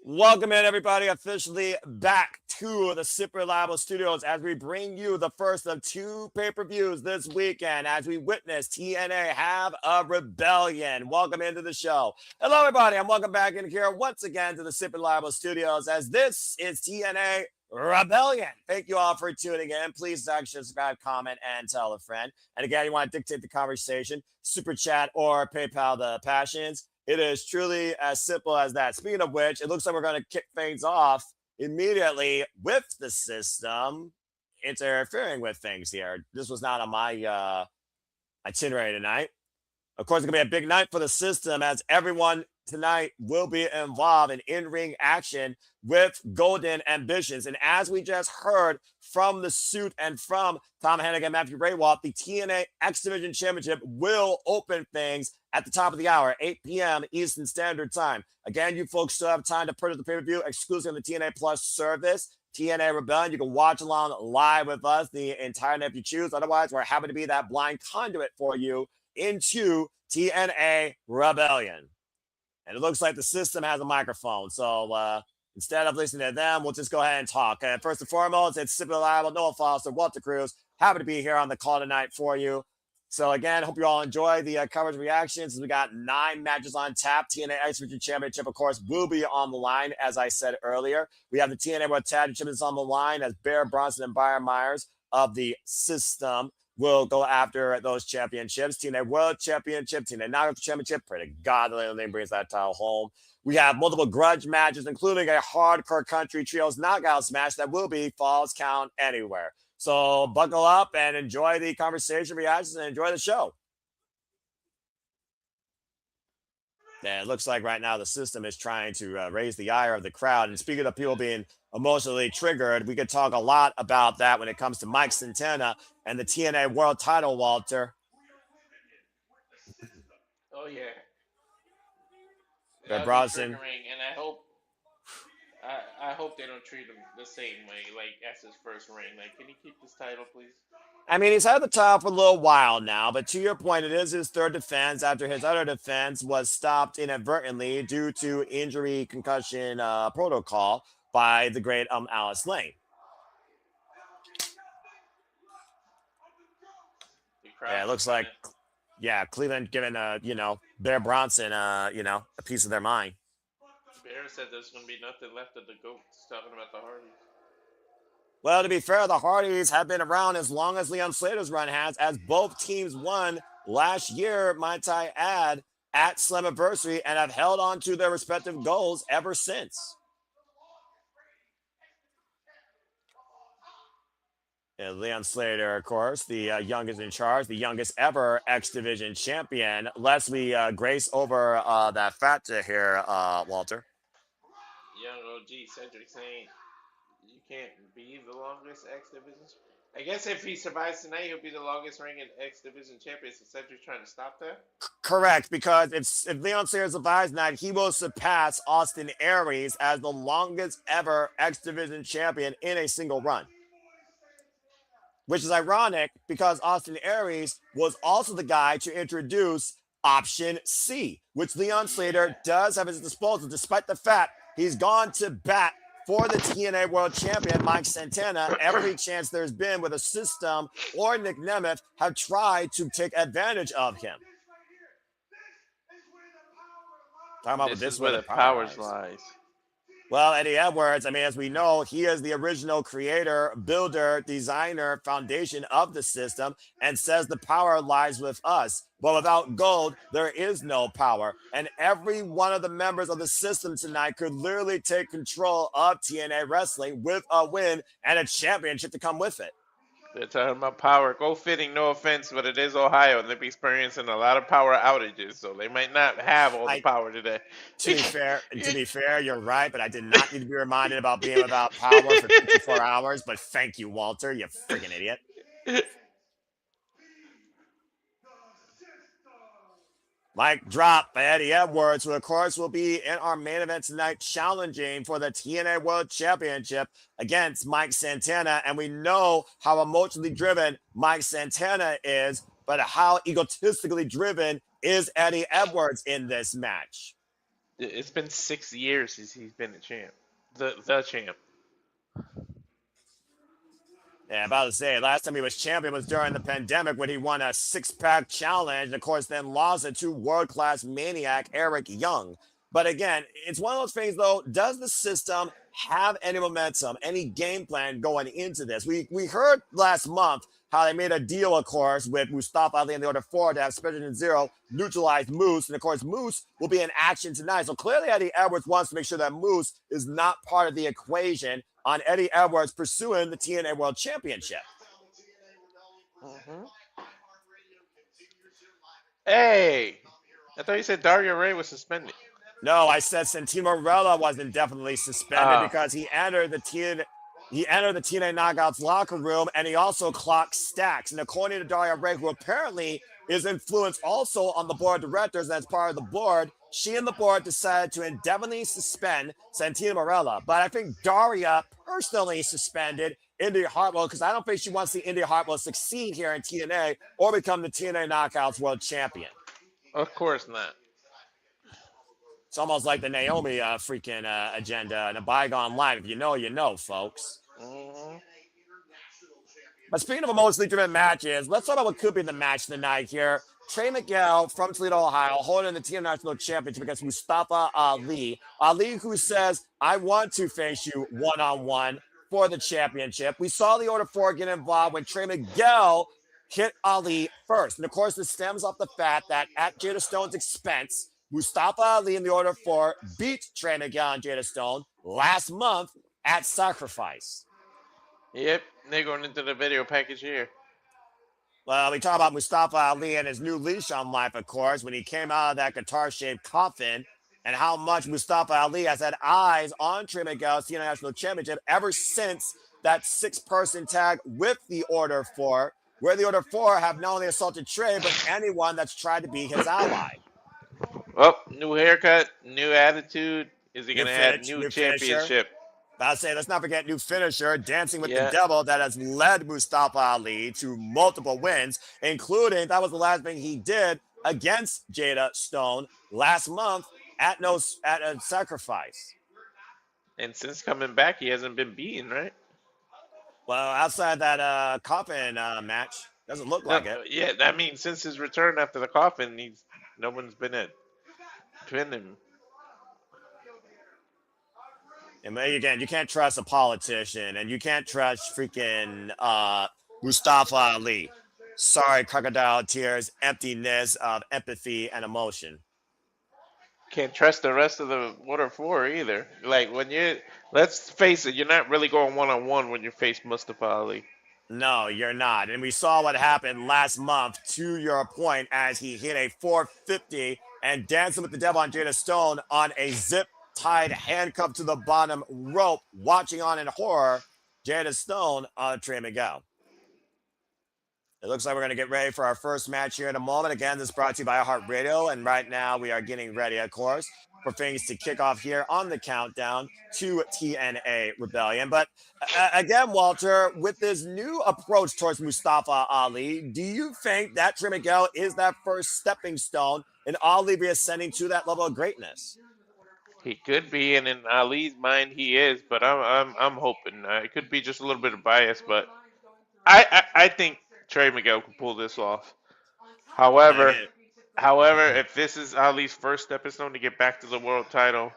Welcome in, everybody, officially back to the Super Reliable Studios as we bring you the first of two pay-per-views this weekend as we witness TNA have a rebellion. Welcome into the show. Hello, everybody, and welcome back in here once again to the Super Reliable Studios as this is TNA Rebellion. Thank you all for tuning in. Please like, subscribe, comment, and tell a friend. And again, you want to dictate the conversation, super chat or PayPal the passions. It is truly as simple as that. Speaking of which, it looks like we're going to kick things off immediately with the system interfering with things here. This was not on my itinerary tonight. Of course, it's going to be a big night for the system as everyone tonight will be involved in in-ring action with golden ambitions. And as we just heard from the suit and from Tom Hennigan, Matthew Raywalt, the TNA X Division Championship will open things at the top of the hour, 8 p.m. Eastern Standard Time. Again, you folks still have time to purchase the pay-per-view exclusive on the TNA Plus service, TNA Rebellion. You can watch along live with us the entire night if you choose. Otherwise, we're happy to be that blind conduit for you into TNA Rebellion. And it looks like the system has a microphone. So instead of listening to them, we'll just go ahead and talk. First and foremost, it's Super Reliable, Noah Foster, Walter Cruz. Happy to be here on the call tonight for you. So again, hope you all enjoy the coverage reactions. We got 9 matches on tap. TNA X Division Championship, of course, will be on the line, as I said earlier. We have the TNA World Tag Champions on the line as Bear, Bronson, and Byron Myers of the system will go after those championships. TNA World Championship, TNA Knockouts Championship. Pray to God the name brings that title home. We have multiple grudge matches, including a hardcore country trios knockouts match that will be Falls Count Anywhere. So buckle up and enjoy the conversation, reactions, and enjoy the show. And it looks like right now the system is trying to raise the ire of the crowd. And speaking of people being emotionally triggered, we could talk a lot about that when it comes to Mike Santana and the TNA World Title, Walter. Oh yeah. Bear Bronson. And I hope they don't treat him the same way, like as his first reign. Like, can he keep this title, please? I mean, he's had the title for a little while now, but to your point, it is his third defense after his other defense was stopped inadvertently due to injury concussion protocol by the great Alice Lane. Yeah, it looks like, Cleveland giving Bear Bronson a piece of their mind. Bear said there's going to be nothing left of the GOATs, talking about the Hardys. Well, to be fair, the Hardys have been around as long as Leon Slater's run has, as both teams won last year, might I add, at Slammiversary, and have held on to their respective goals ever since. And Leon Slater, of course, the youngest in charge, the youngest ever X Division champion. Lest we grace over that factor here, Walter. Young OG Cedric saying you can't be the longest X Division. I guess if he survives tonight, he'll be the longest reigning X Division champion. So Cedric's trying to stop that? Correct, because if Leon Slater survives tonight, he will surpass Austin Aries as the longest ever X Division champion in a single run. Which is ironic because Austin Aries was also the guy to introduce Option C, which Leon Slater does have at his disposal, despite the fact he's gone to bat for the TNA World Champion, Mike Santana. Every chance there's been with a system or Nic Nemeth have tried to take advantage of him. Talking about this is where the power lies. Well, Eddie Edwards, I mean, as we know, he is the original creator, builder, designer, foundation of the system and says the power lies with us. But without gold, there is no power. And every one of the members of the system tonight could literally take control of TNA Wrestling with a win and a championship to come with it. They're talking about power. Go fitting, no offense, but it is Ohio, and they're experiencing a lot of power outages, so they might not have all the power today. To be fair, you're right, but I did not need to be reminded about being without power for 54 hours. But thank you, Walter, you freaking idiot. Mic drop by Eddie Edwards, who of course will be in our main event tonight, challenging for the TNA World Championship against Mike Santana. And we know how emotionally driven Mike Santana is, but how egotistically driven is Eddie Edwards in this match. It's been 6 years since he's been a champ. The champ. Yeah, about to say, last time he was champion was during the pandemic when he won a six-pack challenge, and of course then lost it to world-class maniac Eric Young. But again, it's one of those things though, does the system have any momentum, any game plan going into this? We heard last month how they made a deal, of course, with Mustafa Ali in the order four to have Special and Zero neutralize Moose. And of course, Moose will be in action tonight. So clearly Eddie Edwards wants to make sure that Moose is not part of the equation on Eddie Edwards pursuing the TNA World Championship. Hmm. Hey, I thought you said Dario Ray was suspended. No, I said Santino Marella was indefinitely suspended Ah, because he entered the TNA Knockouts locker room and he also clocked stacks. And according to Daria Ray, who apparently is influenced also on the board of directors as part of the board, she and the board decided to indefinitely suspend Santino Marella. But I think Daria personally suspended India Hartwell because I don't think she wants to see India Hartwell succeed here in TNA or become the TNA Knockouts World Champion. of course not. It's almost like the Naomi freaking agenda in a bygone life. If you know, you know, folks. Hmm. But speaking of emotionally driven matches, let's talk about what could be the match tonight here. Trey Miguel from Toledo, Ohio, holding the Team National Championship against Mustafa Ali. Ali, who says, I want to face you one on one for the championship. We saw the Order 4 get involved when Trey Miguel hit Ali first. And of course, this stems off the fact that at Jada Stone's expense, Mustafa Ali in the Order 4 beat Trey Miguel and Jada Stone last month at Sacrifice. Yep, they're going into the video package here. Well, we talk about Mustafa Ali and his new leash on life, of course, when he came out of that guitar-shaped coffin, and how much Mustafa Ali has had eyes on Trey Miguel's National Championship ever since that six-person tag with the Order 4, where the Order 4 have not only assaulted Trey, but anyone that's tried to be his ally. Well, new haircut, new attitude. Is he going to add new New finisher. championship? I'll say, let's not forget new finisher, Dancing with the Yeah. Devil, that has led Mustafa Ali to multiple wins, including that was the last thing he did against Jada Stone last month at a Sacrifice. And since coming back, he hasn't been beaten, right? Well, outside that coffin match, doesn't look No, like it. yeah, I mean, since his return after the coffin, no one's been at pin him. And again, you can't trust a politician, and you can't trust freaking Mustafa Ali. Sorry, crocodile tears, emptiness of empathy and emotion. Can't trust the rest of the Water Four either. Like let's face it, you're not really going one on one when you face Mustafa Ali. No, you're not. And we saw what happened last month, to your point, as he hit a 450 and Dancing with the Devil on Jada Stone on a zip tied handcuff to the bottom rope, watching on in horror, Jada Stone on Trey Miguel. It looks like we're going to get ready for our first match here in a moment. Again, this is brought to you by iHeartRadio. And right now we are getting ready, of course, for things to kick off here on the countdown to TNA Rebellion. But again, Walter, with this new approach towards Mustafa Ali, do you think that Trey Miguel is that first stepping stone and Ali be ascending to that level of greatness? He could be, and in Ali's mind, he is. But I'm hoping it could be just a little bit of bias, but I think Trey Miguel can pull this off. However, Again, if this is Ali's first stepping stone to get back to the world title,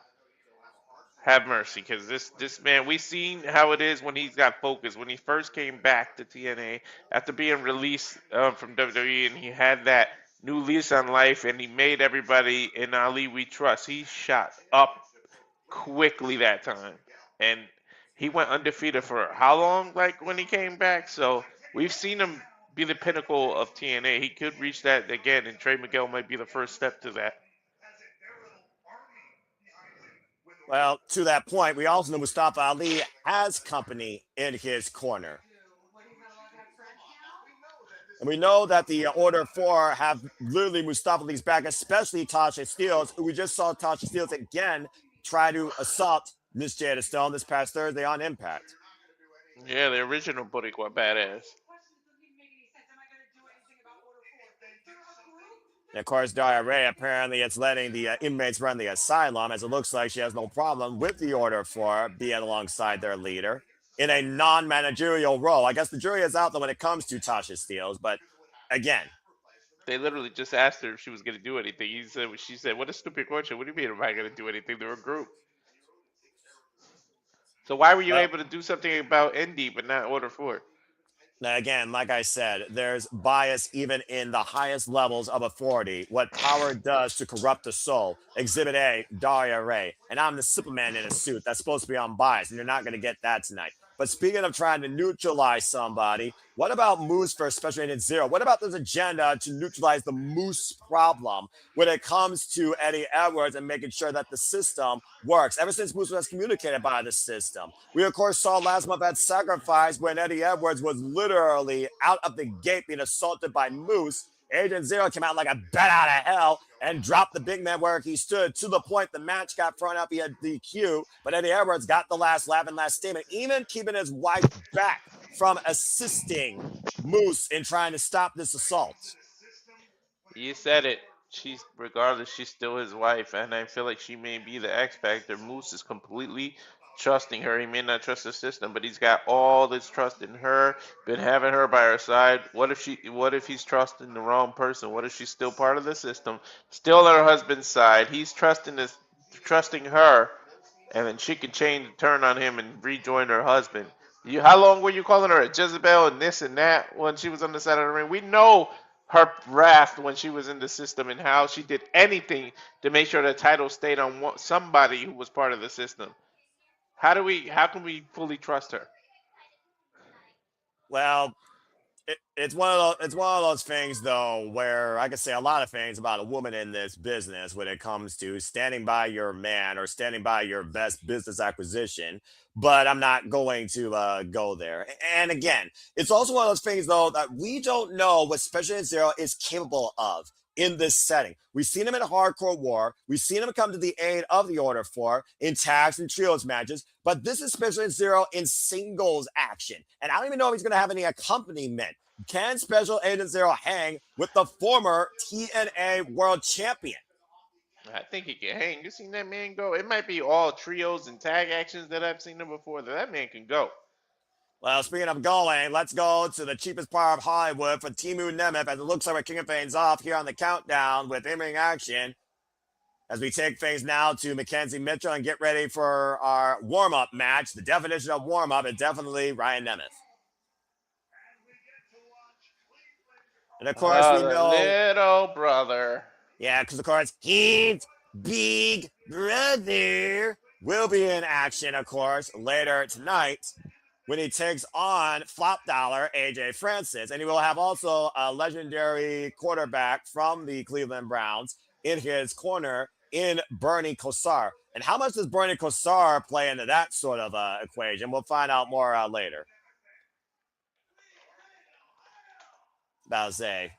have mercy, because this man, we seen how it is when he's got focus. When he first came back to TNA after being released from WWE, and he had that new lease on life, and he made everybody in Ali we trust. He shot up quickly that time, and he went undefeated for how long? Like when he came back, so we've seen him be the pinnacle of TNA. He could reach that again, and Trey Miguel might be the first step to that. well, to that point, we also know Mustafa Ali has company in his corner. And we know that the Order 4 have literally Mustafa Ali's back, especially Tasha Steelz, who we just saw Tasha Steelz again try to assault Miss Jada Stone this past Thursday on Impact. Yeah, the original Boricua badass. And of course, Daria Ray apparently it's letting the inmates run the asylum, as it looks like she has no problem with the Order 4 being alongside their leader in a non-managerial role. I guess the jury is out though when it comes to Tasha Steeles, but again, They literally just asked her if she was going to do anything. She said, "What a stupid question. What do you mean, am I going to do anything? They're a group." So why were you well, able to do something about Indy but not Order 4? now, again, like I said, there's bias even in the highest levels of authority. What power does to corrupt the soul. Exhibit A, Daria Ray. And I'm the Superman in a suit that's supposed to be unbiased, and you're not going to get that tonight. But speaking of trying to neutralize somebody, what about Moose for Special Agent Zero? What about this agenda to neutralize the Moose problem when it comes to Eddie Edwards and making sure that the system works? Ever since Moose was communicated by the system, we of course saw last month at Sacrifice when Eddie Edwards was literally out of the gate being assaulted by Moose. Agent Zero came out like a bat out of hell and dropped the big man where he stood, to the point the match got thrown out via DQ. But Eddie Edwards got the last laugh and last statement, even keeping his wife back from assisting Moose in trying to stop this assault. You said it. She's still his wife, and I feel like she may be the X factor. Moose is completely trusting her. He may not trust the system, but he's got all this trust in her. Been having her by her side. What if he's trusting the wrong person? What if she's still part of the system, still on her husband's side? He's trusting her, and then she could change and turn on him and rejoin her husband. How long were you calling her a Jezebel and this and that when she was on the side of the ring? We know her wrath when she was in the system and how she did anything to make sure the title stayed on somebody who was part of the system. How can we fully trust her? Well, it's one of those things though where I can say a lot of things about a woman in this business when it comes to standing by your man or standing by your best business acquisition, but I'm not going to go there. And again, it's also one of those things though that we don't know what Special Agent Zero is capable of in this setting. We've seen him in Hardcore War. We've seen him come to the aid of the Order 4 in tags and trios matches, but this is Special Agent Zero in singles action. And I don't even know if he's going to have any accompaniment. Can Special Agent Zero hang with the former TNA World Champion? I think he can hang. You seen that man go? It might be all trios and tag actions that I've seen him before. That man can go. Well, speaking of going, let's go to the cheapest part of Hollywood for Nic Nemeth, as it looks like we're kicking things off here on the countdown with in-ring action. As we take things now to Mackenzie Mitchell and get ready for our warm-up match. The definition of warm-up is definitely Ryan Nemeth. And of course, we The know, little brother. yeah, because of course, his big brother will be in action, of course, later tonight when he takes on Flop Dollar AJ Francis. And he will have also a legendary quarterback from the Cleveland Browns in his corner in Bernie Kosar. And how much does Bernie Kosar play into that sort of equation? We'll find out more later. About to say,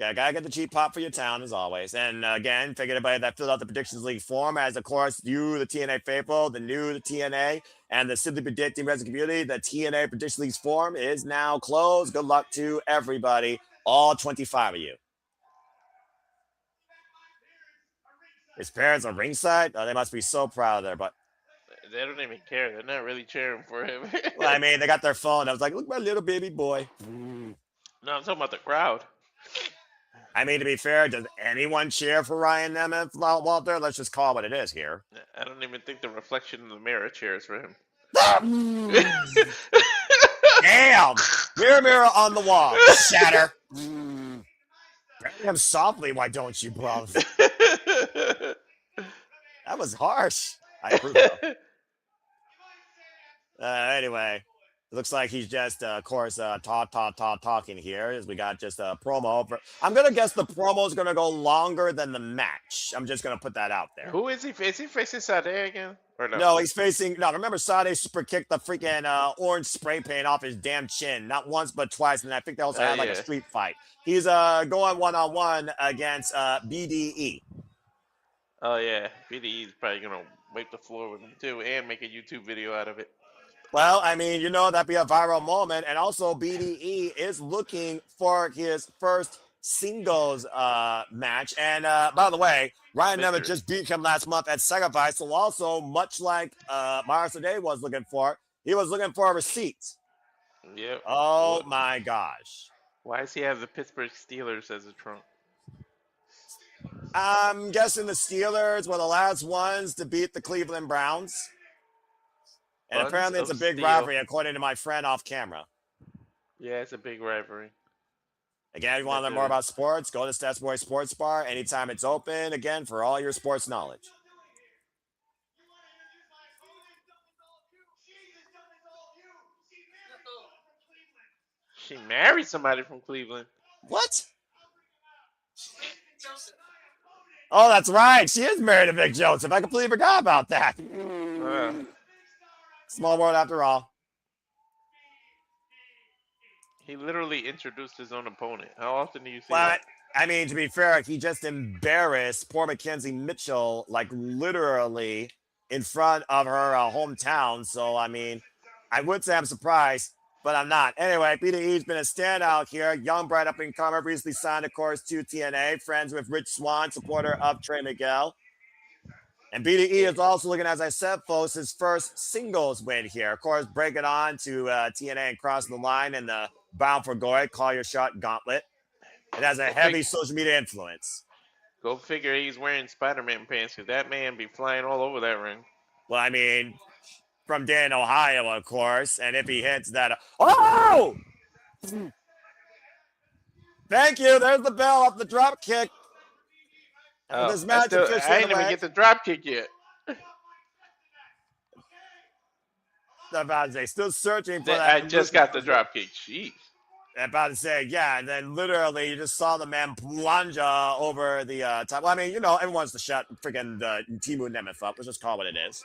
yeah, gotta get the cheap pop for your town as always. And again, thank everybody that filled out the Predictions League form. As of course, you, the TNA faithful, the new the TNA, and the Simply Predicting Resident Community, the TNA Prediction League's form is now closed. Good luck to everybody, all 25 of you. His parents are ringside. Oh, they must be so proud of their butt. They don't even care. They're not really cheering for him. Well, I mean, they got their phone. I was like, look, my little baby boy. No, I'm talking about the crowd. I mean, to be fair, does anyone cheer for Ryan Nemeth, Walter? Let's just call it what it is here. I don't even think the reflection in the mirror cheers for him. Damn! Mirror, mirror on the wall. Shatter. Bury him softly, why don't you, bruv? That was harsh. I approve, though. Anyway, it looks like he's just, of course, talking here as we got just a promo. I'm going to guess the promo is going to go longer than the match. I'm just going to put that out there. Who is he? Is he facing Sade again? Or no? No, he's facing. No, remember Sade super kicked the freaking orange spray paint off his damn chin. Not once, but twice. And I think they also had like a street fight. He's going one-on-one against BDE. Oh, yeah. BDE is probably going to wipe the floor with him, too, and make a YouTube video out of it. Well, I mean, that'd be a viral moment. And also, BDE is looking for his first singles match. And by the way, Ryan Nemeth Victory. just beat him last month at Sacrifice. So also, much like Myers today was looking for, he was looking for a receipt. Yep. Oh my gosh. Why does he have the Pittsburgh Steelers as a trunk? I'm guessing the Steelers were the last ones to beat the Cleveland Browns. And Buns apparently it's a of big steel. rivalry, according to my friend off camera. Yeah, it's a big rivalry. Again, if you want to learn more about sports, go to Stats Boy Sports Bar anytime it's open, again, for all your sports knowledge. She married somebody from Cleveland. What? Oh, that's right. She is married to Vic Joseph. I completely forgot about that. Small world after all. He literally introduced his own opponent. How often do you see Well, that? I mean, to be fair, he just embarrassed poor Mackenzie Mitchell, like literally in front of her hometown. So, I mean, I would say I'm surprised, but I'm not. Anyway, BDE's been a standout here. Young, bright up and comer, recently signed, of course, to TNA. Friends with Rich Swann, supporter of Trey Miguel. And BDE is also looking, as I said, folks, his first singles win here. Of course, breaking on to TNA and crossing the line in the Bound for Glory, Call Your Shot gauntlet. It has a heavy social media influence. Go figure he's wearing Spider-Man pants because that man be flying all over that ring. Well, I mean, from Dayton, Ohio, of course. And if he hits that... Oh! Thank you. There's the bell off the drop kick. Oh, This match I didn't even get the drop kick yet. I'm about to say, still searching for that. I just got the drop kick. Jeez. I'm about to say, yeah, and then literally you just saw the man plunge over the top. Well, I mean, you know, everyone wants to shut freaking Nic Nemeth up. Let's just call it what it is.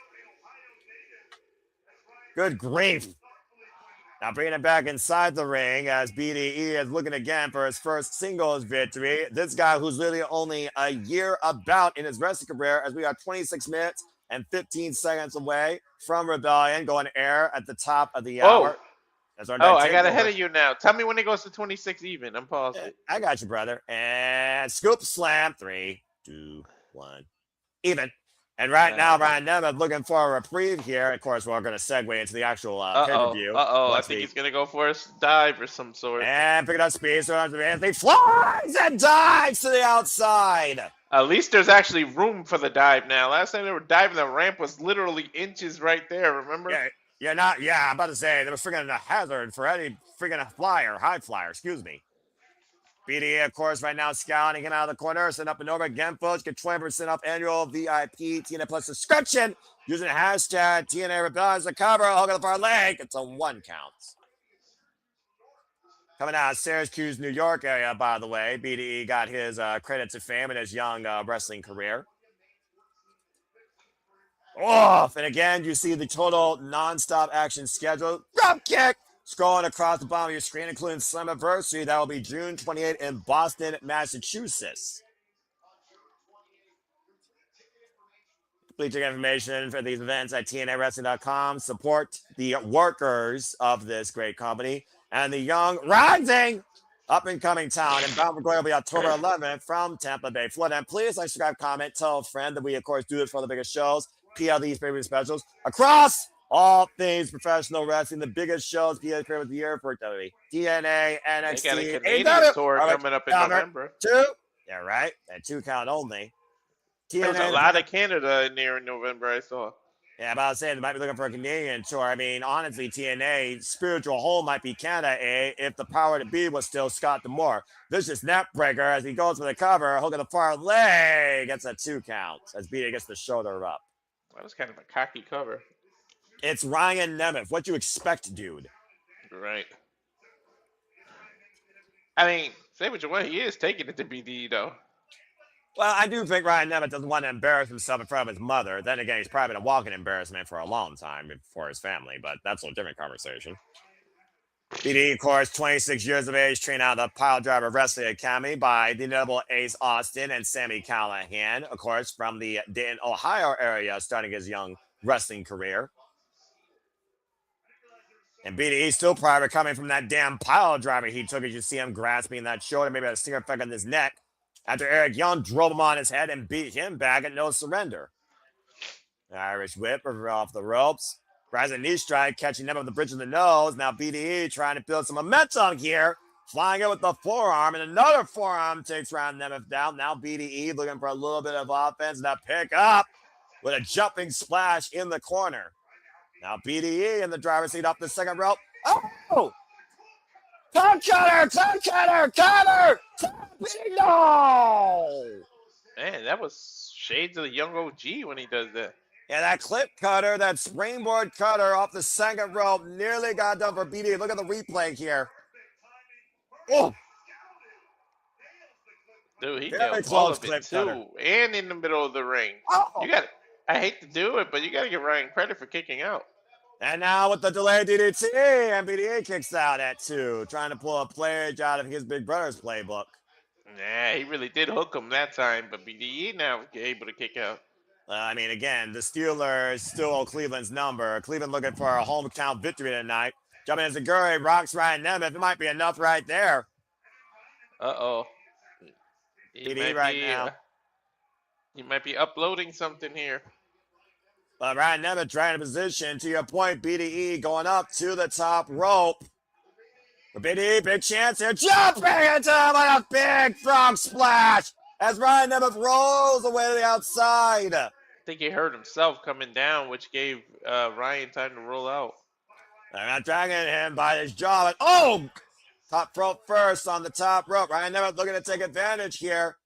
Good grief. Now bringing it back inside the ring as BDE is looking again for his first singles victory. This guy who's literally only a year about in his wrestling career, as we are 26 minutes and 15 seconds away from Rebellion going air at the top of the hour. I got ahead of you now. Tell me when it goes to 26 even. I'm pausing. I got you, brother. And scoop slam. 3, 2, 1. Even. And right now, Ryan Nemeth looking for a reprieve here. Of course, we're going to segue into the actual pay-per-view. I think he's going to go for a dive or some sort. And pick it up speed. So he flies and dives to the outside. At least there's actually room for the dive now. Last time they were diving, the ramp was literally inches right there, remember? I'm about to say, there was freaking a hazard for any freaking high flyer, excuse me. BDA, of course, right now scouting him out of the corner, send up and over again, folks. Get 20% off annual VIP TNA Plus subscription using hashtag TNA Rebellion as a cover. Hook of the far leg. It's a 1 count. Coming out of Syracuse, New York area, by the way. BDE got his credit to fame in his young wrestling career. Off, and again, you see the total non-stop action schedule. Drop kick! Scrolling across the bottom of your screen, including Slammiversary. That will be June 28th in Boston, Massachusetts. Complete your information for these events at TNAWrestling.com. Support the workers of this great company and the young, rising, up-and-coming talent. And Bound for Glory will be October 11th from Tampa Bay, Florida. And please like, subscribe, comment, tell a friend that we, of course, do it for the biggest shows, PLD's favorite specials, across all things professional wrestling, the biggest shows, PLD's favorite of the year for WWE, TNA, NXT, they got a Canadian tour coming up in November. 2. Yeah, right. And 2 count only. There's a lot of Canada in there in November, I saw. Yeah, about to say they might be looking for a Canadian tour. I mean, honestly, TNA spiritual home might be Canada, if the power to be was still Scott D'Amore. Vicious neck breaker as he goes for the cover, hook of the far leg, gets a 2 count as BJ gets the shoulder up. That was kind of a cocky cover. It's Ryan Nemeth. What you expect, dude? Right. I mean, say what you want, he is taking it to BD though. Well, I do think Ryan Nemeth doesn't want to embarrass himself in front of his mother. Then again, he's probably been a walking embarrassment for a long time for his family, but that's a different conversation. BD, of course, 26 years of age, trained out of the Pile Driver Wrestling Academy by the notable Ace Austin and Sammy Callahan, of course, from the Dayton, Ohio area, starting his young wrestling career. And BDE still probably coming from that damn pile driver he took, as you see him grasping that shoulder, maybe a stinger effect on his neck, after Eric Young drove him on his head and beat him back at no surrender. Irish whip off the ropes. Rising knee strike, catching them on the bridge of the nose. Now BDE trying to build some momentum here. Flying in with the forearm, and another forearm takes Ryan Nemeth down. Now BDE looking for a little bit of offense, and a pick up with a jumping splash in the corner. Now BDE in the driver's seat off the second rope. Oh! Cut cutter! No! Man, that was shades of the young OG when he does that. Yeah, that clip cutter, that springboard cutter off the second rope nearly got done for BDE. Look at the replay here. Oh! Dude, he Very nailed all close of it clip too, cutter. and in the middle of the ring. Oh! I hate to do it, but you got to give Ryan credit for kicking out. And now with the delayed DDT, and BDE kicks out at 2, trying to pull a playage out of his big brother's playbook. Nah, he really did hook him that time, but BDE now able to kick out. I mean, again, the Steelers still owe Cleveland's number. Cleveland looking for a hometown victory tonight. Jumping as Zaguri rocks Ryan Nemeth. It might be enough right there. Uh-oh. BDE right now. He might be uploading something here. But Ryan Nemeth trying to position. To your point, BDE going up to the top rope. For BDE, big chance here. Jumping into him with a big frog splash as Ryan Nemeth rolls away to the outside. I think he hurt himself coming down, which gave Ryan time to roll out. They're not dragging him by his jaw. But, oh! Top rope first on the top rope. Ryan Nemeth looking to take advantage here.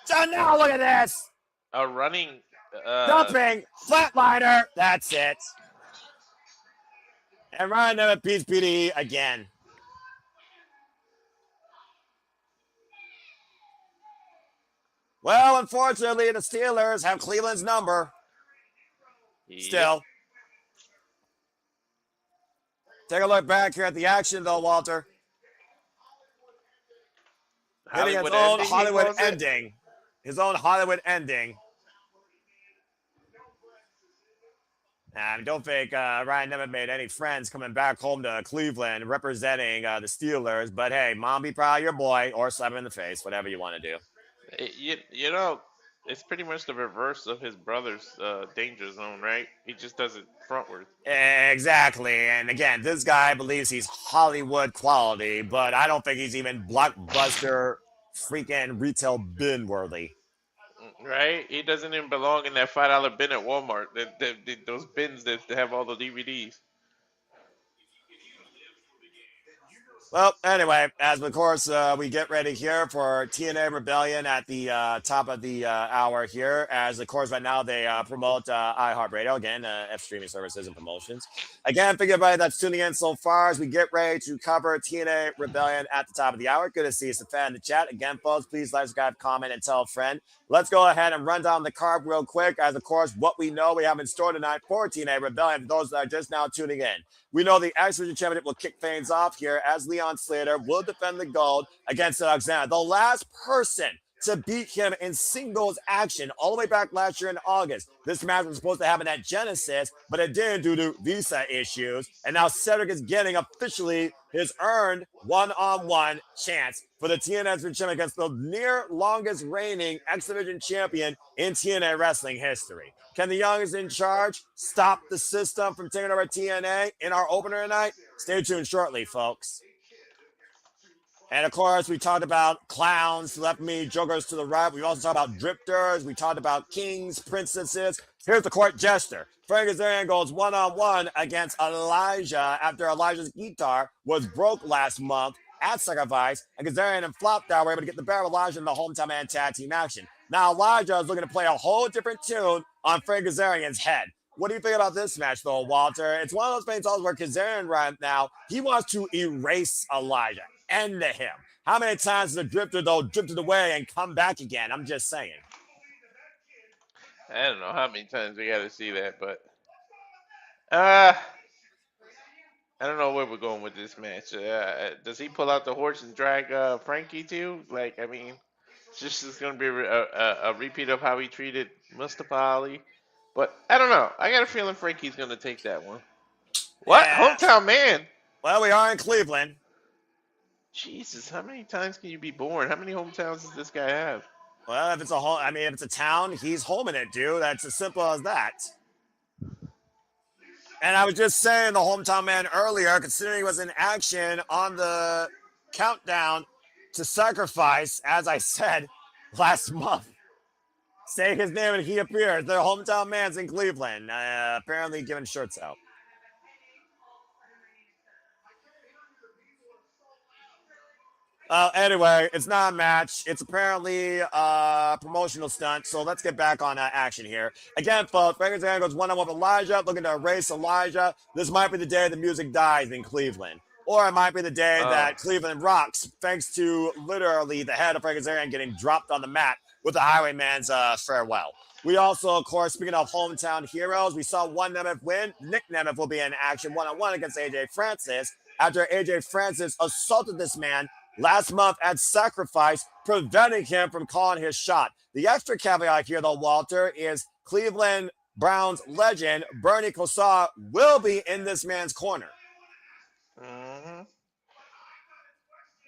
So now look at this. A running... Jumping, flatliner. That's it. And Ryan Nemeth beats BDE again. Well, unfortunately, the Steelers have Cleveland's number. Still. Take a look back here at the action, though, Walter. Hitting his own Hollywood ending. His own Hollywood ending. And don't think Ryan Nemeth made any friends coming back home to Cleveland representing the Steelers. But hey, mom, be proud of your boy, or slap him in the face, whatever you want to do. You know, it's pretty much the reverse of his brother's danger zone, right? He just does it frontward. Exactly. And again, this guy believes he's Hollywood quality, but I don't think he's even blockbuster freaking retail bin worthy. Right? He doesn't even belong in that $5 bin at Walmart. Those bins that have all the DVDs. Well, anyway, as of course we get ready here for TNA Rebellion at the top of the hour here, as of course right now they promote iHeartRadio, again, F streaming services and promotions. Again, for everybody that's tuning in so far as we get ready to cover TNA Rebellion at the top of the hour. Good to see you, fan in the chat. Again, folks, please like, subscribe, comment, and tell a friend. Let's go ahead and run down the card real quick, as of course what we know we have in store tonight for TNA Rebellion, for those that are just now tuning in. We know the X Division Championship will kick things off here as Leon Slater will defend the gold against Alexander. The last person to beat him in singles action all the way back last year in August. This match was supposed to happen at Genesis, but it didn't due to visa issues. And now Cedric is getting officially his earned one-on-one chance for the TNA Championship against the near longest reigning X Division champion in TNA wrestling history. Can the youngest in charge stop the system from taking over TNA in our opener tonight? Stay tuned shortly, folks. And of course, we talked about clowns to left me, jokers to the right. We also talked about drifters. We talked about kings, princesses. Here's the court jester. Frankie Kazarian goes one-on-one against Elijah after Elijah's guitar was broke last month at Sacrifice, and Kazarian and Flopdown were able to get the better of Elijah in the hometown man tag team action. Now Elijah is looking to play a whole different tune on Frankie Kazarian's head. What do you think about this match, though, Walter? It's one of those things where Kazarian right now, he wants to erase Elijah. End to him. How many times has the drifter, though, drifted away and come back again? I'm just saying. I don't know how many times we got to see that, but I don't know where we're going with this match. Does he pull out the horse and drag Frankie too? Like, I mean, it's going to be a repeat of how he treated Mustafa Ali. But I don't know. I got a feeling Frankie's going to take that one. What? Yeah. Hometown man? Well, we are in Cleveland. Jesus, how many times can you be born? How many hometowns does this guy have? Well, if it's a home, I mean, if it's a town, he's home in it, dude. That's as simple as that. And I was just saying the hometown man earlier, considering he was in action on the countdown to sacrifice, as I said last month. Say his name and he appears. Their hometown man's in Cleveland, apparently giving shirts out. Anyway, it's not a match. It's apparently a promotional stunt. So let's get back on action here. Again, folks, Frankie goes one-on-one with Elijah, looking to erase Elijah. This might be the day the music dies in Cleveland. Or it might be the day that Cleveland rocks, thanks to literally the head of Frankie getting dropped on the mat with the Highwayman's farewell. We also, of course, speaking of hometown heroes, we saw one Nemeth win. Nic Nemeth will be in action one-on-one against AJ Francis after AJ Francis assaulted this man last month at Sacrifice, preventing him from calling his shot. The extra caveat here, though, Walter, is Cleveland Browns legend Bernie Kosar will be in this man's corner. Mm-hmm.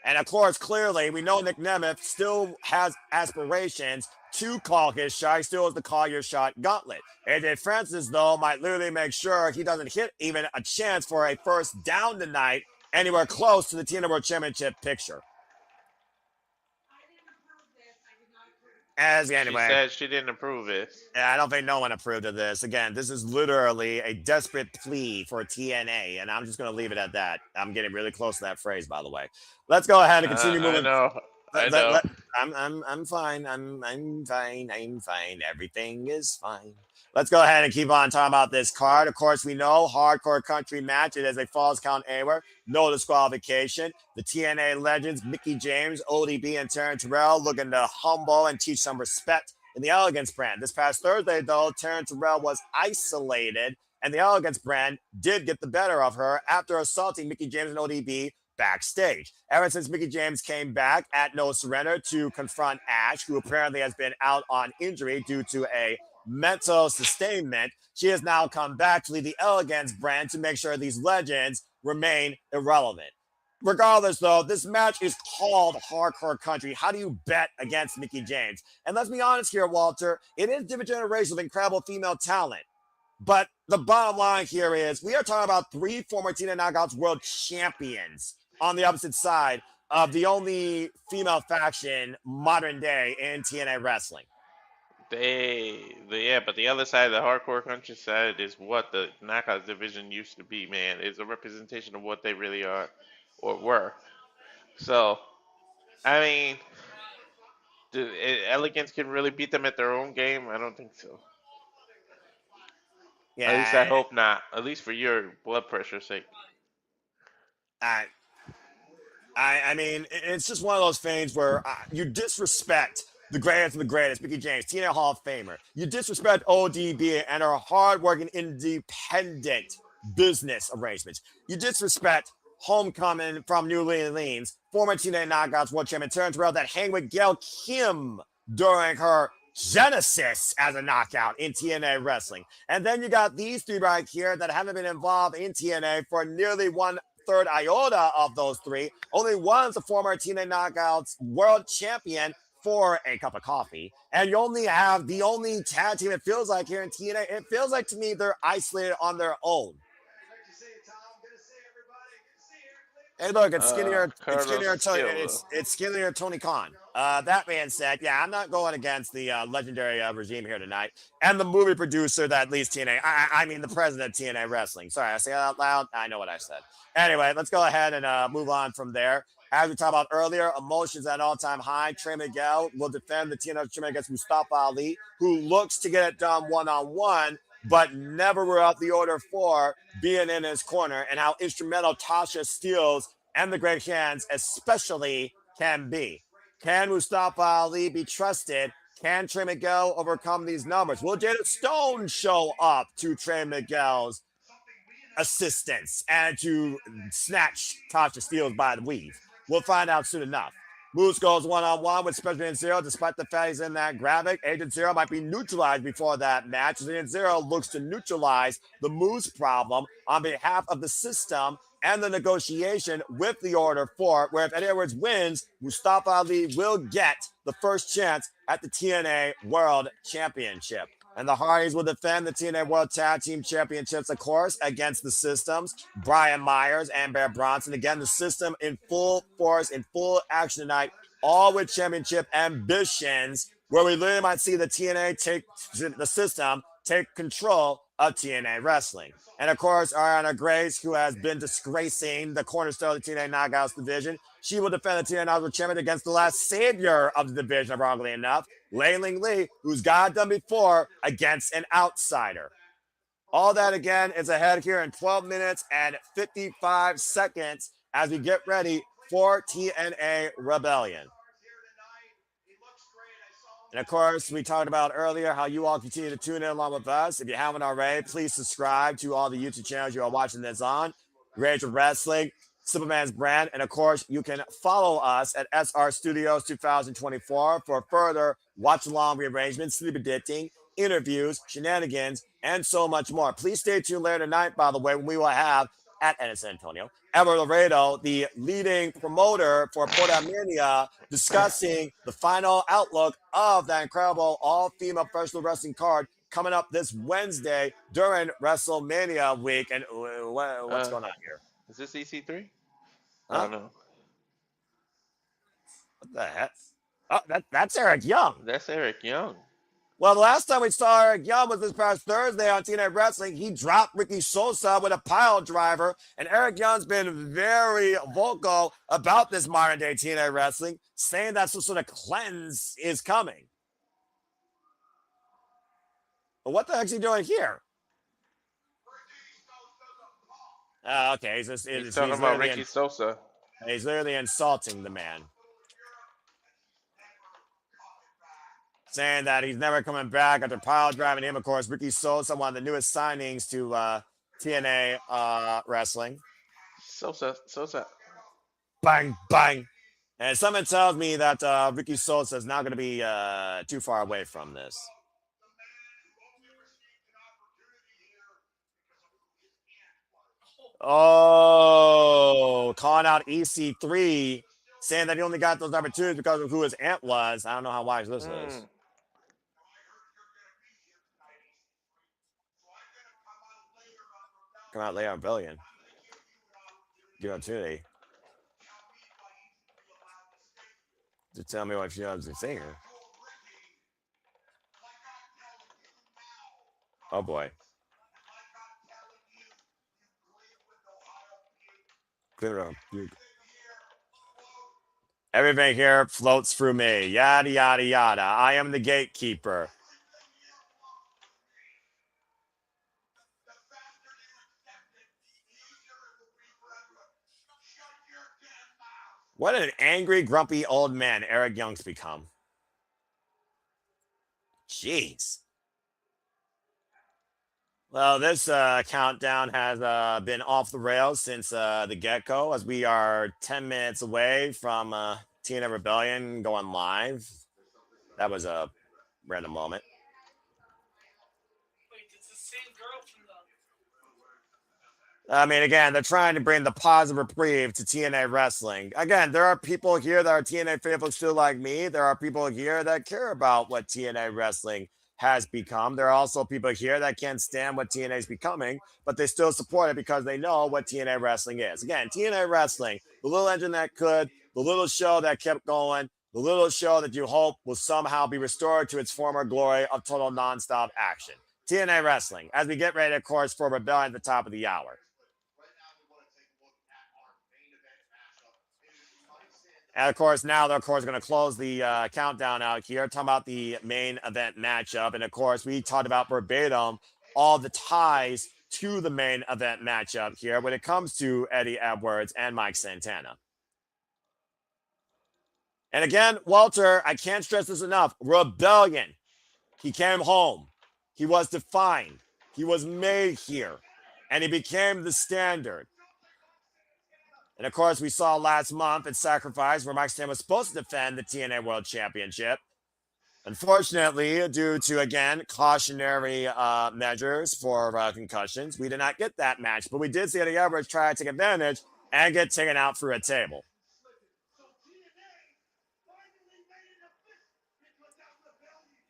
And, of course, clearly, we know Nic Nemeth still has aspirations to call his shot. He still has the call your shot gauntlet. AJ Francis, though, might literally make sure he doesn't hit even a chance for a first down tonight anywhere close to the TNA World Championship picture. Anyway, she said she didn't approve it. I don't think no one approved of this. Again, this is literally a desperate plea for TNA, and I'm just going to leave it at that. I'm getting really close to that phrase, by the way. Let's go ahead and continue moving. I know. I'm fine. I'm fine. Everything is fine. Let's go ahead and keep on talking about this card. Of course, we know hardcore country match. It is a falls count anywhere. No disqualification. The TNA legends, Mickie James, ODB, and Terrell looking to humble and teach some respect in the Elegance brand. This past Thursday, though, Terrell was isolated, and the Elegance brand did get the better of her after assaulting Mickie James and ODB backstage. Ever since Mickie James came back at No Surrender to confront Ash, who apparently has been out on injury due to a mental sustainment, she has now come back to lead the Elegance brand to make sure these legends remain irrelevant. Regardless, though, this match is called Hardcore Country. How do you bet against Mickie James? And let's be honest here, Walter, it is different generations of incredible female talent. But the bottom line here is we are talking about 3 former TNA Knockouts world champions on the opposite side of the only female faction modern day in TNA wrestling. But the other side of the hardcore country side is what the Knockouts division used to be, man. It's a representation of what they really are or were. So, I mean, Elegance can really beat them at their own game? I don't think so. Yeah. At least I hope not. At least for your blood pressure's sake. I mean, it's just one of those things where you disrespect the greatest of the greatest, Mickie James, TNA Hall of Famer. You disrespect ODB and her hardworking independent business arrangements. You disrespect homecoming from New Orleans, former TNA Knockouts World Champion Terrell that hang with Gail Kim during her genesis as a knockout in TNA wrestling. And then you got these 3 right here that haven't been involved in TNA for nearly 1/3 iota of those 3. Only one's a former TNA Knockouts World Champion for a cup of coffee. And you only have the only tag team it feels like here in TNA. It feels like to me they're isolated on their own. Hey, look, it's skinnier. It's skinnier Tony Khan. That man said, yeah, I'm not going against the legendary regime here tonight. And the movie producer that leads TNA. I mean, the president of TNA Wrestling. Sorry, I say that out loud. I know what I said. Anyway, let's go ahead and move on from there. As we talked about earlier, emotions at an all-time high. Trey Miguel will defend the TNA Champion against Mustafa Ali, who looks to get it done one-on-one, but never were out the order for being in his corner, and how instrumental Tasha Steelz and the Great Hands especially can be. Can Mustafa Ali be trusted? Can Trey Miguel overcome these numbers? Will Jada Stone show up to Trey Miguel's assistance and to snatch Tasha Steelz by the weave? We'll find out soon enough. Moose goes one-on-one with Special Agent Zero, despite the fact he's in that graphic. Agent Zero might be neutralized before that match. Agent Zero looks to neutralize the Moose problem on behalf of the system and the negotiation with the Order 4, where if Eddie Edwards wins, Mustafa Ali will get the first chance at the TNA World Championship. And the Hardys will defend the TNA World Tag Team Championships, of course, against the Systems, Brian Myers and Bear Bronson. Again, the System in full force, in full action tonight, all with championship ambitions, where we literally might see the TNA take the System take control of TNA Wrestling. And of course, Arianna Grace, who has been disgracing the cornerstone of the TNA Knockouts division, she will defend the TNA Knockouts Champion against the last savior of the division, ironically enough, Ling Lee, who's got it done before against an outsider. All that again is ahead here in 12 minutes and 55 seconds as we get ready for TNA Rebellion. And of course, we talked about earlier how you all continue to tune in along with us. If you haven't already, please subscribe to all the YouTube channels you are watching this on. Rage of Wrestling, Superman's Brand, and of course, you can follow us at SR Studios 2024 for further watch-along rearrangements, sleep editing, interviews, shenanigans, and so much more. Please stay tuned later tonight, by the way, when we will have at San Antonio, Ever Laredo, the leading promoter for Portamania, discussing the final outlook of that incredible all-female professional wrestling card coming up this Wednesday during WrestleMania week. And what's going on here? Is this EC3? Huh? I don't know. What the heck? Oh, that's Eric Young. That's Eric Young. Well, the last time we saw Eric Young was this past Thursday on TNA Wrestling. He dropped Ricky Sosa with a pile driver, and Eric Young's been very vocal about this modern-day TNA Wrestling, saying that some sort of cleanse is coming. But what the heck's he doing here? Okay, He's talking about Ricky Sosa. He's literally insulting the man, saying that he's never coming back after pile driving him. Of course, Ricky Sosa, one of the newest signings to TNA Wrestling. Sosa. Bang, bang. And someone tells me that Ricky Sosa is not going to be too far away from this. Oh, calling out EC3, saying that he only got those opportunities because of who his aunt was. I don't know how wise this is. Come out later on Rebellion. Give opportunity. To tell me what she knows to sing her. Oh boy. Clear up. Everything here floats through me. Yada, yada, yada. I am the gatekeeper. What an angry, grumpy old man Eric Young's become. Jeez. Well, this countdown has been off the rails since the get-go, as we are 10 minutes away from TNA Rebellion going live. That was a random moment. Wait, it's the same girl from the... I mean, again, they're trying to bring the positive reprieve to TNA Wrestling. Again, there are people here that are TNA faithful still like me. There are people here that care about what TNA Wrestling has become. There are also people here that can't stand what TNA is becoming, but they still support it because they know what TNA Wrestling is. Again, TNA Wrestling, the little engine that could, the little show that kept going, the little show that you hope will somehow be restored to its former glory of total nonstop action. TNA Wrestling, as we get ready, of course, for Rebellion at the top of the hour. And of course, now they're going to close the countdown out here, talking about the main event matchup. And of course, we talked about verbatim all the ties to the main event matchup here when it comes to Eddie Edwards and Mike Santana. And again, Walter, I can't stress this enough. Rebellion. He came home. He was defined. He was made here. And he became the standard. And of course, we saw last month at Sacrifice where Mike Santana was supposed to defend the TNA World Championship. Unfortunately, due to again cautionary measures for concussions, we did not get that match. But we did see Eddie Edwards try to take advantage and get taken out through a table.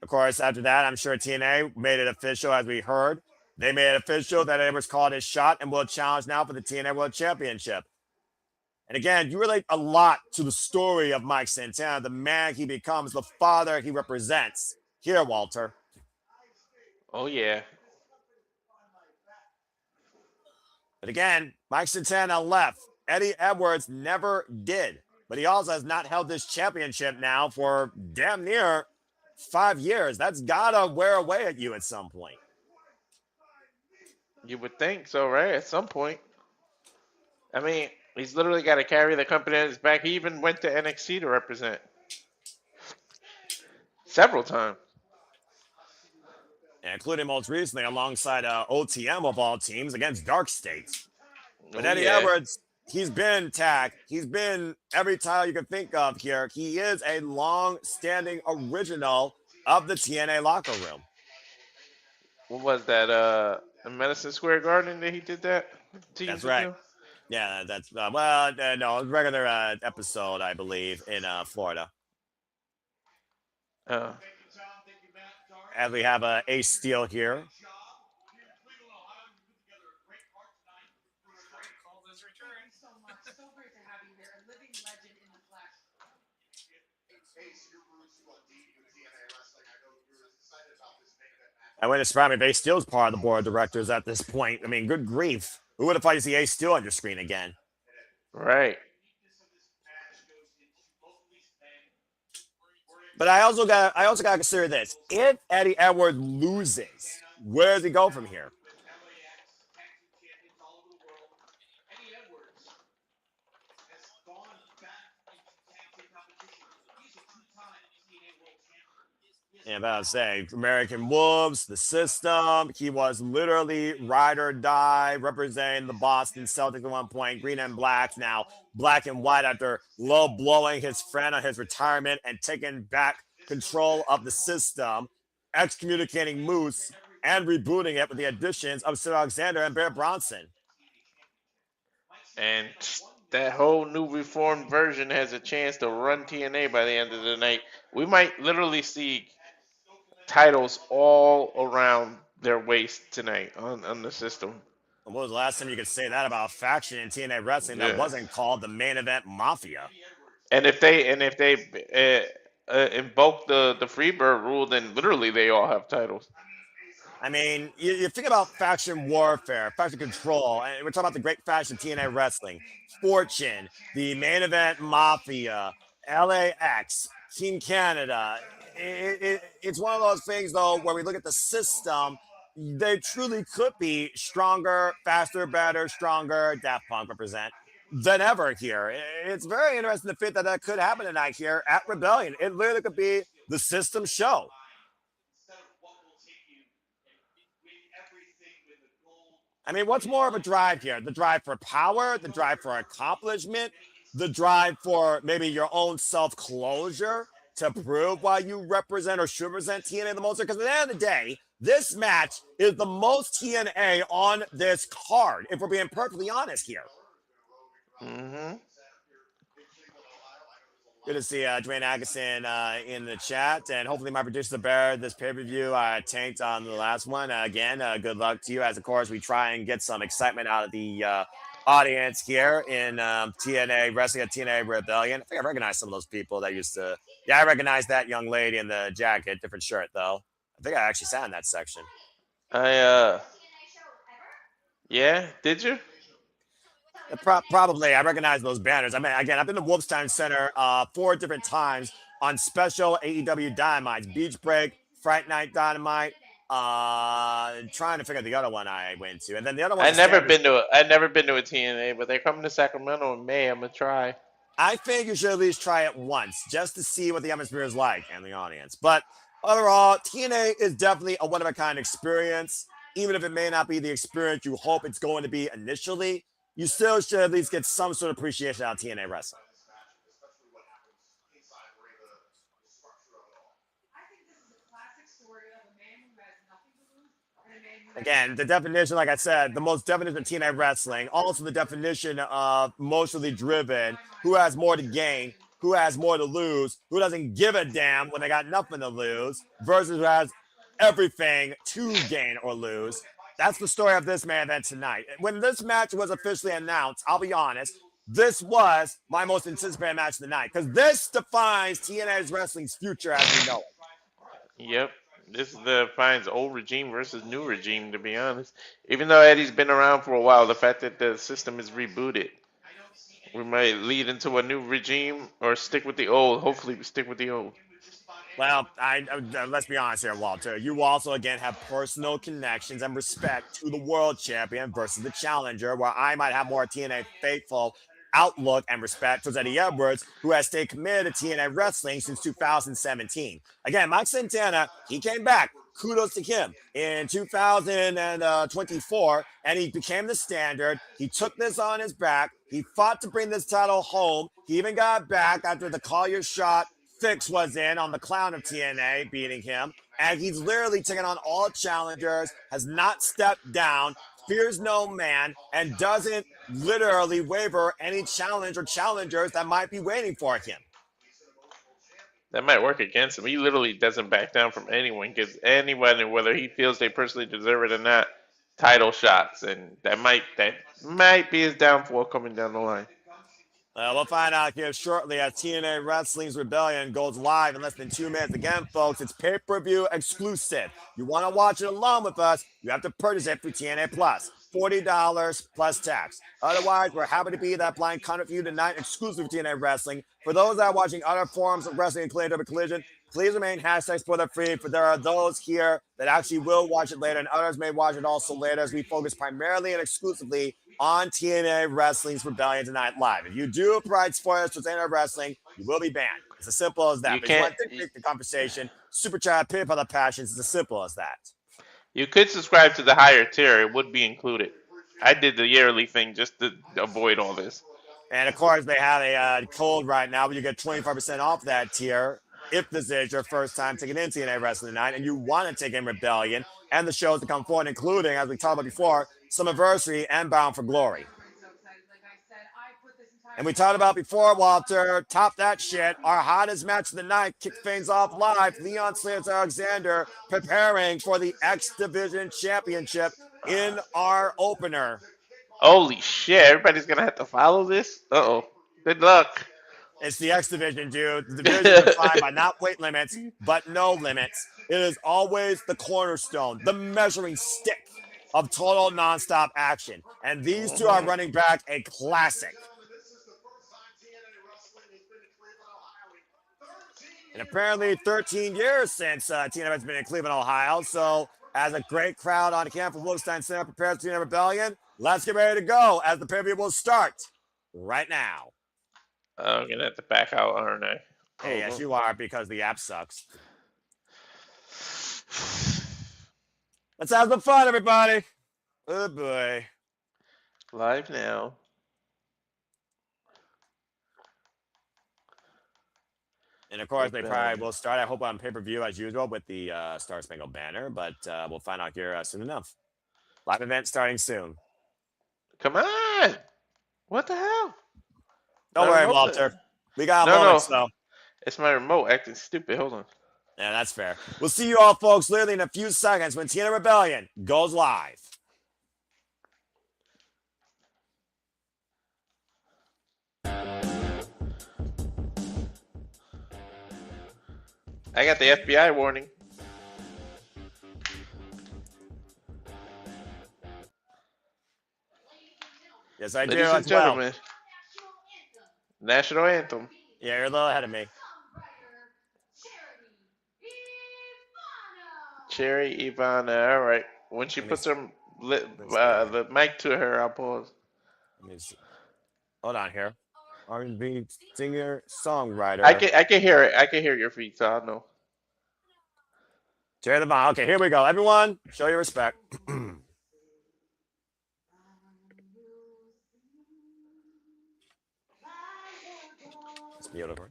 Of course, after that, I'm sure TNA made it official, as we heard. They made it official that Edwards called his shot and will challenge now for the TNA World Championship. And again, you relate a lot to the story of Mike Santana, the man he becomes, the father he represents. Here, Walter. Oh yeah. But again, Mike Santana left. Eddie Edwards never did. But he also has not held this championship now for damn near 5 years. That's gotta wear away at you at some point. You would think so, right? At some point. I mean, he's literally got to carry the company on his back. He even went to NXT to represent several times. Including most recently alongside OTM of all teams against Dark States. But Oh Eddie yeah. Edwards, he's been tag. He's been every title you can think of here. He is a long-standing original of the TNA locker room. What was that? In Madison Square Garden that he did that? That's right. Ago? Yeah, that's no, it was a regular episode, I believe, in Florida. As we have Ace Steel here. I wouldn't surprise me if Ace Steel's part of the board of directors at this point. I mean, good grief. Who would have thought to see Ace Steel on your screen again? Right. But I also got to consider this. If Eddie Edwards loses, where does he go from here? Yeah, about to say American Wolves, the system. He was literally ride or die, representing the Boston Celtics at one point, green and black, now black and white after low blowing his friend on his retirement and taking back control of the system, excommunicating Moose and rebooting it with the additions of Sir Alexander and Bear Bronson. And that whole new reformed version has a chance to run TNA by the end of the night. We might literally see titles all around their waist tonight on the system. When was the last time you could say that about a faction in TNA wrestling that wasn't called the Main Event Mafia? And if they invoke the Freebird rule, then literally they all have titles. I mean, you think about faction warfare, faction control, and we're talking about the great faction TNA wrestling, Fortune, the Main Event Mafia, LAX, Team Canada. It's one of those things, though, where we look at the system, they truly could be stronger, faster, better, stronger, Daft Punk represent, than ever here. It's very interesting to think that that could happen tonight here at Rebellion. It literally could be the system show. I mean, what's more of a drive here? The drive for power, the drive for accomplishment, the drive for maybe your own self-closure to prove why you represent or should represent TNA the most? Because at the end of the day, this match is the most TNA on this card, if we're being perfectly honest here. Mm-hmm. Good to see Dwayne Agason in the chat, and hopefully my producer bear this pay-per-view tanked on the last one. Again, good luck to you, as of course we try and get some excitement out of the audience here in TNA Wrestling at TNA Rebellion. I think I recognize some of those people that used to. Yeah, I recognize that young lady in the jacket, different shirt though. I think I actually sat in that section. Yeah, did you? Probably. I recognize those banners. I mean, again, I've been to Wolstein Center 4 different times on special AEW Dynamites, Beach Break, Fright Night Dynamite. Trying to figure out the other one I went to, and then the other one. I've never been to a TNA, but they're coming to Sacramento in May. I'm gonna try. I think you should at least try it once, just to see what the atmosphere is like and the audience. But overall, TNA is definitely a one-of-a-kind experience. Even if it may not be the experience you hope it's going to be initially, you still should at least get some sort of appreciation out of TNA wrestling. Again, the definition, like I said, the most definition of TNA wrestling, also the definition of emotionally driven, who has more to gain, who has more to lose, who doesn't give a damn when they got nothing to lose, versus who has everything to gain or lose. That's the story of this main event tonight. When this match was officially announced, I'll be honest, this was my most anticipated match of the night because this defines TNA's wrestling's future as we know it. Yep. This defines old regime versus new regime, to be honest. Even though Eddie's been around for a while, the fact that the system is rebooted, we might lead into a new regime or stick with the old. Hopefully, we stick with the old. Well, let's be honest here, Walter. You also again have personal connections and respect to the world champion versus the challenger, where I might have more TNA faithful outlook and respect towards Eddie Edwards, who has stayed committed to TNA wrestling since 2017. Again, Mike Santana, he came back. Kudos to him in 2024, and he became the standard. He took this on his back. He fought to bring this title home. He even got back after the Collier shot Fix was in on the clown of TNA, beating him. And he's literally taken on all challengers, has not stepped down, fears no man, and doesn't literally waver any challenge or challengers that might be waiting for him. That might work against him. He literally doesn't back down from anyone, gives anyone, whether he feels they personally deserve it or not, title shots, and that might be his downfall coming down the line. We'll find out here shortly as TNA Wrestling's Rebellion goes live in less than 2 minutes. Again, folks, it's pay-per-view exclusive. You want to watch it along with us, you have to purchase it through TNA Plus. $40 plus tax. Otherwise, we're happy to be that blind content for you tonight, exclusive to TNA Wrestling. For those that are watching other forms of wrestling, including Double Collision, please remain hashtag spoiler free. For there are those here that actually will watch it later, and others may watch it also later, as we focus primarily and exclusively on TNA Wrestling's Rebellion Tonight Live. If you do provide spoilers to TNA Wrestling, you will be banned. It's as simple as that. You But if you can't. want to take the conversation, super chat, pay for the passions. It's as simple as that. You could subscribe to the higher tier; it would be included. I did the yearly thing just to avoid all this. And of course, they have a code right now where you get 25% off that tier if this is your first time taking in TNA Wrestling Tonight and you want to take in Rebellion and the shows to come forward, including, as we talked about before, Summiversary and Bound for Glory. And we talked about before, Walter, top that shit. Our hottest match of the night kicked things off live. Leon Slater Alexander preparing for the X Division Championship in our opener. Holy shit! Everybody's gonna have to follow this. Uh-oh. Good luck. It's the X Division, dude. The division is defined by not weight limits, but no limits. It is always the cornerstone, the measuring stick of total nonstop action. And these two are running back a classic. And apparently 13 years since TNA has been in Cleveland, Ohio. So as a great crowd on camp from Wolstein Center prepares for TNA Rebellion, let's get ready to go as the pay-per-view will start right now. I'm gonna have to back out, aren't I? Hey, yes, you are, because the app sucks. Let's have some fun, everybody. Oh, boy. Live now. And, of course, they probably will start, I hope, on pay-per-view as usual with the Star Spangled Banner, but we'll find out here soon enough. Live event starting soon. Come on! What the hell? Don't worry, Walter. We got a moment, so. It's my remote acting stupid. Hold on. Yeah, that's fair. We'll see you all, folks, literally in a few seconds when TNA Rebellion goes live. I got the FBI warning. Yes, I do Ladies and as well. gentlemen, National Anthem. Yeah, you're a little ahead of me. Cherry Ivana. All right. When she puts the mic to her, I'll pause. Let me see. Hold on here. R&B singer, songwriter. I can hear it. I can hear your feet, so I'll know. Jerry the Vaughn. Okay, here we go. Everyone, show your respect. It's beautiful.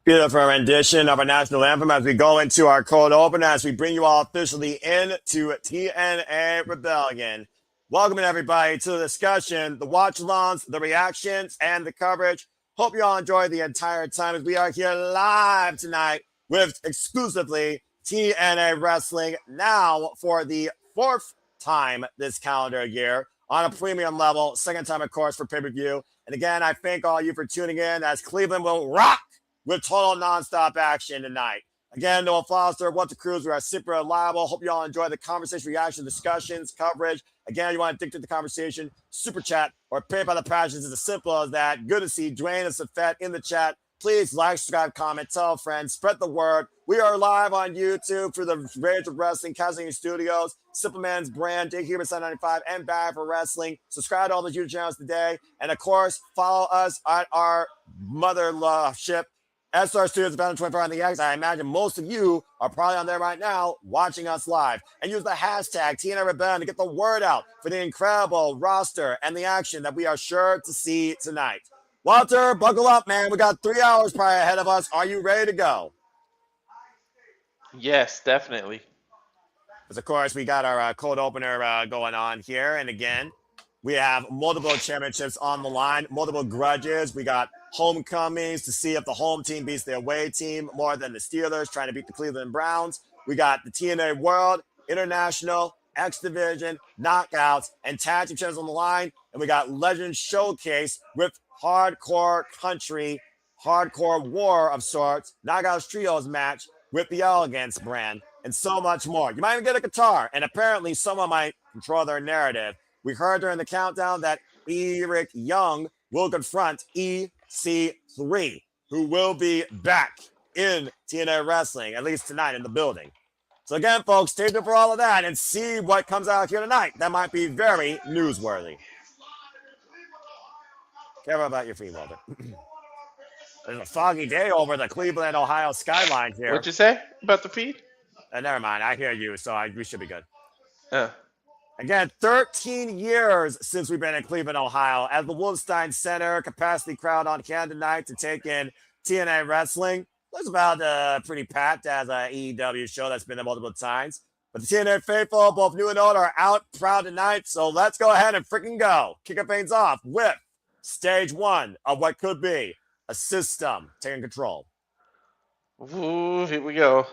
Beautiful rendition of our national anthem as we go into our cold open, as we bring you all officially into TNA Rebellion. Welcoming everybody to the discussion, the watch-alongs, the reactions, and the coverage. Hope you all enjoy the entire time as we are here live tonight with exclusively TNA Wrestling, now for the fourth time this calendar year on a premium level, second time, of course, for pay-per-view. And again, I thank all you for tuning in as Cleveland will rock with total nonstop action tonight. Again, Noah Foster, what's the Cruz? We are super reliable. Hope you all enjoy the conversation, reaction, discussions, coverage. Again, you want to dictate the conversation, super chat, or pay by the passions. It's as simple as that. Good to see Dwayne and Safet in the chat. Please like, subscribe, comment, tell a friend, spread the word. We are live on YouTube through the Rage of Wrestling, Kazarian Studios, Simple Man's Brand, Dick Huber 795, and Bad for Wrestling. Subscribe to all the YouTube channels today. And of course, follow us at our mothership, SR Studios, Battle 24 on the X. I imagine most of you are probably on there right now watching us live. And use the hashtag TNA Rebellion to get the word out for the incredible roster and the action that we are sure to see tonight. Walter, buckle up, man. We got 3 hours probably ahead of us. Are you ready to go? Yes, definitely. Because, of course, we got our cold opener going on here. And again, we have multiple championships on the line, multiple grudges. We got homecomings to see if the home team beats the away team more than the Steelers trying to beat the Cleveland Browns. We got the TNA World, International, X Division, Knockouts, and Tag Team Champions on the line. And we got Legend Showcase with Hardcore Country, Hardcore War of sorts, Knockouts Trios match with the Elegance brand, and so much more. You might even get a guitar, and apparently someone might control their narrative. We heard during the countdown that Eric Young will confront EC3, who will be back in TNA Wrestling, at least tonight in the building. So again, folks, stay tuned for all of that and see what comes out here tonight. That might be very newsworthy. Care about your feet, Walter. There's a foggy day over the Cleveland, Ohio skyline here. What'd you say about the feed? Never mind. I hear you, so we should be good. Oh. Again, 13 years since we've been in Cleveland, Ohio, as the Wolstein Center capacity crowd on hand tonight to take in TNA Wrestling. Looks about pretty packed as an AEW show that's been there multiple times. But the TNA faithful, both new and old, are out proud tonight. So let's go ahead and freaking go. Kicking things off with stage one of what could be a system taking control. Ooh, here we go.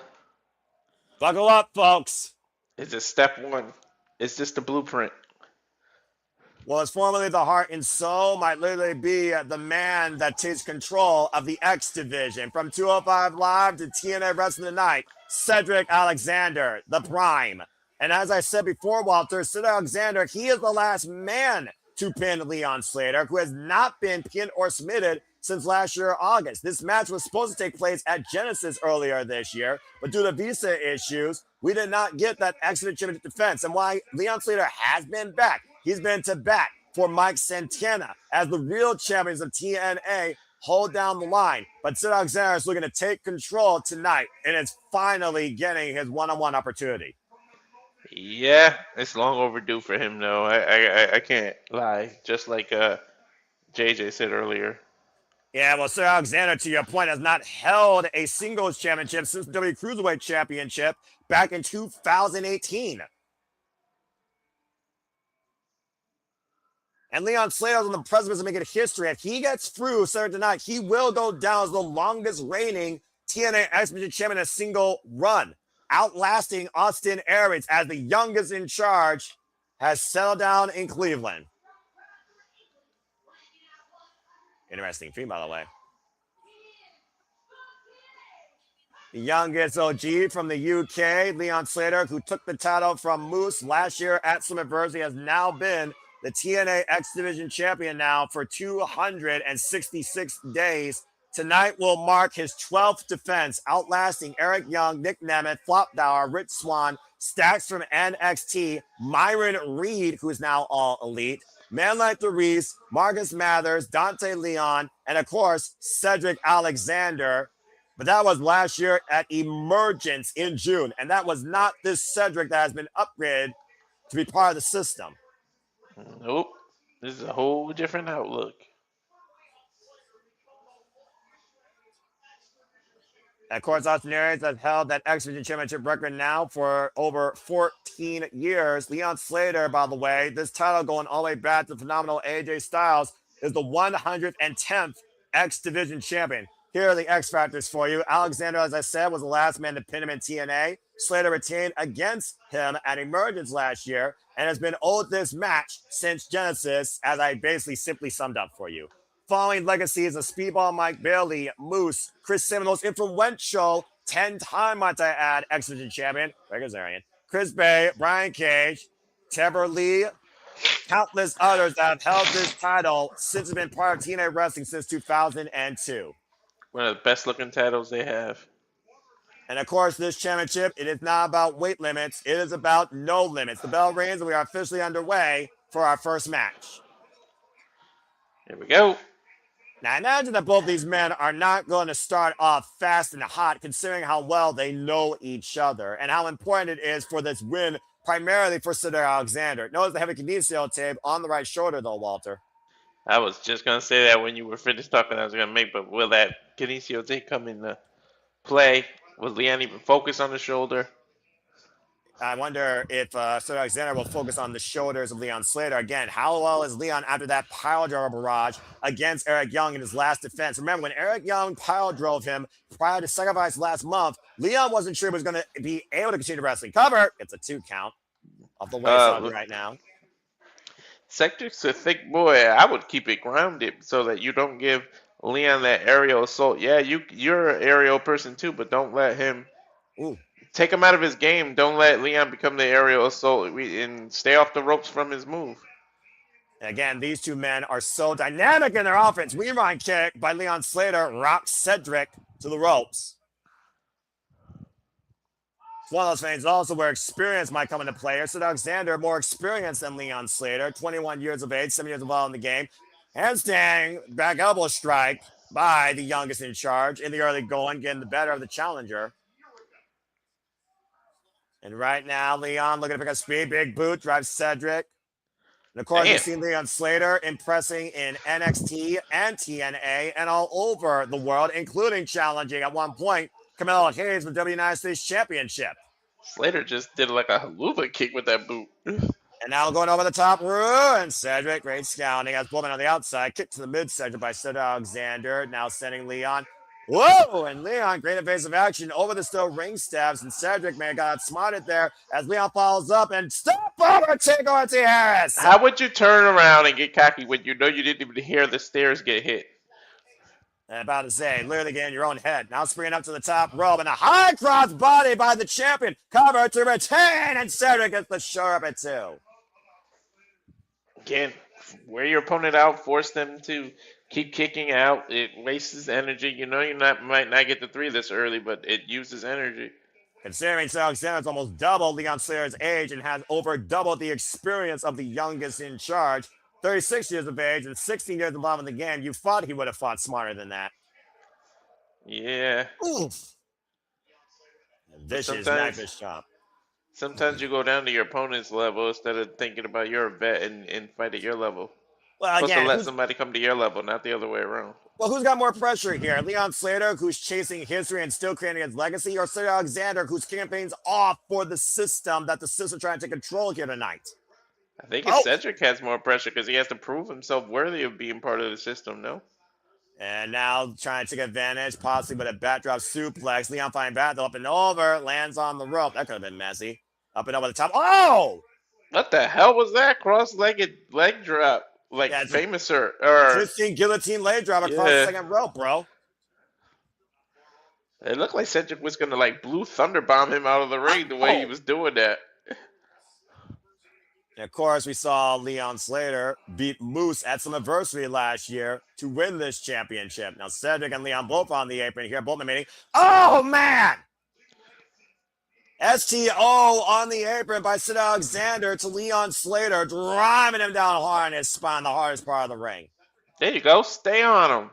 Buckle up, folks. It's just step one. It's just the blueprint. Well, it's formerly the Heart and Soul, might literally be the man that takes control of the X Division. From 205 Live to TNA Wrestling Tonight, Cedric Alexander, the Prime. And as I said before, Walter, Cedric Alexander, he is the last man to pin Leon Slater, who has not been pinned or submitted since last year, August. This match was supposed to take place at Genesis earlier this year, but due to visa issues, we did not get that X Division Championship defense. And why Leon Slater has been back, he's been to bat for Mike Santana as the real champions of TNA hold down the line. But Cedric Alexander is looking to take control tonight and is finally getting his one-on-one opportunity. Yeah, it's long overdue for him, though. I can't lie. Just like JJ said earlier. Yeah, well, Cedric Alexander, to your point, has not held a singles championship since the W Cruiserweight Championship back in 2018. And Leon Slater is on the precipice of making history. If he gets through Saturday tonight, he will go down as the longest reigning TNA X Division champion in a single run, outlasting Austin Aries as the youngest in charge has settled down in Cleveland. Interesting feat, by the way. The youngest OG from the UK, Leon Slater, who took the title from Moose last year at Slammiversary, has now been the TNA X Division champion now for 266 days. Tonight will mark his 12th defense, outlasting Eric Young, Nic Nemeth, Flop Dower, Rich Swann, Stacks from NXT, Myron Reed, who is now all elite, Manlight Reese, Marcus Mathers, Dante Leon, and of course, Cedric Alexander. But that was last year at Emergence in June. And that was not this Cedric that has been upgraded to be part of the system. Nope. This is a whole different outlook. Of course, Austin Aries has held that X Division Championship record now for over 14 years. Leon Slater, by the way, this title going all the way back to phenomenal AJ Styles, is the 110th X Division champion. Here are the X Factors for you. Alexander, as I said, was the last man to pin him in TNA. Slater retained against him at Emergence last year and has been owed this match since Genesis, as I basically simply summed up for you. Following legacies of Speedball Mike Bailey, Moose, Chris Seminoles, influential 10-time, might I add, X Division champion, Kazarian, Chris Bay, Brian Cage, Trevor Lee, countless others that have held this title since it's been part of TNA Wrestling since 2002. One of the best looking titles they have. And of course, this championship, it is not about weight limits. It is about no limits. The bell rings and we are officially underway for our first match. Here we go. Now, I imagine that both these men are not going to start off fast and hot, considering how well they know each other and how important it is for this win, primarily for Cedric Alexander. Notice the heavy kinesio tape on the right shoulder, though, Walter. I was just going to say that when you were finished talking, I was going to make, but will that kinesio tape come into play? Was Leon even focused on the shoulder? I wonder if Cedric Alexander will focus on the shoulders of Leon Slater. Again, how well is Leon after that pile driver barrage against Eric Young in his last defense? Remember, when Eric Young pile drove him prior to Sacrifice last month, Leon wasn't sure he was going to be able to continue wrestling. Cover. It's a 2 count off the waist right now. Cedric's a thick boy. I would keep it grounded so that you don't give Leon that aerial assault. Yeah, you're an aerial person too, but don't let him... Ooh. Take him out of his game. Don't let Leon become the aerial assault and stay off the ropes from his move. Again, these two men are so dynamic in their offense. Rewind kick by Leon Slater rocks Cedric to the ropes. It's one of those things also where experience might come into play. Cedric Alexander, more experienced than Leon Slater, 21 years of age, 7 years involved in the game. Handstand back elbow strike by the youngest in charge in the early going, getting the better of the challenger. And right now, Leon looking to pick up speed. Big boot drives Cedric. And of course, we've seen Leon Slater impressing in NXT and TNA and all over the world, including challenging at one point Carmelo Hayes for the United States Championship. Slater just did like a haluva kick with that boot. And now going over the top row, and Cedric, great scouting, has Bowman on the outside, kick to the midsection by Cedric Alexander, now sending Leon. Whoa! And Leon, great evasive action over the still ring steps, and Cedric may have got outsmarted there as Leon follows up and stop over Chico T. Harris. How would you turn around and get cocky when you know you didn't even hear the stairs get hit? And about to say, literally getting your own head. Now springing up to the top rope, and a high cross body by the champion. Cover to retain, and Cedric gets the show up at 2. Again, wear your opponent out, force them to keep kicking out. It wastes energy. You know might not get the 3 this early, but it uses energy. Considering Cedric Alexander's almost double Leon Slater's age and has over doubled the experience of the youngest in charge, 36 years of age and 16 years involved in the game, you thought he would have fought smarter than that. Yeah. Oof. Vicious, knife chop. Sometimes you go down to your opponent's level instead of thinking about your vet and fight at your level. Well, again, supposed to let somebody come to your level, not the other way around. Well, who's got more pressure here? Leon Slater, who's chasing history and still creating his legacy, or Cedric Alexander, whose campaign's off for the system that the system trying to take control here tonight? I think Cedric has more pressure because he has to prove himself worthy of being part of the system, no? And now trying to take advantage, possibly with a backdrop suplex. Leon finding battle up and over, lands on the rope. That could have been messy. Up and over the top. Oh! What the hell was that cross-legged leg drop? like Yeah, famous or twisting guillotine leg drop across the second rope, bro. it looked like Cedric was gonna like blue thunder bomb him out of the ring the way he was doing that. And of course, we saw Leon Slater beat Moose at some adversity last year to win this championship. Now, Cedric and Leon both on the apron here, both in the meeting. Oh, man! STO on the apron by Sid Alexander to Leon Slater, driving him down hard in his spine, the hardest part of the ring. There you go. Stay on him.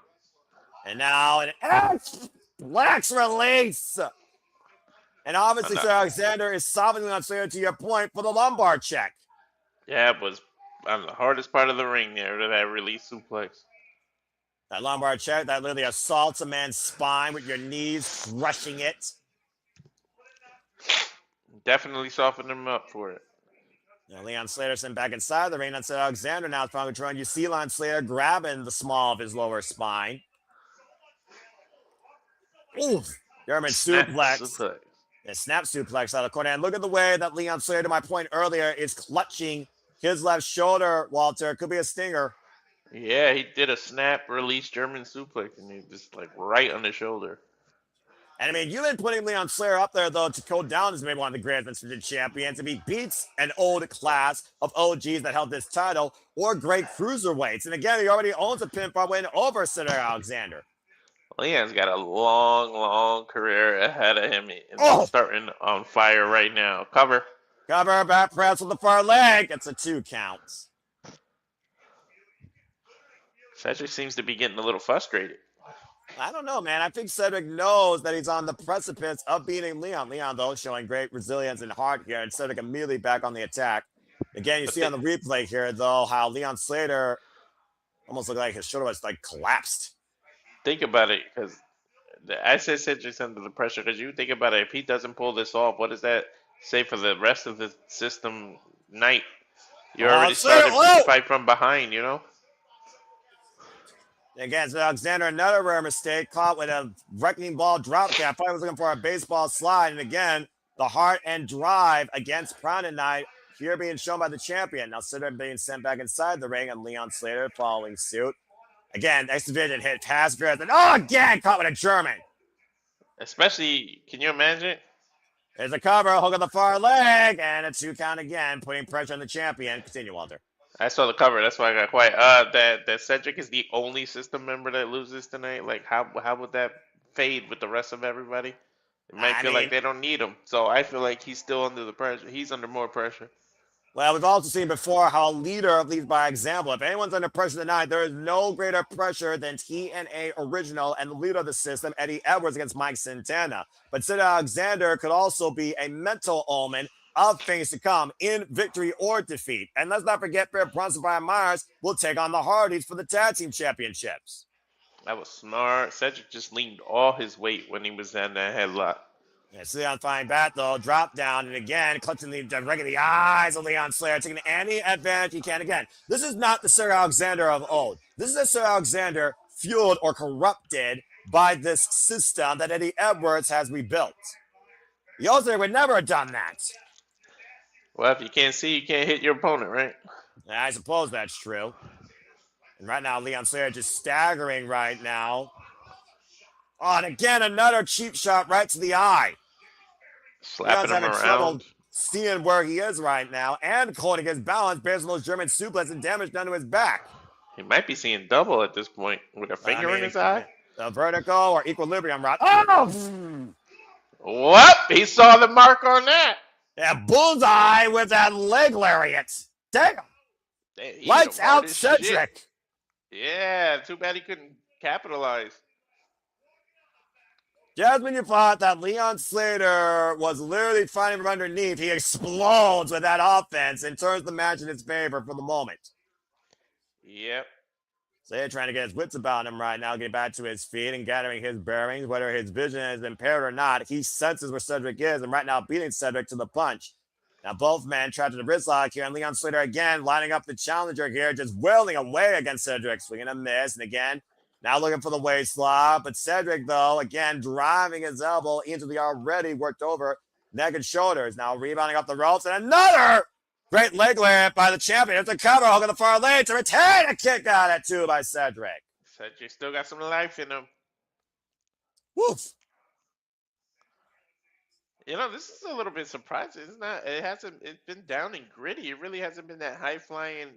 And now an X-Flex release. And obviously, Sid Alexander is solving Leon Slater, to your point, for the lumbar check. Yeah, it was on the hardest part of the ring there, that release suplex. That lumbar check that literally assaults a man's spine with your knees, crushing it. Definitely softened him up for it. Now, Leon Slater sent back inside the ring. That's Alexander now trying to control. You see Leon Slater grabbing the small of his lower spine. Oof. German suplex. A snap suplex out of the corner. And look at the way that Leon Slater, to my point earlier, is clutching his left shoulder, Walter. It could be a stinger. Yeah, he did a snap release German suplex, and he just like right on the shoulder. And I mean, you've been putting Leon Slater up there, though, to go down as maybe one of the greatest champions. If he beats an old class of OGs that held this title, or great cruiserweights. And again, he already owns a pinfall win over Cedric Alexander. Leon's got a long, long career ahead of him. He's starting on fire right now. Cover, back press with the far leg. It's a 2 count. Cedric seems to be getting a little frustrated. I don't know, man. I think Cedric knows that he's on the precipice of beating Leon. Leon, though, showing great resilience and heart here, and Cedric immediately back on the attack. Again, you see on the replay here, though, how Leon Slater almost looked like his shoulder was like collapsed. Think about it, because I said Cedric's under the pressure, because you think about it, if he doesn't pull this off, what does that say for the rest of the system night? You're already starting to fight from behind, you know? Again, so Alexander, another rare mistake, caught with a wrecking ball drop kick. I thought he was looking for a baseball slide. And again, the heart and drive against Crown Night here being shown by the champion. Now, Cedric being sent back inside the ring, and Leon Slater following suit. Again, X Division hit past Bears, and again, caught with a German. Especially, can you imagine? There's a cover, hook on the far leg, and a 2 count again, putting pressure on the champion. Continue, Walter. I saw the cover. That's why I got quiet. That Cedric is the only system member that loses tonight. Like, how would that fade with the rest of everybody? It might feel like they don't need him. So I feel like he's still under the pressure. He's under more pressure. Well, we've also seen before how a leader leads by example. If anyone's under pressure tonight, there is no greater pressure than TNA original and the leader of the system, Eddie Edwards, against Mike Santana. But Sid Alexander could also be a mental omen of things to come in victory or defeat. And let's not forget, Bronson Brian Myers will take on the Hardys for the tag team championships. That was smart. Cedric just leaned all his weight when he was in that headlock. Yeah, Leon flying back, though, drop down, and again, clutching directly the eyes of Leon Slater, taking any advantage he can. Again, this is not the Sir Alexander of old. This is a Sir Alexander fueled or corrupted by this system that Eddie Edwards has rebuilt. Yoster would never have done that. Well, if you can't see, you can't hit your opponent, right? I suppose that's true. And right now, Leon Slater just staggering right now. Oh, and again, another cheap shot right to the eye. Slapping him around. Seeing where he is right now and holding his balance based on those German suplex and damage done to his back. He might be seeing double at this point with a finger in his eye. A vertical or equilibrium rod. Oh! What? He saw the mark on that. Yeah, bullseye with that leg lariat. Damn. Lights out Cedric. Yeah, too bad he couldn't capitalize. Just when you thought that Leon Slater was literally fighting from underneath, he explodes with that offense and turns the match in his favor for the moment. Yep. Slater trying to get his wits about him right now, getting back to his feet and gathering his bearings. Whether his vision is impaired or not, he senses where Cedric is, and right now beating Cedric to the punch. Now both men trapped in the wrist lock here, and Leon Slater again lining up the challenger here, just wailing away against Cedric, swinging a miss, and again, now looking for the waist lock, but Cedric, though, again, driving his elbow into the already worked over neck and shoulders. Now rebounding off the ropes, and another Great leg lift by the champion. It's a cover, hooking the far lane to retain a kick out at 2 by Cedric. Cedric still got some life in him. Woof. You know, this is a little bit surprising. It's not. It hasn't. It's been down and gritty. It really hasn't been that high flying,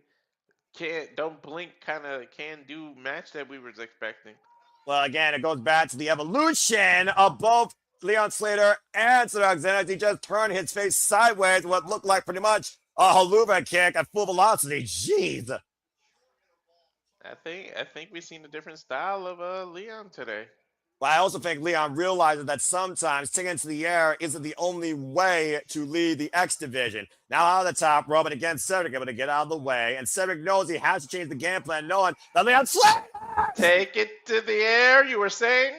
don't blink kind of can do match that we were expecting. Well, again, it goes back to the evolution of both Leon Slater and Cedric Alexander. He just turned his face sideways, what looked like pretty much a haluva kick at full velocity. Jeez. I think we've seen a different style of Leon today. Well, I also think Leon realizes that sometimes taking it to the air isn't the only way to lead the X division. Now out of the top rope, and again, Cedric able to get out of the way. And Cedric knows he has to change the game plan, knowing that Leon Slater Take it to the air, you were saying?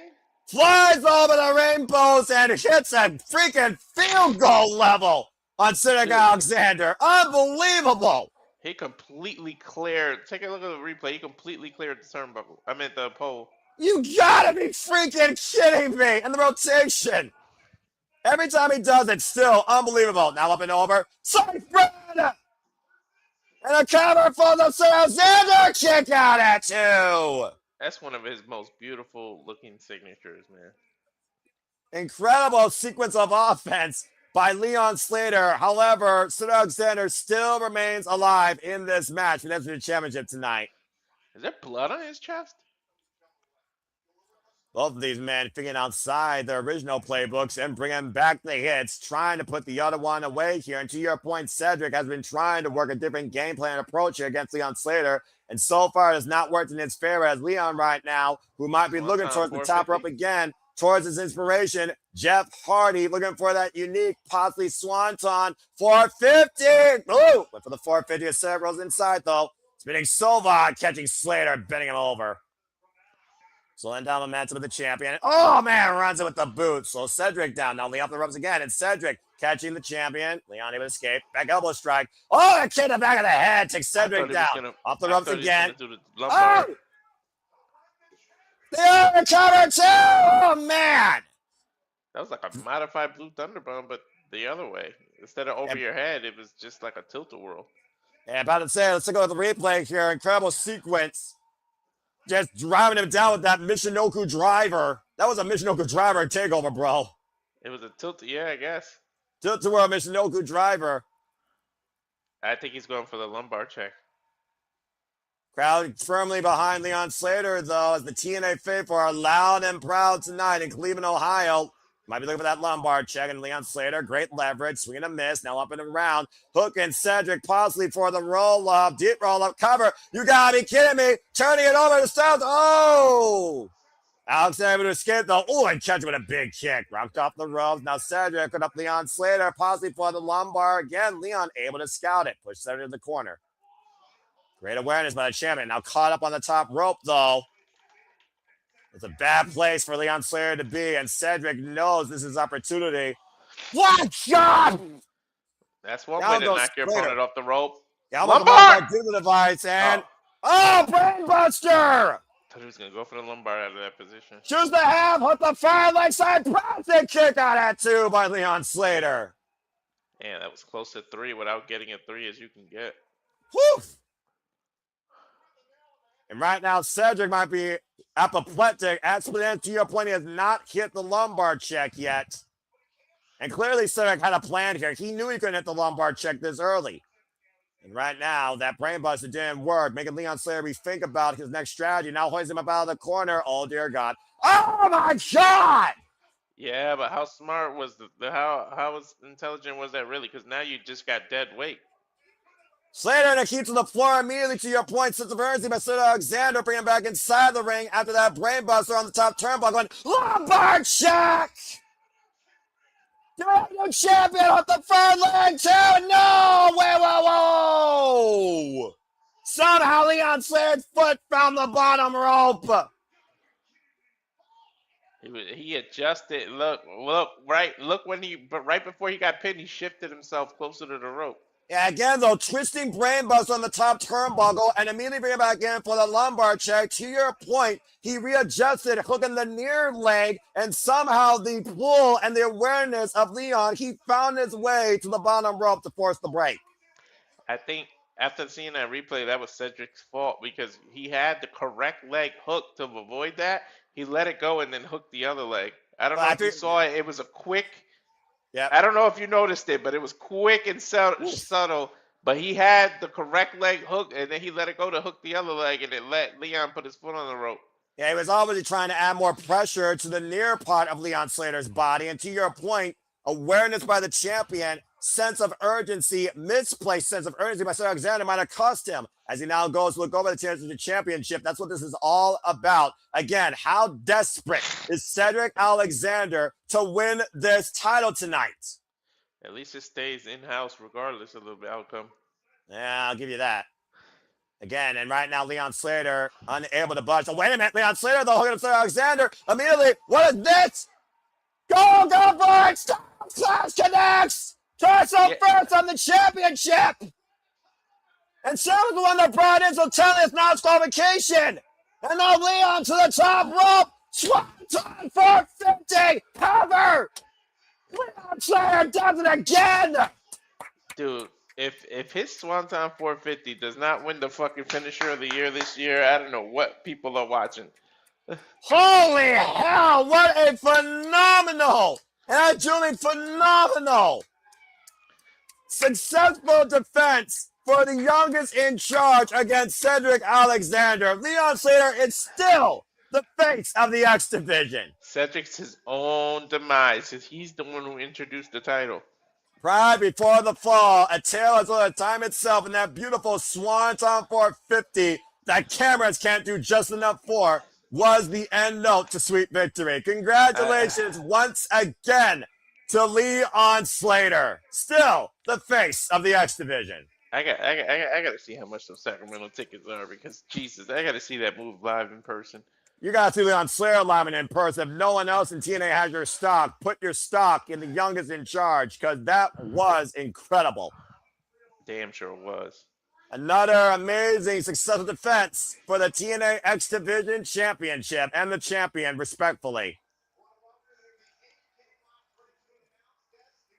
flies over the rainbows and hits a freaking field goal level on Cedric Alexander. Unbelievable. He completely cleared. Take a look at the replay. He completely cleared the turnbuckle. I meant the pole. You gotta be freaking kidding me. And the rotation. Every time he does it, still unbelievable. Now up and over. Sorry, Fred. And a cover for the Alexander. Kick out at 2. That's one of his most beautiful looking signatures, man. Incredible sequence of offense by Leon Slater. However, Cedric Alexander still remains alive in this match for the X Championship tonight. Is there blood on his chest? Both of these men figuring outside their original playbooks and bringing back the hits, trying to put the other one away here. And to your point, Cedric has been trying to work a different game plan approach here against Leon Slater. And so far, it has not worked in his favor as Leon right now, who might be looking towards the top rope again, towards his inspiration, Jeff Hardy, looking for that unique, possibly swanton, 450. Ooh, went for the 450 as Cedric rolls inside, though. Spinning Solvad, catching Slater, bending him over. Slowing down momentum of the champion. Oh, man, runs it with the boot. So Cedric down. Now Leon up the ropes again. And Cedric catching the champion. Leon able to escape. Back elbow strike. Oh, that kick in the back of the head. Takes Cedric down. Off the ropes again. Oh! The other cover too! Oh, man! That was like a modified Blue Thunder Bomb, but the other way. Instead of over your head, it was just like a tilt-a-whirl. Yeah, about to say, let's take a look at the replay here. Incredible sequence. Just driving him down with that Michinoku driver. That was a Michinoku driver takeover, bro. It was a tilt, yeah, I guess. Tilt-a-whirl Michinoku driver. I think he's going for the lumbar check. Crowd firmly behind Leon Slater, though, as the TNA faithful are loud and proud tonight in Cleveland, Ohio. Might be looking for that lumbar check, and Leon Slater, great leverage, swing and a miss, now up and around. Hook and Cedric possibly for the roll-up, deep roll-up cover. You gotta be kidding me. Turning it over to Styles. Oh! Alexander able to escape, though. Oh, and catch with a big kick. Rocked off the ropes. Now Cedric put up Leon Slater, possibly for the lumbar. Again, Leon able to scout it. Push Cedric to the corner. Great awareness by the champion. Now caught up on the top rope, though. It's a bad place for Leon Slater to be, and Cedric knows this is opportunity. What God? That's one way to knock your opponent off the rope. Yeah, lumbar! Do the device, and brainbuster! I thought he was going to go for the lumbar out of that position. Choose the half, hook the fire leg side, Bronson kick out at 2 by Leon Slater. Man, that was close to 3 without getting a 3 as you can get. Whew! And right now, Cedric might be apoplectic. As to your point, he has not hit the lumbar check yet. And clearly, Cedric had a plan here. He knew he couldn't hit the lumbar check this early. And right now, that brainbuster didn't work, making Leon Slater rethink about his next strategy. Now hoists him up out of the corner. Oh, dear God. Oh, my God! Yeah, but how smart was how intelligent was that really? Because now you just got dead weight. Slater to keep to the floor immediately to your point. Sense of urgency by Cedric Alexander, bringing him back inside the ring after that brainbuster on the top turnbuckle. Lumbar check! The champion off the front leg too! No! Whoa! Somehow Leon Slater's foot found the bottom rope. He adjusted. Look, right. Look right before he got pinned, he shifted himself closer to the rope. Yeah, again, though, twisting brainbuster on the top turnbuckle and immediately bring it back in for the lumbar check. To your point, he readjusted, hooking the near leg, and somehow the pull and the awareness of Leon, he found his way to the bottom rope to force the break. I think after seeing that replay, that was Cedric's fault because he had the correct leg hooked to avoid that. He let it go and then hooked the other leg. I don't But know I if you think, saw it. It was a quick. yeah. I don't know if you noticed it, but it was quick and subtle. But he had the correct leg hooked, and then he let it go to hook the other leg, and it let Leon put his foot on the rope. Yeah, he was obviously trying to add more pressure to the near part of Leon Slater's body. And to your point, awareness by the champion, sense of urgency, misplaced sense of urgency by Cedric Alexander might have cost him as he now goes to look over the chance of the championship. That's what this is all about. Again, how desperate is Cedric Alexander to win this title tonight? At least it stays in house regardless of the outcome. Yeah, I'll give you that. Again, and right now, Leon Slater unable to budge. Oh, wait a minute, Leon Slater, though, hooking up Cedric Alexander immediately. What is this? Go for it! Stop! Slash connects! Torso first on the championship! And Sarah's the one that brought in, so telling us now it's qualification. And now Leon to the top rope. Swanton 450. Cover. Leon Slater does it again. Dude, if his Swanton 450 does not win the fucking finisher of the year this year, I don't know what people are watching. Holy hell, what a phenomenal, and I truly phenomenal, successful defense for the youngest in charge against Cedric Alexander. Leon Slater is still the face of the X Division. Cedric's his own demise. He's the one who introduced the title. Right before the fall, a tale as old as time itself, and that beautiful Swanton 450 that cameras can't do just enough for was the end note to sweet victory. Congratulations once again to Leon Slater, still the face of the X Division. I got to see how much those Sacramento tickets are because Jesus, I got to see that move live in person. You got to see Leon Slater live and in person. If no one else in TNA has your stock, put your stock in the youngest in charge because that was incredible. Damn sure it was. Another amazing successful defense for the TNA X Division Championship and the champion, respectfully.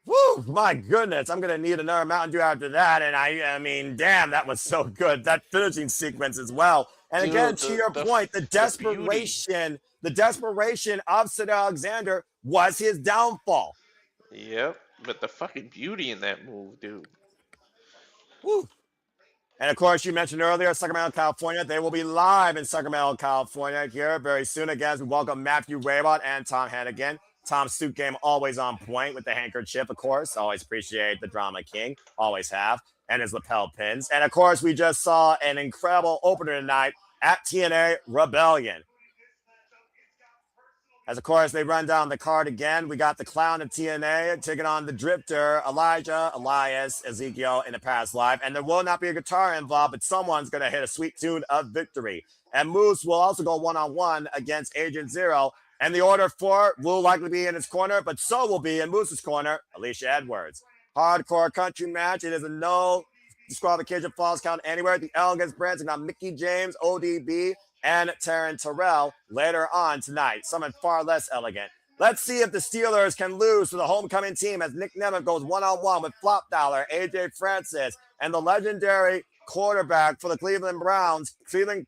Woo, my goodness. I'm going to need another Mountain Dew after that. And I mean, damn, that was so good. That finishing sequence as well. And Dude, again, to your point, the desperation of Cedric Alexander was his downfall. Yep, but the fucking beauty in that move, dude. Woo. And of course, you mentioned earlier, Sacramento, California. They will be live in Sacramento, California here very soon. Again, as we welcome Matthew Raybot and Tom Hannigan. Tom's suit game always on point with the handkerchief, of course. Always appreciate the Drama King. Always have. And his lapel pins. And of course, we just saw an incredible opener tonight at TNA Rebellion. As of course, they run down the card again. We got the Clown of TNA taking on the Drifter, Elijah, Elias, Ezekiel in the past life. And there will not be a guitar involved, but someone's going to hit a sweet tune of victory. And Moose will also go one-on-one against Agent Zero. And the Order 4 will likely be in his corner, but so will be in Moose's corner, Alicia Edwards. Hardcore country match. It is a no disqualification falls count anywhere. The Elegance brand taking on Mickie James, ODB, and Taryn Terrell later on tonight. Something far less elegant. Let's see if the Steelers can lose to the homecoming team as Nic Nemeth goes one-on-one with Flop Dollar, AJ Francis, and the legendary quarterback for the Cleveland Browns, Cleveland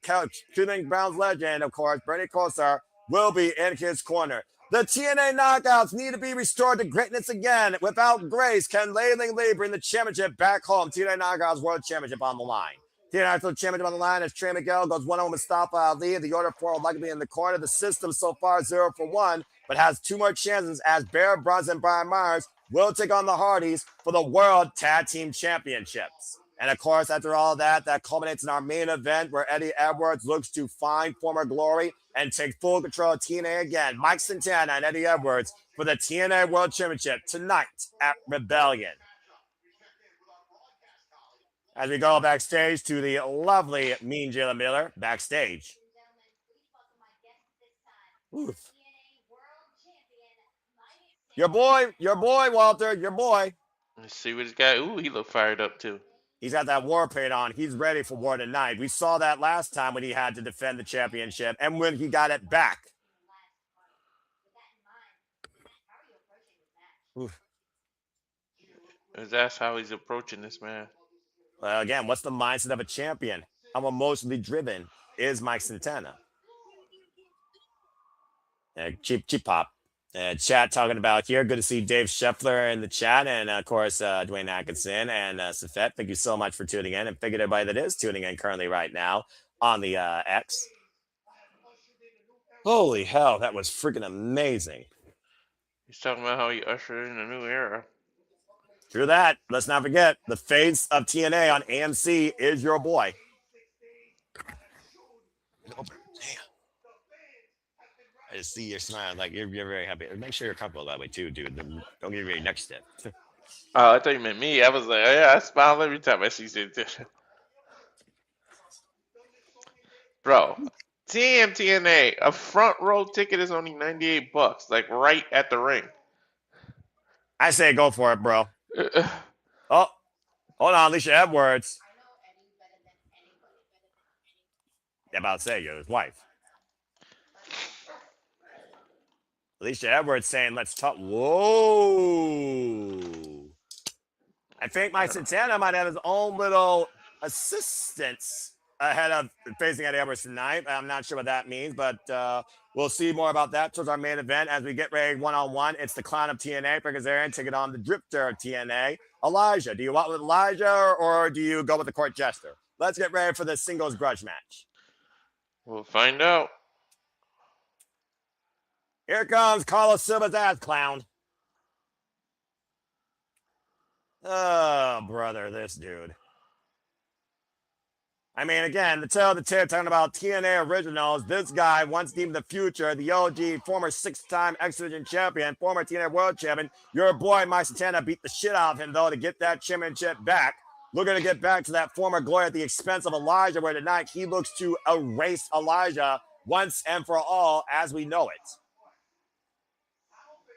Browns legend, of course, Bernie Kosar, will be in his corner. The TNA knockouts need to be restored to greatness again. Without grace, can Leiling Lee bring the championship back home? TNA knockouts world championship on the line. TNA National Championship on the line as Trey Miguel goes one-on-one with Mustafa Ali. The Order 4 will likely be in the corner. The system so far 0-1, but has two more chances as Bear, Bronson, and Brian Myers will take on the Hardys for the World Tag Team Championships. And of course, after all that culminates in our main event where Eddie Edwards looks to find former glory and take full control of TNA again. Mike Santana and Eddie Edwards for the TNA World Championship tonight at Rebellion. As we go backstage to the lovely Mean Jayla Miller backstage. Oof. Your boy, Walter, your boy. Let's see what he's got. Ooh, he looked fired up too. He's got that war paint on. He's ready for war tonight. We saw that last time when he had to defend the championship and when he got it back. Oof. That's how he's approaching this man. Again, what's the mindset of a champion? How emotionally driven is Mike Santana? Cheap pop. Chat talking about here. Good to see Dave Scheffler in the chat, and of course Dwayne Atkinson and Safet. Thank you so much for tuning in, and thank you to everybody that is tuning in currently right now on the X. Holy hell, that was freaking amazing. He's talking about how he ushered in a new era. Through that, let's not forget the face of TNA on AMC is your boy. Oh, damn. I just see your smile, like you're very happy. Make sure you're comfortable that way too, dude. Don't give me your next step. Oh, I thought you meant me. I was like, oh, yeah, I smile every time I see Santana. Bro, TNA, a front row ticket is only $98, like right at the ring. I say go for it, bro. Oh, hold on, Alicia Edwards. I'm about to say you're his wife. Alicia Edwards saying, let's talk. Whoa. I think Mike Santana might have his own little assistants ahead of facing Eddie Edwards tonight. I'm not sure what that means, but we'll see more about that towards our main event as we get ready one-on-one. It's the clown of TNA, Kazarian, taking on the drifter of TNA, Elijah. Do you want with Elijah or do you go with the court jester? Let's get ready for the singles grudge match. We'll find out. Here comes Carlos Silva's ass clown. Oh, brother, this dude. I mean, again, the tale of the tape talking about TNA originals. This guy, once deemed the future, the OG, former 6-time X Division champion, former TNA world champion. Your boy, Mike Santana, beat the shit out of him, though, to get that championship back. Looking to get back to that former glory at the expense of Elijah, where tonight he looks to erase Elijah once and for all as we know it.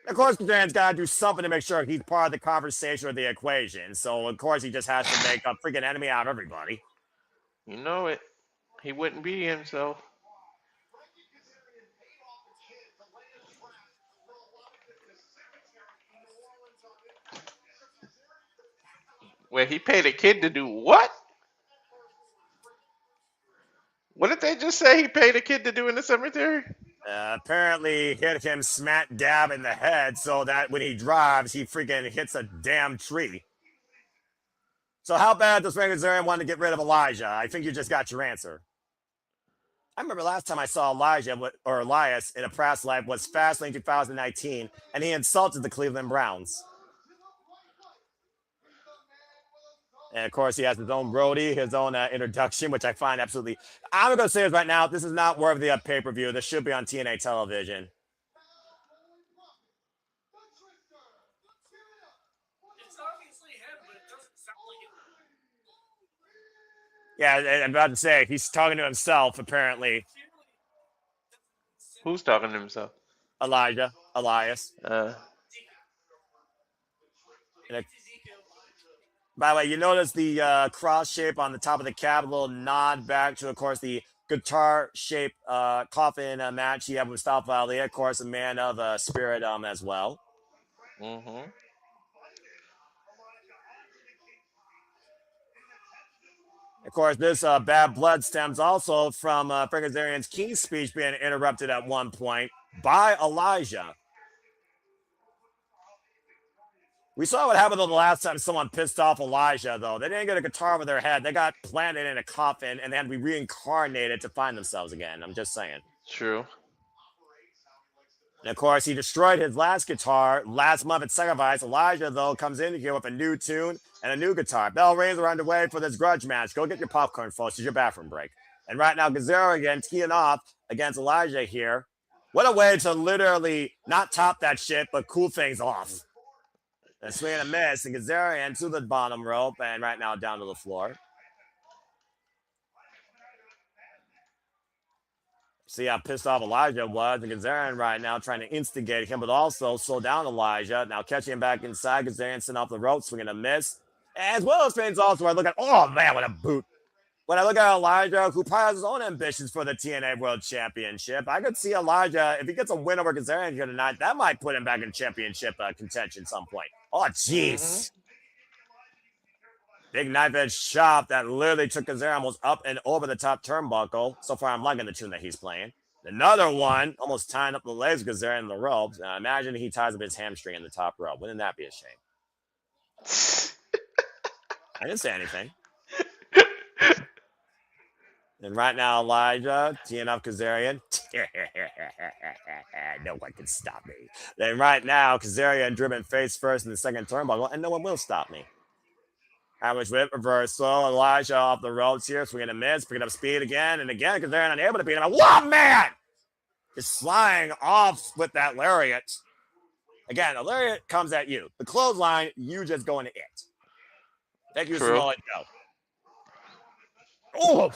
Of course, Kazarian's got to do something to make sure he's part of the conversation or the equation. So, of course, he just has to make a freaking enemy out of everybody. You know it. He wouldn't be himself. Wait, he paid a kid to do what? What did they just say he paid a kid to do in the cemetery? Apparently hit him smack dab in the head so that when he drives, he freaking hits a damn tree. So how bad does Frankie Kazarian want to get rid of Elijah? I think you just got your answer. I remember last time I saw Elijah or Elias in a press live was Fastlane 2019, and he insulted the Cleveland Browns. And of course, he has his own roadie, his own introduction, which I find absolutely. I'm going to say this right now. This is not worthy of pay-per-view. This should be on TNA television. It's obviously him, but it doesn't sound like it. Yeah, I'm about to say, he's talking to himself, apparently. Who's talking to himself? Elias. By the way, you notice the cross shape on the top of the cap, a little nod back to, of course, the guitar-shaped coffin match he had with Mustafa Ali, of course, a man of spirit as well. Mm-hmm. Of course, this bad blood stems also from Frankie Kazarian's key speech being interrupted at one point by Elijah. We saw what happened the last time someone pissed off Elijah, though. They didn't get a guitar over their head. They got planted in a coffin, and they had to be reincarnated to find themselves again. I'm just saying. True. And, of course, he destroyed his last guitar last month at Sacrifice. Elijah, though, comes in here with a new tune and a new guitar. Bell rings are underway for this grudge match. Go get your popcorn, folks. It's your bathroom break. And right now, Kazarian teeing off against Elijah here. What a way to literally not top that shit, but cool things off. A swing and a miss, and Kazarian to the bottom rope, and right now down to the floor. See how pissed off Elijah was, and Kazarian right now trying to instigate him, but also slow down Elijah. Now catching him back inside, Kazarian sent off the rope, swinging a miss. As well as fans also, I look at, oh man, what a boot. When I look at Elijah, who probably has his own ambitions for the TNA World Championship, I could see Elijah, if he gets a win over Kazarian here tonight, that might put him back in championship contention at some point. Oh, jeez. Big knife edge chop that literally took Kazarian almost up and over the top turnbuckle. So far, I'm liking the tune that he's playing. Another one, almost tying up the legs of Kazarian in the ropes. Now, imagine he ties up his hamstring in the top rope. Wouldn't that be a shame? I didn't say anything. And right now, Elijah teeing up Kazarian. No one can stop me. Then right now, Kazarian driven face first in the second turnbuckle, and no one will stop me. Average whip reversal. Elijah off the ropes here, swinging a miss, picking up speed again and again. Kazarian unable to beat him. What man? Just flying off with that lariat. Again, a lariat comes at you. The clothesline, you just go into it. Thank you, Samoa Joe. Oh!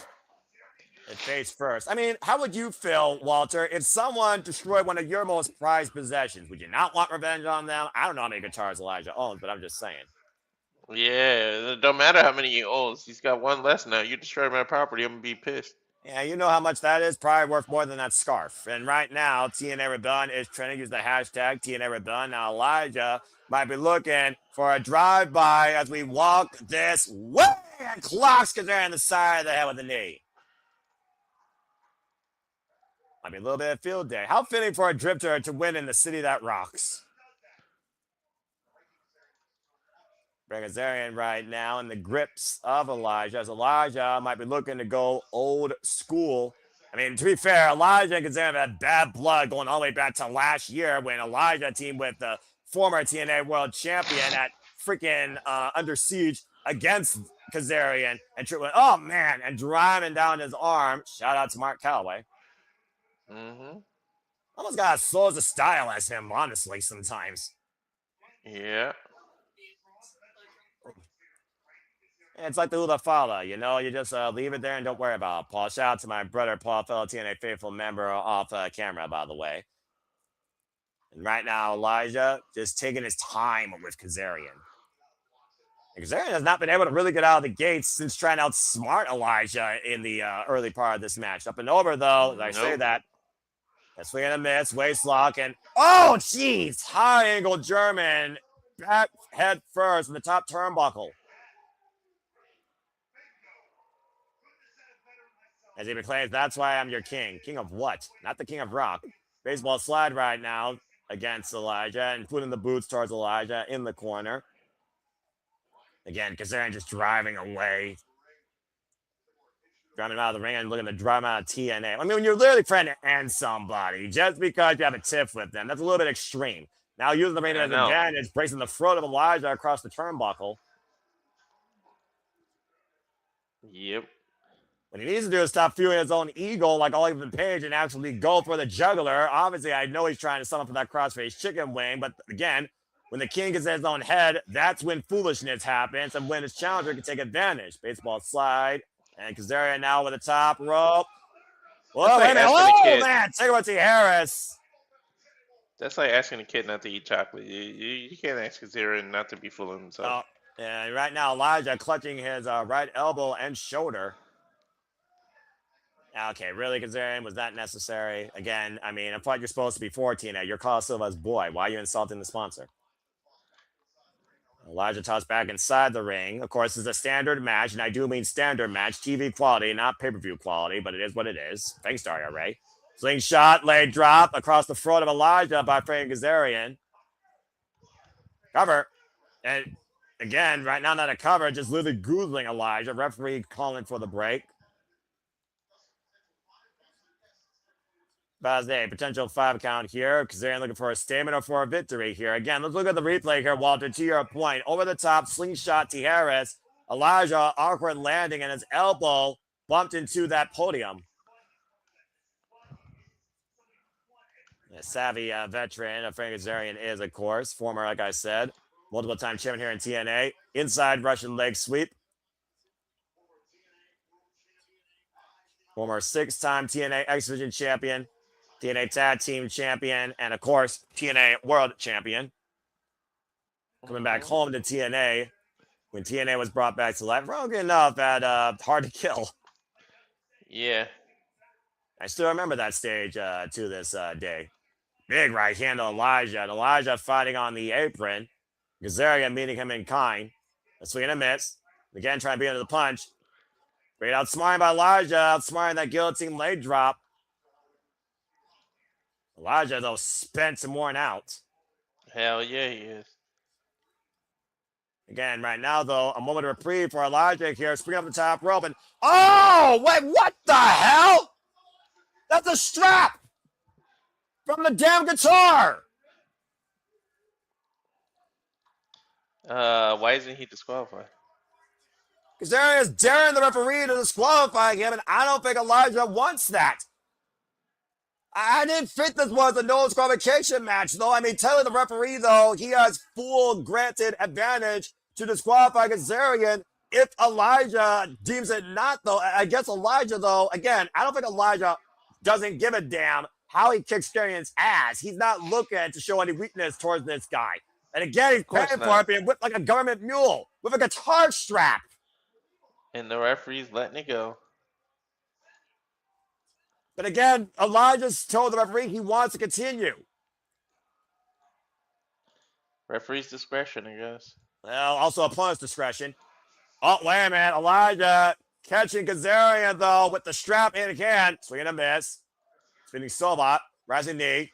And face first. I mean, how would you feel, Walter, if someone destroyed one of your most prized possessions? Would you not want revenge on them? I don't know how many guitars Elijah owns, but I'm just saying. Yeah, it don't matter how many he owns. He's got one less now. You destroy my property, I'm gonna be pissed. Yeah, you know how much that is? Probably worth more than that scarf. And right now, TNA Rebellion is trying to use the hashtag TNA Rebellion. Now, Elijah might be looking for a drive-by as we walk this way and clocks Kazarian on the side of the head with a knee. Might be a little bit of field day. How fitting for a drifter to win in the city that rocks. Kazarian right now in the grips of Elijah, as Elijah might be looking to go old school. I mean, to be fair, Elijah and Kazarian have had bad blood going all the way back to last year when Elijah teamed with the former TNA World Champion at freaking Under Siege against Kazarian and oh man, and driving down his arm. Shout out to Mark Calloway. Almost got as slow as a style as him, honestly, sometimes. Yeah. It's like the Ulafala, you know, you just leave it there and don't worry about it. Paul, shout out to my brother, Paul, fellow TNA faithful member off camera, by the way. And right now, Elijah just taking his time with Kazarian. And Kazarian has not been able to really get out of the gates since trying to outsmart Elijah in the early part of this match. Up and over, though, as I say that. Swing and a miss, waist lock, and oh, jeez, high angle German, back head first in the top turnbuckle. As he proclaims, that's why I'm your king. King of what? Not the king of rock. Baseball slide right now against Elijah, including the boots towards Elijah in the corner. Again, Kazarian just driving away. Driving him out of the ring and looking to drive him out of TNA. I mean, when you're literally trying to end somebody just because you have a tiff with them, that's a little bit extreme. Now using the ring as an advantage, bracing the throat of Elijah across the turnbuckle. Yep. What he needs to do is stop fueling his own ego like Oliver Page and actually go for the juggler. Obviously, I know he's trying to summon for that crossface chicken wing, but again, when the king gets in his own head, that's when foolishness happens and when his challenger can take advantage. Baseball slide. And Kazarian now with the top rope. Whoa, like man. Take it with T. Harris. That's like asking a kid not to eat chocolate. You can't ask Kazarian not to be fooling himself. Oh, and right now, Elijah clutching his right elbow and shoulder. Okay, really, Kazarian? Was that necessary? Again, I mean, I thought you're supposed to be for TNA. You're Carl Silva's boy. Why are you insulting the sponsor? Elijah tossed back inside the ring. Of course, it's a standard match, and I do mean standard match, TV quality, not pay-per-view quality, but it is what it is. Thanks, Daria Ray. Slingshot, leg drop across the throat of Elijah by Frankie Kazarian. Cover. And again, right now, not a cover, just literally googling Elijah. Referee calling for the break. Bazay, potential 5 count here. Kazarian looking for a statement or for a victory here. Again, let's look at the replay here, Walter. To your point, over the top, slingshot to Harris. Elijah, awkward landing, and his elbow bumped into that podium. A savvy veteran, Frankie Kazarian is, of course. Former, like I said, multiple-time champion here in TNA. Inside Russian leg sweep. Former 6-time TNA X Division champion. TNA Tag Team Champion, and of course, TNA World Champion. Coming back home to TNA when TNA was brought back to life. Wrong enough at Hard to Kill. Yeah. I still remember that stage to this day. Big right hand to Elijah. And Elijah fighting on the apron. Kazarian meeting him in kind. A swing and a miss. Again, trying to be under the punch. Great outsmarting by Elijah. Outsmarting that guillotine leg drop. Elijah, though, spent and worn out. Hell yeah, he is. Again, right now, though, a moment of reprieve for Elijah here. Spring up the top rope. And oh, wait, what the hell? That's a strap from the damn guitar. Why isn't he disqualified? Kazarian is daring the referee to disqualify him, and I don't think Elijah wants that. I didn't think this was a no disqualification match, though. I mean, telling the referee, though, he has full granted advantage to disqualify Kazarian if Elijah deems it not, though. I guess Elijah, though, again, I don't think Elijah doesn't give a damn how he kicks Kazarian's ass. He's not looking to show any weakness towards this guy. And again, he's paying for it being whipped like a government mule with a guitar strap. And the referee's letting it go. But again, Elijah's told the referee he wants to continue. Referee's discretion, I guess. Well, also opponent's discretion. Oh, wait a minute. Elijah catching Kazarian, though, with the strap in again. Swing and a miss. Spinning Sobot. Rising knee.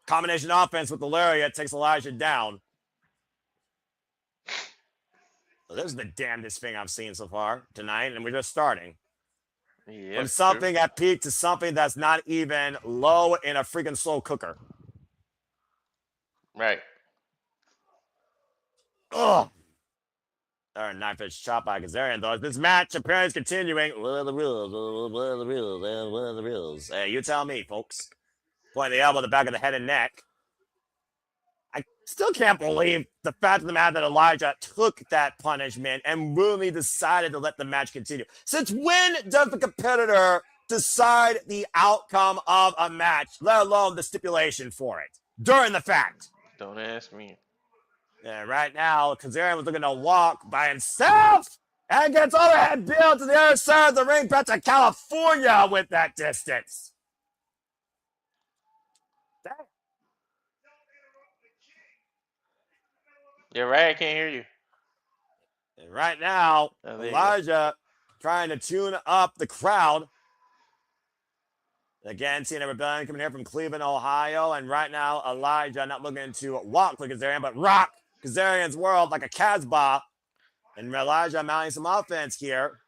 Combination offense with the lariat takes Elijah down. So this is the damnedest thing I've seen so far tonight, and we're just starting. Yeah. From something at peak to something that's not even low in a freaking slow cooker. Right. Ugh. All right, knife edge chop by Kazarian, though. This match apparently is continuing. What are the rules? What are the rules? What are the rules? Hey, you tell me, folks. Pointing the elbow at the back of the head and neck. I still can't believe the fact of the matter that Elijah took that punishment and really decided to let the match continue. Since when does the competitor decide the outcome of a match, let alone the stipulation for it, during the fact? Don't ask me. Yeah, right now, Kazarian was looking to walk by himself and gets overhead built to the other side of the ring, back to California with that distance. Damn. You're right, I can't hear you. And right now, Oh, Elijah trying to tune up the crowd. Again, TNA Rebellion coming here from Cleveland, Ohio. And right now, Elijah not looking to walk like Kazarian, but rock Kazarian's world like a Casbah. And Elijah mounting some offense here.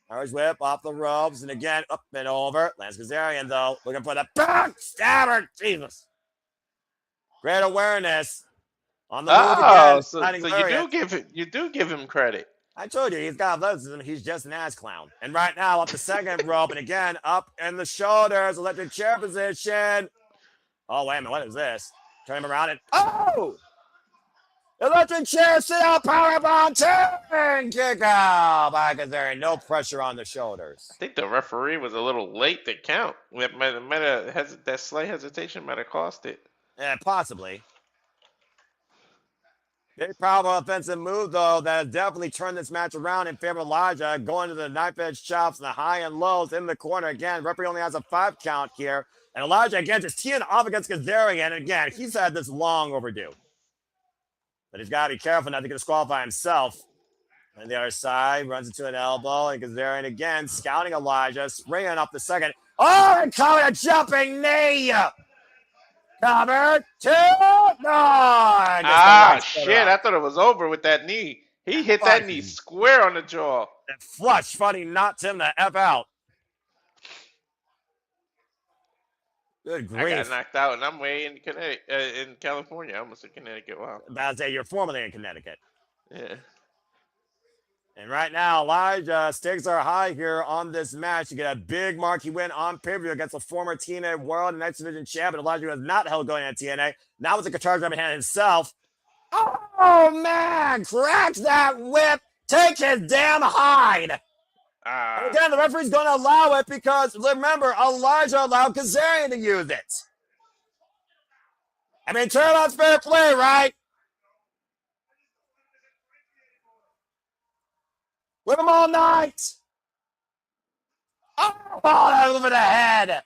Irish whip off the ropes. And again, up and over. Lance Kazarian, though, looking for the backstabber. Jesus. Great awareness. On the move again. So you do give him credit. I told you, he's got athleticism. He's just an ass clown. And right now, up the second rope, and again, up in the shoulders, electric chair position. Oh, wait a minute, what is this? Turn him around and, oh! Electric chair, sit out, powerbomb, turn, kick out by Kazarian. No pressure on the shoulders. I think the referee was a little late to count. That slight hesitation might have cost it. Yeah, possibly. Very powerful offensive move, though, that has definitely turned this match around in favor of Elijah, going to the knife edge chops and the high and lows in the corner. Again, referee only has a 5 count here. And Elijah, again, just teeing off against Kazarian. And again, he's had this long overdue. But he's got to be careful not to disqualify himself. On the other side, runs into an elbow. And Kazarian, again, scouting Elijah, springing up the second. Oh, and coming a jumping knee! Cover 2. No. Shit. I thought it was over with that knee. He hit that knee square on the jaw. That flush funny knocked him the F out. Good grief. I got knocked out, and I'm way in California. I almost in Connecticut. Wow. About to say, you're formerly in Connecticut. Yeah. And right now, Elijah, stakes are high here on this match to get a big marquee win on pay-per-view against a former TNA World and X Division champion. Elijah was not held going at TNA. Now with the guitar drum in hand himself. Oh, man! Cracks that whip! Take his damn hide! And again, the referee's going to allow it because, remember, Elijah allowed Kazarian to use it. I mean, turn on fair play, right? Whip him all night. Oh, that over the head.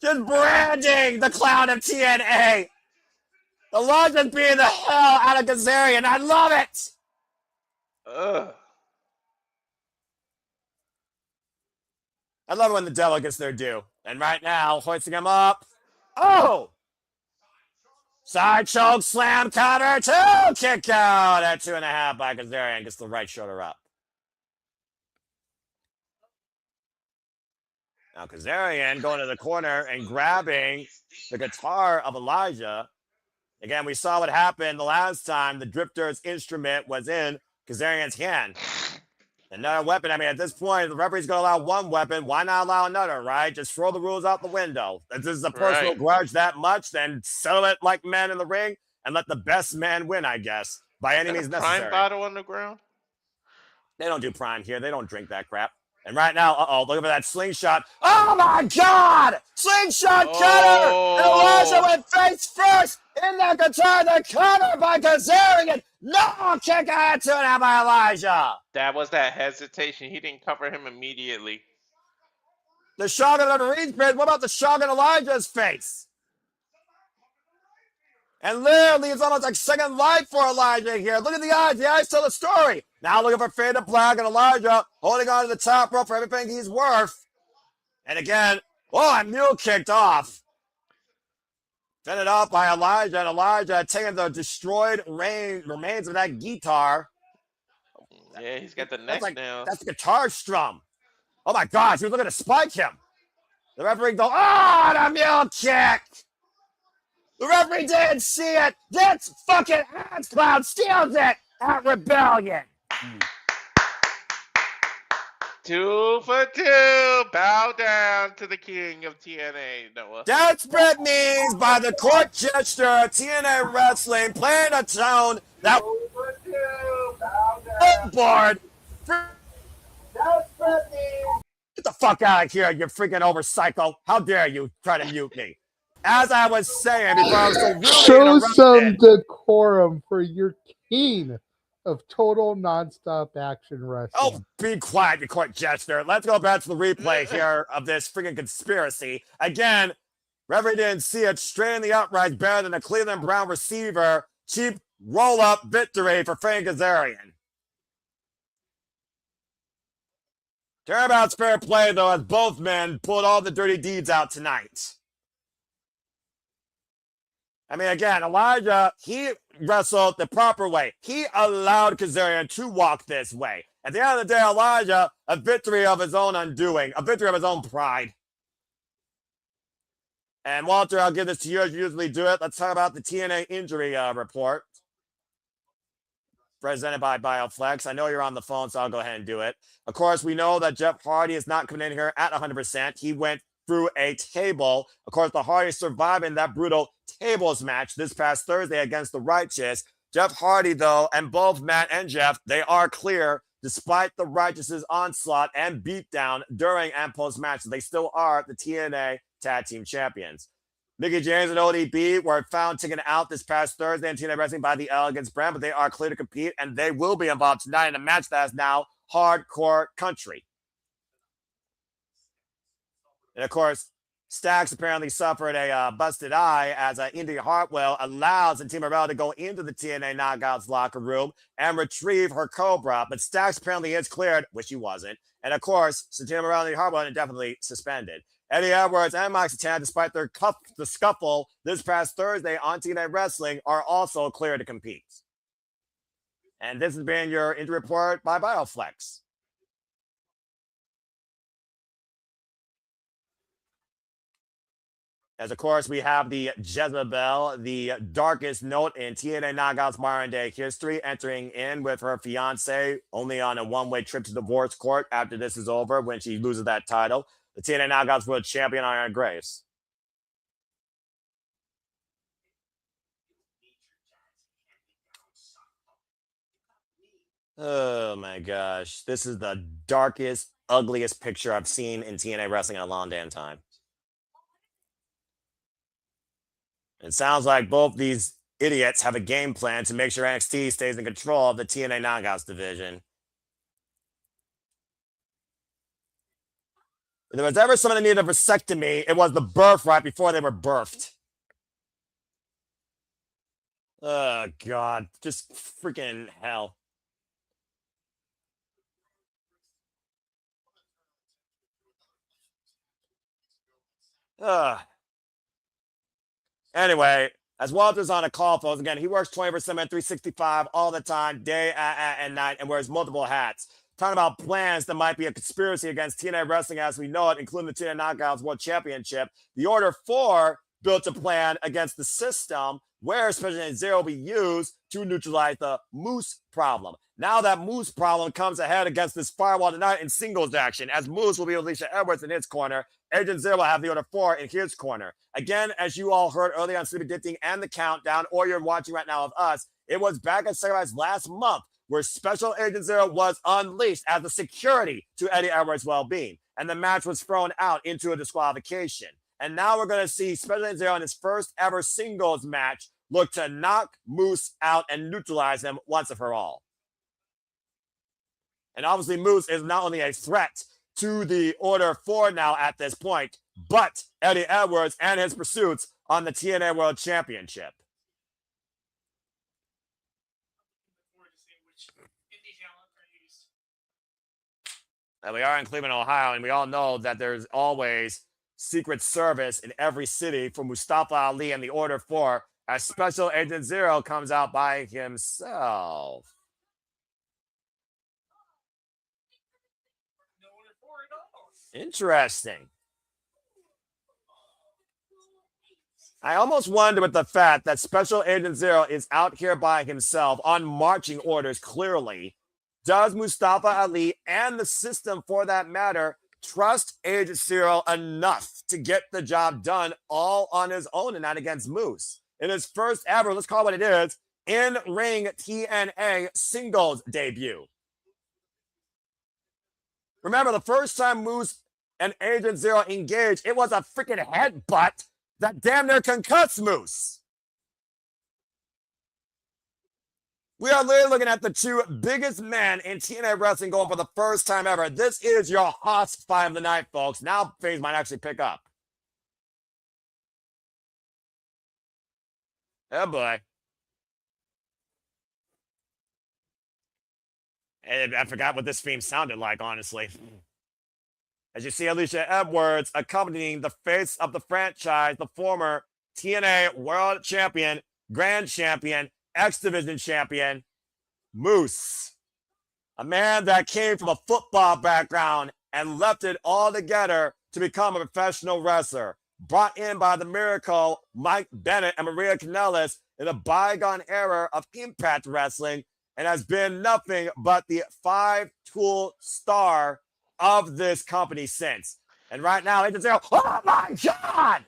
Just branding the clown of TNA. Elijah's beating the hell out of Kazarian. I love it. Ugh. I love it when the devil gets their due. And right now, hoisting him up. Oh! Side choke, slam, counter, 2, kick out at 2.5 by Kazarian. Gets the right shoulder up. Now Kazarian going to the corner and grabbing the guitar of Elijah. Again, we saw what happened the last time the Drifter's instrument was in Kazarian's hand. Another weapon. I mean, at this point, the referee's going to allow one weapon. Why not allow another, right? Just throw the rules out the window. If this is a personal grudge that much, then settle it like men in the ring and let the best man win, I guess, by any means necessary. Prime bottle on the ground? They don't do prime here. They don't drink that crap. And right now, look at that slingshot. Oh, my God! Slingshot cutter! And Elijah went face first in that guitar. The cover by Kazarian. No, kick out at 2.5 by Elijah. That was that hesitation. He didn't cover him immediately. The shotgun on the Reed's face. What about the shotgun Elijah's face? And literally, it's almost like second life for Elijah here. Look at the eyes. The eyes tell the story. Now looking for Fade to Black and Elijah holding on to the top rope for everything he's worth. And again, a mule kicked off. Fended off by Elijah, and Elijah taking the destroyed remains of that guitar. Yeah, he's got the neck down. That's the guitar strum. Oh my gosh, he was looking to spike him. The referee goes, the mule kick. The referee didn't see it. This fucking ass clown steals it at Rebellion. 2 for 2. Bow down to the king of TNA, Noah. Desperate means by the court gesture, TNA Wrestling playing a tone that board. Desperate means. Get the fuck out of here, you freaking over psycho. How dare you try to mute me? As I was saying before I was so rudely show interrupted. some decorum for your king of total nonstop action wrestling. Oh, be quiet, you court jester. Let's go back to the replay here of this freaking conspiracy. Again, referee didn't see it. Straight in the upright, better than a Cleveland Brown receiver. Cheap roll-up victory for Frank Kazarian. Turnabout's fair play, though, as both men pulled all the dirty deeds out tonight. I mean, again, Elijah, he wrestled the proper way. He allowed Kazarian to walk this way. At the end of the day, Elijah, a victory of his own undoing, a victory of his own pride. And Walter, I'll give this to you as you usually do it. Let's talk about the TNA injury report. Presented by BioFlex. I know you're on the phone, so I'll go ahead and do it. Of course, we know that Jeff Hardy is not coming in here at 100%. He went through a table. Of course, the Hardys surviving that brutal tables match this past Thursday against the Righteous. Jeff Hardy, though, and both Matt and Jeff, they are clear despite the Righteous' onslaught and beatdown during and post-match. They still are the TNA Tag Team Champions. Mickie James and ODB were found taken out this past Thursday in TNA Wrestling by the Elegance brand, but they are clear to compete, and they will be involved tonight in a match that is now Hardcore Country. And, of course, Stacks apparently suffered a busted eye as Indy Hartwell allows Team Morel to go into the TNA Knockouts locker room and retrieve her Cobra. But Stacks apparently is cleared, which he wasn't. And, of course, Santana Morel and Indy Hartwell are indefinitely suspended. Eddie Edwards and Mike Santana, despite their the scuffle this past Thursday on TNA Wrestling, are also clear to compete. And this has been your injury report by BioFlex. As, of course, we have the Jezebel, the darkest note in TNA Knockouts modern day history, entering in with her fiance only on a one-way trip to divorce court after this is over when she loses that title. The TNA Knockouts World Champion, Arianna Grace. Oh, my gosh. This is the darkest, ugliest picture I've seen in TNA Wrestling in a long damn time. It sounds like both these idiots have a game plan to make sure NXT stays in control of the TNA Knockouts division. If there was ever someone that needed a vasectomy, it was the birth right before they were birthed. Oh, God. Just freaking hell. Anyway, as Walter's on a call, folks, again, he works 24/7, 365 all the time, day and night, and wears multiple hats. Talking about plans that might be a conspiracy against TNA wrestling as we know it, including the TNA Knockouts World Championship. The Order 4 built a plan against the system where Special Agent Zero will be used to neutralize the Moose problem. Now that Moose problem comes ahead against this Firewall tonight in singles action, as Moose will be with Alicia Edwards in his corner. Agent Zero will have the Order 4 in his corner. Again, as you all heard earlier on Sleepy Dicting and the Countdown, or you're watching right now of us, it was back at Sacrifice last month where Special Agent Zero was unleashed as the security to Eddie Edwards' well-being. And the match was thrown out into a disqualification. And now we're going to see Special Agent Zero in his first ever singles match look to knock Moose out and neutralize him once and for all. And obviously Moose is not only a threat to the Order 4 now at this point, but Eddie Edwards and his pursuits on the TNA World Championship. And we are in Cleveland, Ohio, and we all know that there's always Secret Service in every city for Mustafa Ali and the Order 4 as Special Agent Zero comes out by himself. Interesting. I almost wonder with the fact that Special Agent Zero is out here by himself on marching orders clearly. Does Mustafa Ali and the system, for that matter, trust Agent Zero enough to get the job done all on his own and not against Moose? In his first ever, let's call it what it is, in-ring TNA singles debut. Remember, the first time Moose and Agent Zero engaged, it was a freaking headbutt that damn near concussed Moose. We are literally looking at the two biggest men in TNA wrestling going for the first time ever. This is your Haas 5 of the night, folks. Now things might actually pick up. Oh, boy. And I forgot what this theme sounded like, honestly. As you see Alicia Edwards accompanying the face of the franchise, the former TNA World Champion, Grand Champion, X Division Champion, Moose. A man that came from a football background and left it all together to become a professional wrestler. Brought in by the Miracle, Mike Bennett and Maria Kanellis in a bygone era of Impact Wrestling, and has been nothing but the 5-tool star of this company since. And right now, Agent Zero, oh my God!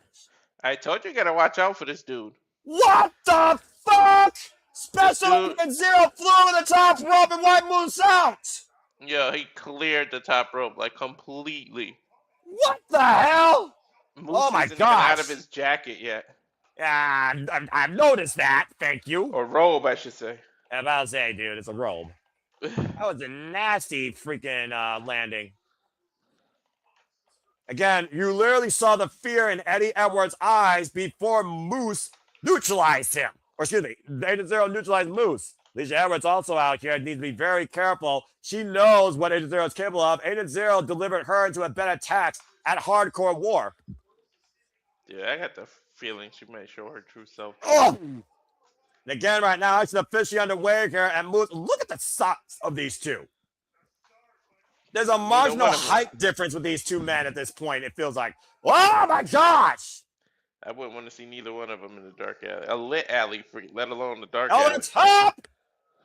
I told you gotta watch out for this dude. What the fuck? Special Agent Zero flew over the top rope and wiped Moose out. Yeah, he cleared the top rope like completely. What the hell? Moose Oh my isn't even out of gosh. his jacket yet. I've noticed that. Thank you. Or robe, I should say. I'm about to say, dude, it's a robe. That was a nasty freaking landing. Again, you literally saw the fear in Eddie Edwards' eyes before Moose neutralized him. Or excuse me, Agent Zero neutralized Moose. Alicia Edwards also out here needs to be very careful. She knows what Agent Zero is capable of. Agent Zero delivered her into a bed of attacks at Hardcore War. Yeah, I got the feeling she might show her true self. Oh! And again, right now, it's officially underway here. And Moose, look at the size of these two. There's a marginal height difference with these two men at this point, it feels like. Oh, my gosh! I wouldn't want to see neither one of them in the dark alley. A lit alley, let alone the dark Oh, alley. it's up!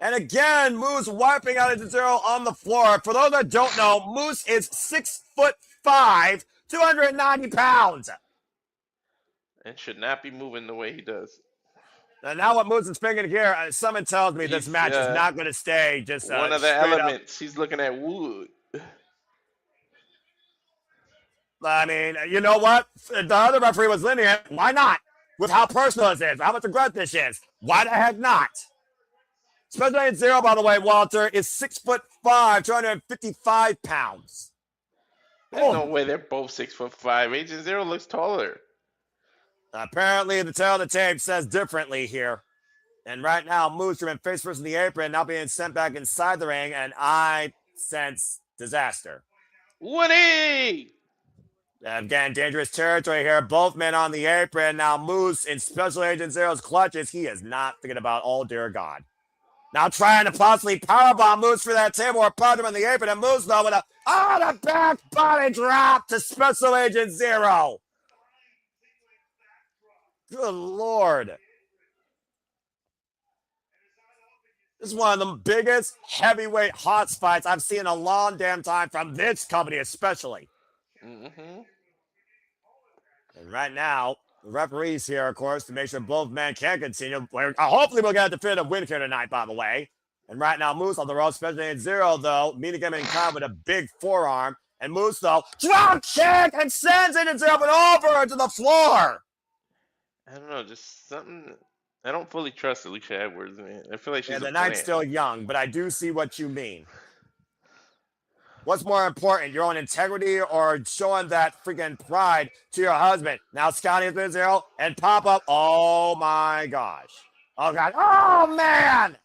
And again, Moose wiping out Agent Zero on the floor. For those that don't know, Moose is 6'5", 290 pounds. And should not be moving the way he does. And now what Moose is thinking here, someone tells me this match is not going to stay just one of the elements. Up. He's looking at wood. I mean, you know what? The other referee was linear. Why not? With how personal this is, how much regret this is. Why the heck not? Special Agent Zero, by the way, Walter, is 6'5", 255 pounds. There's no way they're both 6'5". Agent Zero looks taller. Apparently, the tail of the tape says differently here. And right now, Moose has been face first in the apron, now being sent back inside the ring, and I sense disaster. Woody! Again, dangerous territory here. Both men on the apron. Now Moose in Special Agent Zero's clutches. He is not thinking about, oh dear God. Now trying to possibly powerbomb Moose for that table or punch him in the apron. And Moose, though, with the back body drop to Special Agent Zero. Good Lord. This is one of the biggest heavyweight hot fights I've seen in a long damn time from this company especially. Mm-hmm. And right now, the referee's here, of course, to make sure both men can continue. Hopefully we'll get a definitive win here tonight, by the way. And right now, Moose on the road, Special Agent Zero, though, meeting him in kind with a big forearm. And Moose, though, drop kick and sends Agent Zero over to the floor. I don't know, just something. I don't fully trust Alicia Edwards, man. I feel like she's the night's still young, but I do see what you mean. What's more important, your own integrity or showing that freaking pride to your husband? Now Scotty is 0 and pop up. Oh my gosh. Oh God. Oh man.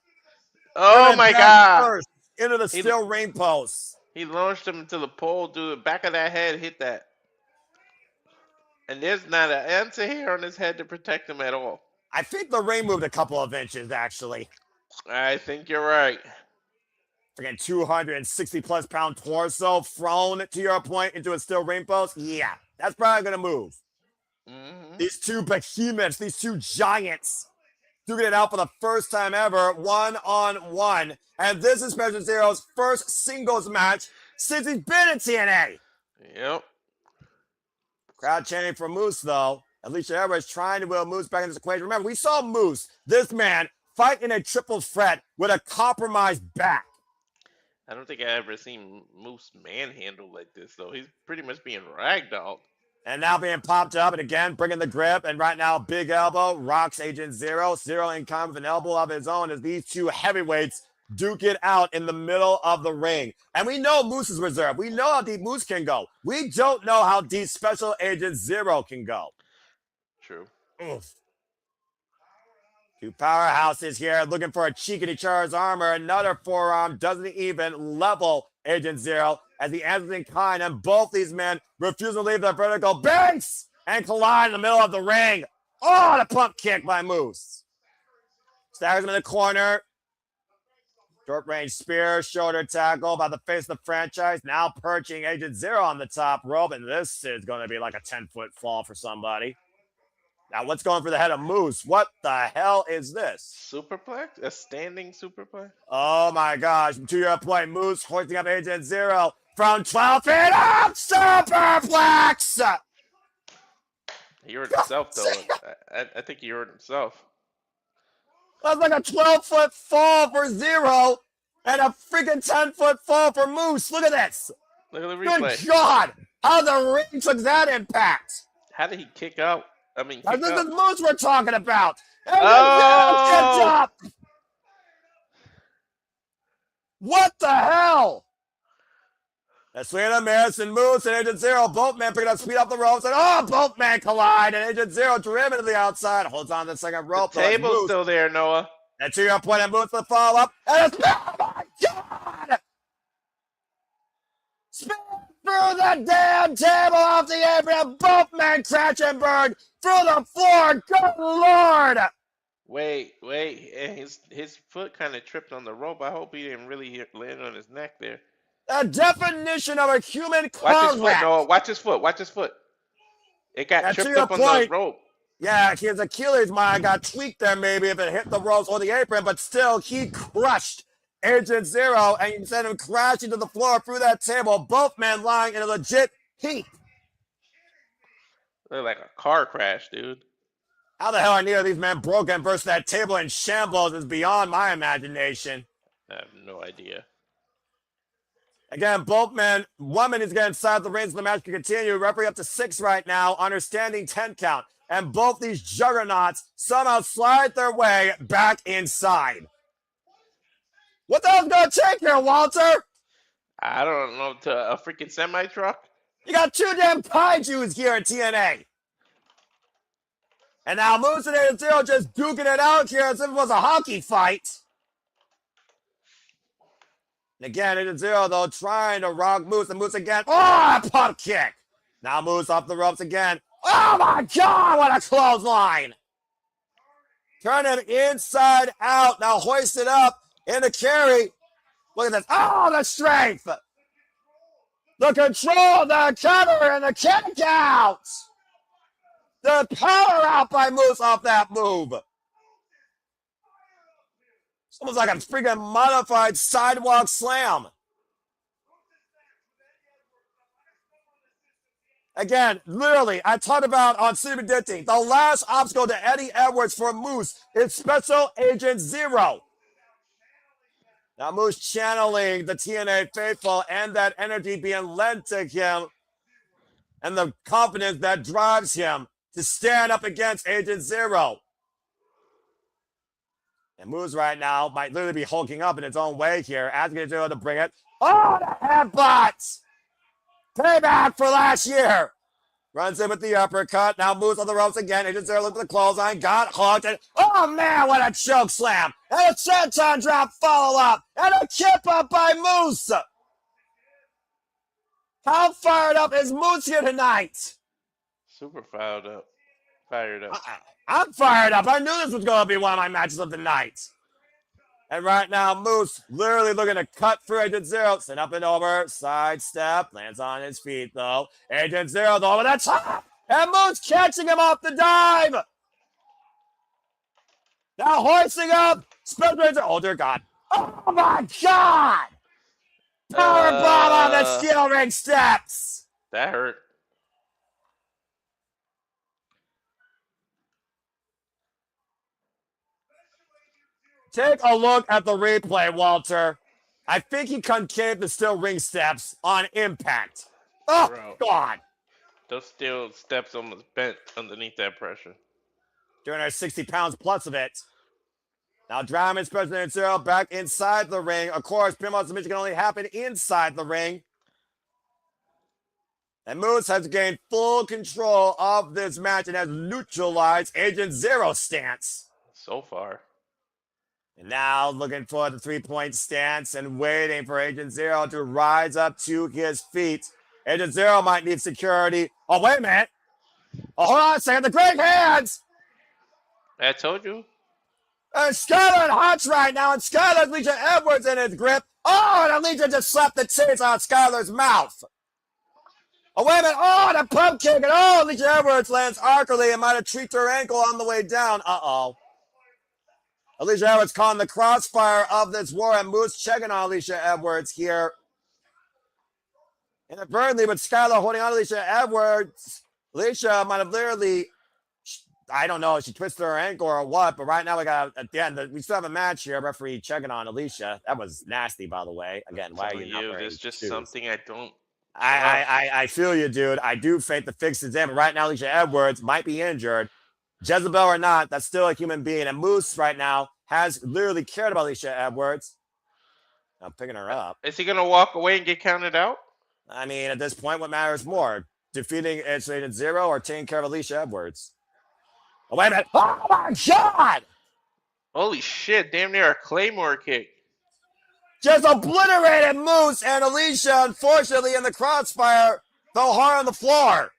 Oh my God. First into the steel ring post. He launched him to the pole, dude. The back of that head hit that. And there's not an answer here on his head to protect him at all. I think the ring moved a couple of inches, actually. I think you're right. Freaking 260+ pound torso thrown, to your point, into a steel ring post. Yeah, that's probably going to move. Mm-hmm. These two behemoths, these two giants, duking it out for the first time ever, 1-on-1. And this is Special Zero's first singles match since he's been in TNA. Yep. Crowd chanting for Moose, though. Alicia Edwards trying to wheel Moose back into this equation. Remember, we saw Moose, this man, fight in a triple threat with a compromised back. I don't think I ever seen Moose manhandled like this, though. He's pretty much being ragdolled. And now being popped up, and again, bringing the grip. And right now, big elbow, rocks Agent Zero. Zero in kind of an elbow of his own as these two heavyweights duke it out in the middle of the ring. And we know Moose is reserved. We know how deep Moose can go. We don't know how deep Special Agent Zero can go. True. Oof. Two powerhouses here looking for a cheek in each other's armor. Another forearm doesn't even level Agent Zero as he answers in kind, and both these men refuse to leave their vertical base and collide in the middle of the ring. Oh, the pump kick by Moose. Staggers him in the corner. Short range spear, shoulder tackle by the face of the franchise. Now perching Agent Zero on the top rope, and this is going to be like a 10-foot fall for somebody. Now, what's going for the head of Moose? What the hell is this? Superplex? A standing superplex? Oh, my gosh. To your point, Moose hoisting up Agent Zero from 12 feet up. Superplex! He hurt himself, though. I think he hurt himself. That's like a 12-foot fall for Zero and a freaking 10-foot fall for Moose. Look at this. Look at the replay. Good God. How the ring took that impact. How did he kick out? I mean, This is Moose we're talking about. Oh! What the hell? That's Slater, Madison, Moose, and Agent Zero. Both men picking up speed off the ropes, and both men collide. And Agent Zero driven to the outside, holds on to the second rope. The table's still there, Noah. And to your point, and Moose the follow up, and it's oh my God! Spin through the damn table off the apron, and both men crash and burn through the floor. Good Lord! Wait. And his foot kind of tripped on the rope. I hope he didn't really land on his neck there. The definition of a human Watch his foot, wrap. Noah. Watch his foot. It got tripped up on the rope. Yeah, his Achilles might got tweaked there maybe if it hit the ropes or the apron, but still, he crushed Agent Zero, and you sent him crashing to the floor through that table. Both men lying in a legit heap. Looked like a car crash, dude. How the hell are neither of these men broken versus that table in shambles is beyond my imagination. I have no idea. Again, both men, one man is getting inside the ring so the match can continue. Referee up to 6 right now, understanding 10 count. And both these juggernauts somehow slide their way back inside. What the hell's going to take here, Walter? I don't know, to a freaking semi-truck? You got two damn kaijus here in TNA. And now Moose and Agent Zero just duking it out here as if it was a hockey fight. And again, Agent Zero, though, trying to rock Moose, and Moose again. Oh, a pump kick. Now moves off the ropes again. Oh my God, what a clothesline! Turn him inside out. Now hoist it up in the carry. Look at this. Oh, the strength. The control, the cover, and the kick out. The power out by Moose off that move. It's almost like a freaking modified sidewalk slam. Again, literally, I talked about on City Predicting, the last obstacle to Eddie Edwards for Moose is Special Agent Zero. Now Moose channeling the TNA faithful and that energy being lent to him and the confidence that drives him to stand up against Agent Zero. And Moose right now might literally be hulking up in its own way here, asking Zero to bring it. Oh, the headbutt! Payback for last year. Runs in with the uppercut. Now moves on the ropes again. Agent Zero looks at the clothesline. Got hooked. And, oh, man, what a choke slam. And a senton drop follow-up. And a kip up by Moose. How fired up is Moose here tonight? Super fired up. Fired up. I'm fired up. I knew this was going to be one of my matches of the night. And right now, Moose literally looking to cut through Agent Zero. Sit up and over. Sidestep. Lands on his feet, though. Agent Zero, though, over the top. And Moose catching him off the dive. Now hoisting up. Special Agent. Oh, dear God. Oh, my God. Power bomb on the steel ring steps. That hurt. Take a look at the replay, Walter. I think he concaved the steel ring steps on impact. Oh, Bro. God. Those steel steps almost bent underneath that pressure. 260 pounds plus of it. Now Dragon Special Agent Zero back inside the ring. Of course, pinfall submission can only happen inside the ring. And Moose has gained full control of this match and has neutralized Agent Zero's stance. So far. And now looking for the three-point stance and waiting for Agent Zero to rise up to his feet. Agent Zero might need security. Oh, wait a minute. Oh, hold on a second. The great hands. I told you. Skylar Hotch right now, and Skylar's Alicia Edwards in his grip. Oh, and Alicia just slapped the tits out of Skylar's mouth. Oh, wait a minute. Oh, the pump kick. And oh, Alicia Edwards lands awkwardly and might have tweaked her ankle on the way down. Uh-oh. Alicia Edwards caught in the crossfire of this war, and Moose checking on Alicia Edwards here. Inadvertently, with Skylar holding on to Alicia Edwards, Alicia might have literally, I don't know if she twisted her ankle or what, but right now we got, at the end, we still have a match here. Referee checking on Alicia. That was nasty, by the way. Again, why are you not wearing There's just shoes? something I don't. I feel you, dude. I do think the fix is in, but right now Alicia Edwards might be injured. Jezebel or not, that's still a human being. And Moose right now has literally cared about Alicia Edwards. I'm picking her up. Is he going to walk away and get counted out? I mean, at this point, what matters more? Defeating Agent Zero or taking care of Alicia Edwards? Oh, wait a minute. Oh, my God! Holy shit, damn near a Claymore kick. Just obliterated Moose and Alicia, unfortunately, in the crossfire, fell hard on the floor.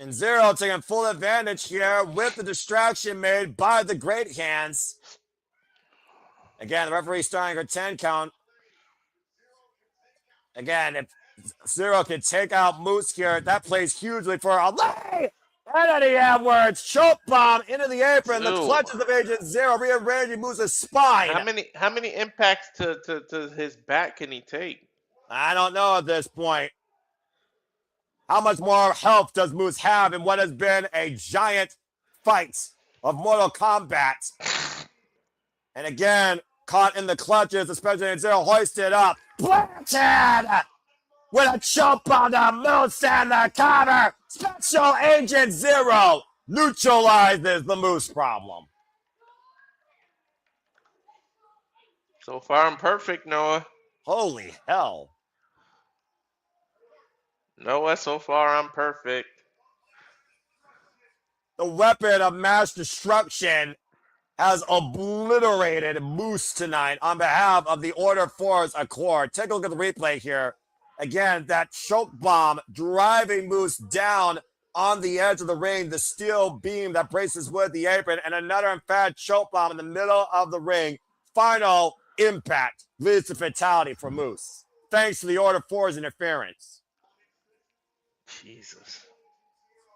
And Zero taking full advantage here with the distraction made by the great hands. Again, the referee starting her 10 count. Again, if Zero can take out Moose here, that plays hugely for Ali. And Eddie Edwards, choke bomb into the apron. The clutches of Agent Zero rearranging Moose's spine. How many impacts to his back can he take? I don't know at this point. How much more health does Moose have in what has been a giant fight of Mortal Kombat? And again, caught in the clutches, especially in Zero, hoisted up. Planted with a choke on the Moose and the cover. Special Agent Zero neutralizes the Moose problem. So far, I'm perfect, Noah. Holy hell. Noah, so far, I'm perfect. The weapon of mass destruction has obliterated Moose tonight on behalf of the Order Force Accord. Take a look at the replay here. Again, that choke bomb driving Moose down on the edge of the ring, the steel beam that braces with the apron, and another emphatic choke bomb in the middle of the ring. Final impact leads to fatality for Moose, thanks to the Order 4's interference. Jesus.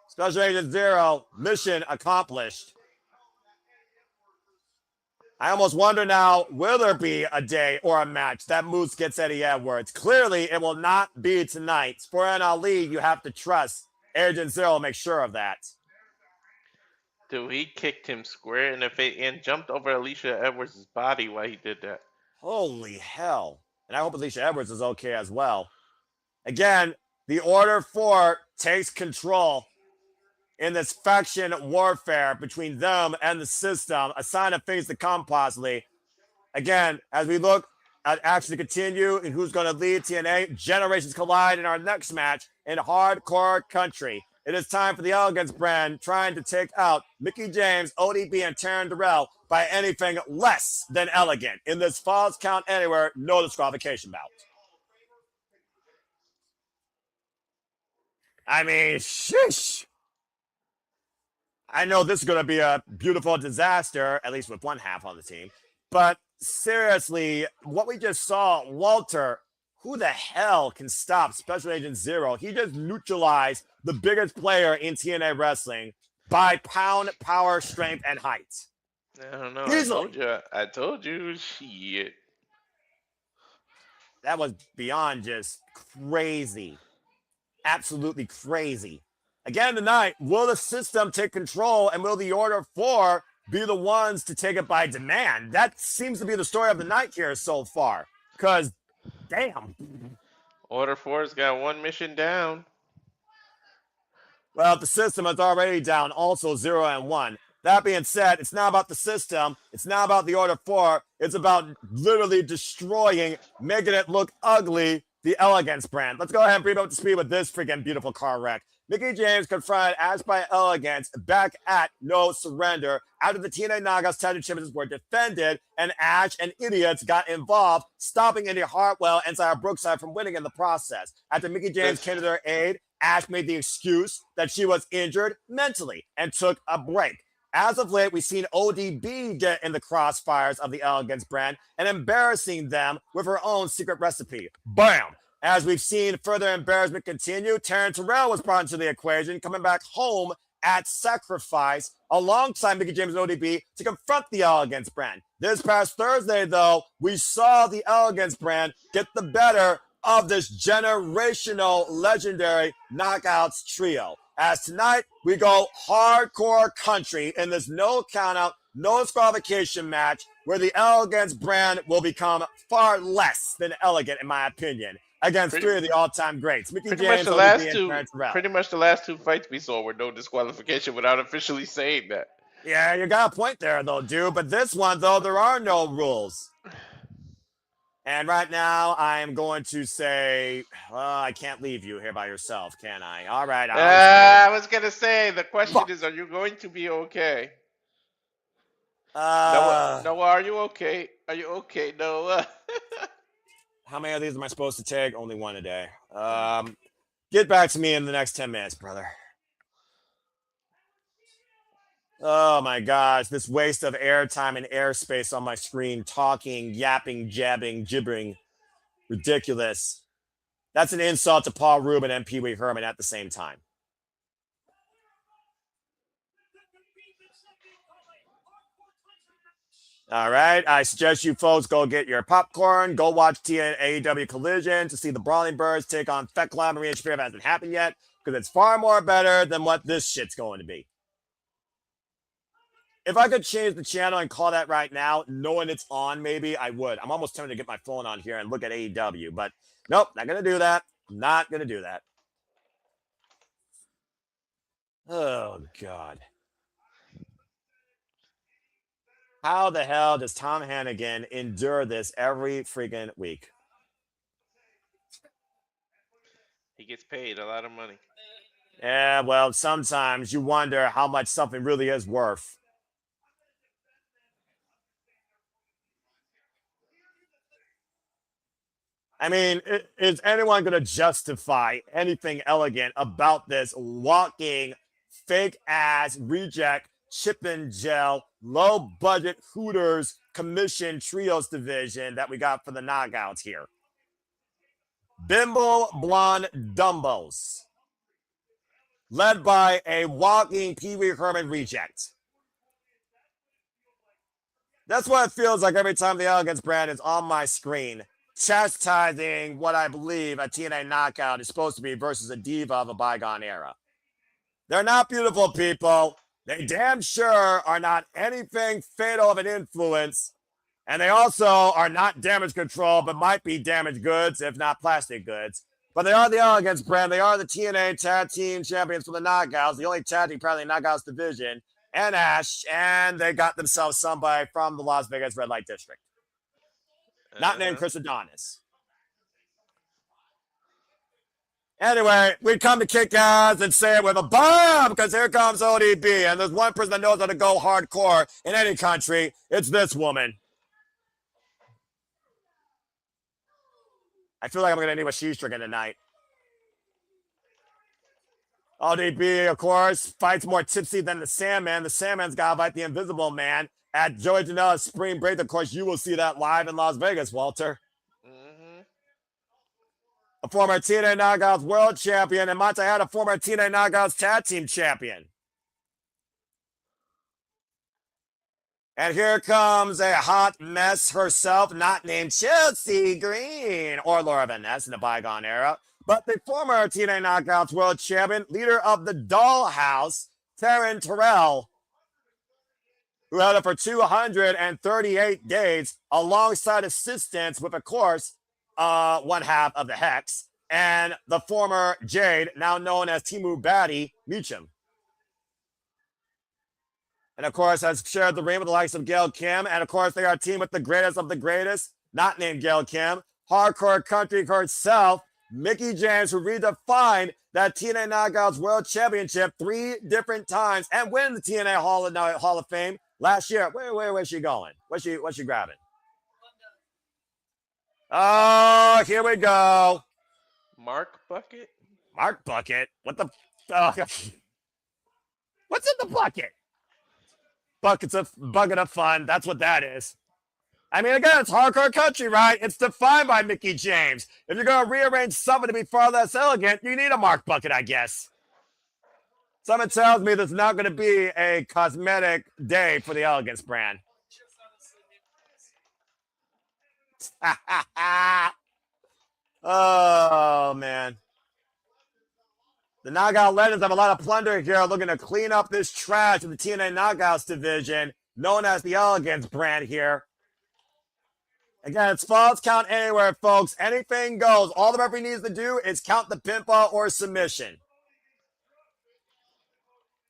Special Agent Zero, mission accomplished. I almost wonder now, will there be a day or a match that Moose gets Eddie Edwards? Clearly, it will not be tonight. For an Ali, you have to trust Agent Zero, make sure of that. Dude, he kicked him square in the face and jumped over Alicia Edwards' body while he did that. Holy hell. And I hope Alicia Edwards is okay as well. Again, the Order 4 takes control in this faction warfare between them and the system, a sign of things to come possibly. Again, as we look at action to continue and who's going to lead TNA, generations collide in our next match in Hardcore Country. It is time for the Elegance brand trying to take out Mickie James, ODB, and Terrell by anything less than elegant in this Falls Count Anywhere no disqualification bout. I mean, sheesh. I know this is going to be a beautiful disaster, at least with one half on the team. But seriously, what we just saw, Walter, who the hell can stop Special Agent Zero? He just neutralized the biggest player in TNA wrestling by pound, power, strength, and height. I don't know. Easily. I told you. Shit. That was beyond just crazy. Absolutely crazy. Again tonight, will the system take control and will the Order 4 be the ones to take it by demand? That seems to be the story of the night here so far. Because, damn. Order 4's got one mission down. Well, the system is already down, also 0 and 1. That being said, it's not about the system. It's not about the Order 4. It's about literally destroying, making it look ugly, the Elegance brand. Let's go ahead and bring up to speed with this freaking beautiful car wreck. Mickie James confronted as by Elegance back at No Surrender after the TNA Knockouts Title Championships were defended and Ash and Idiots got involved, stopping Indy Hartwell and Sarah Brookside from winning in the process. After Mickie James came to their aid, Ash made the excuse that she was injured mentally and took a break. As of late, we've seen ODB get in the crossfires of the Elegance brand and embarrassing them with her own secret recipe. Bam! As we've seen further embarrassment continue, Terrell was brought into the equation, coming back home at Sacrifice alongside Mickie James and ODB to confront the Elegance brand. This past Thursday, though, we saw the Elegance brand get the better of this generational legendary Knockouts trio. As tonight, we go Hardcore Country in this no countout, no disqualification match where the Elegance brand will become far less than elegant, in my opinion, against three of the all-time greats. Mickie James, pretty much the last two fights we saw were no disqualification without officially saying that. Yeah, you got a point there, though, dude. But this one, though, there are no rules. And right now, I am going to say, I can't leave you here by yourself, can I? All right. I was going to say, the question is, are you going to be okay? Noah, are you okay? Are you okay, Noah? How many of these am I supposed to take? Only one a day. Get back to me in the next 10 minutes, brother. Oh my gosh, this waste of airtime and airspace on my screen, talking, yapping, jabbing, gibbering. Ridiculous. That's an insult to Paul Rubin and Pee Wee Herman at the same time. All right, I suggest you folks go get your popcorn, go watch TNA Collision to see the Brawling Birds take on Fekla and Maria Shafir if it hasn't happened yet, because it's far more better than what this shit's going to be. If I could change the channel and call that right now, knowing it's on, maybe I would. I'm almost tempted to get my phone on here and look at AEW, but nope, not going to do that. Not going to do that. Oh, God. How the hell does Tom Hannigan endure this every freaking week? He gets paid a lot of money. Yeah, well, sometimes you wonder how much something really is worth. I mean, is anyone going to justify anything elegant about this walking, fake ass, reject, chip and gel, low budget Hooters commission trios division that we got for the knockouts here? Bimbo Blonde Dumbos, led by a walking Pee Wee Herman reject. That's what it feels like every time the Elegance brand is on my screen, chastising what I believe a TNA knockout is supposed to be versus a diva of a bygone era. They're not beautiful people. They damn sure are not anything fatal of an influence. And they also are not damage control, but might be damaged goods, if not plastic goods. But they are the Elegance brand. They are the TNA Tag Team Champions for the Knockouts, the only tag team probably Knockouts division, and Ash, and they got themselves somebody from the Las Vegas Red Light District. Not named Chris Adonis. Anyway, we come to kick ass and say it with a bomb because here comes ODB. And there's one person that knows how to go hardcore in any country. It's this woman. I feel like I'm going to need what she's drinking tonight. ODB, of course, fights more tipsy than the Sandman. The Sandman's got to fight the Invisible Man at Joey Janela's Spring Break. Of course, you will see that live in Las Vegas, Walter. A former TNA Knockouts World Champion, and Monte had a former TNA Knockouts Tag Team Champion. And here comes a hot mess herself, not named Chelsea Green or Laura Van Ness in the bygone era, but the former TNA Knockouts World Champion, leader of the Dollhouse, Taryn Terrell, who held it for 238 days alongside assistants with, of course, one half of the Hex, and the former Jade, now known as Timu Batty, Meacham. And of course, has shared the ring with the likes of Gail Kim, and of course, they are a team with the greatest of the greatest, not named Gail Kim, hardcore country herself, Mickie James, who redefined that TNA Knockouts World Championship 3 different times and win the TNA Hall of Fame last year. Where's she going? What's she grabbing? Oh, here we go. Mark Bucket? Mark Bucket? What the? What's in the bucket? Bucket of fun. That's what that is. I mean, again, it's hardcore country, right? It's defined by Mickie James. If you're going to rearrange something to be far less elegant, you need a Mark Bucket, I guess. Something tells me there's not going to be a cosmetic day for the Elegance brand. Oh, man. The Knockout Legends have a lot of plunder here, looking to clean up this trash in the TNA Knockouts division, known as the Elegance brand here. Again, it's falls count anywhere, folks. Anything goes. All the referee needs to do is count the pinfall or submission.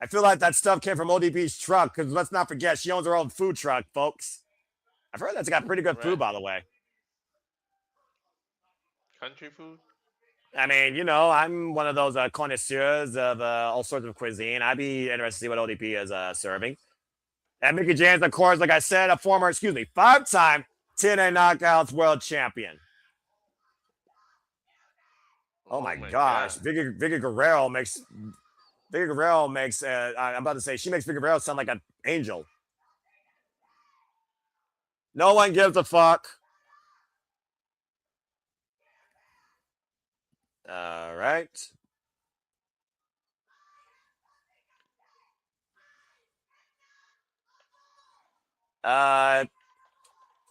I feel like that stuff came from ODB's truck, because let's not forget, she owns her own food truck, folks. I've heard that's got pretty good food, by the way. Country food? I mean, you know, I'm one of those connoisseurs of all sorts of cuisine. I'd be interested to see what ODP is serving. And Mickie James, of course, like I said, a former, 5-time TNA Knockouts World Champion. Oh my gosh. God. Vicky Guerrero makes, I'm about to say, she makes Vicky Guerrero sound like an angel. No one gives a fuck. All right.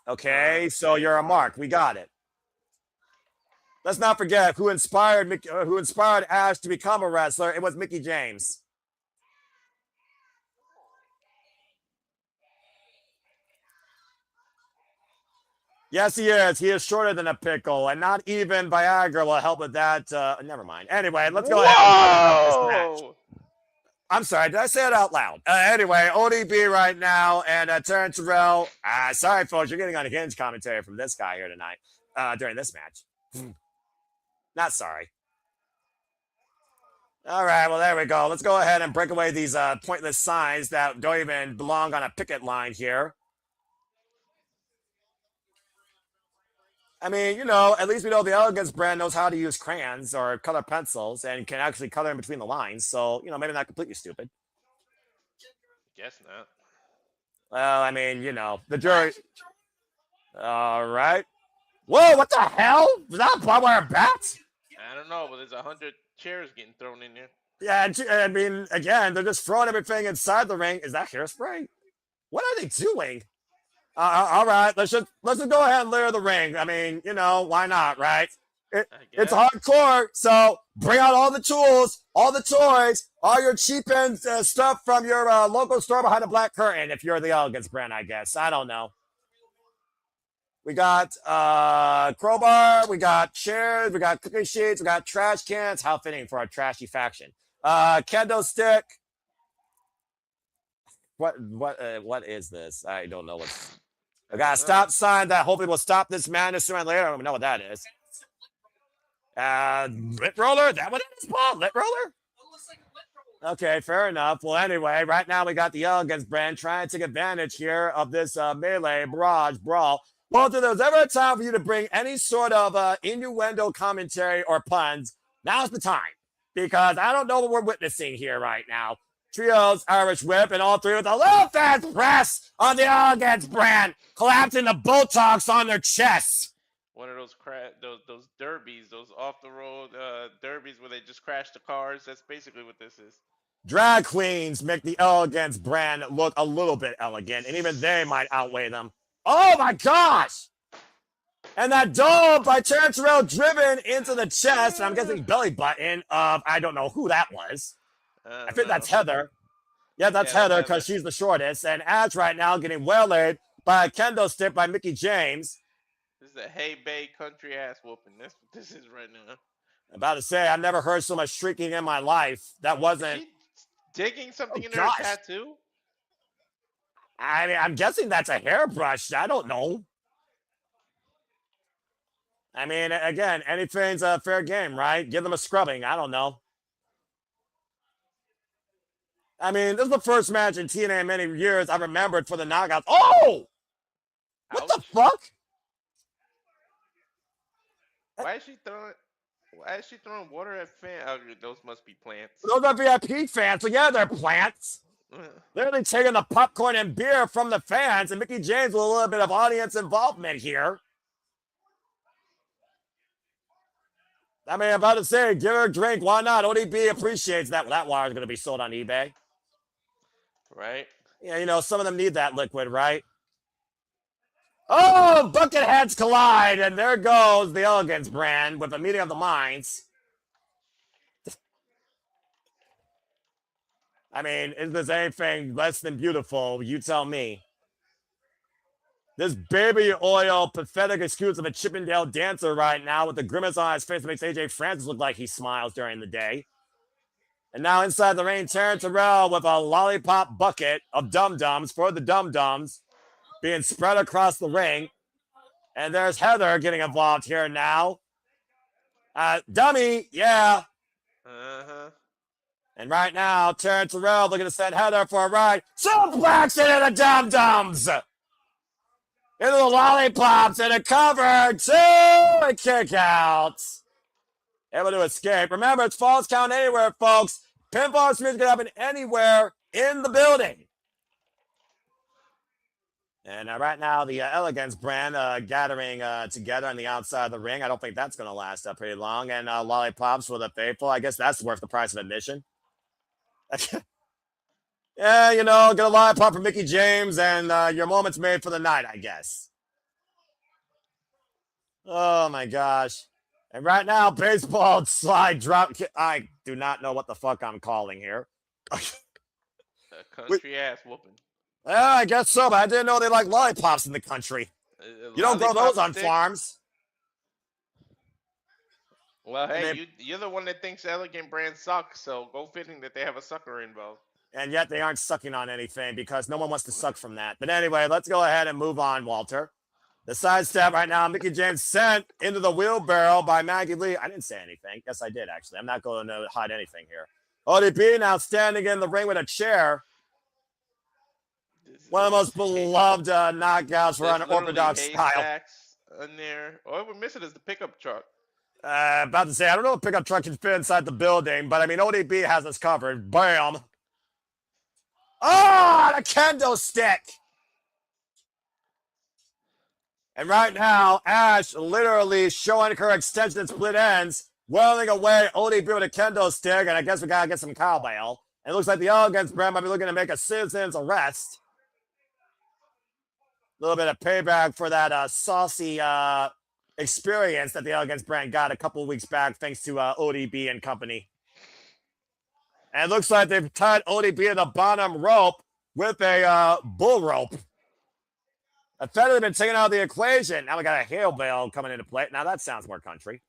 Okay, so you're a mark. We got it. Let's not forget who inspired Ash to become a wrestler. It was Mickie James. Yes, he is. He is shorter than a pickle, and not even Viagra will help with that. Never mind. Anyway, let's go ahead and talk about this match. I'm sorry, did I say it out loud? Anyway, ODB right now, and Taryn Terrell. Sorry, folks, you're getting on a Hinge commentary from this guy here tonight during this match. Not sorry. All right, well, there we go. Let's go ahead and break away these pointless signs that don't even belong on a picket line here. I mean, you know, at least we know the Elegance brand knows how to use crayons or color pencils and can actually color in between the lines. So, you know, maybe not completely stupid. Guess not. Well, I mean, you know, the jury. All right. Whoa, what the hell? Was that a barbed wire bat? I don't know, but there's 100 chairs getting thrown in there. Yeah, I mean, again, they're just throwing everything inside the ring. Is that hairspray? What are they doing? All right, let's just go ahead and layer the ring. I mean, you know, why not, right? It's hardcore, so bring out all the tools, all the toys, all your cheap end stuff from your local store behind a black curtain. If you're the Elegance brand, I guess. I don't know. We got crowbar, we got chairs, we got cookie sheets, we got trash cans. How fitting for a trashy faction. Kendo stick. What is this? I don't know what's. I got a stop sign that hopefully will stop this madness sooner or later. I don't even know what that is. Lip roller? Is that what it is, Paul? Lip roller? Okay, fair enough. Well, anyway, right now we got the Elegance brand trying to take advantage here of this melee barrage brawl. Well, if there's ever a time for you to bring any sort of innuendo commentary or puns, now's the time. Because I don't know what we're witnessing here right now. Trios, Irish whip, and all three with a little fast press on the Elegance brand, collapsing the Botox on their chests. One of those those derbies, those off the road derbies where they just crash the cars. That's basically what this is. Drag queens make the Elegance brand look a little bit elegant, and even they might outweigh them. Oh my gosh! And that dome by Terrell driven into the chest, and I'm guessing belly button of I don't know who that was. I think that's Heather. Yeah, that's Heather because she's the shortest. And Ash right now getting waylaid by a kendo stick by Mickie James. This is a hey bay country ass whooping. That's what this is right now. I'm about to say, I've never heard so much shrieking in my life. That wasn't. Digging something in her tattoo? I mean, I'm guessing that's a hairbrush. I don't know. I mean, again, anything's a fair game, right? Give them a scrubbing. I don't know. I mean, this is the first match in TNA in many years I remembered for the knockouts. Oh! What the fuck? Why is she throwing water at fans? Oh, those must be plants. Those are VIP fans. So yeah, they're plants. Literally taking the popcorn and beer from the fans, and Mickie James with a little bit of audience involvement here. I mean, I'm about to say, give her a drink. Why not? ODB appreciates that. Well, that wire is going to be sold on eBay. Right. Yeah, you know, some of them need that liquid, right? Oh, bucket heads collide, and there goes the Elegance brand with a meeting of the minds. I mean, is this anything less than beautiful? You tell me. This baby oil, pathetic excuse of a Chippendale dancer right now with the grimace on his face that makes AJ Francis look like he smiles during the day. And now inside the ring, Terrell with a lollipop bucket of dum-dums for the dum-dums being spread across the ring. And there's Heather getting involved here now. Dummy, yeah. Uh-huh. And right now, Terrell looking to send Heather for a ride. Suplex into the dum-dums. Into the lollipops and a cover to a kick out. Able to escape. Remember, it's falls count anywhere, folks. Pinfall Smith can happen anywhere in the building. And right now, the Elegance brand gathering together on the outside of the ring. I don't think that's going to last up pretty long. And lollipops for the faithful. I guess that's worth the price of admission. Yeah, you know, get a lollipop for Mickie James, and your moment's made for the night, I guess. Oh, my gosh. And right now, baseball slide drop. I do not know what the fuck I'm calling here. A country ass whooping. Yeah, I guess so, but I didn't know they like lollipops in the country. You don't grow those on farms. Well, hey, you're the one that thinks Elegant brand sucks, so go fitting that they have a sucker involved. And yet they aren't sucking on anything because no one wants to suck from that. But anyway, let's go ahead and move on, Walter. The sidestep right now, Mickie James sent into the wheelbarrow by Maggie Lee. I didn't say anything. Yes, I did, actually. I'm not going to hide anything here. ODB now standing in the ring with a chair. One of the most beloved knockouts for unorthodox style. in there. All we're missing is the pickup truck. About to say, I don't know if pickup truck can fit inside the building, but I mean, ODB has us covered. Bam. Oh, the kendo stick. And right now, Ash literally showing her extension and split ends, whirling away ODB with a kendo stick, and I guess we gotta get some cowbell. And it looks like the Elegance brand might be looking to make a citizen's arrest. A little bit of payback for that saucy experience that the Elegance brand got a couple weeks back, thanks to ODB and company. And it looks like they've tied ODB in the bottom rope with a bull rope. Effectively been taken out of the equation. Now we got a hail bale coming into play. Now that sounds more country.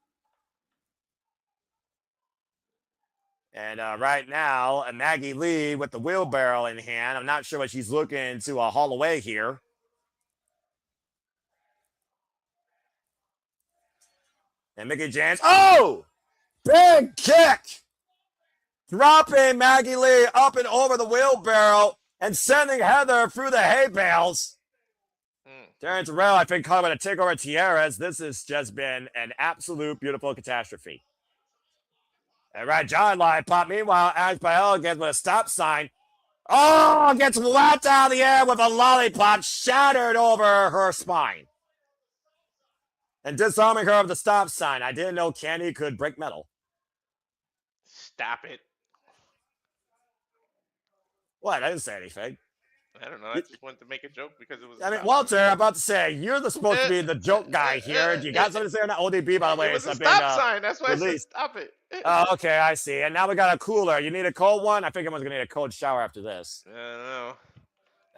And right now, Maggie Lee with the wheelbarrow in hand. I'm not sure what she's looking to haul away here. And Mickie James. Oh! Big kick! Dropping Maggie Lee up and over the wheelbarrow and sending Heather through the hay bales. Terrell, I think, caught with a takeover tiaras. This has just been an absolute beautiful catastrophe. And right, John Lollipop. Meanwhile, Ash by Elegance with a stop sign. Oh, gets whacked out of the air with a lollipop shattered over her spine. And disarming her of the stop sign. I didn't know candy could break metal. Stop it. What? I didn't say anything. I don't know. I just wanted to make a joke because it was. I mean, Walter, I'm about to say, you're supposed to be the joke guy here. You got something to say on that ODB, by the way? It was a stop sign. That's why released. I said stop it. Oh, okay, I see. And now we got a cooler. You need a cold one? I think everyone's going to need a cold shower after this. I don't know.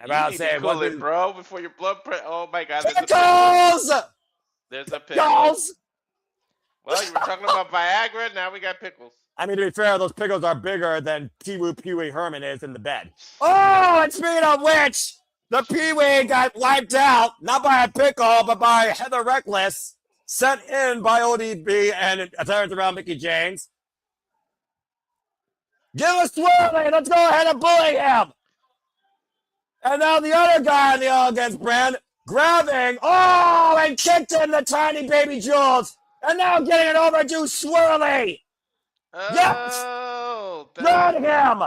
I'm about to say, cool it, bro, before your blood pressure. Oh, my God. Pickles! There's a pickles. Well, you were talking about Viagra. Now we got pickles. I mean, to be fair, those pickles are bigger than Pee-wee Herman is in the bed. Oh, and speaking of which, the Pee-wee got wiped out, not by a pickle, but by Heather Reckless, sent in by ODB and Taryn around Mickie James. Give us swirling. Let's go ahead and bully him. And now the other guy in the Elegance brand grabbing, and kicked in the tiny baby jewels. And now getting it over to Swirly. Oh, yes! Run him!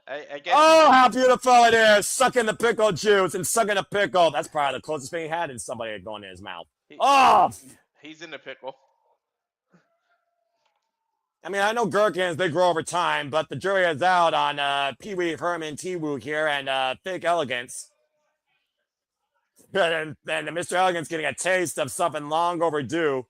I guess how beautiful it is. Sucking the pickle juice and sucking a pickle. That's probably the closest thing he had in somebody going in his mouth. He's in the pickle. I mean, I know gherkins, they grow over time, but the jury is out on Pee-wee Herman T-Woo here and fake Elegance. And Mr. Elegance getting a taste of something long overdue.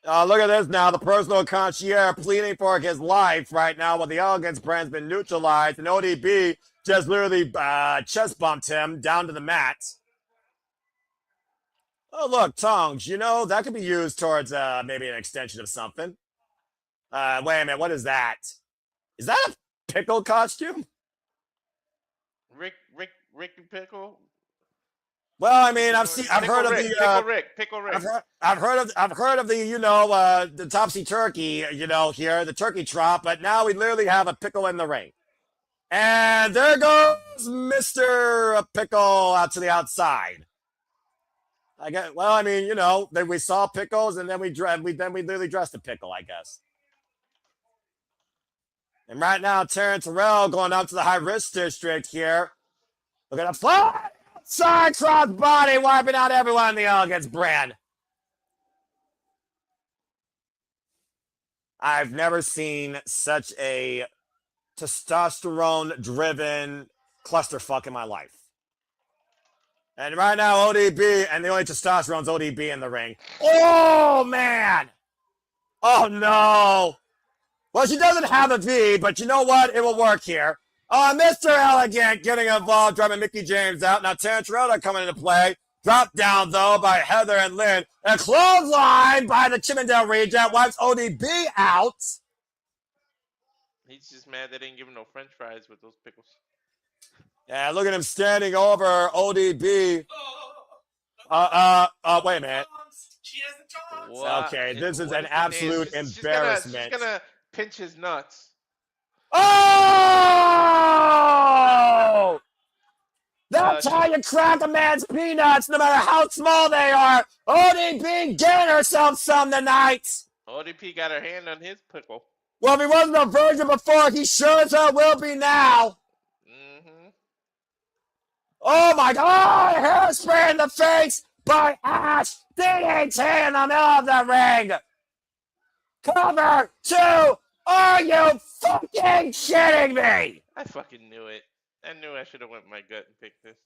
Look at this now. The personal concierge pleading for his life right now while the Elegance brand's been neutralized. And ODB just literally chest bumped him down to the mat. Oh, look, tongs. You know, that could be used towards maybe an extension of something. Wait a minute. What is that? Is that a pickle costume? Rick and Pickle? Well, I mean, I've heard of the Pickle Rick. I've heard of the the topsy turkey, here, the turkey trot, but now we literally have a pickle in the ring. And there goes Mr. Pickle out to the outside. Then we saw pickles and then we literally dressed a pickle, I guess. And right now, Terrell going up to the high risk district here. Look at a fly! Side cross body wiping out everyone in the Elegance brand. I've never seen such a testosterone-driven clusterfuck in my life. And right now, ODB, and the only testosterone's ODB in the ring. Oh, man! Oh, no! Well, she doesn't have a V, but you know what? It will work here. Oh, Mr. Elegant getting involved, driving Mickie James out. Now, Terrell coming into play. Dropped down, though, by Heather and Lynn. And a clothesline by the Chippendale Reject wipes ODB out. He's just mad they didn't give him no french fries with those pickles. Yeah, look at him standing over ODB. Wait a minute. She has the tongs. Okay, this is an absolute embarrassment. She's gonna pinch his nuts. Oh! That's how you crack a man's peanuts, no matter how small they are. ODB getting herself some tonight. ODP got her hand on his pickle. Well, if he wasn't a virgin before, he sure as hell will be now. Mm-hmm. Oh my God! Hairspray in the face by Ash DDT in the middle of the ring. Cover 2. Are you fucking kidding me? I fucking knew it. I knew I should have went with my gut and picked this.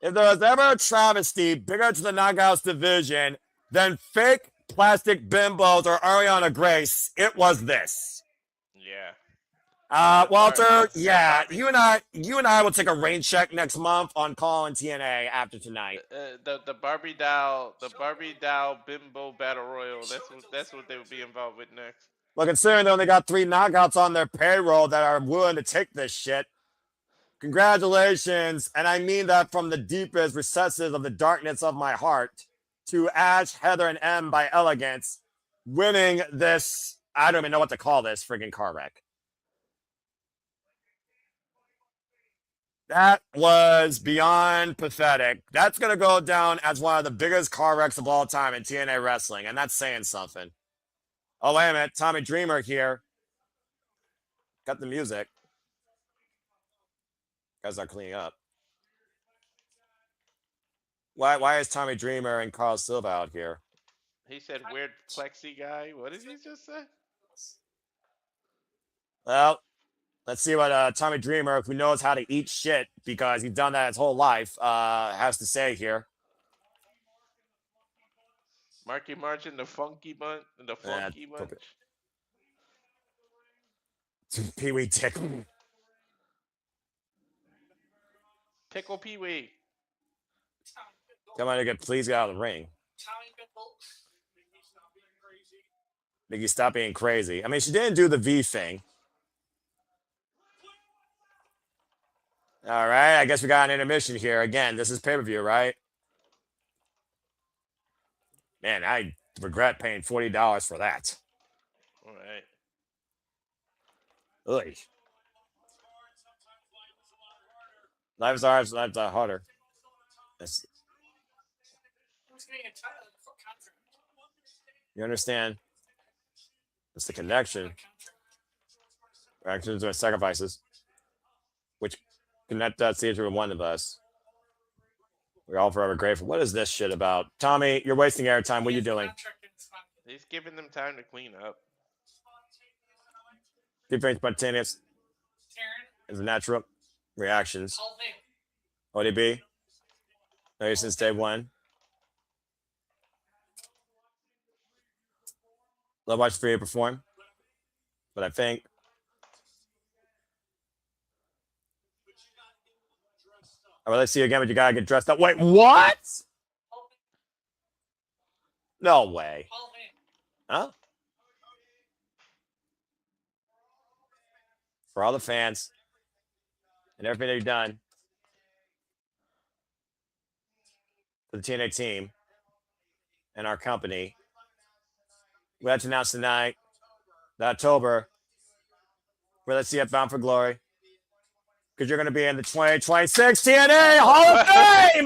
If there was ever a travesty bigger to the Knockouts division than fake plastic bimbos or Arianna Grace, it was this. Yeah. Walter, yeah, you and I will take a rain check next month on Call and TNA after tonight. The Barbie doll bimbo battle royal. That's what they would be involved with next. Well, considering they only got 3 knockouts on their payroll that are willing to take this shit, congratulations, and I mean that from the deepest recesses of the darkness of my heart, to Ash, Heather, and M by Elegance winning this, I don't even know what to call this friggin' car wreck. That was beyond pathetic. That's going to go down as one of the biggest car wrecks of all time in TNA wrestling, and that's saying something. Oh, wait a minute. Tommy Dreamer here. Cut the music. Guys are cleaning up. Why is Tommy Dreamer and Carl Silva out here? He said weird plexi guy. What did he just say? Well, let's see what Tommy Dreamer, who knows how to eat shit because he's done that his whole life, has to say here. Marky March and the Funky Bunch. Pee Wee Dick. Pickle Pee Wee. Come on, nigga, please get out of the ring. Tommy Pickle. Mickie, stop being crazy. I mean, she didn't do the V thing. All right, I guess we got an intermission here. Again, this is pay-per-view, right? Man, I regret paying $40 for that. All right. Ugh. Life's hard, life's harder. You understand? It's the connection. Actions are sacrifices, which connect that Caesar with one of us. We're all forever grateful. What is this shit about? Tommy, you're wasting airtime. What are you doing? He's giving them time to clean up. Different spontaneous is natural reactions. ODB. No, since day one. Love watch for you perform. But I think all right, let's see you again, but you gotta get dressed up. Wait, what? No way. Huh? For all the fans and everything they've done for the TNA team and our company, we had to announce tonight that October, we're Let's See It Bound for Glory, because you're going to be in the 2026 TNA Hall of Fame!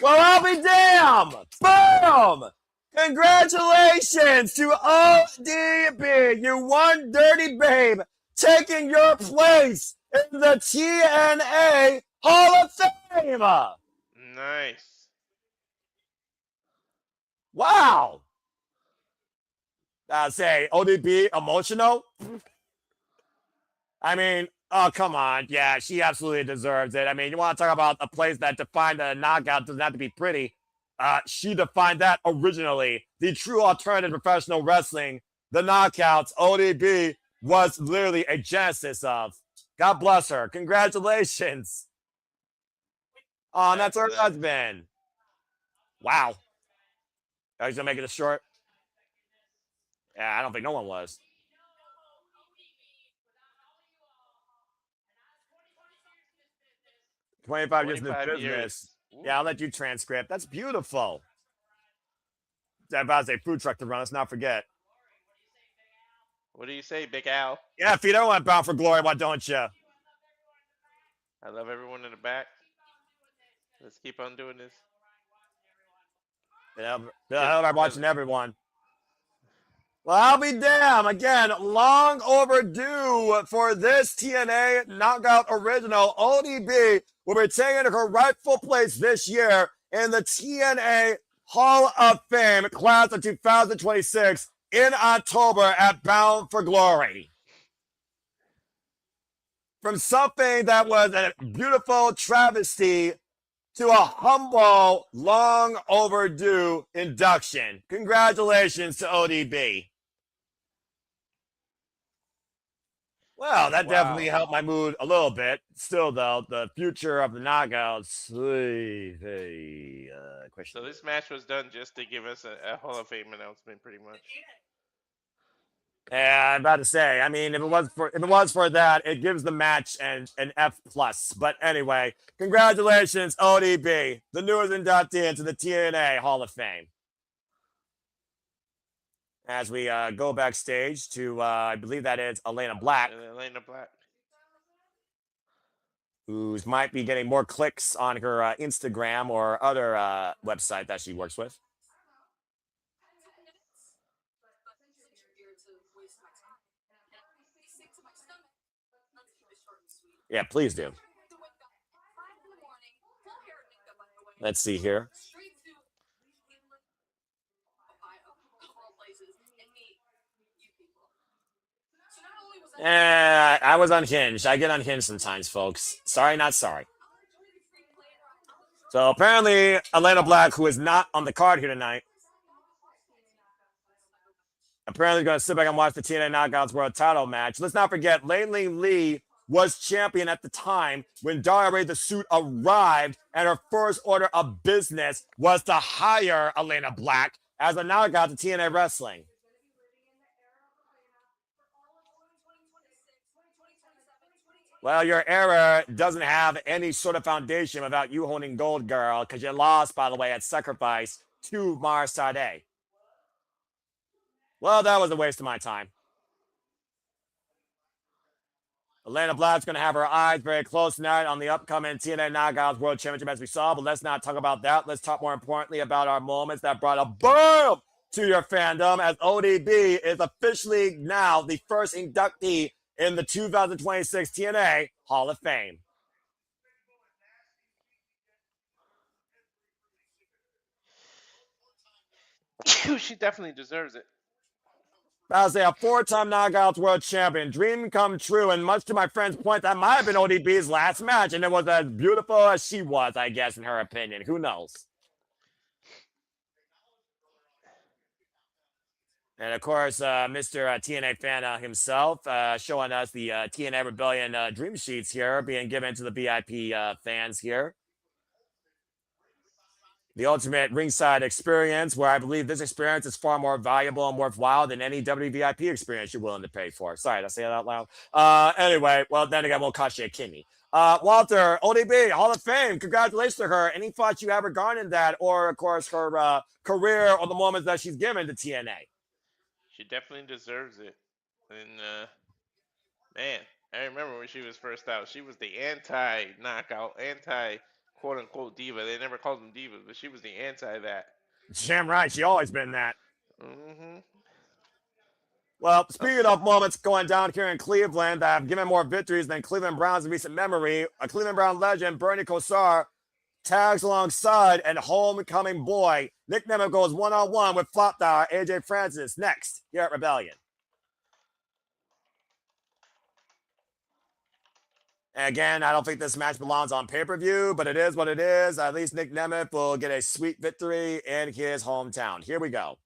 Well, I'll be damned! Boom! Congratulations to ODB, you one dirty babe, taking your place in the TNA Hall of Fame! Nice. Wow! I'll say, ODB emotional? I mean, oh, come on. Yeah, she absolutely deserves it. I mean, you want to talk about a place that defined a knockout doesn't have to be pretty. She defined that originally. The true alternative professional wrestling, the knockouts, ODB was literally a genesis of. God bless her. Congratulations. Oh, and that's her husband. Wow. Are you going to make it short? Yeah, I don't think no one was. 25 years in the 25 business. years. Ooh. Yeah, I'll let you transcript. That's beautiful. I'm about to say food truck to run. Let's not forget. What do you say, Big Al? Yeah, feed everyone bound for glory. Why don't you? I love everyone in the back. Let's keep on doing this. Yeah, I'm watching everyone. Well, I'll be damned. Again, long overdue for this TNA Knockout Original. ODB will be taking her rightful place this year in the TNA Hall of Fame class of 2026 in October at Bound for Glory. From something that was a beautiful travesty to a humble, long overdue induction. Congratulations to ODB. Well, that definitely helped my mood a little bit. Still, though, the future of the knockouts, question. So this match was done just to give us a Hall of Fame announcement, pretty much. Yeah, I'm about to say. I mean, if it was for that, it gives the match an F+. But anyway, congratulations, ODB, the newest inductee into the TNA Hall of Fame. As we go backstage to, I believe that is Elena Black. Elena Black. Who might be getting more clicks on her Instagram or other website that she works with. Yeah, please do. Let's see here. I was unhinged. I get unhinged sometimes, folks. Sorry, not sorry. So apparently, Elena Black, who is not on the card here tonight, apparently going to sit back and watch the TNA Knockouts World Title match. Let's not forget, Laylee Lee was champion at the time when Daria Ray the Suit arrived, and her first order of business was to hire Elena Black as a knockout to TNA Wrestling. Well, your era doesn't have any sort of foundation without you holding gold, girl, because you lost, by the way, at Sacrifice to Mar Sade. Well, that was a waste of my time. Elena Black's going to have her eyes very close tonight on the upcoming TNA Knockouts World Championship, as we saw, but let's not talk about that. Let's talk more importantly about our moments that brought a boom to your fandom, as ODB is officially now the first inductee in the 2026 TNA Hall of Fame. She definitely deserves it. I'll say a four-time Knockouts World Champion. Dream come true, and much to my friend's point, that might have been ODB's last match, and it was as beautiful as she was, I guess, in her opinion. Who knows? And, of course, Mr. TNA fan himself showing us the TNA Rebellion dream sheets here being given to the VIP fans here. The ultimate ringside experience, where I believe this experience is far more valuable and worthwhile than any WVIP experience you're willing to pay for. Sorry, did I say that out loud? Anyway, well, then again, won't cost you a kidney. Walter, ODB, Hall of Fame, congratulations to her. Any thoughts you have regarding that, or, of course, her career or the moments that she's given to TNA? She definitely deserves it. And, man, I remember when she was first out. She was the anti-knockout, quote-unquote diva. They never called them divas, but she was the anti that. Damn right. She always been that. Mm-hmm. Well, speaking of moments going down here in Cleveland that have given more victories than Cleveland Browns in recent memory, a Cleveland Brown legend, Bernie Kosar, tags alongside and homecoming boy. Nic Nemeth goes one-on-one with Flopdar, AJ Francis, next here at Rebellion. And again, I don't think this match belongs on pay-per-view, but it is what it is. At least Nic Nemeth will get a sweet victory in his hometown. Here we go.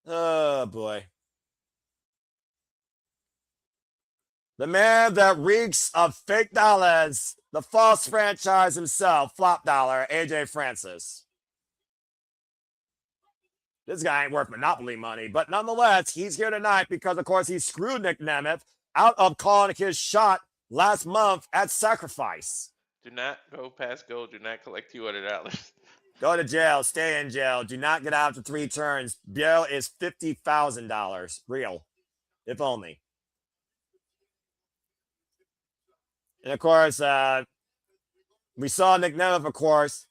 Oh, boy. The man that reeks of fake dollars, the false franchise himself, Flop Dollar, AJ Francis. This guy ain't worth Monopoly money, but nonetheless, he's here tonight because, of course, he screwed Nic Nemeth out of calling his shot last month at Sacrifice. Do not go past goal. Do not collect $200. Go to jail. Stay in jail. Do not get out after 3 turns. Bail is $50,000. Real. If only. And of course, we saw Nic Nemeth, of course.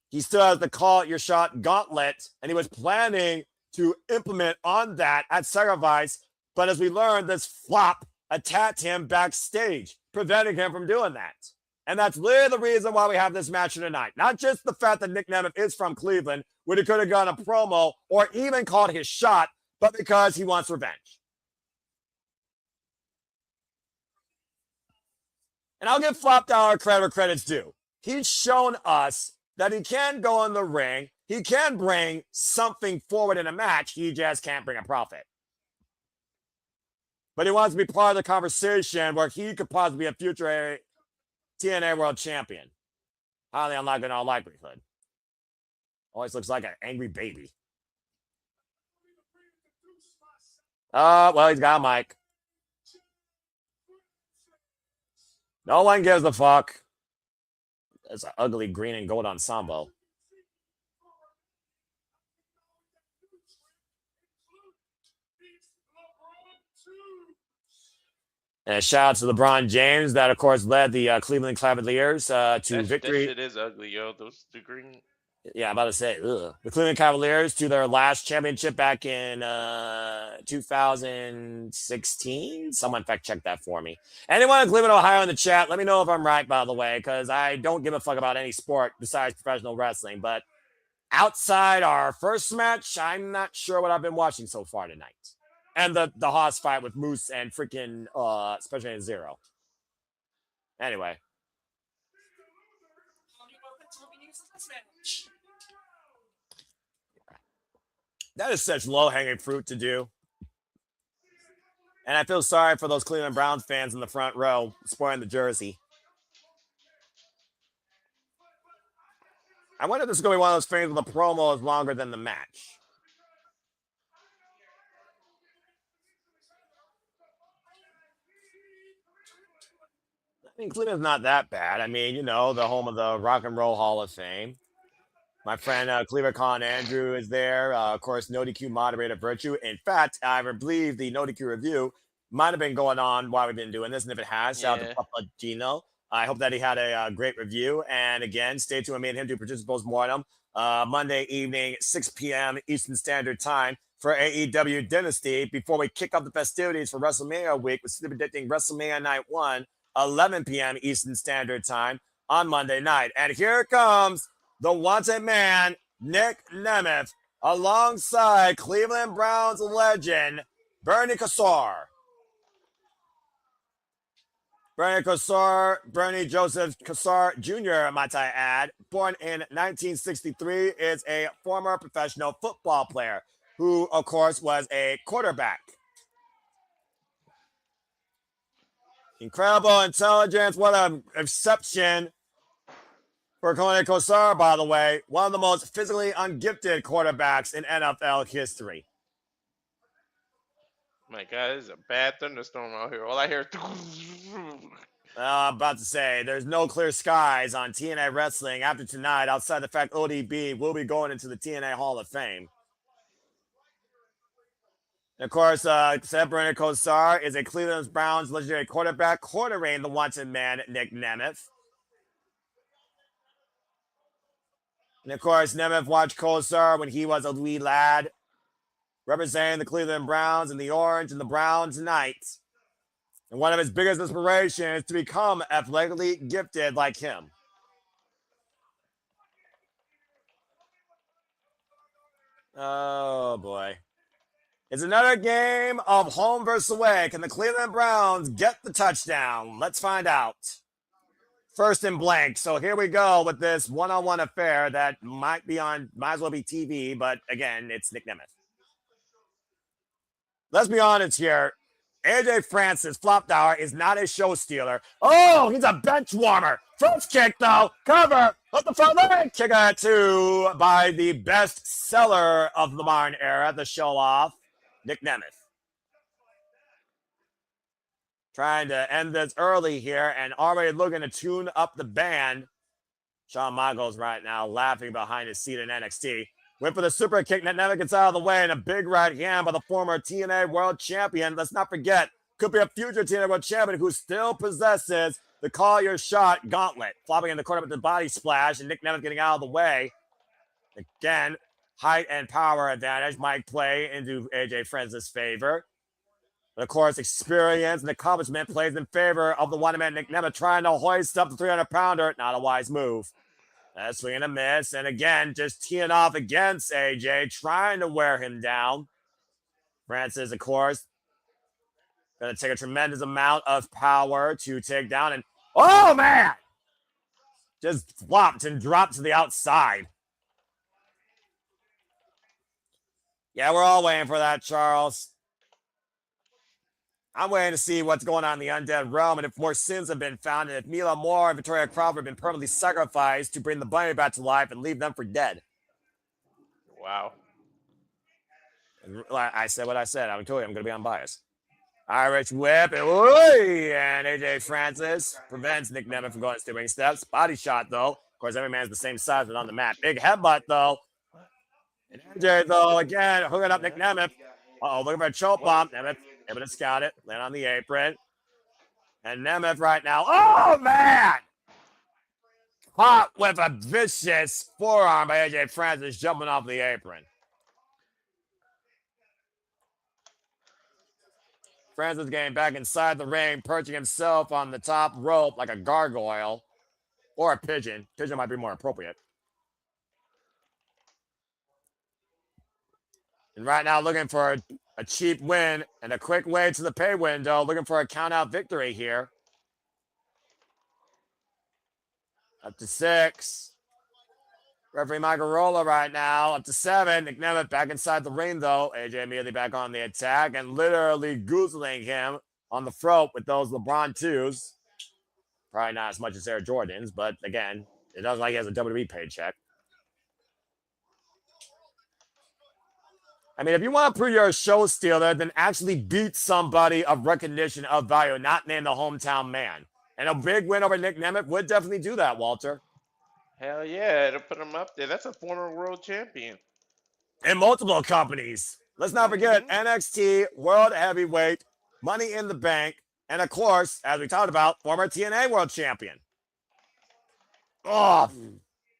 He still has the call your shot gauntlet, and he was planning to implement on that at Sacrifice. But as we learned, this flop attacked him backstage, preventing him from doing that. And that's literally the reason why we have this match tonight. Not just the fact that Nic Nemeth is from Cleveland, where he could have gone a promo or even called his shot, but because he wants revenge. And I'll give Flopdower credit where credit's due. He's shown us that he can go in the ring. He can bring something forward in a match. He just can't bring a profit. But he wants to be part of the conversation where he could possibly be a future TNA World Champion. Highly unlikely in all likelihood. Always looks like an angry baby. Well, he's got a mic. No one gives a fuck. That's an ugly green and gold ensemble. And a shout out to LeBron James, that of course led the Cleveland Cavaliers to victory. That shit is ugly, yo. The green. Yeah, I'm about to say, ugh. The Cleveland Cavaliers to their last championship back in 2016. Someone fact check that for me. Anyone in Cleveland, Ohio in the chat, let me know if I'm right, by the way, because I don't give a fuck about any sport besides professional wrestling. But outside our first match, I'm not sure what I've been watching so far tonight. And the Haas fight with Moose and freaking Special Agent Zero. Anyway. That is such low-hanging fruit to do. And I feel sorry for those Cleveland Browns fans in the front row spoiling the jersey. I wonder if this is going to be one of those things where the promo is longer than the match. I mean, Cleveland's not that bad. I mean, you know, the home of the Rock and Roll Hall of Fame. My friend Cleaver Con Andrew is there. Of course, No DQ moderator Virtue. In fact, I believe the No DQ review might have been going on while we've been doing this. And if it has, shout out to Papa Gino. I hope that he had a great review. And again, stay tuned. Me and him do produce postmortem Monday evening, 6 p.m. Eastern Standard Time for AEW Dynasty before we kick off the festivities for WrestleMania week with predicting WrestleMania Night 1, 11 p.m. Eastern Standard Time on Monday night. And here comes the wanted man, Nic Nemeth, alongside Cleveland Browns legend, Bernie Kosar. Bernie Joseph Kosar Jr., might I add, born in 1963, is a former professional football player who, of course, was a quarterback. Incredible intelligence. What an exception for Bernie Kosar, by the way. One of the most physically ungifted quarterbacks in NFL history. My God, this is a bad thunderstorm out here. All I hear. I'm about to say, there's no clear skies on TNA Wrestling after tonight, outside the fact ODB will be going into the TNA Hall of Fame. And of course, Bernie Kosar is a Cleveland Browns legendary quarterback, quartering the wanted man, Nic Nemeth. And of course, Nemeth watched Kosar when he was a wee lad, representing the Cleveland Browns in the orange and the brown tonight. And one of his biggest inspirations is to become athletically gifted like him. Oh, boy. It's another game of home versus away. Can the Cleveland Browns get the touchdown? Let's find out. First and blank. So here we go with this one-on-one affair that might as well be TV, but again, it's Nic Nemeth. Let's be honest here. AJ Francis, Flopdower, is not a show stealer. Oh, he's a bench warmer. First kick, though. Cover. What the front leg? Kick at 2 by the best seller of the modern era, the show-off, Nic Nemeth. trying to end this early here and already looking to tune up the band. Shawn Michaels right now laughing behind his seat in NXT. Went for the super kick. Nic Nemeth gets out of the way and a big right hand by the former TNA World Champion. Let's not forget, could be a future TNA World Champion who still possesses the call your shot gauntlet. Flopping in the corner with the body splash and Nic Nemeth getting out of the way. Again, height and power advantage might play into AJ Friends' favor. But of course, experience and accomplishment plays in favor of the one-man Nic Nemeth trying to hoist up the 300-pounder. Not a wise move. That swing and a miss. And again, just teeing off against AJ, trying to wear him down. Francis, of course, going to take a tremendous amount of power to take down. And, oh, man! Just flopped and dropped to the outside. Yeah, we're all waiting for that, Charles. I'm waiting to see what's going on in the undead realm and if more sins have been found and if Mila Moore and Victoria Crawford have been permanently sacrificed to bring the bunny back to life and leave them for dead. Wow. I said what I said. I'm telling you, I'm going to be unbiased. Irish whip. And AJ Francis prevents Nic Nemeth from going stepping steps. Body shot, though. Of course, every man's the same size but on the mat. Big headbutt, though. And AJ, though, again, hooking up Nic Nemeth. Uh-oh, looking for a choke bomb. Nemeth able to scout it. Land on the apron. And Nemeth right now. Oh, man! Caught with a vicious forearm by AJ Francis jumping off the apron. Francis getting back inside the ring, perching himself on the top rope like a gargoyle. Or a pigeon. Pigeon might be more appropriate. And right now looking for a cheap win and a quick way to the pay window. Looking for a count-out victory here. Up to 6. Referee Michael right now. Up to 7. Nic Nemeth back inside the ring, though. AJ immediately back on the attack and literally goozling him on the throat with those LeBron 2s. Probably not as much as Air Jordans, but again, it doesn't like he has a WWE paycheck. I mean, if you want to prove you're a show stealer, then actually beat somebody of recognition of value, not name the hometown man. And a big win over Nic Nemeth would definitely do that, Walter. Hell yeah, it'll put him up there. That's a former world champion. In multiple companies. Let's not forget NXT, World Heavyweight, Money in the Bank, and of course, as we talked about, former TNA World Champion. Oh,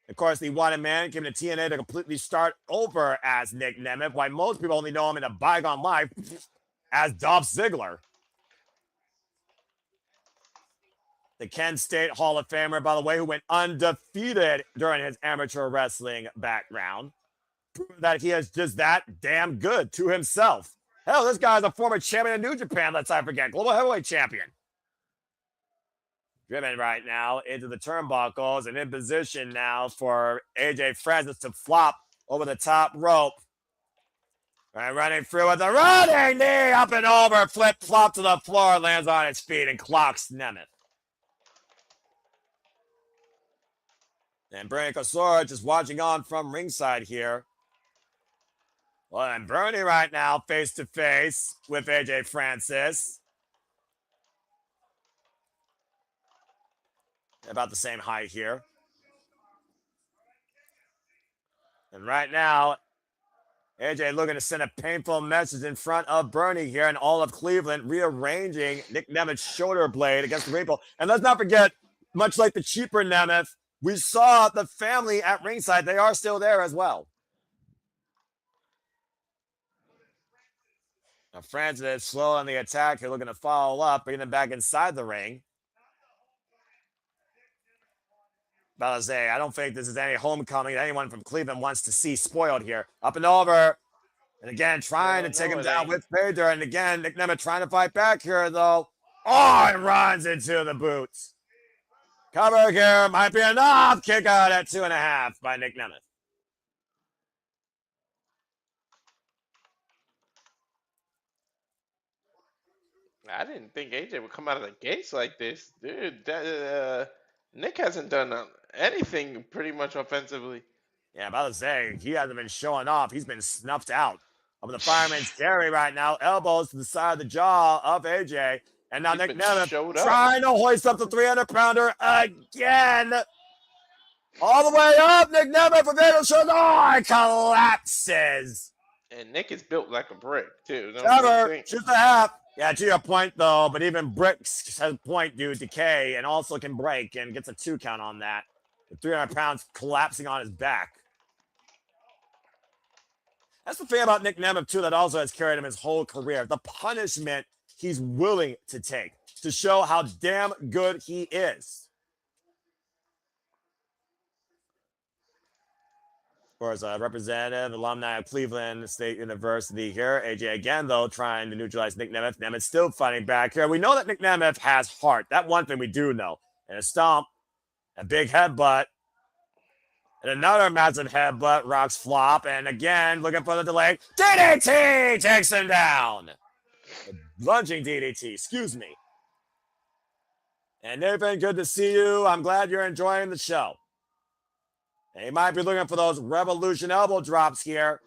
of course, the wanted man came to TNA to completely start over as Nic Nemeth, while most people only know him in a bygone life as Dolph Ziggler. The Kent State Hall of Famer, by the way, who went undefeated during his amateur wrestling background. Proving that he is just that damn good to himself. Hell, this guy's a former champion of New Japan, let's not forget. Global Heavyweight Champion. Driven right now into the turnbuckles and in position now for AJ Francis to flop over the top rope. And running through with a running knee up and over. Flip flop to the floor, lands on his feet and clocks Nemeth. And Bernie Kosora just watching on from ringside here. Well, and Bernie right now face to face with AJ Francis. About the same height here. And right now, AJ looking to send a painful message in front of Bernie here and all of Cleveland, rearranging Nic Nemeth's shoulder blade against the ring pole. And let's not forget, much like the cheaper Nemeth, we saw the family at ringside. They are still there as well. Now Francis is slow on the attack here, looking to follow up, bringing them back inside the ring. About to say, I don't think this is any homecoming that anyone from Cleveland wants to see spoiled here. Up and over. And again, trying to take him down with Pager. And again, Nic Nemeth trying to fight back here, though. Oh, it runs into the boots. Cover here might be enough. Kick out at 2.5 by Nic Nemeth. I didn't think AJ would come out of the gates like this. Dude, Nick hasn't done anything pretty much offensively. Yeah, about to say, he hasn't been showing off. He's been snuffed out of the fireman's carry right now. Elbows to the side of the jaw of AJ. And now He's Nic been Nemeth showed up. trying to hoist up the 300-pounder again. All the way up, Nic Nemeth for fatal shoulder. Oh, it collapses. And Nick is built like a brick, too. Don't Trevor, think. just a half. Yeah, to your point, though, but even bricks has point due decay and also can break and gets a 2 count on that. With 300 pounds collapsing on his back. That's the thing about Nic Nemeth, too, that also has carried him his whole career. The punishment he's willing to take to show how damn good he is. Of course, representative, alumni of Cleveland State University here. AJ again, though, trying to neutralize Nic Nemeth. Nemeth still fighting back here. We know that Nic Nemeth has heart. That one thing we do know. And a stomp, a big headbutt, and another massive headbutt, rocks flop, and again, looking for the delay. DDT takes him down. Lunging DDT, excuse me. And Nathan, good to see you. I'm glad you're enjoying the show. And you might be looking for those Revolution elbow drops here.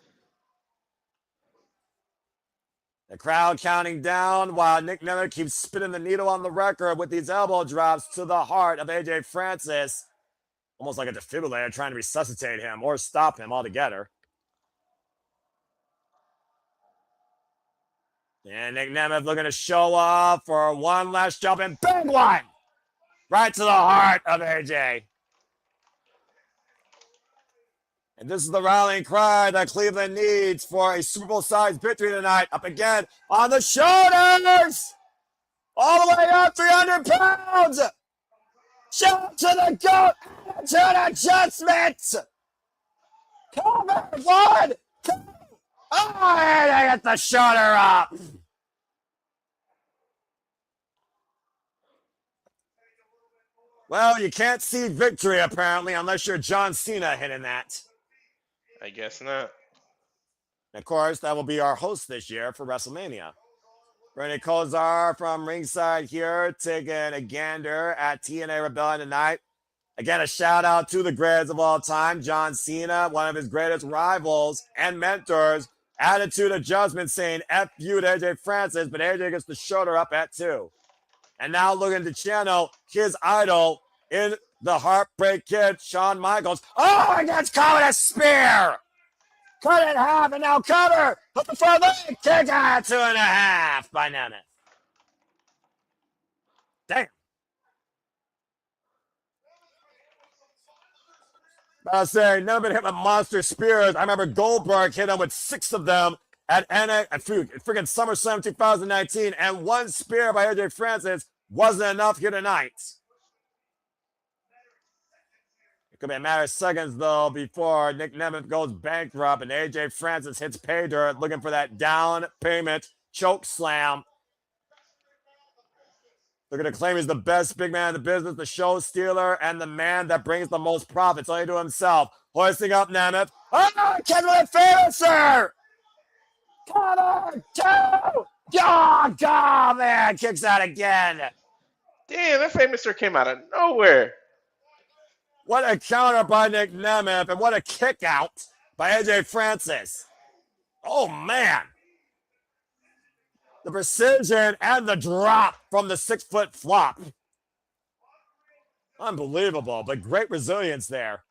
The crowd counting down while Nic Nemeth keeps spinning the needle on the record with these elbow drops to the heart of AJ Francis. Almost like a defibrillator trying to resuscitate him or stop him altogether. And Nic Nemeth looking to show off for one last jump and big one! Right to the heart of AJ. And this is the rallying cry that Cleveland needs for a Super Bowl-sized victory tonight. Up again on the shoulders! All the way up, 300 pounds! Shout to the goat! Attitude adjustment! Cover! 1, 2! Oh, and I got the shoulder up! Well, you can't see victory, apparently, unless you're John Cena hitting that. I guess not. And of course, that will be our host this year for WrestleMania. Bernie Kosar from ringside here, taking a gander at TNA Rebellion tonight. Again, a shout out to the greatest of all time, John Cena, one of his greatest rivals and mentors. Attitude adjustment saying F you to AJ Francis, but AJ gets the shoulder up at 2. And now looking to channel his idol in the Heartbreak Kid, Shawn Michaels. Oh, and that's caught with a spear. Cut it in half and now cover. Put the front leg. Kick out 2.5 by Nemeth. Damn. I was saying, never been hit with monster spears. I remember Goldberg hit him with 6 of them at freaking SummerSlam 2019, and 1 spear by AJ Francis wasn't enough here tonight. It could be a matter of seconds, though, before Nic Nemeth goes bankrupt and AJ Francis hits pay dirt looking for that down payment choke slam. They're going to claim he's the best big man in the business, the show stealer, and the man that brings the most profits only to himself. Hoisting up Nemeth. Oh, catch with a finisher! Cover! 2! Oh, God, man! Kicks out again. Damn, that famouser came out of nowhere. What a counter by Nic Nemeth, and what a kick out by AJ Francis. Oh, man. The precision and the drop from the 6-foot flop. Unbelievable, but great resilience there.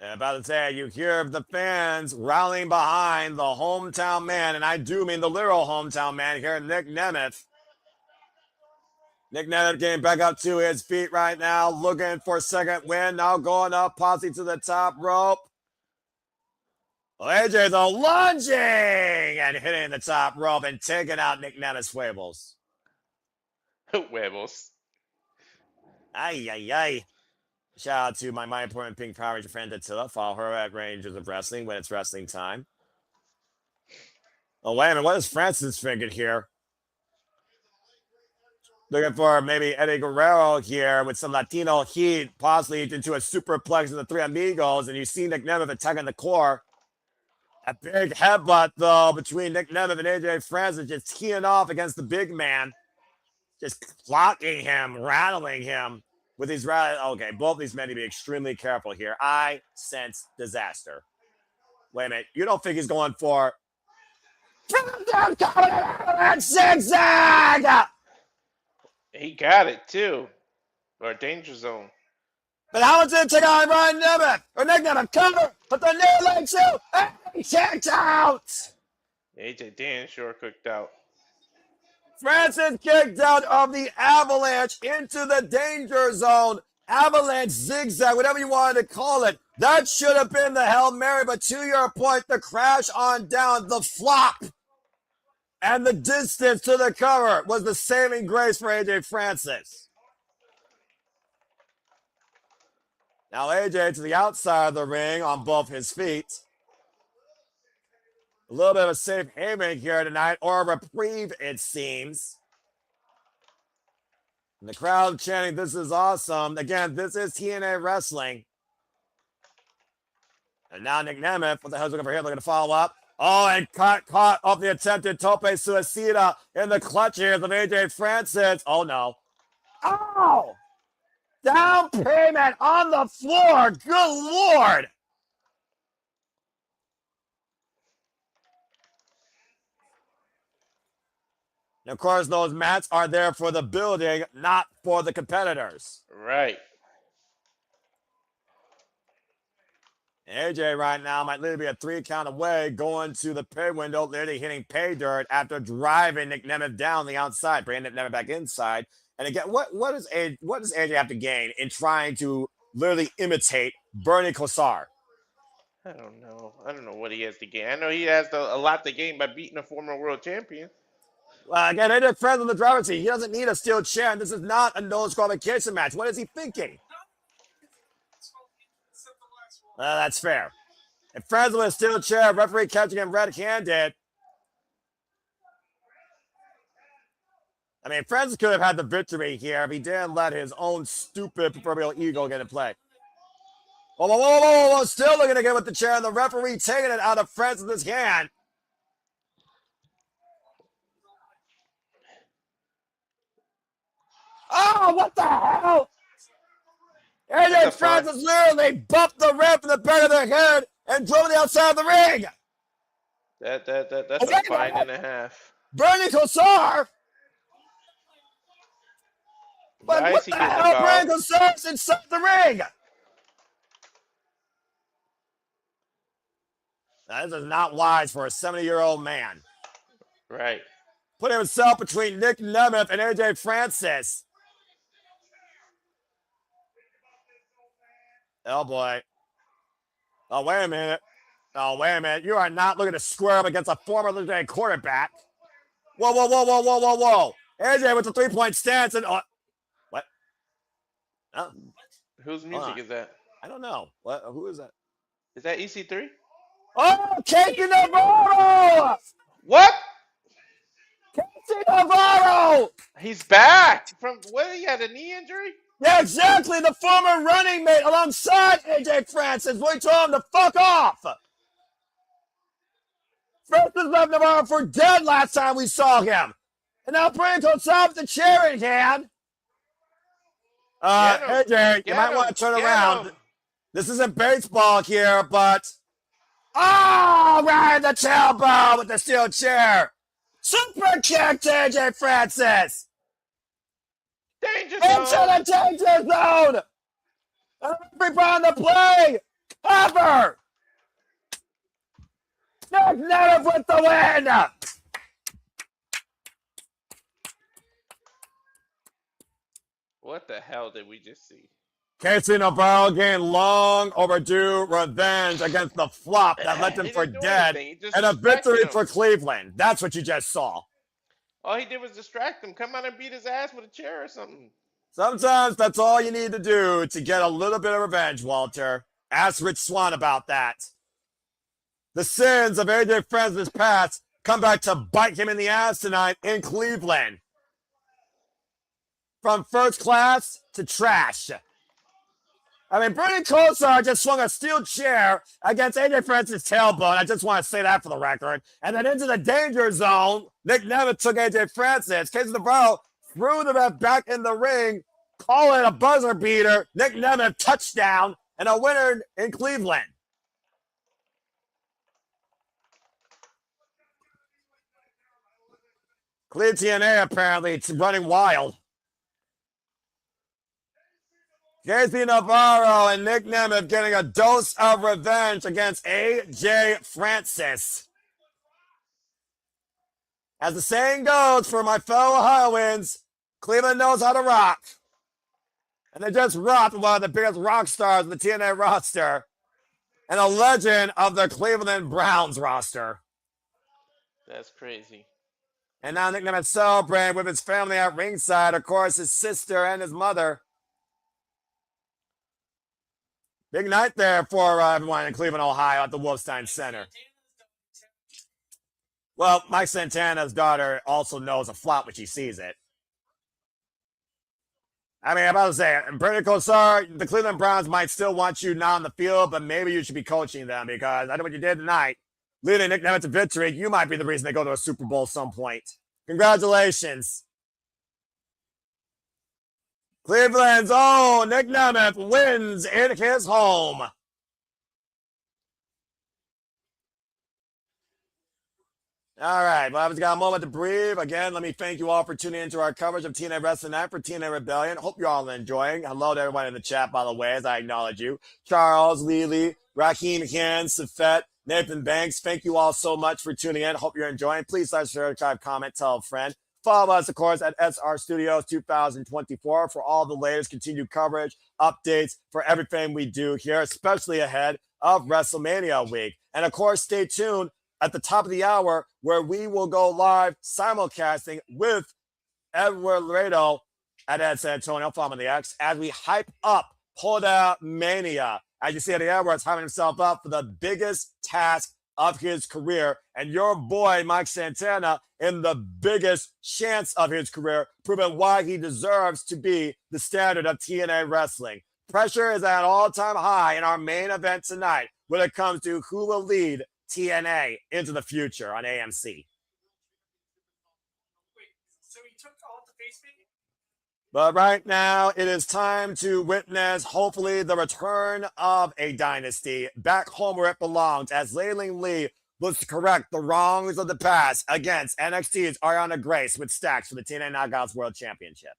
And about to say, you hear the fans rallying behind the hometown man, and I do mean the literal hometown man here, Nic Nemeth. Nic Nemeth getting back up to his feet right now, looking for a second win. Now going up, posse to the top rope. Well, AJ's a lunging and hitting the top rope and taking out Nic Nemeth's huevos. Huevos. Ay, ay, ay. Shout out to my important pink Power Ranger friend Attila. Follow her at Rangers of Wrestling when it's wrestling time. Oh, wait a minute. What is Francis thinking here? Looking for maybe Eddie Guerrero here with some Latino heat, possibly into a superplex of the Three Amigos, and you see Nic Nemeth attacking the core. A big headbutt, though, between Nic Nemeth and AJ Francis, just teeing off against the big man. Just clocking him, rattling him with these rallies. Okay, both these men need to be extremely careful here. I sense disaster. Wait a minute. You don't think he's going for zigzag? He got it too. Or danger zone. But how much did it take on Nic Nemeth? Or Nic Nemeth cover, but the near leg too. He checked out. AJ Dan sure cooked out. Francis kicked out of the avalanche into the danger zone. Avalanche zigzag, whatever you wanted to call it. That should have been the Hail Mary, but to your point, the crash on down, the flop, and the distance to the cover was the saving grace for AJ Francis. Now AJ to the outside of the ring on both his feet. A little bit of a safe haven here tonight, or a reprieve, it seems. And the crowd chanting, "This is awesome." Again, this is TNA wrestling. And now Nic Nemeth, what the hell's looking for here? Looking to follow up. Oh, and caught off the attempted tope suicida in the clutches of AJ Francis. Oh, no. Oh! Down payment on the floor. Good Lord. And of course, those mats are there for the building, not for the competitors. Right. AJ right now might literally be a 3 count away, going to the pay window, literally hitting pay dirt after driving Nic Nemeth down the outside, bringing Nic Nemeth back inside. And again, what does AJ have to gain in trying to literally imitate Bernie Kosar? I don't know. I don't know what he has to gain. I know he has a lot to gain by beating a former world champion. Well, again, AJ friends on the driver's seat. He doesn't need a steel chair, and this is not a no disqualification match. What is he thinking? That's fair. If friends with a steel chair, referee catching him red-handed. I mean, Francis could have had the victory here if he didn't let his own stupid proverbial ego get in play. Whoa, whoa, whoa, whoa, whoa, still looking to get with the chair, and the referee taking it out of Francis' hand. Oh, what the hell? AJ Francis literally bumped the ref in the back of their head and drove to the outside of the ring. That's a fine and a half. Bernie Kosar? But what the hell, Bernie Kosar's inside the ring? Now, this is not wise for a 70-year-old man. Right. Putting himself between Nic Nemeth and AJ Francis. Oh, boy. Oh, wait a minute. Oh, wait a minute. You are not looking to square up against a former legendary quarterback. Whoa, whoa, whoa, whoa, whoa, whoa, whoa. AJ with the three-point stance. And what? Oh. Whose music is that? I don't know. What? Who is that? Is that EC3? Oh, Casey Navarro! What? Casey Navarro! He's back from what? He had a knee injury? Yeah, exactly. The former running mate alongside AJ Francis. We told him to fuck off. Francis left Navarro for dead last time we saw him. And now Brandon comes off the chair in hand. AJ, you might want to turn around. This isn't baseball here, but... Oh, right in the tailbone with the steel chair. Super kick to AJ Francis. Danger zone. Into the danger zone. Everybody on the play. Cover. Nic Nemeth with the win. What the hell did we just see? Casey Navarro gained long overdue revenge against the flop that left him for dead and a victory for Cleveland. That's what you just saw. All he did was distract him. Come out and beat his ass with a chair or something. Sometimes that's all you need to do to get a little bit of revenge, Walter. Ask Rich Swann about that. The sins of AJ Francis' past come back to bite him in the ass tonight in Cleveland. From first class to trash. I mean, Bernie Kosar just swung a steel chair against AJ Francis' tailbone. I just want to say that for the record. And then into the danger zone, Nic Nemeth took AJ Francis. Casey Navarro threw the ref back in the ring, Call it a buzzer beater. Nic Nemeth touchdown and a winner in Cleveland. Cleveland TNA apparently it's running wild. Casey Navarro and Nic Nemeth getting a dose of revenge against AJ Francis. As the saying goes for my fellow Ohioans, Cleveland knows how to rock. And they just rocked one of the biggest rock stars of the TNA roster and a legend of the Cleveland Browns roster. That's crazy. And now Nic Nemeth celebrating with his family at ringside. Of course, his sister and his mother. Big night there for everyone in Cleveland, Ohio at the Wolstein Center. Well, Mike Santana's daughter also knows a flop when she sees it. I mean, I'm about to say, Brady Kosar, the Cleveland Browns might still want you not on the field, but maybe you should be coaching them because I know what you did tonight. Leading Nic Nemeth to victory, you might be the reason they go to a Super Bowl some point. Congratulations. Cleveland's own Nic Nemeth wins in his home. All right, well, I've got a moment to breathe. Again, let me thank you all for tuning into our coverage of TNA Wrestling Night for TNA Rebellion. Hope you're all enjoying. Hello to everyone in the chat, by the way, as I acknowledge you. Charles, Lily, Raheem Han, Safet, Nathan Banks, thank you all so much for tuning in. Hope you're enjoying. Please like, subscribe, comment, tell a friend. Follow us, of course, at SR Studios 2024 for all the latest continued coverage, updates for everything we do here, especially ahead of WrestleMania week. And, of course, stay tuned at the top of the hour where we will go live simulcasting with Edward Laredo at Ed San Antonio, follow the X, as we hype up Poda Mania. As you see, Edward's hyping himself up for the biggest task of his career, and your boy Mike Santana in the biggest chance of his career, proving why he deserves to be the standard of TNA wrestling. Pressure is at an all-time high in our main event tonight when it comes to who will lead TNA into the future on AMC. Wait, so he took all the face painting? But right now, it is time to witness, hopefully, the return of a dynasty back home where it belongs as Layling Lee looks to correct the wrongs of the past against NXT's Arianna Grace with stacks for the TNA Knockouts World Championship.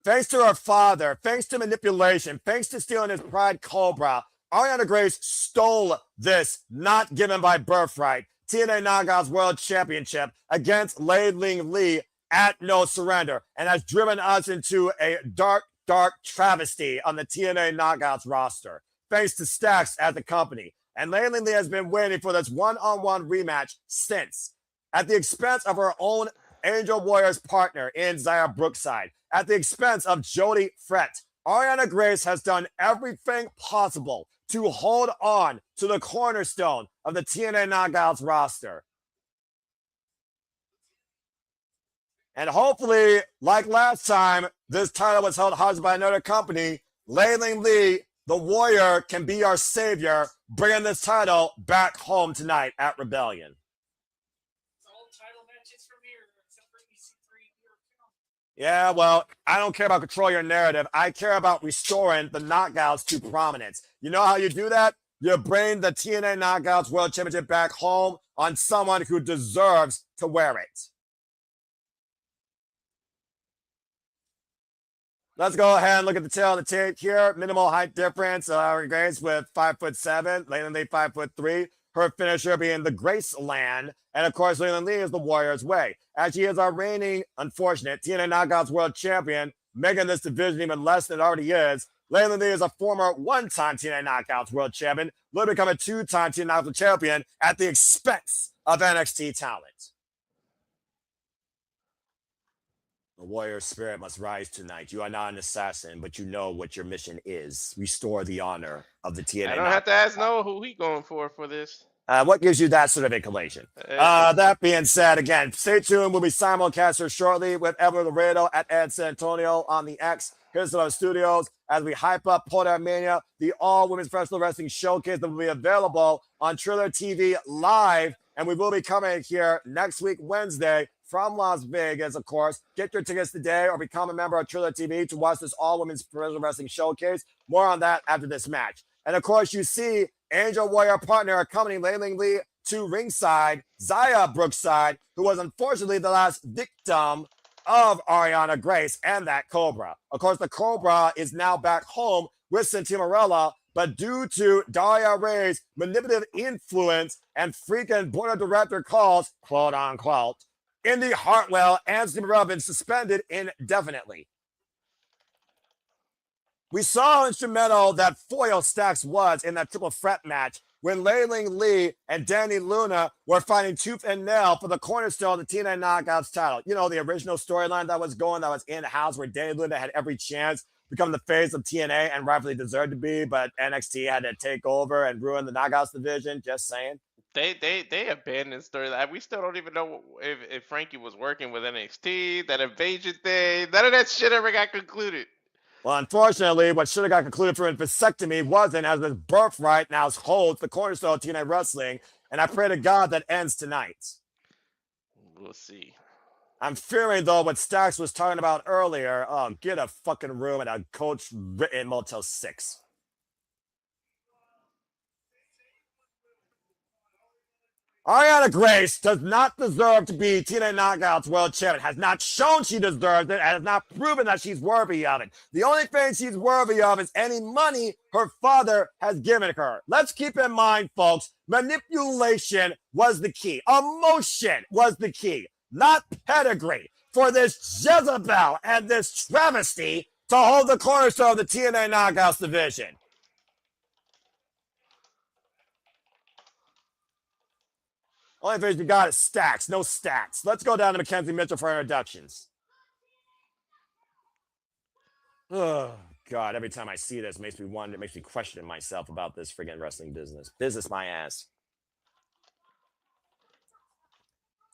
Thanks to her father, thanks to manipulation, thanks to stealing his Pride Cobra, Arianna Grace stole this not given by birthright TNA Knockouts World Championship against Layling Lee at No Surrender, and has driven us into a dark travesty on the TNA Knockouts roster, thanks to Stacks at the company. And Layling Lee has been waiting for this one-on-one rematch since, at the expense of her own Angel Warriors partner in Zaya Brookside, at the expense of Jody Frett. Arianna Grace has done everything possible to hold on to the cornerstone of the TNA Knockouts roster. And hopefully, like last time, this title was held hostage by another company. Layling Lee, the Warrior, can be our savior, bringing this title back home tonight at Rebellion. It's all title matches from here, except for EC3 here. Yeah, well, I don't care about control your narrative. I care about restoring the Knockouts to prominence. You know how you do that? You bring the TNA Knockouts World Championship back home on someone who deserves to wear it. Let's go ahead and look at the tail of the tape here. Minimal height difference. Grace with 5'7", Layling Lee 5'3". Her finisher being the Graceland. And of course, Layling Lee is the Warrior's Way. As she is our reigning, unfortunate TNA Knockouts World Champion, making this division even less than it already is. Layling Lee is a former one-time TNA Knockouts World Champion, will become a two-time TNA Knockouts Champion at the expense of NXT talent. The warrior spirit must rise tonight. You are not an assassin, but you know what your mission is. Restore the honor of the TNA. I don't have to ask Noah who he going for this. What gives you that sort of inclination? That being said, again, stay tuned. We'll be simulcasting shortly with Edward Laredo at Ed San Antonio on the X. Here's to our studios as we hype up Poda Mania, the all-women's professional wrestling showcase that will be available on Triller TV live And we will be coming here next week, Wednesday, from Las Vegas, of course. Get your tickets today or become a member of Triller TV to watch this all-women's professional wrestling showcase. More on that after this match. And, of course, you see Angel Warrior partner accompanying Layling Lee to ringside, Zaya Brookside, who was unfortunately the last victim of Arianna Grace and that Cobra. Of course, the Cobra is now back home with Santimarella, but due to Daria Ray's manipulative influence and freaking board of director calls, quote unquote, Indy Hartwell and Santimarella have been suspended indefinitely. We saw how instrumental that foil Stacks was in that triple threat match when Layling Lee and Danny Luna were fighting tooth and nail for the cornerstone of the TNA Knockouts title. You know, the original storyline that was in-house where Danny Luna had every chance to become the face of TNA and rightfully deserved to be, but NXT had to take over and ruin the Knockouts division. Just saying. They abandoned storyline. We still don't even know if Frankie was working with NXT, that invasion thing. None of that shit ever got concluded. Well, unfortunately, what should have got concluded for a vasectomy wasn't, as his birthright now holds the cornerstone of TNA Wrestling, and I pray to God that ends tonight. We'll see. I'm fearing, though, what Stacks was talking about earlier. Oh, get a fucking room at a coach-written Motel 6. Arianna Grace does not deserve to be TNA Knockouts World Champion, has not shown she deserves it, and has not proven that she's worthy of it. The only thing she's worthy of is any money her father has given her. Let's keep in mind, folks, manipulation was the key. Emotion was the key, not pedigree, for this Jezebel and this travesty to hold the cornerstone of the TNA Knockouts division. Only thing you got is Stacks, no stats. Let's go down to Mackenzie Mitchell for introductions. Oh, God, every time I see this, it makes me wonder, it makes me question myself about this friggin' wrestling business. Business my ass.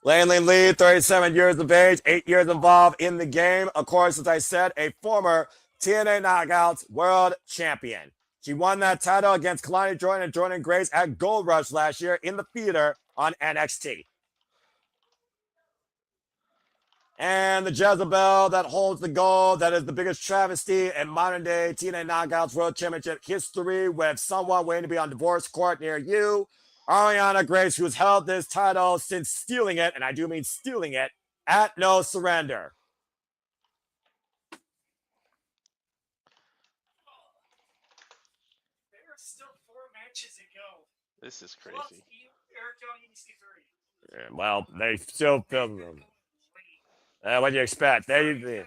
Layling Lee, 37 years of age, 8 years involved in the game. Of course, as I said, a former TNA Knockouts World Champion. She won that title against Kalani Jordan and Jordan Grace at Gold Rush last year in the theater on NXT. And the Jezebel that holds the gold, that is the biggest travesty in modern day TNA Knockouts World Championship history, with someone waiting to be on divorce court near you. Arianna Grace, who's held this title since stealing it, and I do mean stealing it, at No Surrender. There are still 4 matches to go. This is crazy. Yeah, well, they still film them. What do you expect? Arianna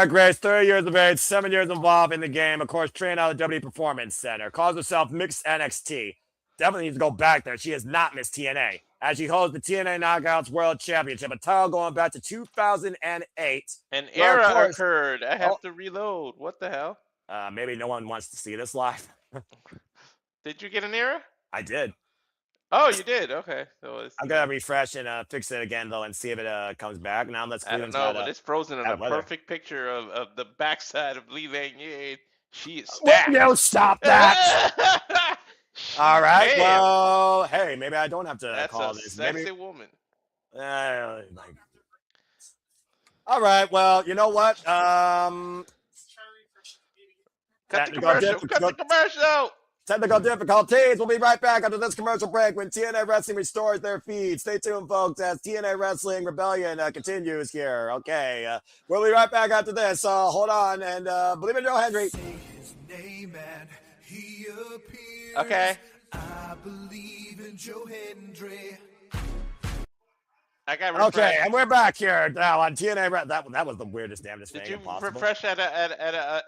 Grace, 30 years of age, 7 years involved in the game. Of course, trained out of the WWE Performance Center. Calls herself Mixed NXT. Definitely needs to go back there. She has not missed TNA, as she holds the TNA Knockouts World Championship, a title going back to 2008. An era occurred. I have to reload. What the hell? Maybe no one wants to see this live. Did you get an error? I did. Oh, you did? Okay. So I'm going to refresh and fix it again, though, and see if it comes back. Now let's I don't know, but it's frozen in a perfect picture of the backside of Lee Lang Ying. She is stacked. No, stop that. All right. Damn. Well, hey, maybe I don't have to call this. That's a sexy woman. All right. Well, you know what? Cut the commercial. Technical difficulties. We'll be right back after this commercial break when TNA Wrestling restores their feed. Stay tuned, folks, as TNA Wrestling Rebellion continues here. Okay. We'll be right back after this. Hold on. And believe in Joe Hendry. Okay. I believe in Joe Hendry. I got refreshed. Okay, and we're back here now on TNA. That was the weirdest damnedest thing possible. possible. Did you refresh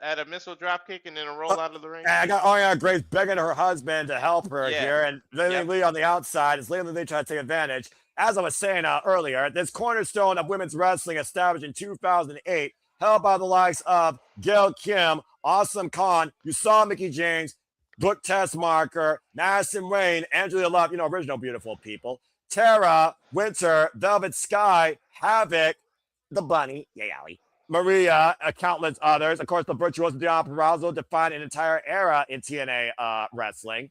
at a missile drop kick and then a roll out of the ring? I got Arianna Grace begging her husband to help her here, and Layling Lee on the outside. As Layling Lee trying to take advantage. As I was saying earlier, this cornerstone of women's wrestling established in 2008, held by the likes of Gail Kim, Awesome Khan, you saw Mickie James, Book Test Marker, Madison Rain, Angela Love, original beautiful people. Tara, Winter, Velvet Sky, Havoc, The Bunny, yay, Allie, Maria, countless others. Of course, the virtuoso Dion Perazzo defined an entire era in TNA wrestling.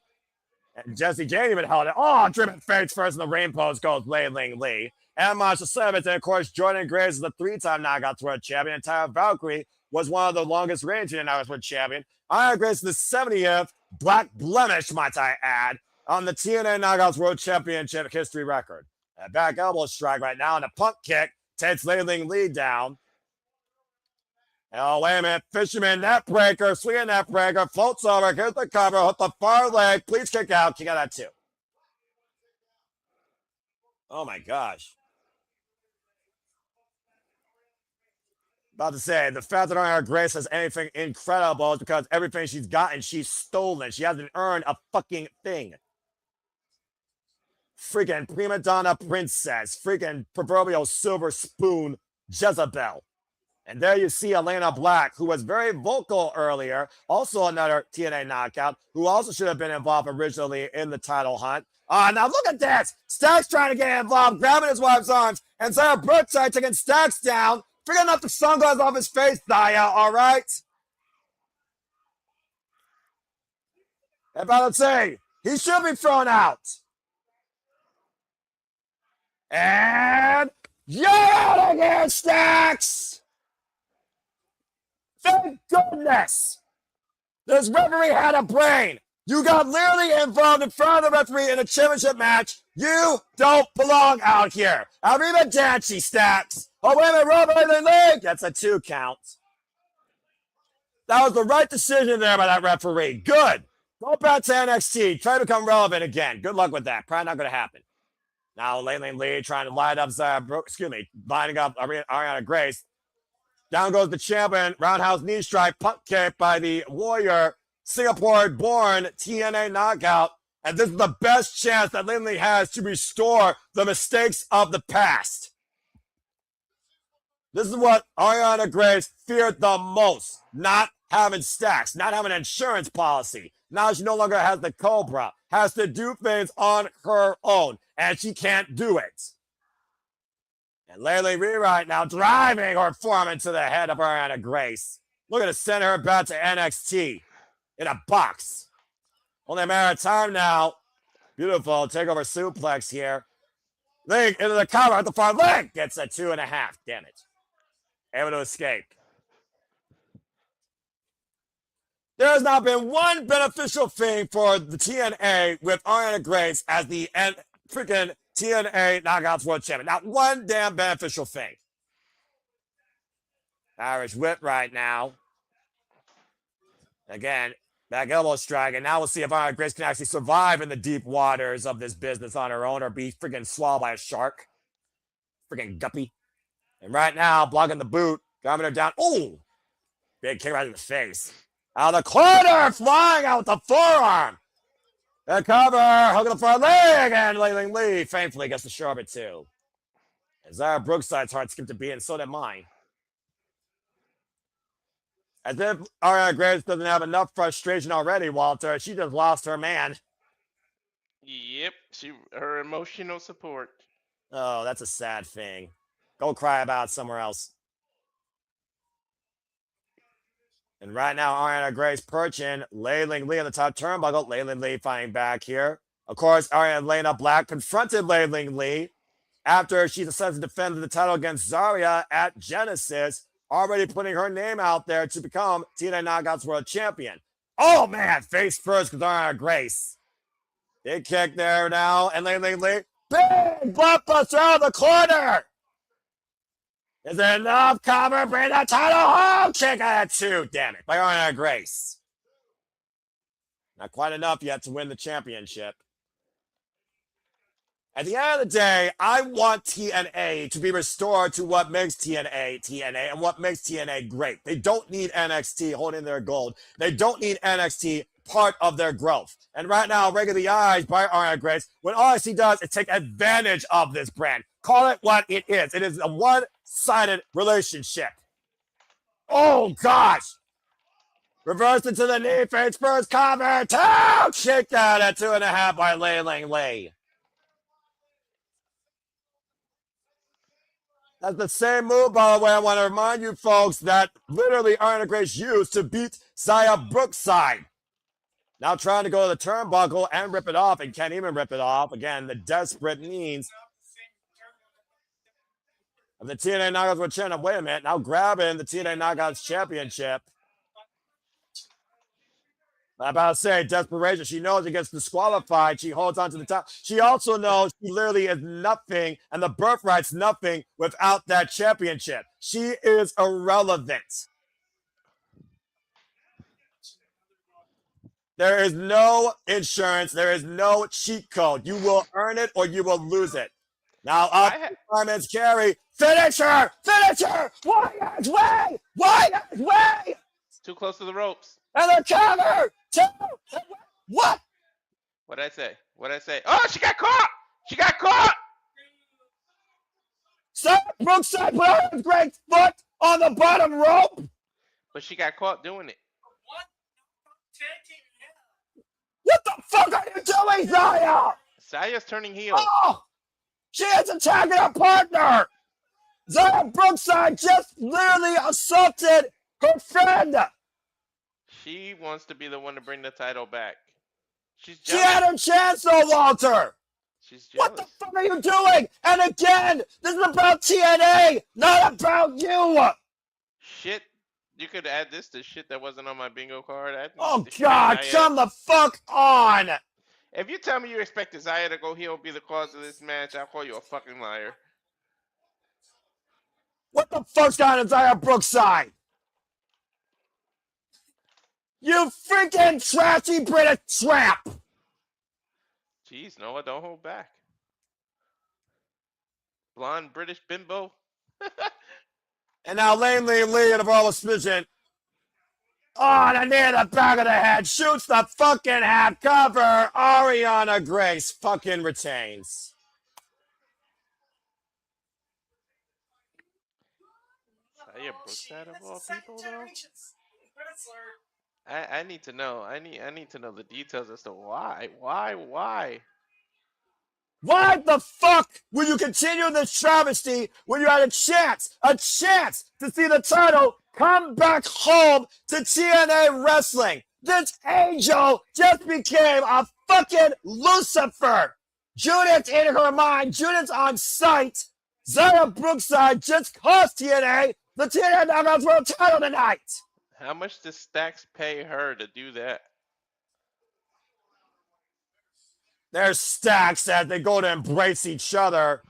And Jesse Jane even held it. Oh, driven face first in the ring post goes Lei Ling Lee. And Monster Savage, and of course, Jordan Grace is the 3-time Knockouts World Champion. And Tyra Valkyrie was one of the longest reigning Knockouts World Champion. Arianna Grace is the 70th Black Blemish, might I add, on the TNA Knockouts World Championship history record. A back elbow strike right now, and a pump kick takes Lei Ling Lee down. Oh, wait a minute. Fisherman net breaker, swinging net breaker, floats over, here's the cover, hit the far leg, please kick out. Kick out that too. Oh my gosh. About to say, the fact that Arianna Grace has anything incredible is because everything she's gotten, she's stolen. She hasn't earned a fucking thing. Freaking prima donna princess. Freaking proverbial silver spoon Jezebel. And there you see Elena Black, who was very vocal earlier. Also another TNA knockout, who also should have been involved originally in the title hunt. Now look at this. Stacks trying to get involved, grabbing his wife's arms. And Sarah Brookside taking Stacks down. Figuring out the sunglasses off his face, Zaya, all right? And about to say, he should be thrown out. And you're out of here, Stacks! Thank goodness! This referee had a brain. You got literally involved in front of the referee in a championship match. You don't belong out here. Arrivederci, Stacks. Oh, wait a minute, Robert in the leg. That's a 2 count. That was the right decision there by that referee. Good. Go back to NXT. Try to become relevant again. Good luck with that. Probably not going to happen. Now, Lei Ling Lee trying to line up, lining up Arianna Grace. Down goes the champion. Roundhouse knee strike. Punt kick by the Warrior. Singapore-born TNA knockout. And this is the best chance that Lei Ling Lee has to restore the mistakes of the past. This is what Arianna Grace feared the most. Not having Stacks, not having an insurance policy. Now she no longer has the Cobra, has to do things on her own, and she can't do it. And Lei Ling Lee right now driving her form into the head of Arianna Grace. Looking to send her back to NXT in a box. Only a matter of time now. Beautiful takeover suplex here. Ling into the cover at the far leg. Gets a 2.5. Damn it. Able to escape. There has not been one beneficial thing for the TNA with Arianna Grace as the freaking TNA Knockouts World Champion. Not one damn beneficial thing. Irish whip right now. Again, back elbow strike. And now we'll see if Arianna Grace can actually survive in the deep waters of this business on her own or be freaking swallowed by a shark. Freaking guppy. And right now, blocking the boot, grabbing her down. Oh! Big kick right in the face. Out of the corner, flying out with the forearm. The cover, hooking the front leg, and Lei Ling Lee thankfully gets the show of it too. And Zara Brookside's heart skipped a beat, and so did mine. As if Arianna Grace doesn't have enough frustration already, Walter. She just lost her man. Yep, her emotional support. Oh, that's a sad thing. Go cry about it somewhere else. And right now, Arianna Grace perching Lei Ling Lee on the top turnbuckle. Lei Ling Lee fighting back here. Of course, Elena Black confronted Lei Ling Lee after she decided to defend the title against Zarya at Genesis, already putting her name out there to become TNA Knockouts World Champion. Oh, man, face first with Arianna Grace. Big kick there now, and Lei Ling Lee. Big blockbuster out of the corner. Is it enough? Cover, bring the title home. Kick at 2. Damn it. By Arianna Grace. Not quite enough yet to win the championship. At the end of the day, I want TNA to be restored to what makes TNA, and what makes TNA great. They don't need NXT holding their gold. They don't need NXT part of their growth. And right now, regular the eyes by Arianna Grace, when all NXT does is take advantage of this brand. Call it what it is. It is a one-sided relationship. Oh, gosh. Reversed into the knee, face first, cover, 2! Kicked out at 2.5 by Lei Ling Lee. That's the same move, by the way. I want to remind you folks that literally Arianna Grace used to beat Zaya Brookside. Now trying to go to the turnbuckle and rip it off and can't even rip it off. Again, the desperate means of the TNA Knockouts World Championship. Wait a minute. Now grabbing the TNA Knockouts Championship. I'm about to say desperation. She knows it gets disqualified. She holds on to the top. She also knows she literally is nothing, and the birthright's nothing without that championship. She is irrelevant. There is no insurance. There is no cheat code. You will earn it or you will lose it. Now up Fireman's carry. Finish her! Finish her! Wyatt's way! Wyatt's way! Too close to the ropes. And the counter! What? What'd I say? What'd I say? Oh, she got caught! She got caught! Sir, Brookside put her great foot on the bottom rope. But she got caught doing it. What the fuck are you doing, Zaya? Zaya's turning heel. Oh! She is attacking her partner! Zaya Brookside just literally assaulted her friend! She wants to be the one to bring the title back. She's She jealous. had her chance though, Walter! She's jealous. What the fuck are you doing? And again, this is about TNA, not about you! Shit. You could add this to shit that wasn't on my bingo card. Oh God, come the fuck on! If you tell me you expect Zaya to go heel and be the cause of this match, I'll call you a fucking liar. What the fuck's going on, Zaya Brookside? You freaking trashy British tramp! Jeez, Noah, don't hold back. Blonde British bimbo. And now Lane Lee in a brawl with Smidgen. Oh, the knee in the back of the head. Shoots the fucking half cover. Arianna Grace fucking retains. Zaya Brookside of all people, though? I need to know. I need to know the details as to why. Why? Why the fuck will you continue this travesty when you had a chance to see the title come back home to TNA Wrestling? This angel just became a fucking Lucifer. Judith's in her mind. Judith's on site. Zaya Brookside just cost TNA the TNA Knockouts World title tonight. How much does Stacks pay her to do that? There's Stacks as they go to embrace each other.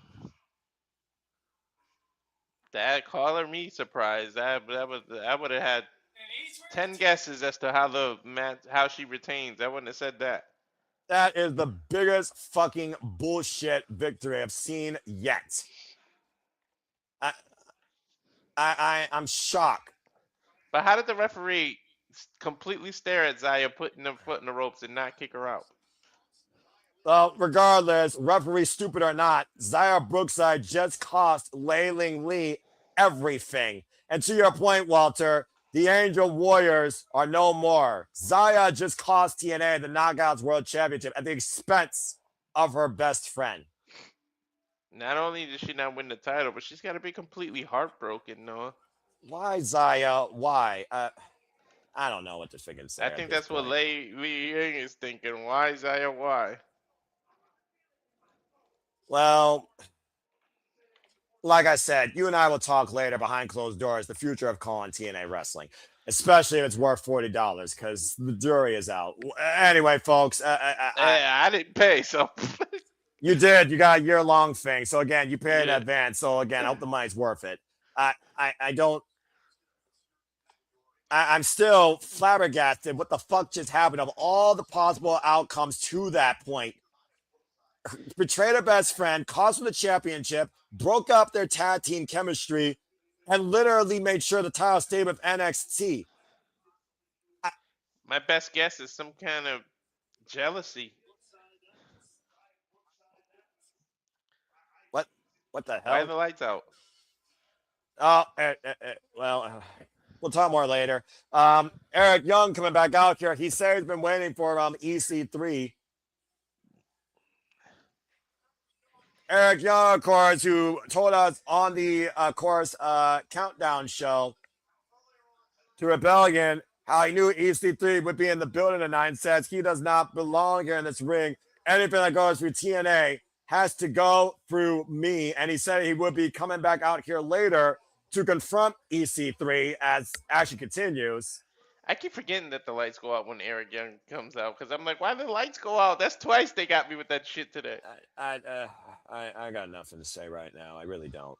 That color me surprised. I would have had 10 guesses as to how she retains. I wouldn't have said that. That is the biggest fucking bullshit victory I've seen yet. I'm shocked. But how did the referee completely stare at Zaya putting her foot in the ropes and not kick her out? Well, regardless, referee stupid or not, Zaya Brookside just cost Lei Lee everything. And to your point, Walter, the Angel Warriors are no more. Zaya just cost TNA the Knockouts World Championship at the expense of her best friend. Not only did she not win the title, but she's got to be completely heartbroken, Noah. Why, Zaya? Why? I don't know what to freaking say. I think that's what Ying is thinking. Why, Zaya? Why? Well, like I said, you and I will talk later behind closed doors, the future of calling TNA Wrestling, especially if it's worth $40 because the jury is out. Anyway, folks. I didn't pay, so. You did. You got a year-long thing. So, again, you paid in advance. So, again, I hope the money's worth it. I'm still flabbergasted what the fuck just happened of all the possible outcomes to that point. Betrayed her best friend, cost her the championship, broke up their tag team chemistry, and literally made sure the title stayed with NXT. My best guess is some kind of jealousy. What the hell? Why are the lights out? Oh, well, we'll talk more later. Eric Young coming back out here. He said he's been waiting for EC3. Eric Young, of course, who told us on the, countdown show to Rebellion, how he knew EC3 would be in the building tonight and says he does not belong here in this ring. Anything that goes through TNA has to go through me. And he said he would be coming back out here later to confront EC3 as action continues. I keep forgetting that the lights go out when Eric Young comes out because I'm like, why the lights go out? That's twice they got me with that shit today. I got nothing to say right now. I really don't.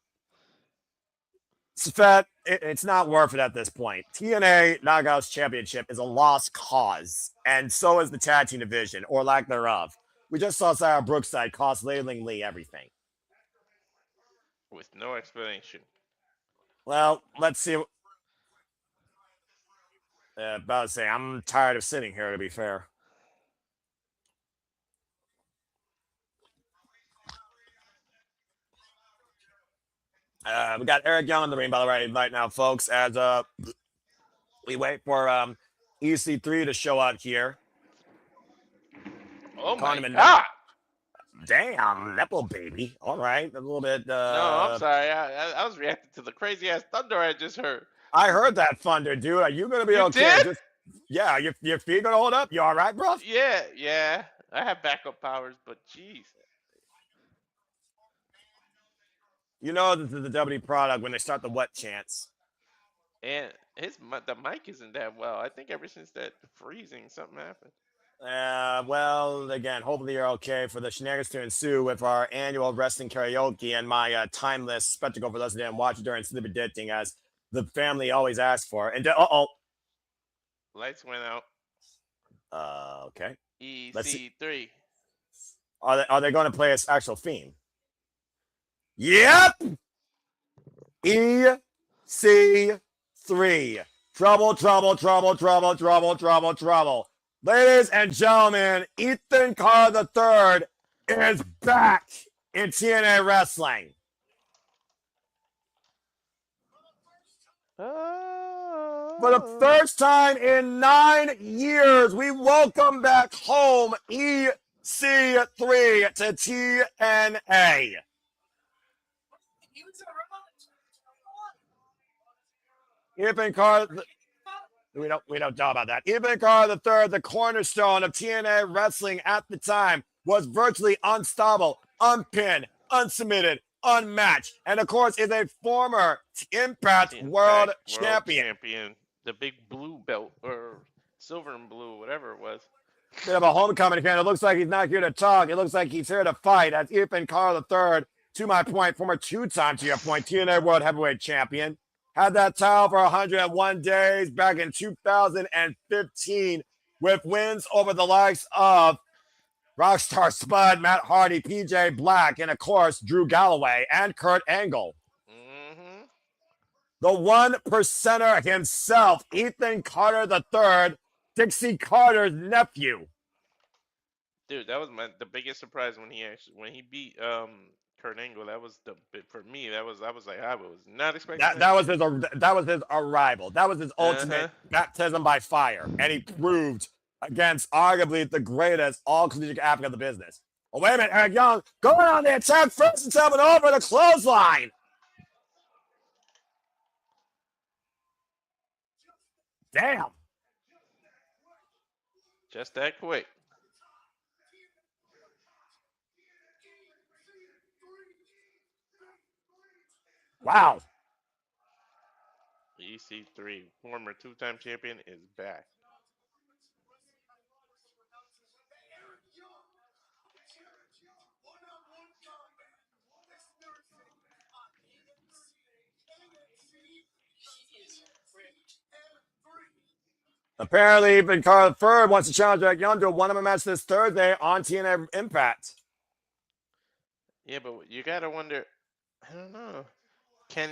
Svet, it's not worth it at this point. TNA Knockouts Championship is a lost cause, and so is the tag team division, or lack thereof. We just saw Sarah Brookside cost Layling Lee everything. With no explanation. Well, let's see. About to say, I'm tired of sitting here, to be fair. We got Eric Young in the ring, by the way, right now, folks, as we wait for EC3 to show up here. Oh, my Condiment- God. Damn, nipple baby. All right, a little bit. No, I'm sorry. I was reacting to the crazy-ass thunder I just heard. I heard that thunder, dude. Are you going to be You okay? did? Yeah, your feet going to hold up? You all right, bro? Yeah. I have backup powers, but jeez. You know this is the WWE product when they start the what chants. And the mic isn't that well. I think ever since that freezing, something happened. Well, again, hopefully you're okay for the shenanigans to ensue with our annual wrestling karaoke and my timeless spectacle for those who didn't watch it during Sleepy Ditting, as the family always asks for. And Lights went out. Okay. EC3. Are they going to play its actual theme? Yep. EC3. Trouble. Ladies and gentlemen, Ethan Carr III is back in TNA wrestling. For the first time in 9 years, we welcome back home EC3 to TNA. Ethan Carr, we don't talk about that. Ethan Carr III, the cornerstone of TNA wrestling at the time, was virtually unstoppable, unpinned, unsubmitted, unmatched, and of course is a former Impact World Champion. The big blue belt, or silver and blue, whatever it was. Bit of a homecoming again. It looks like he's not here to talk. It looks like he's here to fight. As Ethan Carr III, to my point, former two-time, to your point, TNA World Heavyweight Champion. Had that title for 101 days back in 2015 with wins over the likes of Rockstar Spud, Matt Hardy, PJ Black, and of course, Drew Galloway and Kurt Angle. Mm-hmm. The one percenter himself, Ethan Carter III, Dixie Carter's nephew. Dude, that was the biggest surprise when he beat Kurt Angle. That was for me. I was like, I was not expecting that was his arrival. That was his ultimate baptism by fire, and he proved against arguably the greatest all-collegiate athlete of the business. Oh, wait a minute, Eric Young going on the attack first and coming over the clothesline. Damn. Just that quick. Wow. EC3, former two-time champion, is back. Apparently, even Carl III wants to challenge Eric Young to a one-on-one match this Thursday on TNA Impact. Yeah, but you gotta wonder. I don't know. Can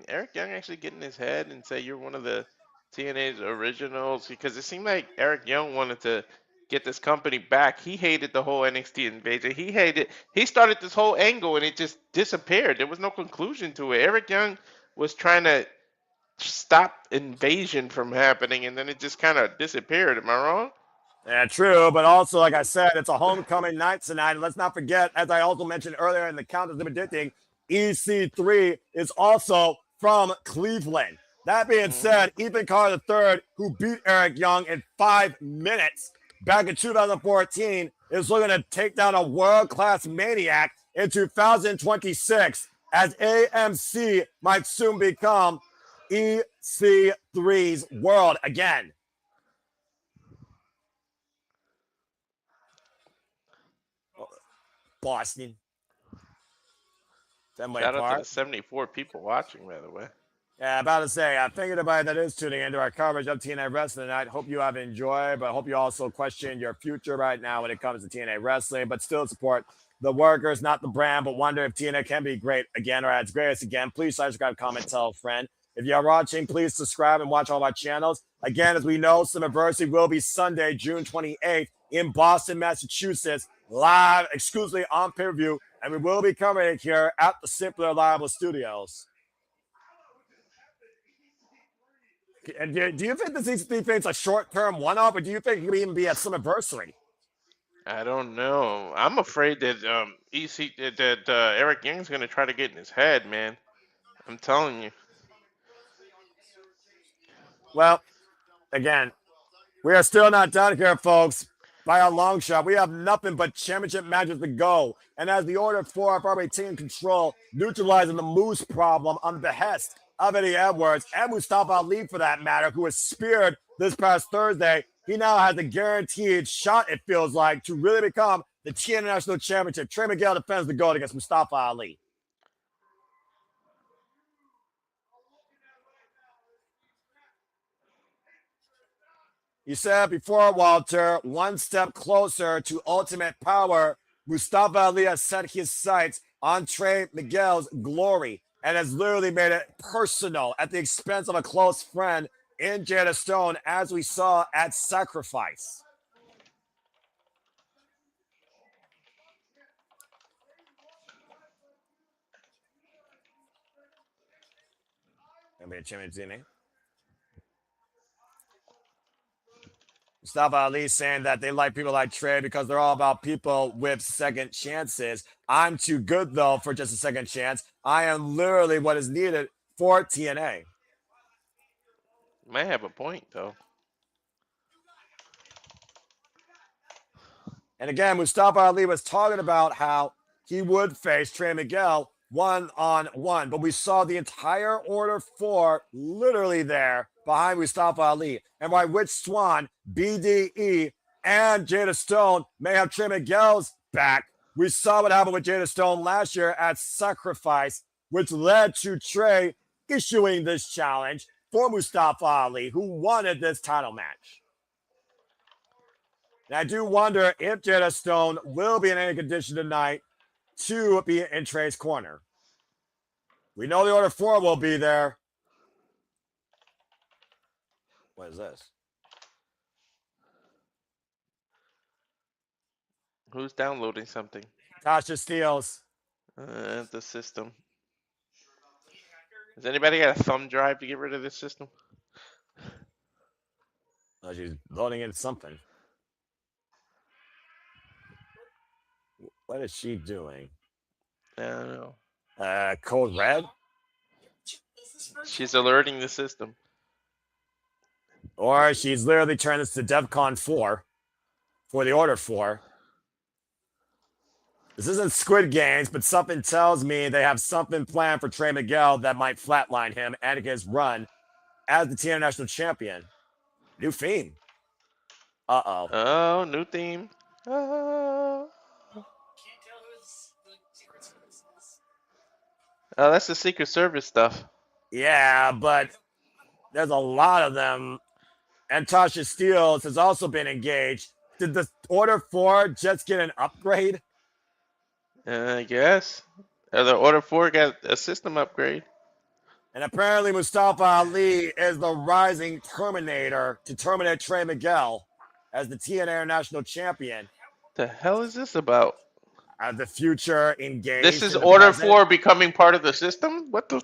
Eric Young actually get in his head and say you're one of the TNA's originals? Because it seemed like Eric Young wanted to get this company back. He hated the whole NXT invasion. He started this whole angle and it just disappeared. There was no conclusion to it. Eric Young was trying to stop invasion from happening, and then it just kind of disappeared. Am I wrong? Yeah, true. But also, like I said, it's a homecoming night tonight. And let's not forget, as I also mentioned earlier in the Countess of Addicting, EC3 is also from Cleveland. That being said, Ethan Carter III, who beat Eric Young in 5 minutes back in 2014, is looking to take down a world-class maniac in 2026, as AMC might soon become EC3's world again. Boston. Fenway Shout out to Park. the 74 people watching, by the way. Yeah, about to say, thank you to everybody that is tuning into our coverage of TNA Wrestling tonight. Hope you have enjoyed, but hope you also question your future right now when it comes to TNA Wrestling, but still support the workers, not the brand, but wonder if TNA can be great again or at its greatest again. Please subscribe, comment, tell a friend. If you're watching, please subscribe and watch all of our channels. Again, as we know, Summerversary will be Sunday, June 28th in Boston, Massachusetts, live exclusively on pay-per-view, and we will be covering it here at the Simply Reliable Studios. And do you think this EC3 thing's a short-term one-off, or do you think it could even be a Summerversary? I don't know. I'm afraid that Eric Young's gonna try to get in his head, man. I'm telling you. Well, again, we are still not done here, folks. By a long shot, we have nothing but championship matches to go. And as the Order 4 are probably taking control, neutralizing the Moose problem on the behest of Eddie Edwards and Mustafa Ali, for that matter, who was speared this past Thursday, he now has a guaranteed shot, it feels like, to really become the TNA National Championship. Trey Miguel defends the gold against Mustafa Ali. You said before, Walter, one step closer to ultimate power. Mustafa Ali has set his sights on Trey Miguel's glory and has literally made it personal at the expense of a close friend in Jada Stone, as we saw at Sacrifice. Gonna be a championship. Mustafa Ali saying that they like people like Trey because they're all about people with second chances. I'm too good, though, for just a second chance. I am literally what is needed for TNA. Might have a point, though. And again, Mustafa Ali was talking about how he would face Trey Miguel one-on-one. But we saw the entire Order 4 literally there behind Mustafa Ali. And by Witch Swan, BDE, and Jada Stone may have Trey Miguel's back. We saw what happened with Jada Stone last year at Sacrifice, which led to Trey issuing this challenge for Mustafa Ali, who wanted this title match. And I do wonder if Jada Stone will be in any condition tonight to be in Trey's corner. We know the Order 4 will be there. What is this? Who's downloading something? Tasha Steeles. The system. Has anybody got a thumb drive to get rid of this system? Oh, she's loading in something. What is she doing? I don't know. Code Red? She's alerting the system. Or she's literally turned this to DEFCON 4 for the Order 4. This isn't Squid Games, but something tells me they have something planned for Trey Miguel that might flatline him and his run as the TNA National Champion. New theme. Uh-oh. Oh, new theme. Oh, that's the Secret Service stuff. Yeah, but there's a lot of them. And Tasha Steeles has also been engaged. Did the Order 4 just get an upgrade? I guess. The Order 4 got a system upgrade. And apparently Mustafa Ali is the rising Terminator to terminate Trey Miguel as the TNA National Champion. The hell is this about? The future engaged. This is in the Order present. 4 becoming part of the system? What the?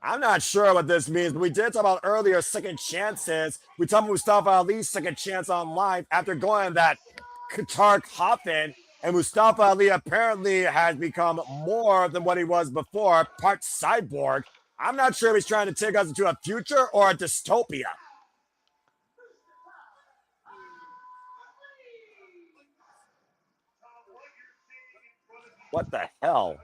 I'm not sure what this means, but we did talk about earlier second chances. We talked about Mustafa Ali's second chance on life after going on that Qatar coffin. And Mustafa Ali apparently has become more than what he was before, part cyborg. I'm not sure if he's trying to take us into a future or a dystopia. What the hell?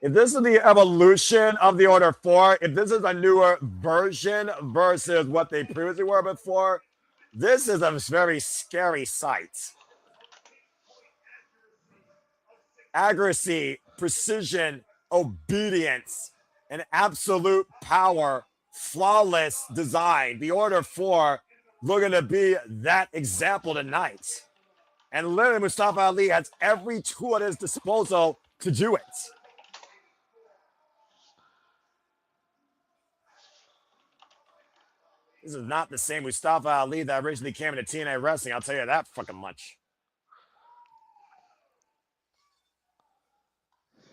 If this is the evolution of the Order 4, if this is a newer version versus what they previously were before, this is a very scary sight. Accuracy, precision, obedience, and absolute power, flawless design. The Order 4 looking to be that example tonight. And literally, Mustafa Ali has every tool at his disposal to do it. This is not the same Mustafa Ali that originally came into TNA wrestling. I'll tell you that fucking much.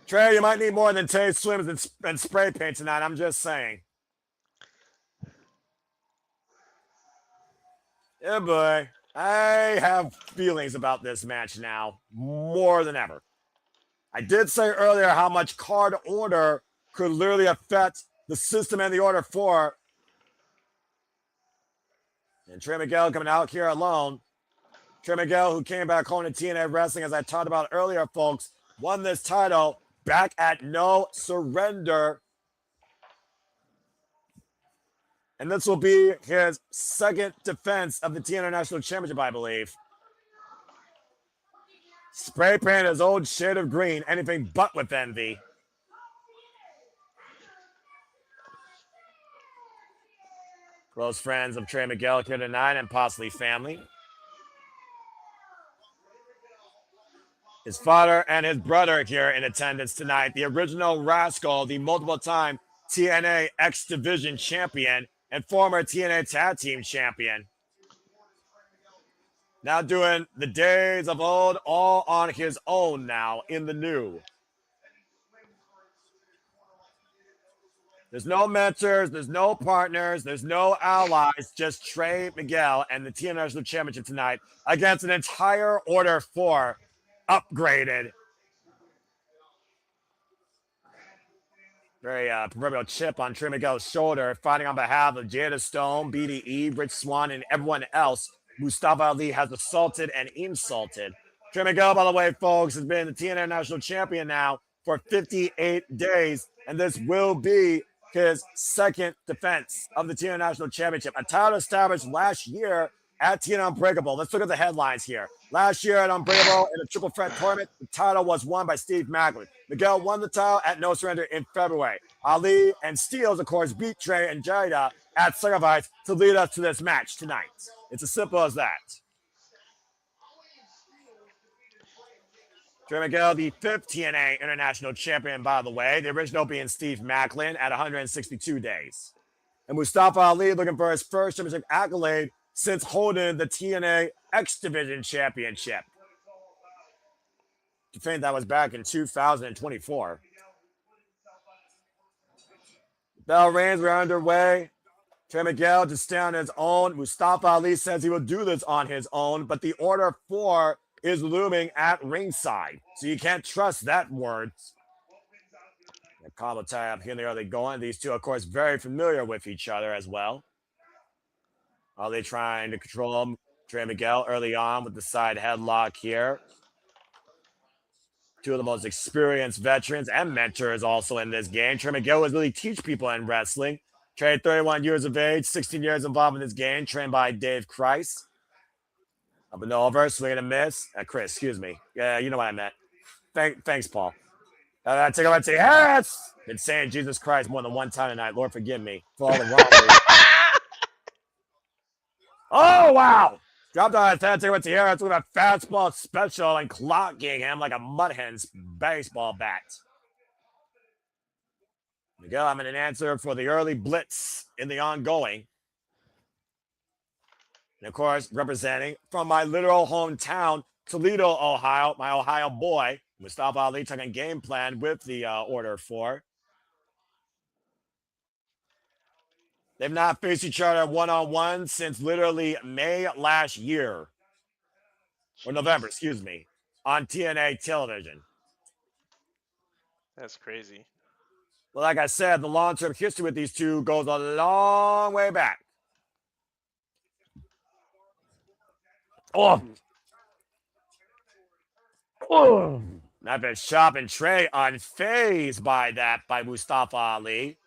Trey, you might need more than Tay Swims and spray paint tonight. I'm just saying. Yeah, boy. I have feelings about this match now more than ever. I did say earlier how much card order could literally affect the system and the Order 4. And Trey Miguel coming out here alone. Trey Miguel, who came back home to TNA Wrestling, as I talked about earlier, folks, won this title back at No Surrender. And this will be his second defense of the TNA National Championship, I believe. Spray paint his old shade of green, anything but with envy. Close friends of Trey Miguel here tonight and possibly family. His father and his brother here in attendance tonight. The original Rascal, the multiple-time TNA X Division champion and former TNA Tag Team champion. Now doing the days of old all on his own now in the new. There's no mentors, there's no partners, there's no allies, just Trey Miguel and the TNA National Championship tonight against an entire Order 4 upgraded. Very proverbial chip on Trey Miguel's shoulder, fighting on behalf of Jada Stone, BDE, Rich Swann, and everyone else Mustafa Ali has assaulted and insulted. Trey Miguel, by the way, folks, has been the TNA National Champion now for 58 days, and this will be his second defense of the TNA National Championship. A title established last year at TNA Unbreakable. Let's look at the headlines here. Last year at Unbreakable in a triple threat tournament, the title was won by Steve Macklin. Miguel won the title at No Surrender in February. Ali and Steels, of course, beat Trey and Jada at Sacrifice to lead us to this match tonight. It's as simple as that. Trey Miguel, the 5th TNA International Champion, by the way. The original being Steve Macklin at 162 days. And Mustafa Ali looking for his first championship accolade since holding the TNA X Division Championship. I think that was back in 2024. Bell rings were underway. Trey Miguel just stay on his own. Mustafa Ali says he will do this on his own, but the Order 4 is looming at ringside. So you can't trust that word. A combo tie up here in the early going. These two, of course, very familiar with each other as well. Are they trying to control him? Trey Miguel early on with the side headlock here. Two of the most experienced veterans and mentors also in this game. Trey Miguel was really teach people in wrestling. Trey, 31 years of age, 16 years involved in this game, trained by Dave Christ. Up and over, swing and a miss. Chris, excuse me. Yeah, you know what I meant. Thanks, Paul. Take a right to yes! Been saying Jesus Christ more than one time tonight. Lord, forgive me for all the wrong. Oh, wow! Dropped on his head, take a right to here. It's with a fastball special and clocking him like a mudhen's baseball bat. Miguel having an answer for the early blitz in the ongoing. And of course, representing from my literal hometown, Toledo, Ohio, my Ohio boy, Mustafa Ali taking game plan with the Order 4. They've not faced each other one-on-one since literally May last year. Or November, excuse me, on TNA television. That's crazy. Well, like I said, the long-term history with these two goes a long way back. Oh. Oh. I've been shopping Trey unfazed by that by Mustafa Ali.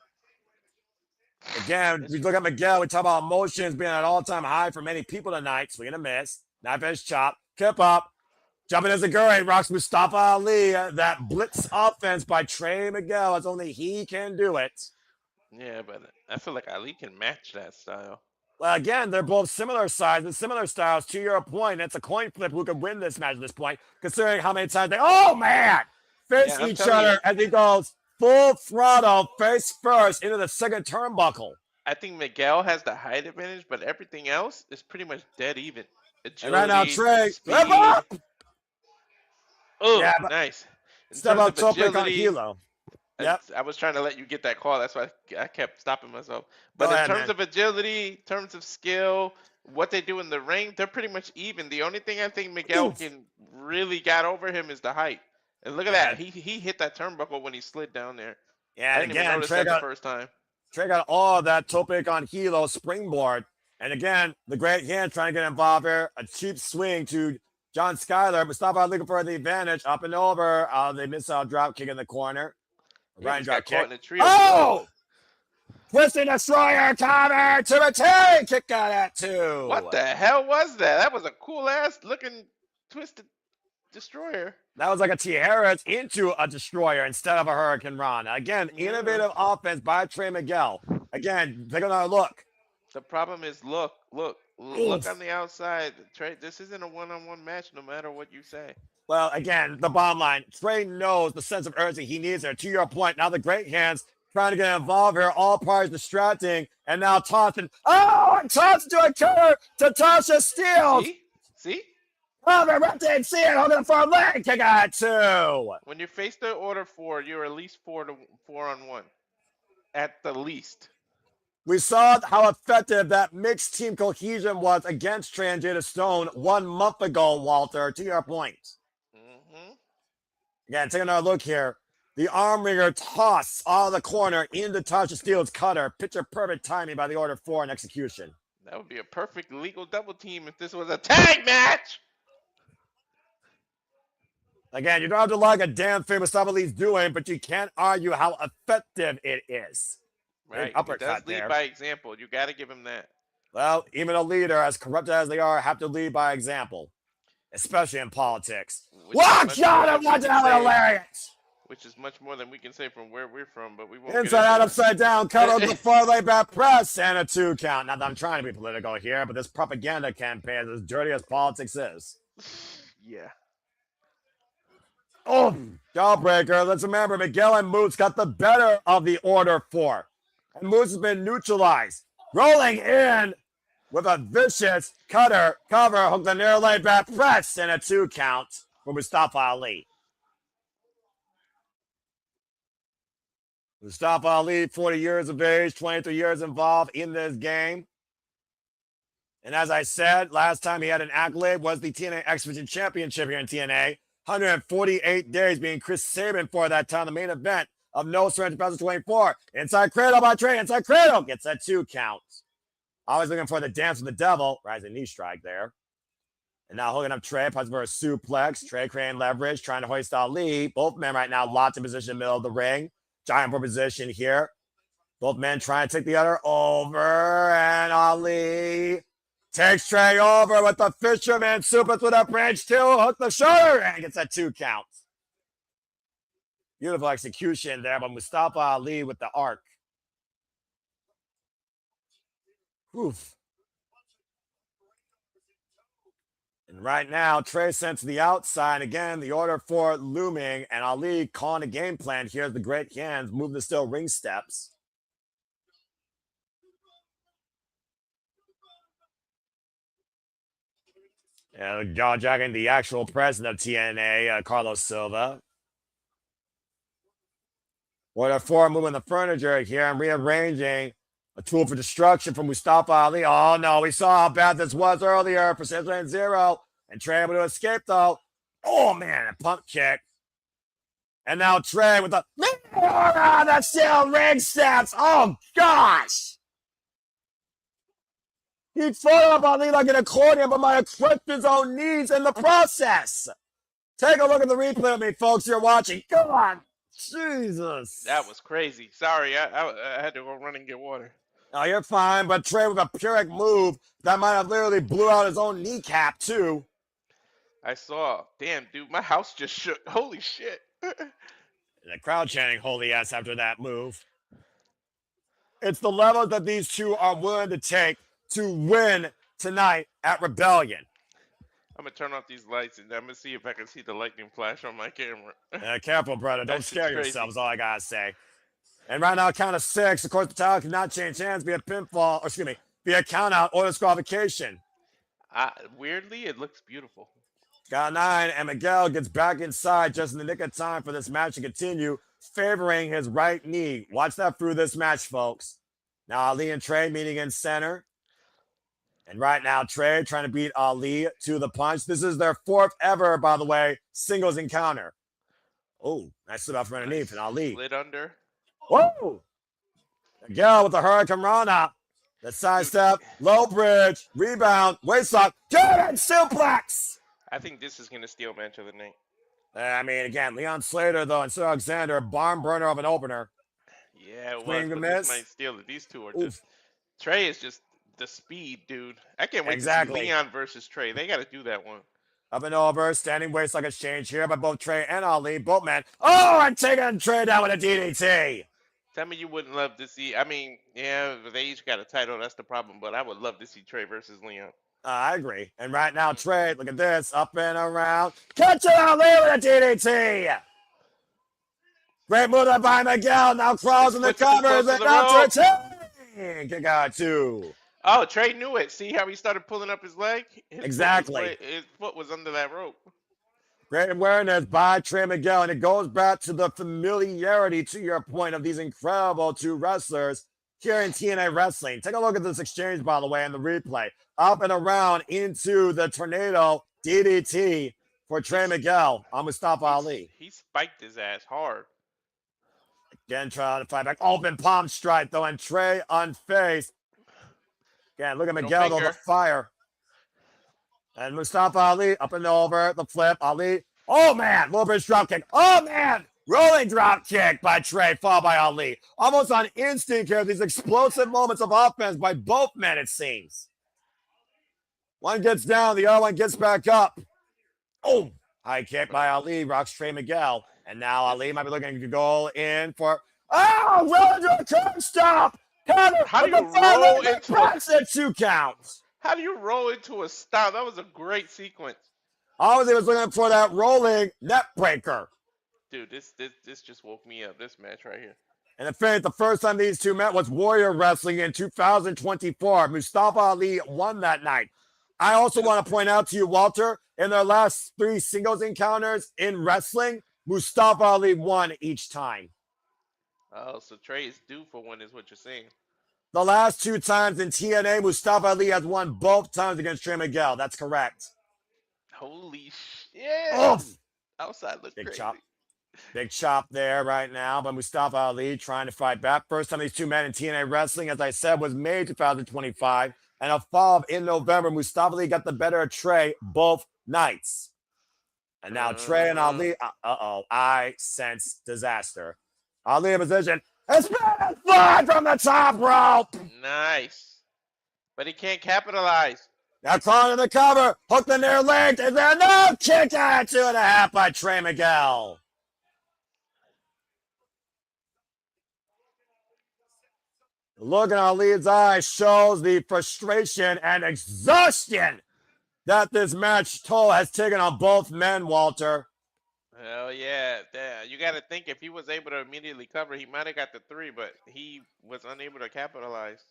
Again, we look at Miguel. We talk about emotions being at an all-time high for many people tonight. Swing and a miss. Knife edge chop. Kip up. Jumping as a Gurry. Rocks Mustafa Ali. That blitz offense by Trey Miguel. As only he can do it. Yeah, but I feel like Ali can match that style. Well, again, they're both similar sizes, similar styles. To your point, it's a coin flip who could win this match at this point, considering how many times they, oh man, face Yeah, I'm each telling other you. as he goes full throttle, face first into the second turnbuckle. I think Miguel has the height advantage, but everything else is pretty much dead even. And Agility, right now, Trey, speed. step up! Oh, Yeah, but nice. In Step terms up, of topic on agility, Hilo. Yep. I was trying to let you get that call. That's why I kept stopping myself. Go But in ahead, terms man. of agility, terms of skill, what they do in the ring, they're pretty much even. The only thing I think Miguel Oof. can really got over him is the height. And look at Yeah. that. He hit that turnbuckle when he slid down there. Yeah, I and didn't even again, notice Trey that the got, first time. Trey got all of that topic on Hilo springboard. And again, the great hand trying to get involved here. A cheap swing to John Skyler. Mustafa looking for the advantage. Up and over. They miss out drop kick in the corner. He Ryan almost drop got caught in kick. a tree. Of Oh! Twisting Destroyer cover to retain. Kick out at two. What the hell was that? That was a cool ass looking twisted destroyer. That was like a Tijeras into a Destroyer instead of a Hurricane Run. Again, innovative offense by Trey Miguel. Again, take another look. The problem is look on the outside. Trey, this isn't a one-on-one match no matter what you say. Well, again, the bottom line, Trey knows the sense of urgency he needs there. To your point, now the great hands trying to get involved here, all parties distracting, and now tossing. Oh, and tossing to a cover to Tasha Steele. See? Oh, the ref didn't see it. Holding for a leg kick out two. When you face the order 4, you're at least 4-on-1. At the least. We saw how effective that mixed team cohesion was against Trey and Jada Stone 1 month ago, Walter, to your point. Mm-hmm. Again, take another look here. The arm wringer toss out of the corner into Tasha Steele's cutter. Picture perfect timing by the order 4 in execution. That would be a perfect legal double team if this was a tag match. Again, you don't have to like a damn thing Mustafa Ali's doing, but you can't argue how effective it is. Right. He Uppercut does lead there. by example. You got to give him that. Well, even a leader, as corrupted as they are, have to lead by example, especially in politics. Watch out! Watch out! Hilarious! Which is much more than we can say from where we're from, but we won't. Inside out, upside down, cut on the far leg back press, and a 2 count. Not that I'm trying to be political here, but this propaganda campaign is as dirty as politics is. Yeah. Oh, jawbreaker. Let's remember, Miguel and Moose got the better of the order 4. And Moose has been neutralized. Rolling in with a vicious cutter, cover, hook the near leg back press, and a 2 count for Mustafa Ali. Mustafa Ali, 40 years of age, 23 years involved in this game. And as I said, last time he had an accolade was the TNA X Division Championship here in TNA. 148 days being Chris Sabin for that time, the main event of No Surrender 2024. Inside cradle by Trey, inside cradle, gets that 2 count. Always looking for the dance with the devil, rising knee strike there. And now hooking up Trey, punches for a suplex. Trey creating leverage, trying to hoist Ali. Both men right now locked in position in the middle of the ring. Giant for position here. Both men trying to take the other over, and Ali takes Trey over with the fisherman suplex with a bridge 2, hook the shoulder, and gets that 2 count. Beautiful execution there by Mustafa Ali with the arc. Oof. And right now, Trey sent to the outside. Again, the order 4 looming, and Ali calling a game plan here as the great hands move the steel ring steps. Jaw-jacking the actual president of TNA, Carlos Silva. Order 4 moving the furniture here and rearranging a tool for destruction from Mustafa Ali. Oh, no, we saw how bad this was earlier for Celveland 0. And Trey able to escape, though. Oh, man, a pump kick. And now Trey with the that steel ring steps. Oh, gosh. He fought up Ali like an accordion, but might have crushed his own knees in the process. Take a look at the replay of me, folks. You're watching. Come on. Jesus. That was crazy. Sorry, I had to go run and get water. Oh, you're fine, but Trey with a Pyrrhic move that might have literally blew out his own kneecap, too. I saw. Damn, dude, my house just shook. Holy shit. The crowd chanting holy ass after that move. It's the levels that these two are willing to take to win tonight at Rebellion. I'm going to turn off these lights and I'm going to see if I can see the lightning flash on my camera. Careful, brother. Don't That's scare crazy. yourselves, all I got to say. And right now, count of 6. Of course, the title cannot change hands via pinfall, or excuse me, via count out or disqualification. Weirdly, it looks beautiful. Got 9, and Miguel gets back inside just in the nick of time for this match to continue, favoring his right knee. Watch that through this match, folks. Now, Ali and Trey meeting in center. And right now, Trey trying to beat Ali to the punch. This is their 4th ever, by the way, singles encounter. Oh, nice slip out from underneath, and Ali. Slid under. Whoa! Miguel with the Hurricane Rana. The sidestep, low bridge, rebound, waistlock, German suplex! I think this is going to steal match of the night. I mean, again, Leon Slater, though, and Sir Alexander, barn burner of an opener. Yeah, it Swing was, and but miss. this might steal it. These two are Oof. just... Trey is just the speed, dude. I can't wait to Exactly. see Leon versus Trey. They got to do that one. Up and over, standing waistlock exchange here by both Trey and Ali, both men. Oh, and taking Trey down with a DDT. Tell me you wouldn't love to see... I mean, yeah, they each got a title. That's the problem. But I would love to see Trey versus Leon. I agree. And right now, Trey, look at this, up and around. Catch it Ali with a DDT. Great move by Miguel. Now crawls in the Puts it close covers to and the up to a 10. Kick out 2. Oh, Trey knew it. See how he started pulling up his leg? Exactly. His foot was under that rope. Great awareness by Trey Miguel, and it goes back to the familiarity, to your point, of these incredible two wrestlers here in TNA Wrestling. Take a look at this exchange, by the way, in the replay. Up and around into the tornado DDT for Trey Miguel on Mustafa Ali. He spiked his ass hard. Again, trying to fight back. Open palm strike, though, and Trey unfazed. Again, look at Miguel, though, the fire. And Mustafa Ali up and over, the flip. Ali. Oh, man. Low bridge drop kick. Oh, man. Rolling drop kick by Trey, followed by Ali. Almost on instinct here, these explosive moments of offense by both men, it seems. One gets down, the other one gets back up. Oh, high kick by Ali, rocks Trey Miguel. And now Ali might be looking to go in for... Oh, roll into a curb stop. Counter. How do you roll into a 2 count? How do you roll into a stop? That was a great sequence. Obviously, was looking for that rolling net breaker. Dude, this just woke me up. This match right here. And in fact, the first time these two met was Warrior Wrestling in 2024. Mustafa Ali won that night. I also want to point out to you, Walter, in their last 3 singles encounters in wrestling, Mustafa Ali won each time. Oh, so Trey is due for one is what you're saying. The last 2 times in TNA, Mustafa Ali has won both times against Trey Miguel. That's correct. Holy shit. Oof. Outside look Big crazy. chop. Big chop there right now by Mustafa Ali trying to fight back. First time these two men in TNA Wrestling, as I said, was May 2025. And a fall in November, Mustafa Ali got the better of Trey both nights. And now Trey and Ali, I sense disaster. Ali in position. It's been fly from the top rope. Nice. But he can't capitalize. Now calling in the cover. Hooked in their leg. Is there no kick out 2.5 by Trey Miguel? The look in Ali's eyes shows the frustration and exhaustion that this match toll has taken on both men, Walter. Hell yeah. You got to think if he was able to immediately cover, he might have got the 3, but he was unable to capitalize.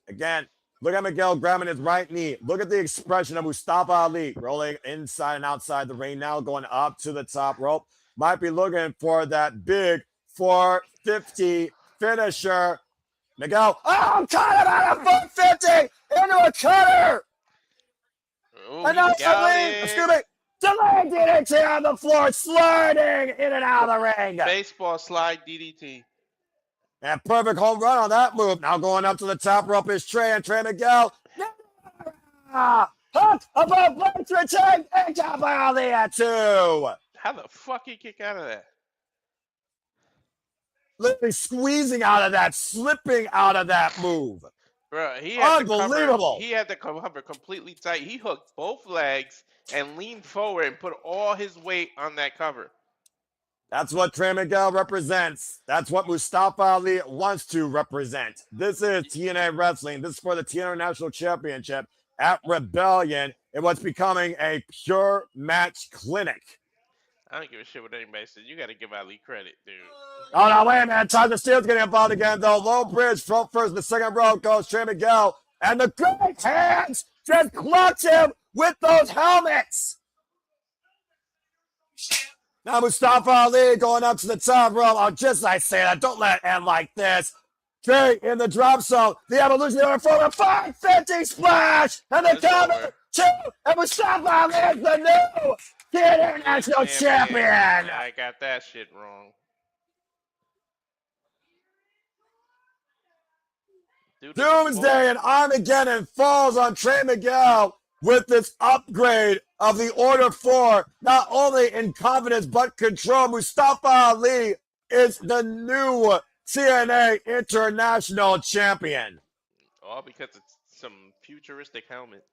Again, look at Miguel grabbing his right knee. Look at the expression of Mustafa Ali rolling inside and outside the ring now, going up to the top rope. Might be looking for that big 450 finisher. Miguel, caught him out of 450 into a cutter. Ooh, And now he got Ali, it. excuse me, Delayed DDT on the floor, sliding in and out of the ring. Baseball slide DDT. And perfect home run on that move. Now going up to the top rope is Trey and Trey Miguel. Hook above Blake's return. And top by Ali at 2. How the fuck he kick out of that? Literally squeezing out of that, slipping out of that move. Bro, he had Unbelievable. He had the cover completely tight. He hooked both legs and leaned forward and put all his weight on that cover. That's what Trey Miguel represents. That's what Mustafa Ali wants to represent. This is TNA Wrestling. This is for the TNA National Championship at Rebellion. It was becoming a pure match clinic. I don't give a shit what anybody says. You got to give Ali credit, dude. Oh, no, wait a minute. Tyler Steele's getting involved again, though. Low bridge, front first, the second row goes Trey Miguel. And the great hands just clutch him with those helmets. Now Mustafa Ali going up to the top row. Oh, just I say that. Don't let it end like this. Trey in the drop zone. The evolutionary for a 550 splash. And the cover 2. And Mustafa Ali is the new International Champion. I got that shit wrong. Doomsday and Armageddon falls on Trey Miguel with this upgrade of the Order 4, not only in confidence but control. Mustafa Ali is the new TNA International Champion. All because it's some futuristic helmets.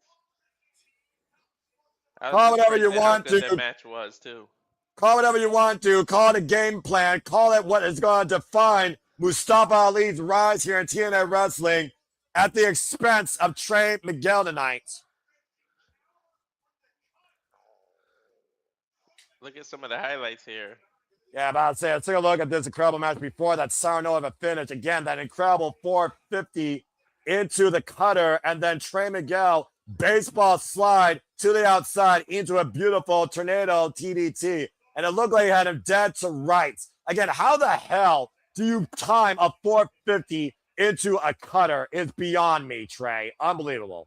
Call whatever you want to. That match was too. Call whatever you want to. Call it a game plan. Call it what is going to define Mustafa Ali's rise here in TNA Wrestling at the expense of Trey Miguel tonight. Look at some of the highlights here. Yeah, about to say, let's take a look at this incredible match before that Saranova finish. Again, that incredible 450 into the cutter, and then Trey Miguel baseball slide to the outside into a beautiful tornado TDT. And it looked like he had him dead to rights. Again, how the hell do you time a 450 into a cutter is beyond me, Trey. Unbelievable.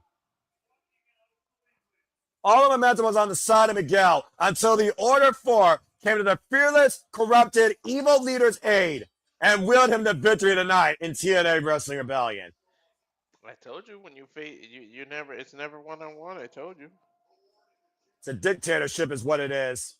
All the momentum was on the side of Miguel until the Order 4 came to the fearless, corrupted, evil leader's aid and willed him to victory tonight in TNA Wrestling Rebellion. I told you when you face you never it's never one-on-one. I told you. It's a dictatorship is what it is.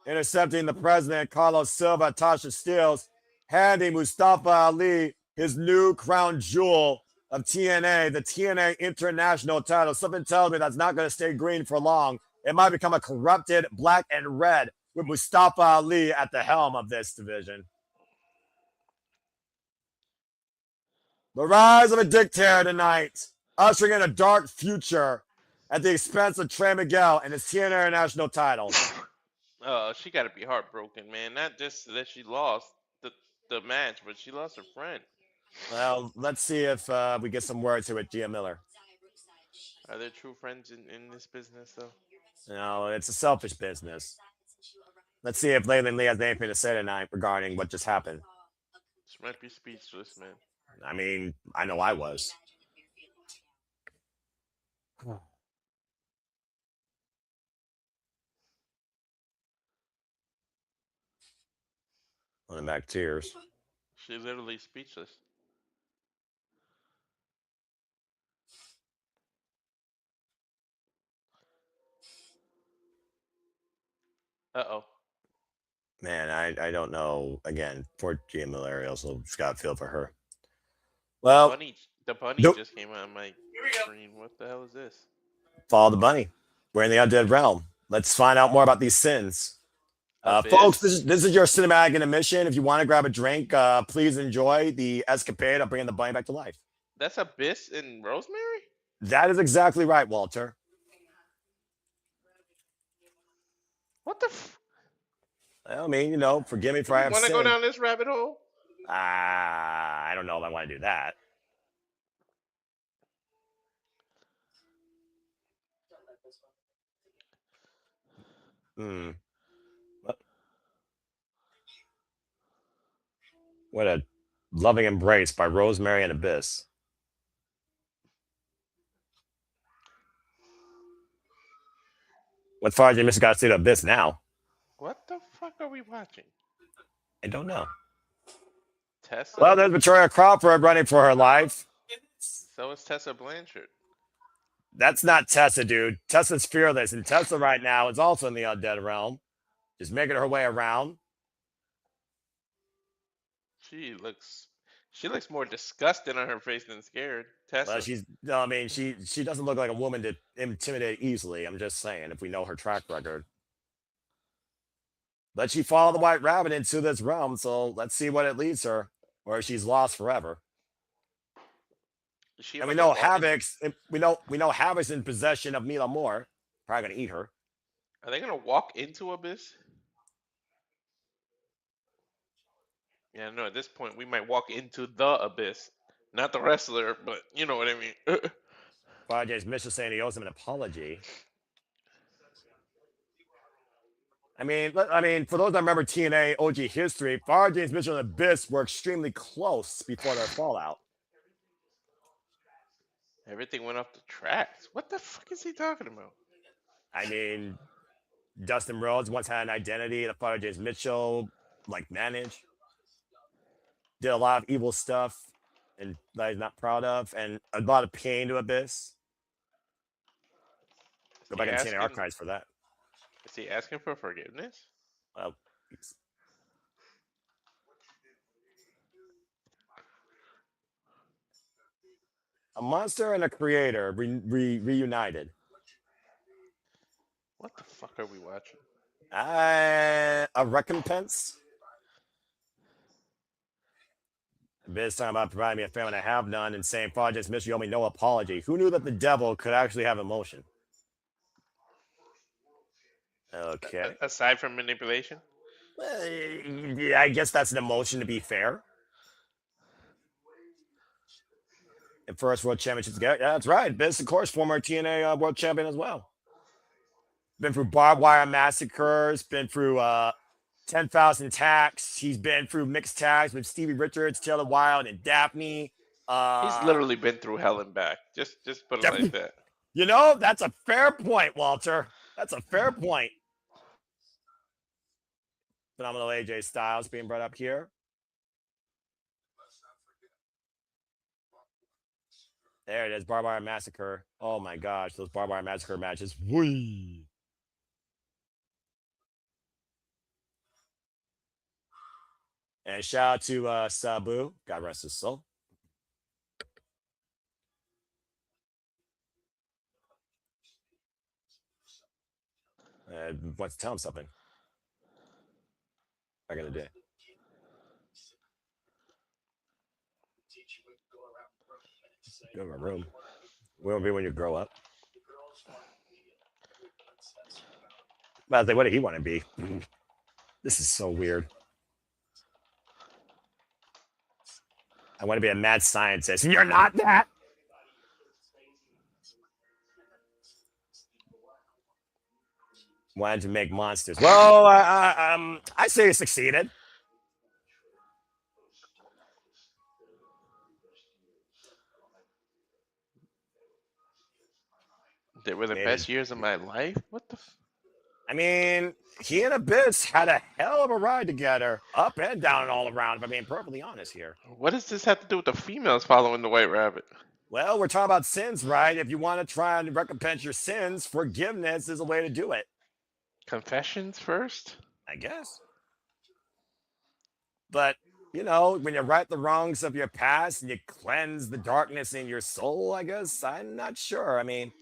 Intercepting the president, Carlos Silva, Tasha Steeles, handing Mustafa Ali his new crown jewel of TNA, the TNA International title. Something tells me that's not going to stay green for long. It might become a corrupted black and red with Mustafa Ali at the helm of this division. The rise of a dictator tonight, ushering in a dark future at the expense of Trey Miguel and his TNA International title. Oh, she got to be heartbroken, man. Not just that she lost the match, but she lost her friend. Well, let's see if we get some words here with Gia Miller. Are there true friends in this business, though? No, it's a selfish business. Let's see if Laylan Lee has anything to say tonight regarding what just happened. She might be speechless, man. I mean, I know I was. Holding back tears. She's literally speechless. Uh-oh. Man, I don't know. Again, poor Gia Miller. I also just got to feel for her. Well, the bunny nope. just came on my screen. What the hell is this? Follow the bunny. We're in the undead realm. Let's find out more about these sins. Folks, this is your cinematic intermission. If you want to grab a drink, please enjoy the escapade of bringing the bunny back to life. That's Abyss and Rosemary? That is exactly right, Walter. What the I mean, you know, forgive me for I have want to go down this rabbit hole? I don't know if I want to do that. What a loving embrace by Rosemary and Abyss. What far as Mr. got to see the Abyss now? What the fuck are we watching? I don't know. Tessa? Well, there's Victoria Crawford running for her life. So is Tessa Blanchard. That's not Tessa, dude. Tessa's fearless, and Tessa right now is also in the undead realm, just making her way around. She looks more disgusted on her face than scared. Tessa. Well, she doesn't look like a woman to intimidate easily. I'm just saying, if we know her track record. But she followed the White Rabbit into this realm, so let's see what it leads her, or if she's lost forever. And we know Havoc's in possession of Mila Moore. Probably gonna eat her. Are they gonna walk into Abyss? Yeah, no. At this point, we might walk into the Abyss, not the wrestler, but you know what I mean. RJ's Mitchell saying he owes him an apology. I mean, for those that remember TNA OG history, Farah James Mitchell and Abyss were extremely close before their fallout. Everything went off the tracks. What the fuck is he talking about? I mean, Dustin Rhodes once had an identity that Farah James Mitchell managed. Did a lot of evil stuff and that he's not proud of, and a lot of pain to Abyss. Go back in TNA archives for that. Is he asking for forgiveness? Well, a monster and a creator reunited. What the fuck are we watching? A recompense. Biz talking about providing me a family I have none and saying, Father, just miss you owe me no apology. Who knew that the devil could actually have emotion? Okay. Aside from manipulation? Well, yeah, I guess that's an emotion to be fair. And first world championships. Yeah, that's right. Biz, of course, former TNA world champion as well. Been through barbed wire massacres, been through 10,000 tags. He's been through mixed tags with Stevie Richards, Taylor Wilde, and Daphne. He's literally been through hell and back. Just put it like that. You know, that's a fair point, Walter. That's a fair point. Phenomenal AJ Styles being brought up here. There it is, Barbed Wire Massacre. Oh my gosh, those Barbed Wire Massacre matches. Whee! And shout out to Sabu. God rest his soul. Wants to tell him something. Back in the day. Go to my room. Where will be when you grow up? But I was like, what did he want to be? This is so weird. I want to be a mad scientist. You're not that. Wanted to make monsters. Well, I say he succeeded. They were the best years of my life? What the? I mean, he and Abyss had a hell of a ride together, up and down and all around, if I'm being perfectly honest here. What does this have to do with the females following the White Rabbit? Well, we're talking about sins, right? If you want to try and recompense your sins, forgiveness is a way to do it. Confessions first? I guess. But, you know, when you right the wrongs of your past and you cleanse the darkness in your soul, I guess, I'm not sure. I mean,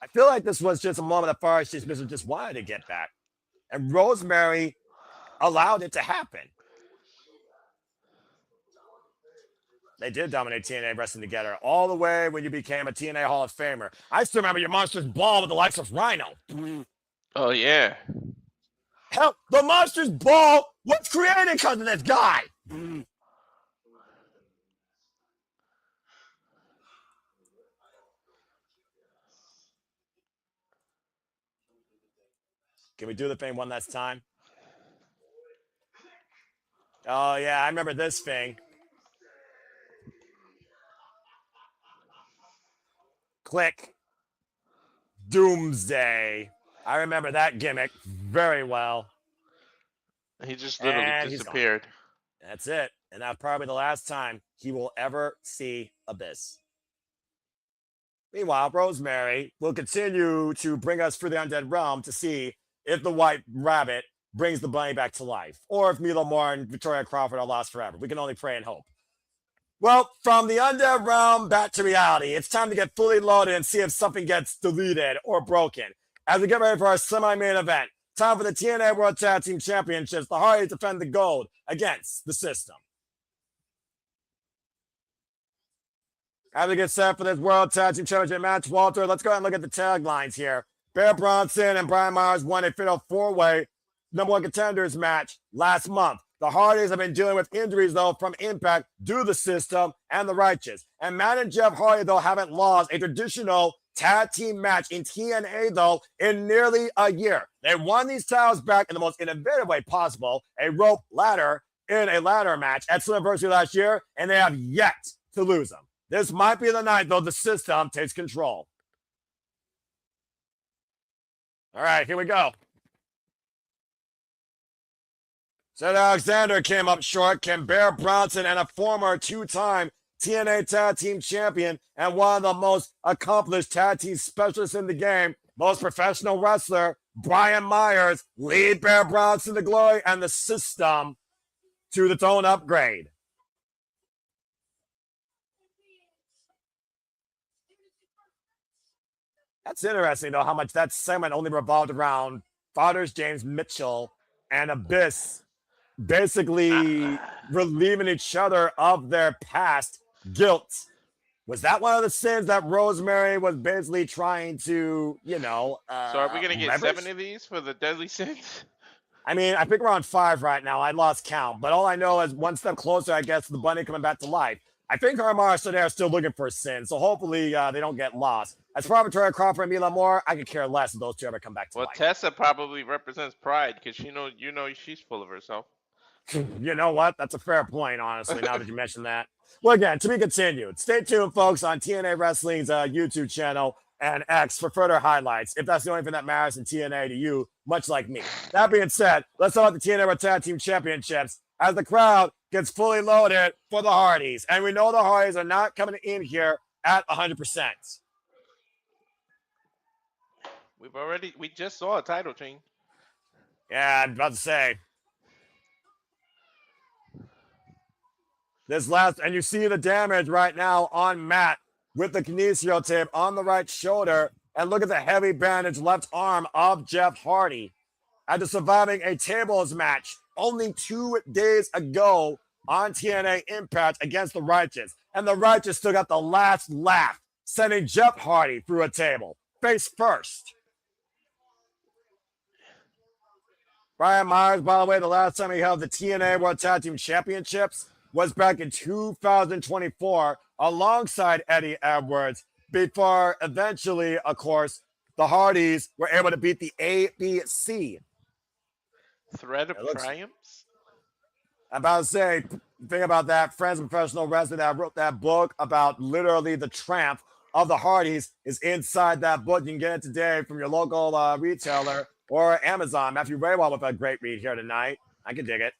I feel like this was just a moment that Forrest just wanted to get back. And Rosemary allowed it to happen. They did dominate TNA wrestling together all the way when you became a TNA Hall of Famer. I still remember your Monsters Ball with the likes of Rhino. Oh, yeah. Hell, the Monsters Ball was created because of this guy. Can we do the thing one last time? Oh, yeah, I remember this thing. Click. Doomsday. I remember that gimmick very well. He just literally And he's gone. disappeared. That's it. And that's probably the last time he will ever see Abyss. Meanwhile, Rosemary will continue to bring us through the Undead Realm to see if the White Rabbit brings the bunny back to life, or if Mila Moore and Victoria Crawford are lost forever. We can only pray and hope. Well, from the Undead Realm back to reality, it's time to get fully loaded and see if something gets deleted or broken. As we get ready for our semi-main event, time for the TNA World Tag Team Championships. The Hardys defend the gold against the System. As we get set for this World Tag Team Championship match, Walter, let's go ahead and look at the taglines here. Bear Bronson and Brian Myers won a fatal four-way number one contenders match last month. The Hardys have been dealing with injuries, though, from Impact due to the System and the Righteous. And Matt and Jeff Hardy, though, haven't lost a traditional tag team match in TNA, though, in nearly a year. They won these titles back in the most innovative way possible, a rope ladder in a ladder match at Slammiversary last year, and they have yet to lose them. This might be the night, though, the System takes control. All right, here we go. Cedric Alexander came up short. Can Bear Bronson and a former two-time TNA Tag Team Champion and one of the most accomplished tag team specialists in the game, most professional wrestler, Brian Myers, lead Bear Bronson to glory and the System to its own upgrade? That's interesting, though, how much that segment only revolved around Fathers James Mitchell and Abyss basically relieving each other of their past guilt. Was that one of the sins that Rosemary was basically trying to, So are we going to get leverage? 7 of these for the Deadly Sins? I mean, I think we're on 5 right now. I lost count. But all I know is one step closer, I guess, to the bunny coming back to life. I think her and Mara Sodare are still looking for a sin, so hopefully they don't get lost. As far as Victoria Crawford and Mila Moore, I could care less if those two ever come back to life. Tessa probably represents pride because she's full of herself. You know what? That's a fair point, honestly, now that you mention that. Well, again, to be continued. Stay tuned, folks, on TNA Wrestling's YouTube channel and X for further highlights, if that's the only thing that matters in TNA to you, much like me. That being said, let's talk about the TNA World Tag Team Championships as the crowd gets fully loaded for the Hardys. And we know the Hardys are not coming in here at 100%. We just saw a title change. Yeah, I'm about to say. And you see the damage right now on Matt with the kinesio tape on the right shoulder. And look at the heavy bandage left arm of Jeff Hardy. After surviving a tables match only 2 days ago on TNA Impact against the Righteous. And the Righteous still got the last laugh, sending Jeff Hardy through a table, face first. Brian Myers, by the way, the last time he held the TNA World Tag Team Championships was back in 2024 alongside Eddie Edwards before eventually, of course, the Hardys were able to beat the ABC. Thread of Triumphs? I'm about to say, think about that. Friends of Professional Wrestling that wrote that book about literally the triumph of the Hardys is inside that book. You can get it today from your local retailer or Amazon. Matthew Raywall with a great read here tonight. I can dig it.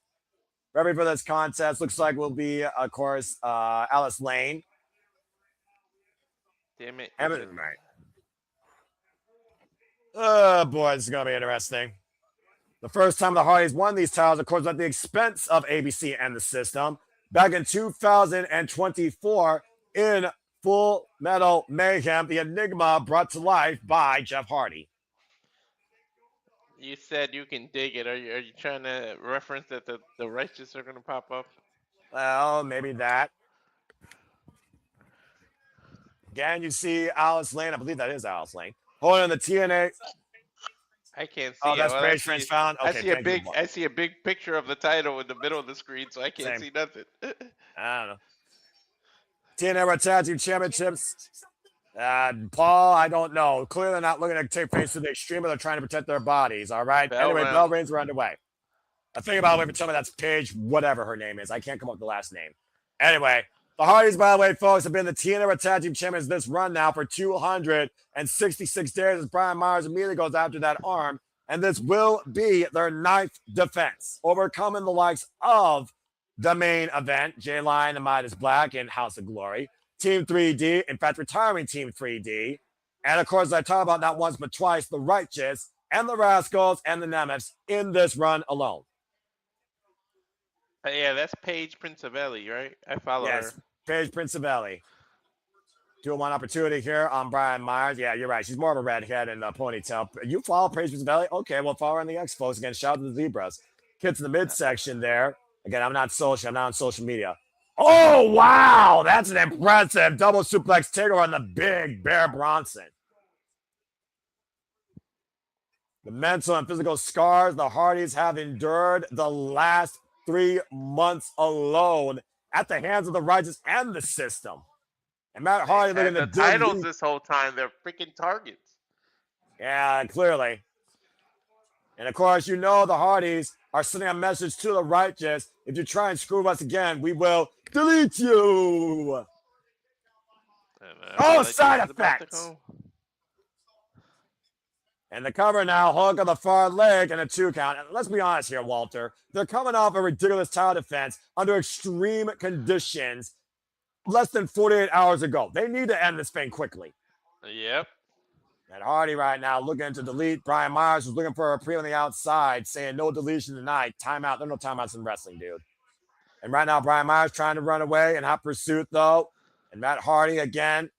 Ready for this contest looks like will be, of course, Alice Lane. Damn it. Right. Oh, boy, this is going to be interesting. The first time the Hardys won these titles, of course, at the expense of ABC and the System. Back in 2024 in Full Metal Mayhem, the Enigma brought to life by Jeff Hardy. You said you can dig it. Are you trying to reference that the Righteous are going to pop up? Well, maybe that. Again, you see Alice Lane. I believe that is Alice Lane. Holding the TNA. I can't see. Oh, that's it. Page French found. Okay, I see a big picture of the title in the middle of the screen, so I can't see nothing. I don't know. TNA World Tag Team Championships. Paul, I don't know. Clearly not looking to take place to the extreme, but they're trying to protect their bodies. All right. Anyway, bell rings are underway. I think about it, tell me that's Paige, whatever her name is. I can't come up with the last name. Anyway, The Hardys, by the way, folks, have been the TNA Tag Team Champions this run now for 266 days as Brian Myers immediately goes after that arm. And this will be their 9th defense, overcoming the likes of the main event, Jay Lion and Midas Black in House of Glory, Team 3D, in fact, retiring Team 3D. And, of course, I talk about not once but twice, the Righteous and the Rascals and the Nemeths in this run alone. Yeah, that's Paige Princevelli, right? I follow her. Paige Princevelli. 2-1 opportunity here on Brian Myers. Yeah, you're right. She's more of a redhead and a ponytail. You follow Paige Princevelli? Okay, well, follow her on the X, folks. Again, shout out to the Zebras. Kids in the midsection there. Again, I'm not on social media. Oh, wow. That's an impressive double suplex takeover on the big Bear Bronson. The mental and physical scars the Hardys have endured the last 3 months alone at the hands of the Righteous and the system. And Matt Hardy looking the to titles this whole time, they're freaking targets. Yeah, clearly. And of course, you know the Hardys are sending a message to the Righteous. If you try and screw us again, we will delete you. And, side effects. And the cover now, hook on the far leg and a 2 count. And let's be honest here, Walter. They're coming off a ridiculous title defense under extreme conditions less than 48 hours ago. They need to end this thing quickly. Yep. And Hardy right now looking to delete. Brian Myers was looking for a pre on the outside, saying no deletion tonight. Timeout. There are no timeouts in wrestling, dude. And right now, Brian Myers trying to run away in hot pursuit, though. And Matt Hardy again.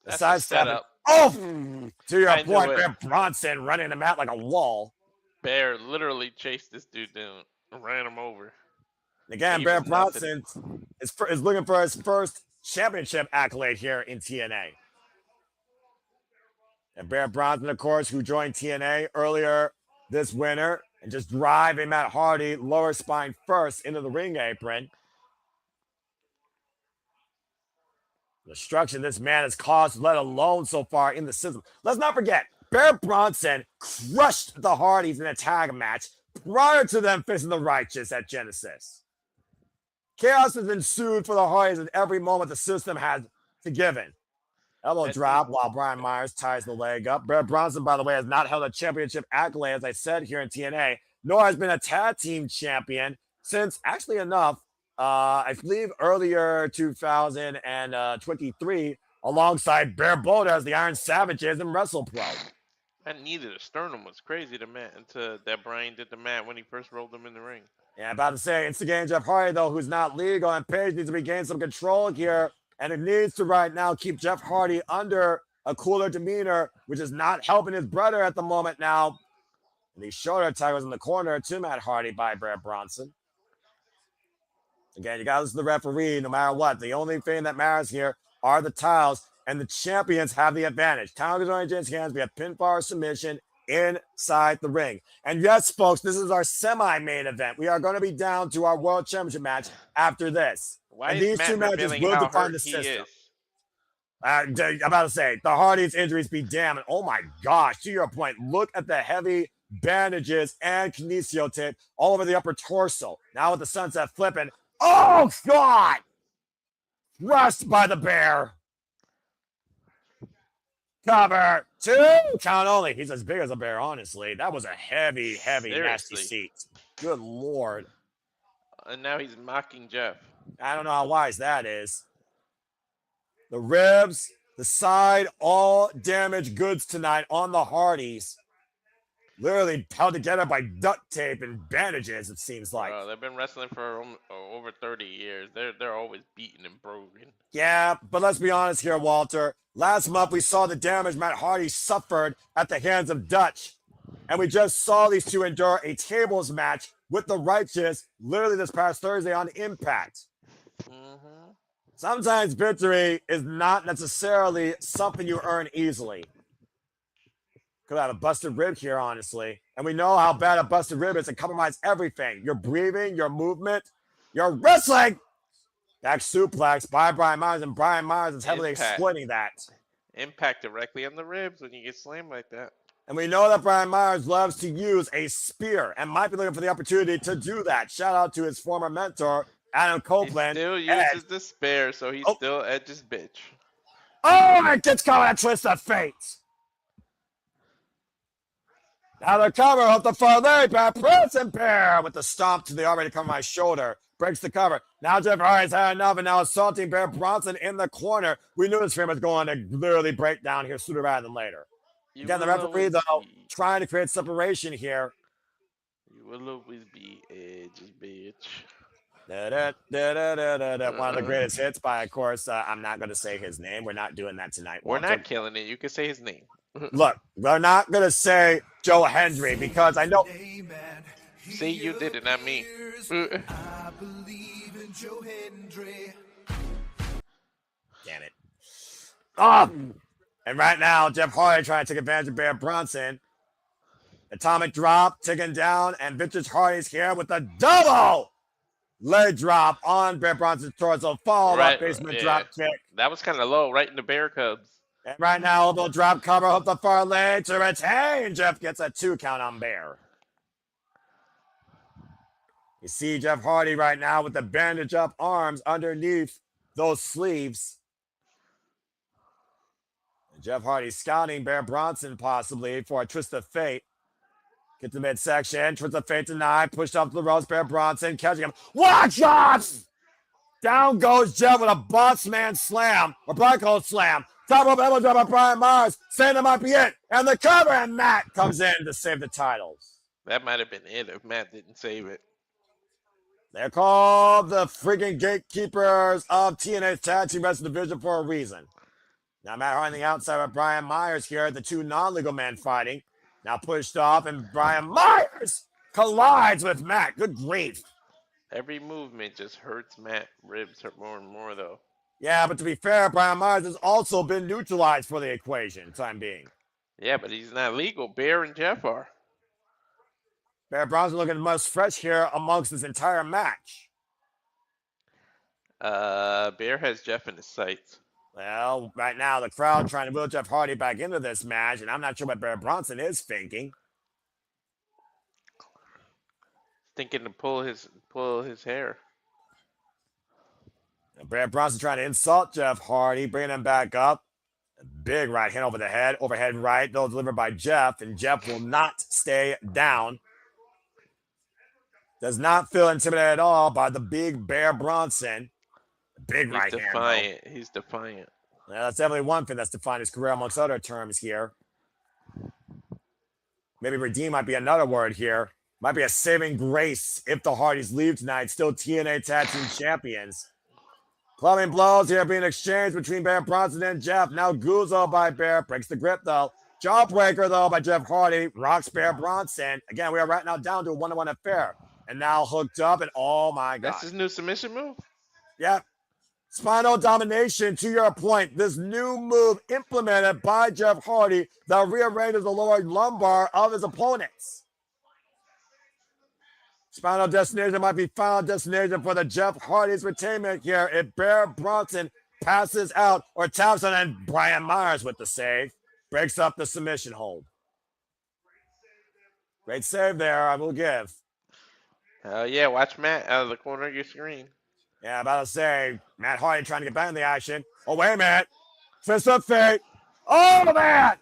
The side step. Oh, to your point, Bear Bronson running the mat like a wall. Bear literally chased this dude down and ran him over. Again, Bear Bronson is looking for his first championship accolade here in TNA. And Bear Bronson, of course, who joined TNA earlier this winter and just driving Matt Hardy lower spine first into the ring apron. The destruction this man has caused, let alone so far in the system. Let's not forget, Bear Bronson crushed the Hardys in a tag match prior to them facing the Righteous at Genesis. Chaos has ensued for the Hardys at every moment the system has to give in. Elbow drop while Brian Myers ties the leg up. Bear Bronson, by the way, has not held a championship accolade, as I said, here in TNA, nor has been a tag team champion since, actually enough, I believe earlier 2023, alongside Bear Boulder as the Iron Savages and WrestlePro. And neither the sternum was crazy that Brian did the mat when he first rolled him in the ring. Yeah, about to say, instigating Jeff Hardy, though, who's not legal, and Paige needs to regain some control here, and it needs to right now keep Jeff Hardy under a cooler demeanor, which is not helping his brother at the moment now. And these shoulder tackles in the corner to Matt Hardy by Bear Bronson. Again, you got to listen to the referee no matter what. The only thing that matters here are the tiles, and the champions have the advantage. Tiles are in James' hands. We have pinfall or submission inside the ring. And yes, folks, this is our semi-main event. We are going to be down to our World Championship match after this. Why and is these Matt two matches revealing will how define hurt the he system. is? I'm about to say, the Hardys injuries be damned. And oh my gosh, to your point, look at the heavy bandages and kinesio tape all over the upper torso. Now with the sunset flipping. Oh, God! Crushed by the Bear. Cover 2. Count only. He's as big as a bear, honestly. That was a heavy, nasty seat. Good Lord. And now he's mocking Jeff. I don't know how wise that is. The ribs, the side, all damaged goods tonight on the Hardys. Literally held together by duct tape and bandages, it seems like. They've been wrestling for over 30 years. They're always beaten and broken. Yeah, but let's be honest here, Walter. Last month, we saw the damage Matt Hardy suffered at the hands of Dutch. And we just saw these two endure a tables match with the Righteous literally this past Thursday on Impact. Mm-hmm. Sometimes victory is not necessarily something you earn easily. Could have a busted rib here, honestly. And we know how bad a busted rib is. It compromises everything. Your breathing, your movement, your wrestling. Back suplex by Brian Myers, and Brian Myers is heavily exploiting that. Impact directly on the ribs when you get slammed like that. And we know that Brian Myers loves to use a spear and might be looking for the opportunity to do that. Shout out to his former mentor, Adam He Copeland. still Edge. uses the spare, so he's Oh. still Edge's bitch. Oh, it gets caught at twist of fate. Now the cover off the far leg by Bronson Bear with the stomp to the already cover my shoulder. Breaks the cover. Now Jeff Hardy's had enough and now assaulting Bear Bronson in the corner. We knew this frame was going to literally break down here sooner rather than later. You Again, the will referee, always though, be- trying to create separation here. You will always be Edge's bitch. One of the greatest hits by, of course, I'm not going to say his name. We're not doing that tonight. We're Walter. not killing it. You can say his name. Look, we're not going to say Joe Hendry because I know. See, you did it, not me. I believe in Joe Hendry. Damn it. Oh! And right now, Jeff Hardy trying to take advantage of Bear Bronson. Atomic drop, ticking down, and Vintage Hardy's here with a double leg drop on Bear Bronson's torso. Follow-up basement drop kick. That was kind of low, right in the bear cubs. And right now, elbow drop cover up the far leg to retain. Jeff gets a 2 count on Bear. You see Jeff Hardy right now with the bandage up arms underneath those sleeves. And Jeff Hardy scouting Bear Bronson possibly for a twist of fate. Get to midsection, twist of fate denied, pushed up to the ropes, Bear Bronson catching him. Watch out! Down goes Jeff with a boss man slam, or Bronco slam. Top rope elbow drop by Brian Myers, saying that might be it. And the cover, and Matt comes in to save the titles. That might have been it if Matt didn't save it. They're called the freaking gatekeepers of TNA's Tag Team Wrestling Division for a reason. Now Matt Hardy on the outside with Brian Myers here, the 2 non-legal men fighting. Now pushed off, and Brian Myers collides with Matt. Good grief. Every movement just hurts Matt ribs hurt more and more, though. Yeah, but to be fair, Brian Myers has also been neutralized for the equation, time being. Yeah, but he's not legal. Bear and Jeff are. Bear Bronson looking most fresh here amongst this entire match. Bear has Jeff in his sights. Well, right now, the crowd trying to wheel Jeff Hardy back into this match, and I'm not sure what Bear Bronson is thinking. Thinking to pull his hair. And Bear Bronson trying to insult Jeff Hardy, bringing him back up. A big right hand over the head, overhead right, though delivered by Jeff, and Jeff will not stay down. Does not feel intimidated at all by the big Bear Bronson. Big right hand. Defiant. He's defiant. Yeah, that's definitely one thing that's defined his career amongst other terms here. Maybe redeem might be another word here. Might be a saving grace if the Hardys leave tonight. Still TNA Tag Team Champions. Clubbing blows here being exchanged between Bear Bronson and Jeff. Now Guzzo by Bear. Breaks the grip though. Jawbreaker though by Jeff Hardy. Rocks Bear Bronson. Again, we are right now down to a 1-1 affair. And now hooked up and oh my God. That's his new submission move? Yep. Spinal domination, to your point, this new move implemented by Jeff Hardy that rearranges the lower lumbar of his opponents. Spinal destination might be final destination for the Jeff Hardy's retainment here if Bear Bronson passes out or taps on and Brian Myers with the save. Breaks up the submission hold. Great save there, I will give. Yeah, watch Matt out of the corner of your screen. Yeah, about to say, Matt Hardy trying to get back in the action. Oh, wait a minute. Fist of fate. Oh, man.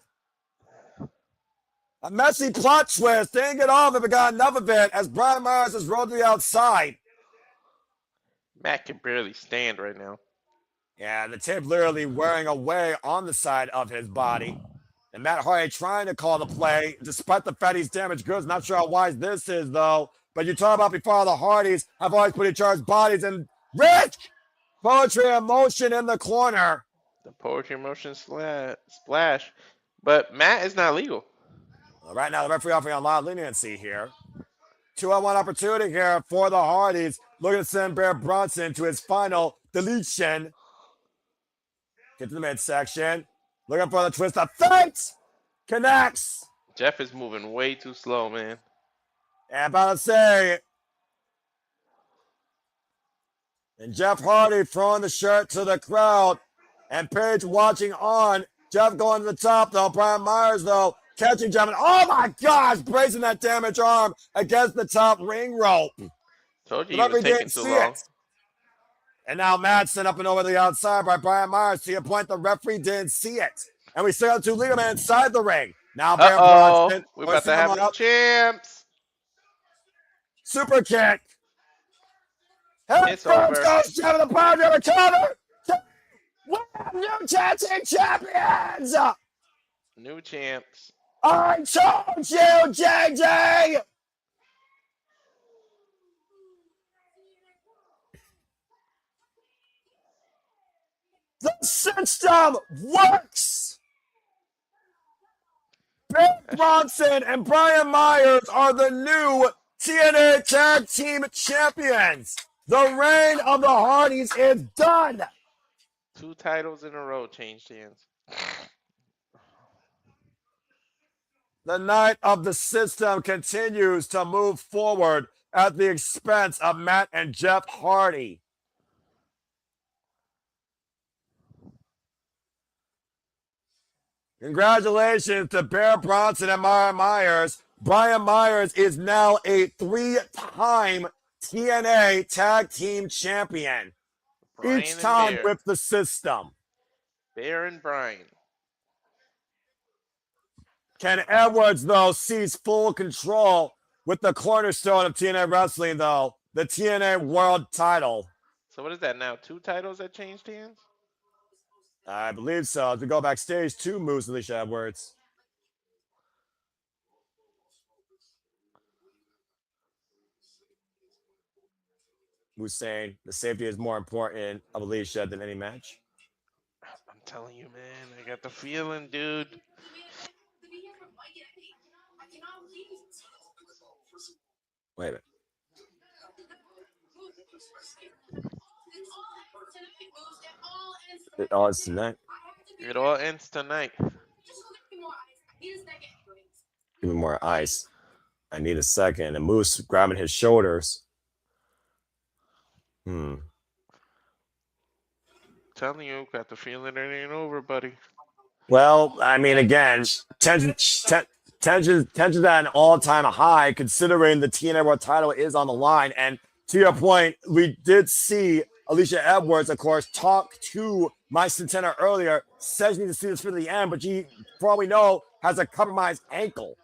A messy plot twist. Didn't get off if it got enough of it as Brian Myers is rolled to the outside. Matt can barely stand right now. Yeah, the tape literally wearing away on the side of his body. And Matt Hardy trying to call the play, despite the fact he's damaged goods. Not sure how wise this is, though. But you talk about before the Hardys have always put each other's bodies in Rich! Poetry and motion in the corner. The poetry motion splash. But Matt is not legal. Well, right now, the referee offering a lot of leniency here. 2-on-1 opportunity here for the Hardys. Looking to send Bear Bronson to his final deletion. Get to the midsection. Looking for the twist of fate. Connects. Jeff is moving way too slow, man. And about to say, and Jeff Hardy throwing the shirt to the crowd. And Paige watching on. Jeff going to the top, though. Brian Myers, though, catching Jeff. And oh, my gosh, bracing that damaged arm against the top ring rope. Told you he was taking too long. And now Madsen up and over the outside by Brian Myers. To your point, the referee didn't see it. And we still have two legal men inside the ring. Now Bear Bronson. We're about to have new champs. Super kick. Head It's first over. goes to the power to recover. We have new tag team champions. New champs. I told you, JJ. The system works. Bear Bronson and Brian Myers are the new TNA Tag Team Champions. The reign of the Hardys is done. 2 titles in a row changed hands. The night of the system continues to move forward at the expense of Matt and Jeff Hardy. Congratulations to Bear Bronson and Brian Myers. Brian Myers is now a 3-time TNA Tag Team Champion. Brian Each and time Bear. with the system. Bear and Brian. Ken Edwards, though, sees full control with the cornerstone of TNA Wrestling, though, the TNA World title. So what is that now? 2 titles that changed hands? I believe so. As we go backstage to Moose and Alicia Edwards. Moose saying the safety is more important of Alicia than any match. I'm telling you, man. I got the feeling, dude. Wait a minute. It all is tonight. It all ends tonight. Give me more ice. I need a second. And Moose grabbing his shoulders. Telling you, got the feeling it ain't over, buddy. Well, I mean, again, tension's at an all-time high, considering the TNA World title is on the line. And to your point, we did see Alicia Edwards, of course, talk to Mike Santana earlier. Says she needs to see this for the end, but she, for all we know, has a compromised ankle.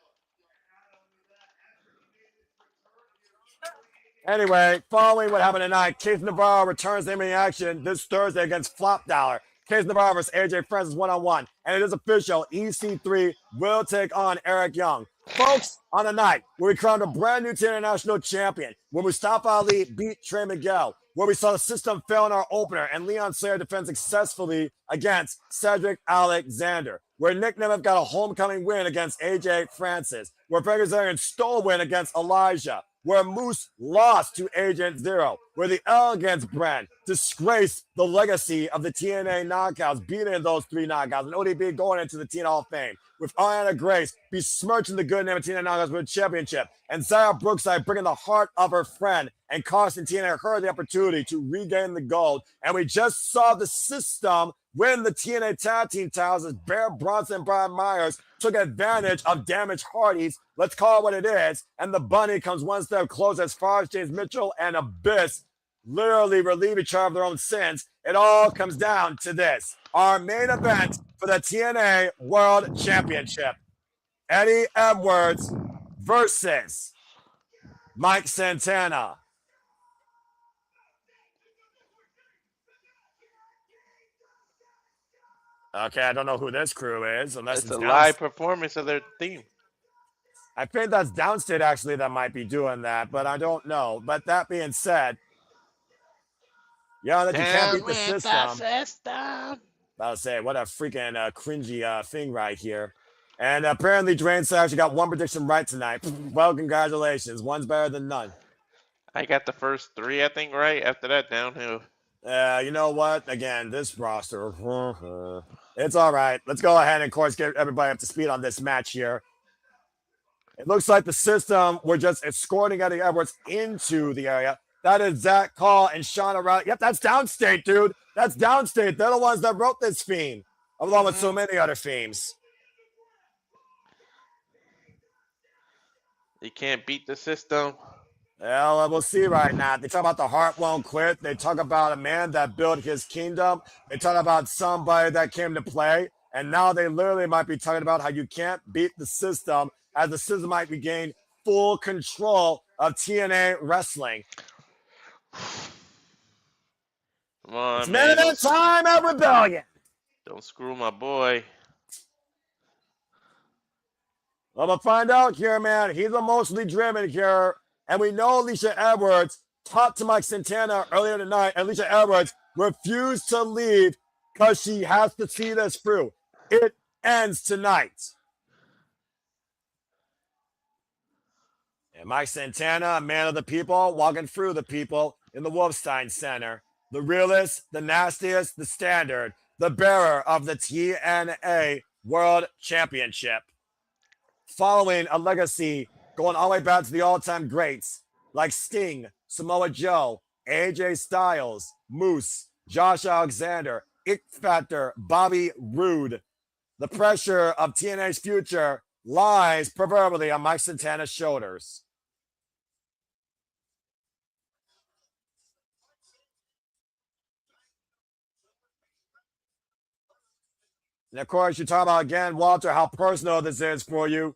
Anyway, following what happened tonight, Case Navarro returns to MMA action this Thursday against Flop Dollar. Case Navarro versus AJ Francis one-on-one. And it is official, EC3 will take on Eric Young. Folks, on a night where we crowned a brand new international champion, where Mustafa Ali beat Trey Miguel, where we saw the system fail in our opener and Leon Slater defend successfully against Cedric Alexander, where Nic Nemeth got a homecoming win against AJ Francis, where Kazarian stole a win against Elijah, where Moose lost to Agent Zero, where the Elegance brand disgraced the legacy of the TNA knockouts, beating those 3 knockouts, and ODB going into the TNA Hall of Fame, with Arianna Grace besmirching the good name of TNA knockouts with a championship, and Sarah Brookside bringing the heart of her friend and costing TNA her the opportunity to regain the gold. And we just saw the system win the TNA Tag Team titles as Bear Bronson and Brian Myers took advantage of damaged Hardys. Let's call it what it is. And the bunny comes one step closer as far as James Mitchell and Abyss literally relieve each other of their own sins. It all comes down to this. Our main event for the TNA World Championship. Eddie Edwards versus Mike Santana. Okay, I don't know who this crew is, unless It's a live performance of their theme. I think that's Downstate actually that might be doing that, but I don't know. But that being said, yeah, that you can't beat the system. About to say, what a freaking cringy thing right here. And apparently, Drain actually got one prediction right tonight. Well, congratulations. One's better than none. I got the first 3, I think, right. After that, downhill. You know what? Again, this roster, it's all right. Let's go ahead and, of course, get everybody up to speed on this match here. It looks like the system were just escorting Eddie Edwards into the area. That is Zach Call and Sean O'Reilly. Yep, that's Downstate, dude. That's Downstate. They're the ones that wrote this theme, along with so many other themes. You can't beat the system. Well, we'll see right now. They talk about the heart won't quit. They talk about a man that built his kingdom. They talk about somebody that came to play. And now they literally might be talking about how you can't beat the system, as the system might regain full control of TNA wrestling. Come on, It's man. minute time at Rebellion. Don't screw my boy. I'm going to find out here, man. He's emotionally driven here. And we know Alicia Edwards talked to Mike Santana earlier tonight. And Alicia Edwards refused to leave because she has to see this through. It ends tonight. And Mike Santana, a man of the people, walking through the people in the Wolstein Center. The realest, the nastiest, the standard, the bearer of the TNA World Championship. Following a legacy going all the way back to the all-time greats like Sting, Samoa Joe, AJ Styles, Moose, Josh Alexander, X Factor, Bobby Roode. The pressure of TNA's future lies proverbially on Mike Santana's shoulders. And of course, you talk about again, Walter, how personal this is for you.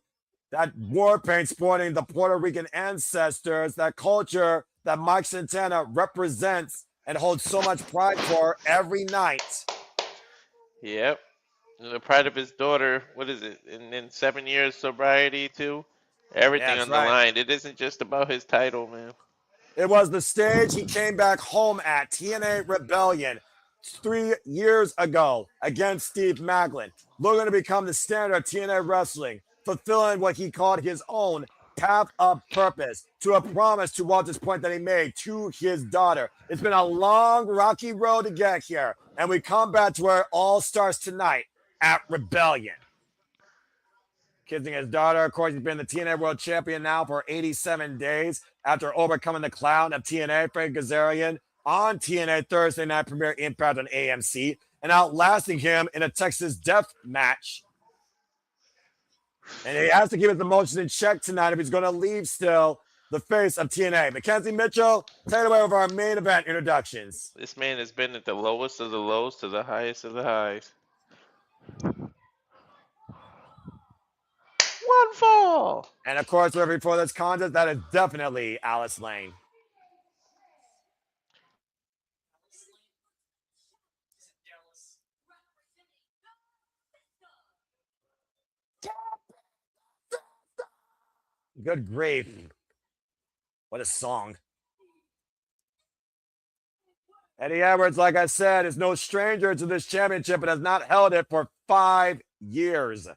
That war paint sporting the Puerto Rican ancestors, that culture that Mike Santana represents and holds so much pride for every night. Yep. And the pride of his daughter. What is it? And then 7 years sobriety too. Everything That's on the right. line. It isn't just about his title, man. It was the stage he came back home at, TNA Rebellion, 3 years ago against Steve Maclin, looking to become the standard of TNA wrestling, fulfilling what he called his own path of purpose, to a promise to Walter's point that he made to his daughter. It's been a long, rocky road to get here, and we come back to where it all starts tonight at Rebellion. Kissing his daughter. Of course, he's been the TNA World Champion now for 87 days after overcoming the clown of TNA, Frankie Kazarian, on TNA Thursday Night Premiere Impact on AMC, and outlasting him in a Texas Death match. And he has to keep his emotions in check tonight if he's going to leave still the face of TNA. Mackenzie Mitchell, take it away with our main event introductions. This man has been at the lowest of the lows to the highest of the highs. One fall. And of course, before this contest, that is definitely Alice Lane. Dallas. Good grief. What a song. Eddie Edwards, like I said, is no stranger to this championship and has not held it for 5 years.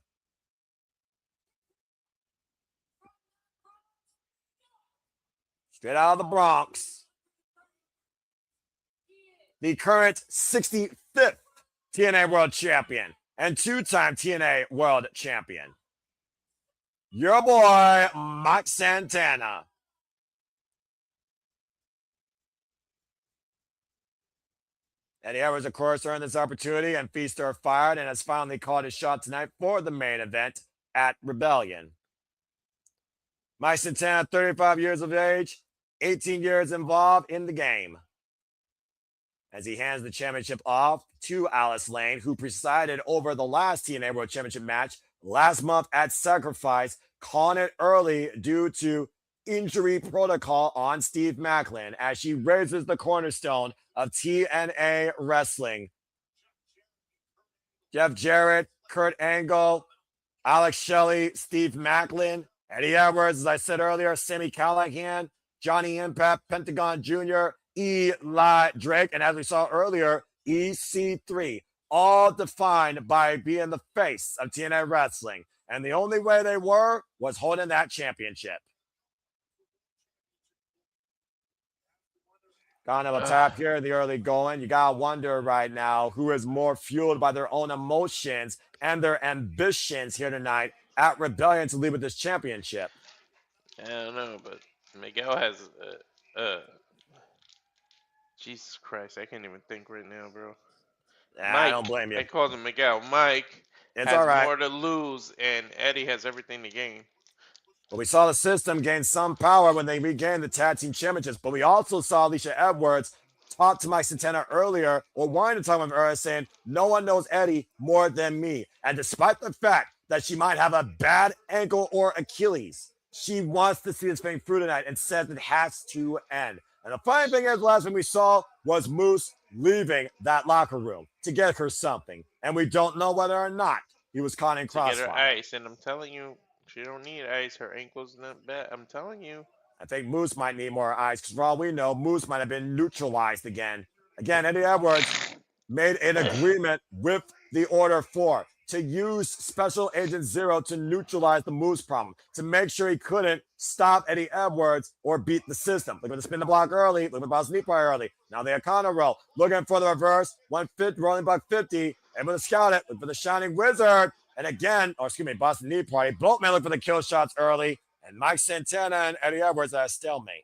Straight out of the Bronx. The current 65th TNA World Champion and 2-time TNA World Champion. Your boy, Mike Santana. Eddie Edwards, of course, earned this opportunity, and feast are fired, and has finally called his shot tonight for the main event at Rebellion. Mike Santana, 35 years of age, 18 years involved in the game. As he hands the championship off to Alice Lane, who presided over the last TNA World Championship match last month at Sacrifice, calling it early due to injury protocol on Steve Maclin as she raises the cornerstone of TNA wrestling. Jeff Jarrett, Kurt Angle, Alex Shelley, Steve Maclin, Eddie Edwards, as I said earlier, Sami Callihan, Johnny Impact, Pentagon Jr., Eli Drake, and as we saw earlier, EC3, all defined by being the face of TNA wrestling. And the only way they were was holding that championship. Kind of a tap here in the early going. You got to wonder right now who is more fueled by their own emotions and their ambitions here tonight at Rebellion to lead with this championship. I don't know, but Miguel has Jesus Christ, I can't even think right now, bro. Yeah, Mike, I don't blame you. I called him Miguel. Mike It's has all right. more to lose, and Eddie has everything to gain. But we saw the system gain some power when they regained the tag team championships. But we also saw Alicia Edwards talk to Mike Santana earlier, or wanted to talk with her, saying, no one knows Eddie more than me. And despite the fact that she might have a bad ankle or Achilles, she wants to see this thing through tonight and says it has to end. And the funny thing is, the last thing we saw was Moose leaving that locker room to get her something. And we don't know whether or not he was caught in To get her crossfire. ice, and I'm telling you, she don't need ice. Her ankle's not bad. I'm telling you. I think Moose might need more ice because for all we know, Moose might have been neutralized again. Again, Eddie Edwards made an agreement with the Order 4 to use Special Agent Zero to neutralize the Moose problem, to make sure he couldn't stop Eddie Edwards or beat the system. Look at the spin the block early. Look at the Boston Knee Pry early. Now the O'Connor roll. Looking for the reverse. 150, rolling buck 50. Able to scout it. Look for the Shining Wizard. And again, Boston Knee Party. Both men look for the kill shots early. And Mike Santana and Eddie Edwards are a stalemate.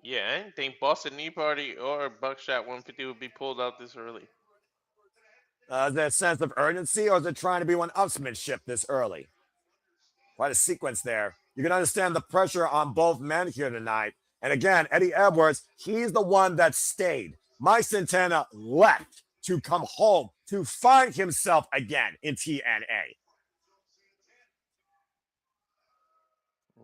Yeah, I didn't think Boston Knee Party or Buckshot 150 would be pulled out this early. Is there a sense of urgency, or is it trying to be one-upsmanship this early? Quite a sequence there. You can understand the pressure on both men here tonight. And again, Eddie Edwards, he's the one that stayed. Mike Santana left to come home to find himself again in TNA.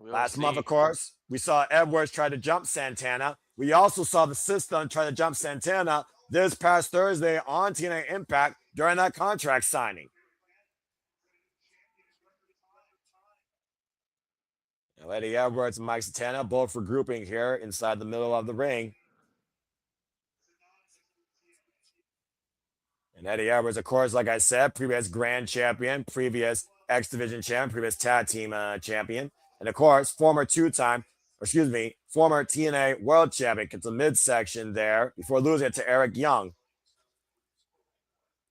Last month, of course, we saw Edwards try to jump Santana. We also saw the system try to jump Santana this past Thursday on TNA Impact during that contract signing. Now, Eddie Edwards and Mike Santana both regrouping here inside the middle of the ring. And Eddie Edwards, of course, like I said, previous Grand Champion, previous X Division Champion, previous Tag Team Champion. And of course, former TNA World Champion. Gets a midsection there before losing it to Eric Young.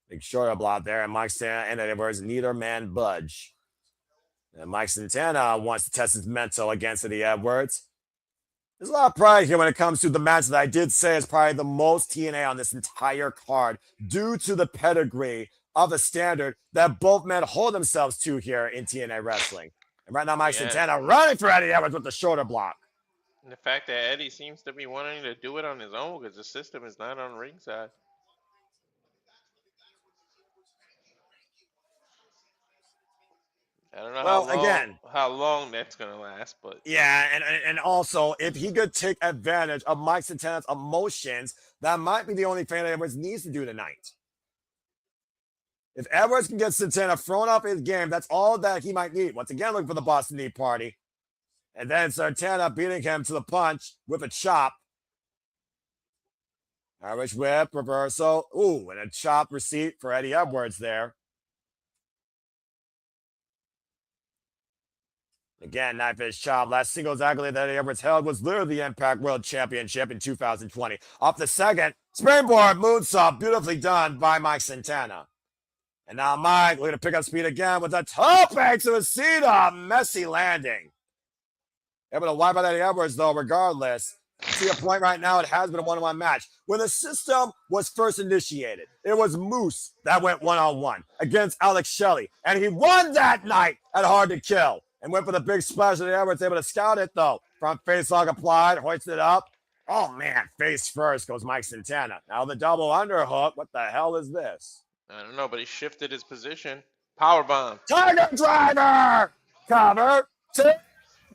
Big shoulder block there, and Mike Santana and Eddie Edwards, neither man budge. And Mike Santana wants to test his mental against Eddie Edwards. There's a lot of pride here when it comes to the match that I did say is probably the most TNA on this entire card due to the pedigree of the standard that both men hold themselves to here in TNA wrestling. And right now, Mike Santana running for Eddie Edwards with the shoulder block. And the fact that Eddie seems to be wanting to do it on his own because the system is not on ringside. I don't know how long that's going to last, but... Yeah, and also, if he could take advantage of Mike Santana's emotions, that might be the only thing that Edwards needs to do tonight. If Edwards can get Santana thrown off his game, that's all that he might need. Once again, looking for the Boston Knee Party. And then Santana beating him to the punch with a chop. Irish whip, reversal. Ooh, and a chop receipt for Eddie Edwards there. Again, knife edge chop. Last singles accolade that Eddie Edwards held was literally the Impact World Championship in 2020. Off the second, springboard moonsault, beautifully done by Mike Santana. And now Mike looking to pick up speed again with a tope to a seat up. Messy landing. Able to wipe out Eddie Edwards, though, regardless. To your point right now, it has been a one-on-one match. When the system was first initiated, it was Moose that went one-on-one against Alex Shelley. And he won that night at Hard to Kill. And went for the big splash. Eddie Edwards able to scout it, though. Front face lock applied, hoisted it up. Oh, man, face first goes Mike Santana. Now the double underhook. What the hell is this? I don't know, but he shifted his position. Powerbomb. Tiger Driver! Cover.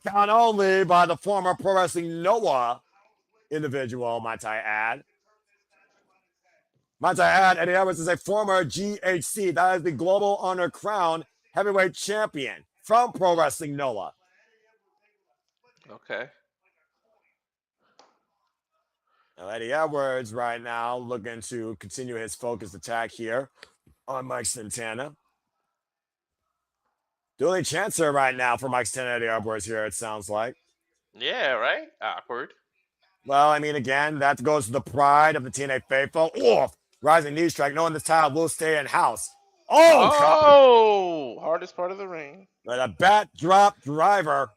Count only by the former Pro Wrestling Noah individual, might I add. Might I add, Eddie Edwards is a former GHC. That is the Global Honor Crown Heavyweight Champion from Pro Wrestling Noah. Okay. Now, Eddie Edwards right now looking to continue his focused attack here on Mike Santana. Dueling chancer right now for Mike Santana and Eddie Edwards here, it sounds like. Yeah, right? Awkward. Well, I mean, again, that goes to the pride of the TNA faithful. Oh, rising knee strike, knowing this title will stay in house. Oh, hardest part of the ring. But a bat drop driver.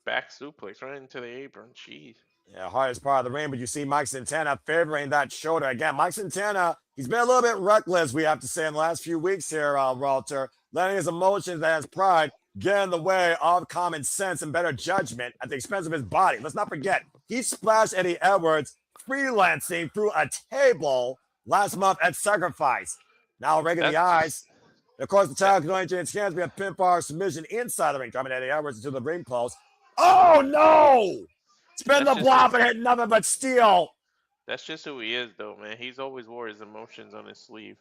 Back suplex right into the apron. Jeez. Yeah, hardest part of the ring, but you see Mike Santana favoring that shoulder. Again, Mike Santana, he's been a little bit reckless, we have to say, in the last few weeks here, Walter. letting his emotions and his pride get in the way of common sense and better judgment at the expense of his body. Let's not forget, he splashed Eddie Edwards freelancing through a table last month at Sacrifice. Now raking the eyes. And of course, the title can only change hands via pinfall submission inside the ring, driving Eddie Edwards into the ring post. Oh no! Spin the block and hit nothing but steel. That's just who he is, though, man. He's always wore his emotions on his sleeve.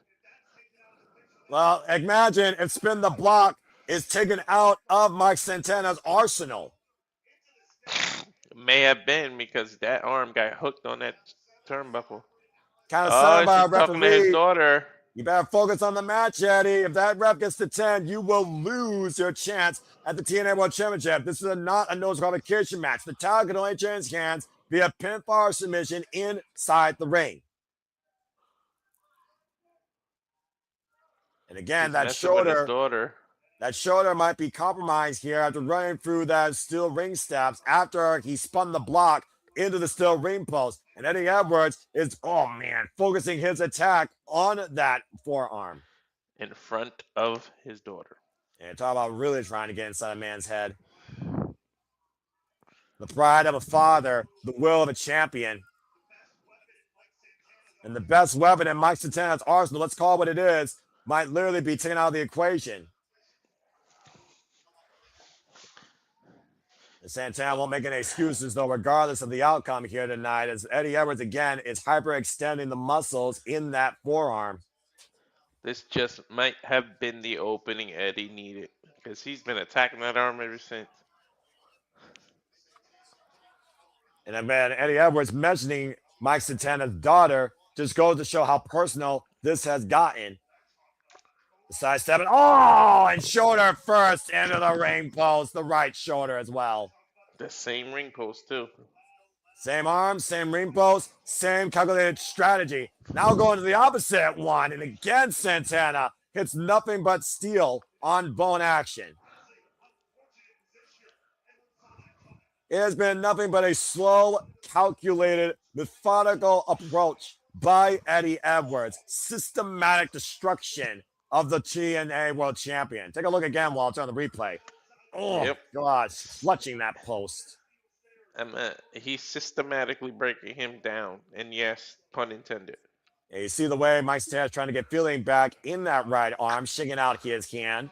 Well, imagine if spin the block is taken out of Mike Santana's arsenal. May have been because that arm got hooked on that turnbuckle. Kind of signed by a talking to his referee. daughter. You better focus on the match, Eddie. If that ref gets to 10, you will lose your chance at the TNA World Championship. This is not a no disqualification match. The title can only change hands via pinfall or submission inside the ring. And again, that shoulder might be compromised here after running through that steel ring steps after he spun the block into the steel ring post. And Eddie Edwards is, focusing his attack on that forearm. In front of his daughter. And talk about really trying to get inside a man's head. The pride of a father, the will of a champion. And the best weapon in Mike Santana's arsenal, let's call it what it is, might literally be taken out of the equation. And Santana won't make any excuses, though, regardless of the outcome here tonight, as Eddie Edwards, again, is hyperextending the muscles in that forearm. This just might have been the opening Eddie needed, because he's been attacking that arm ever since. And then Eddie Edwards mentioning Mike Santana's daughter just goes to show how personal this has gotten. The side step, and shoulder first into the ring post, the right shoulder as well. The same ring post, too. Same arm, same ring post, same calculated strategy. Now going to the opposite one, and again Santana hits nothing but steel on bone action. It has been nothing but a slow, calculated, methodical approach by Eddie Edwards. Systematic destruction of the TNA World Champion. Take a look again while it's on the replay. Oh, yep. God, clutching that post. He's systematically breaking him down. And yes, pun intended. Yeah, you see the way Mike Santana's trying to get feeling back in that right arm, shaking out his hand.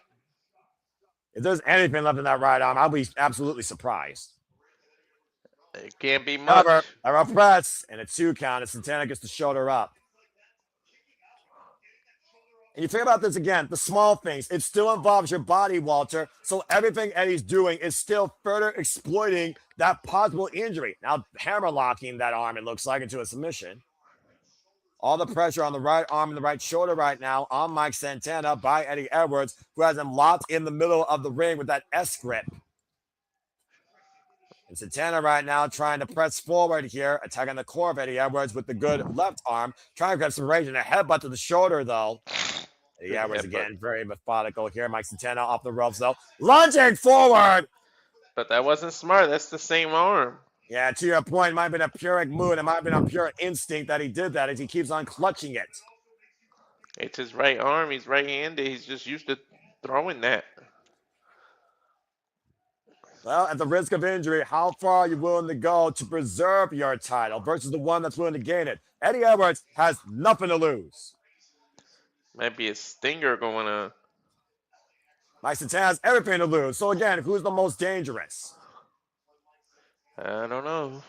If there's anything left in that right arm, I'll be absolutely surprised. It can't be much. A press and a 2 count, and Santana gets the shoulder up. And you think about this again, the small things. It still involves your body, Walter. So everything Eddie's doing is still further exploiting that possible injury. Now hammerlocking that arm, it looks like, into a submission. All the pressure on the right arm and the right shoulder right now on Mike Santana by Eddie Edwards, who has him locked in the middle of the ring with that S grip. And Santana right now trying to press forward here, attacking the core of Eddie Edwards with the good left arm, trying to grab some range and a headbutt to the shoulder, though. Eddie Edwards again, very methodical here. Mike Santana off the ropes, though. Lunging forward! But that wasn't smart. That's the same arm. Yeah, to your point, it might have been a Pyrrhic mood. It might have been a pure instinct that he did that as he keeps on clutching it. It's his right arm. He's right-handed. He's just used to throwing that. Well, at the risk of injury, how far are you willing to go to preserve your title versus the one that's willing to gain it? Eddie Edwards has nothing to lose. Might be a stinger going on. Mike Santana has everything to lose. So again, who's the most dangerous? I don't know.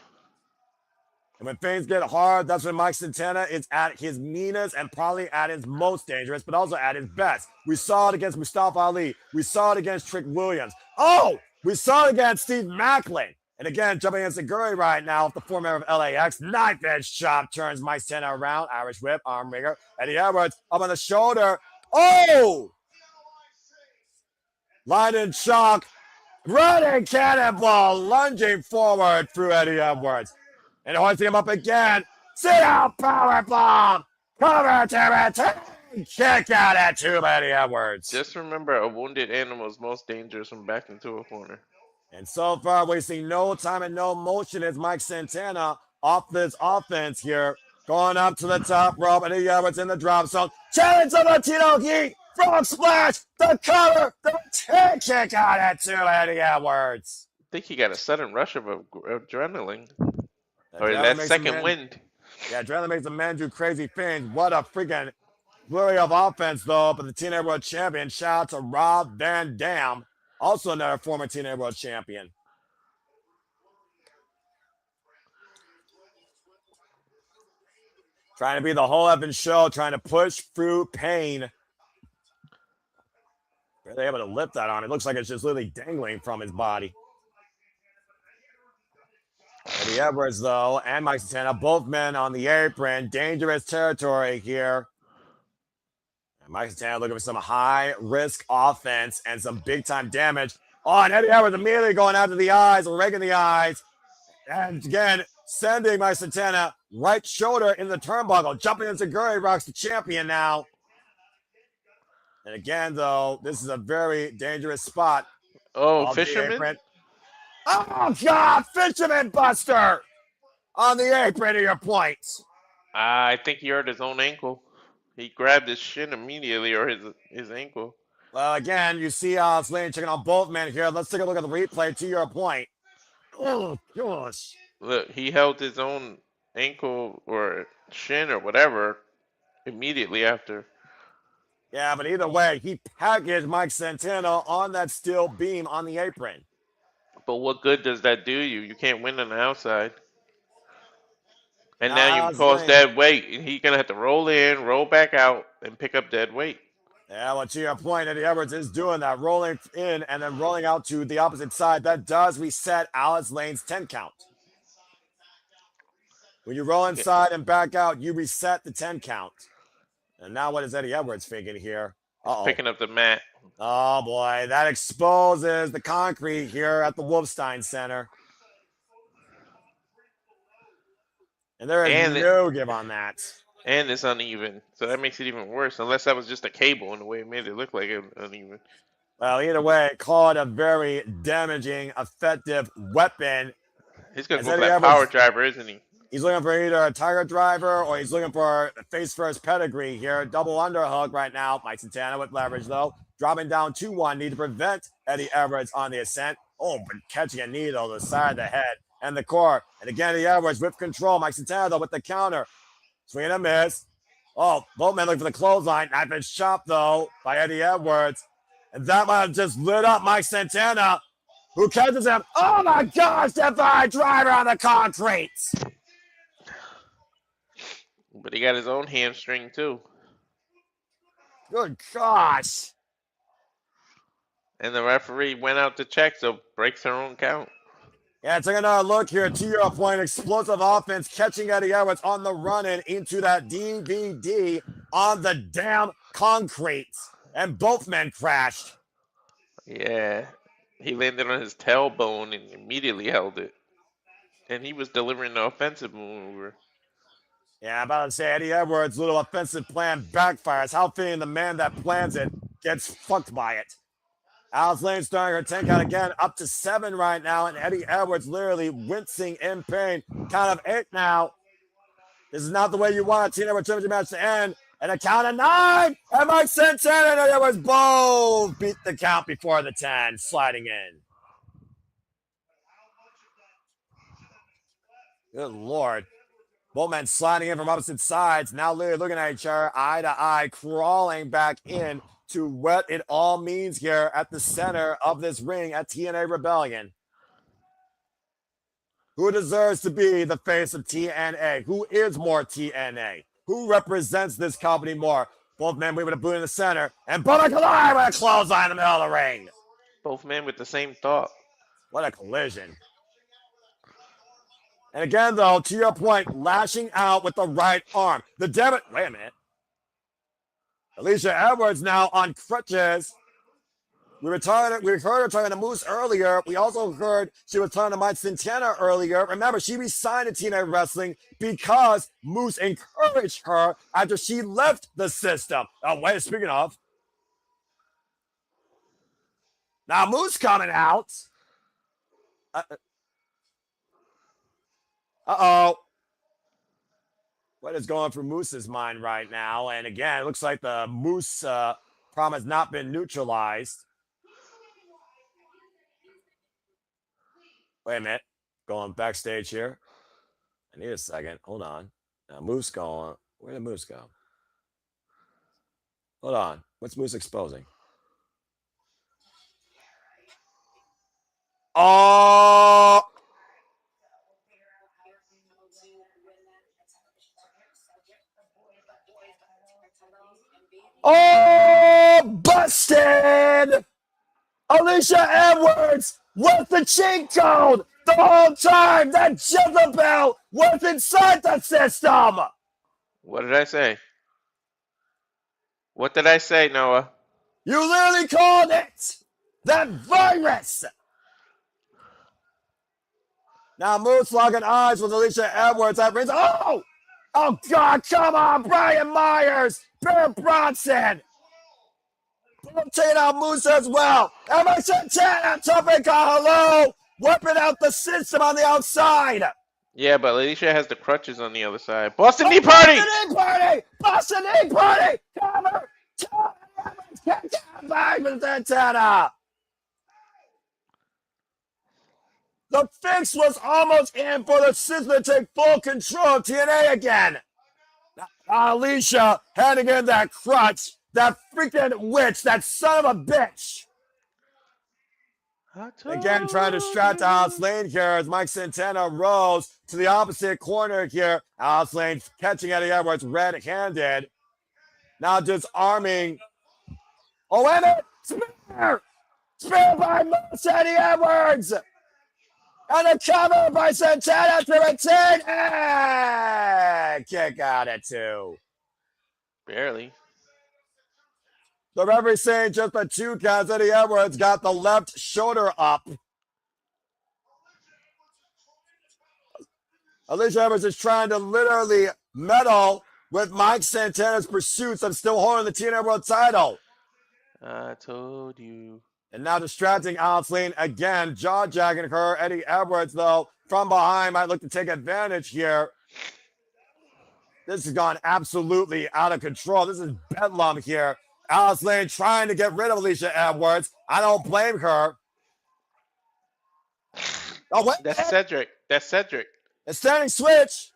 And when things get hard, that's when Mike Santana is at his meanest and probably at his most dangerous, but also at his best. We saw it against Mustafa Ali. We saw it against Trick Williams. Oh! We saw it against Steve Macklin. And again, jumping against Seguri right now, the former member of LAX. Knife edge chop turns Mike Santana around. Irish whip, arm wringer. Eddie Edwards up on the shoulder. Oh! Line and chalk. Running cannonball. Lunging forward through Eddie Edwards. And hoisting him up again. Sit out power bomb. Cover territory. Kick out at tube, Eddie Edwards. Just remember, a wounded animal is most dangerous when backed into a corner. And so far, wasting no time and no motion is Mike Santana off this offense here. Going up to the top rope, Eddie Edwards in the drop zone. Challenge of Latino Heat. Frog splash, the cover, the tail kick out it to Eddie Edwards. I think he got a sudden rush of adrenaline. Or Adrenaline that makes a second man, wind. yeah, adrenaline makes a man do crazy things. What a freaking flurry of offense, though, but the TNA World Champion. Shout out to Rob Van Dam, also another former TNA World Champion. Trying to be the whole effing show, trying to push through pain. Are they able to lift that on? It looks like it's just literally dangling from his body. Eddie Edwards, though, and Mike Santana, both men on the apron. Dangerous territory here. And Mike Santana looking for some high-risk offense and some big-time damage. Oh, and Eddie Edwards immediately going after the eyes, raking the eyes. And again, sending Mike Santana right shoulder in the turnbuckle. Jumping into Gurry Rock's the champion now. And again, though, this is a very dangerous spot. Oh, Fisherman? Oh, God! Fisherman Buster! On the apron to your points. I think he hurt his own ankle. He grabbed his shin immediately, or his ankle. Well, again, you see Slater checking on both men here. Let's take a look at the replay to your point. Oh, gosh. Look, he held his own ankle or shin or whatever immediately after. Yeah, but either way, he packaged Mike Santana on that steel beam on the apron. But what good does that do you? You can't win on the outside. And now you cause dead weight. And he's going to have to roll in, roll back out, and pick up dead weight. Yeah, well, to your point, Eddie Edwards is doing that, rolling in and then rolling out to the opposite side. That does reset Alex Lane's 10 count. When you roll inside and back out, you reset the 10 count. And now what is Eddie Edwards thinking here? Uh-oh. Picking up the mat. Oh, boy. That exposes the concrete here at the Wolstein Center. And there is no give on that. And it's uneven. So that makes it even worse. Unless that was just a cable in the way it made it look like it uneven. Well, either way, call it a very damaging, effective weapon. He's going to go for that power driver, isn't he? He's looking for either a tiger driver or he's looking for a face-first pedigree here. Double underhook right now. Mike Santana with leverage, though. Dropping down 2-1. Need to prevent Eddie Edwards on the ascent. Oh, but catching a knee, though, the side of the head and the core. And again, Eddie Edwards with control. Mike Santana, though, with the counter. Swing and a miss. Oh, both men looking for the clothesline. Knife edge chop, though, by Eddie Edwards. And that might have just lit up Mike Santana, who catches him. Oh, my gosh, that driver on the concrete. But he got his own hamstring, too. Good gosh. And the referee went out to check, so breaks her own count. Yeah, take another look here. To your point, explosive offense, catching Eddie Edwards on the run-in into that DVD on the damn concrete. And both men crashed. Yeah. He landed on his tailbone and immediately held it. And he was delivering the offensive maneuver. Yeah, I'm about to say Eddie Edwards' little offensive plan backfires. How fitting the man that plans it gets fucked by it. Alex Lane starting her 10 count again, up to 7 right now, and Eddie Edwards literally wincing in pain. Count of 8 now. This is not the way you want a TNA World Championship match to end. And a count of 9, and Mike Santana and Eddie Edwards both beat the count before the 10, sliding in. Good Lord. Both men sliding in from opposite sides, now literally looking at each other, eye to eye, crawling back in to what it all means here at the center of this ring at TNA Rebellion. Who deserves to be the face of TNA? Who is more TNA? Who represents this company more? Both men with a boot in the center, and both collide with a clothesline in the middle of the ring. Both men with the same thought. What a collision. And again, though, to your point, lashing out with the right arm. The debit. Wait a minute. Alicia Edwards now on crutches. We heard her talking to Moose earlier. We also heard she was talking to Mike Santana earlier. Remember, she resigned to TNA Wrestling because Moose encouraged her after she left the system. Oh, wait, speaking of. Now Moose coming out. Uh-oh. What is going through Moose's mind right now? And again, it looks like the Moose Problem has not been neutralized. Wait a minute. Going backstage here. I need a second. Hold on. Now, Moose going. Where did Moose go? Hold on. What's Moose exposing? Oh! Oh! Busted! Alicia Edwards with the cheat code the whole time that Jezebel was inside the system. What did I say? What did I say, Noah? You literally called it that virus. Now Moose locking eyes with Alicia Edwards at rings. Oh! Oh God, come on, Brian Myers, Bronson. Taking out Moose as well. And my Santana, Topic, hello. Whipping out the system on the outside. Yeah, but Alicia has the crutches on the other side. Boston Knee Party! Boston Knee Party! Boston Knee Party! Cover! Kick down by Santana. The fix was almost in for the system to take full control of TNA again. Now, Alicia handing in that crutch. That freaking witch, that son of a bitch. Again, trying to distract Alice Lane here as Mike Santana rolls to the opposite corner here. Alice Lane catching Eddie Edwards red-handed. Now just arming. Oh, wait a minute. Spear! Spear by Moose Eddie Edwards. And a cover by Santana to retain. And kick out at 2. Barely. The referee saying just the 2 counts. Eddie Edwards got the left shoulder up. Alicia Edwards is trying to literally meddle with Mike Santana's pursuits of still holding the TNA World title. I told you. And now distracting Alice Lane again. Jaw-jacking her. Eddie Edwards, though, from behind might look to take advantage here. This has gone absolutely out of control. This is bedlam here. Alice Lane trying to get rid of Alicia Edwards. I don't blame her. Oh, wait. That's Cedric. That's Cedric. A standing switch.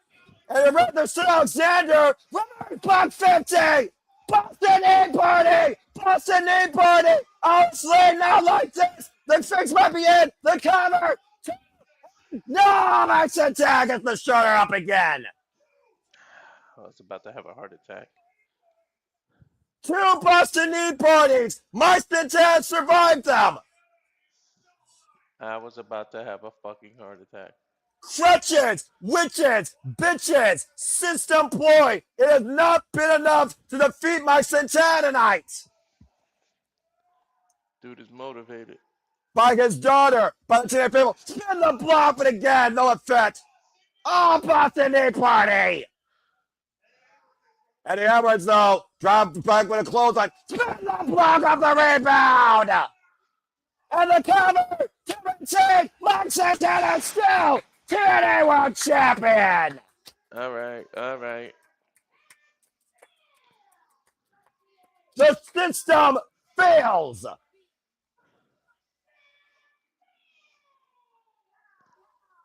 And the red, there's still Alexander. Reverse block 50. Boston Knee Party. Boston Knee Party. Alice Lane now like this. The fix might be in. The cover. No, Max attack gets the shoulder up again. I was about to have a heart attack. 2 Boston Knee Parties. Mike Santana survived them. I was about to have a fucking heart attack. Crutches, witches, bitches, system ploy. It has not been enough to defeat Mike Santana tonight. Dude is motivated. By his daughter, by the TNA people. Spin the block, but again, no effect. Oh, Boston Knee Party. Eddie Edwards, though, dropped back with a clothesline. Spin the block off the rebound. And the cover to retain Mike Santana still TNA World Champion. All right, all right. The system fails.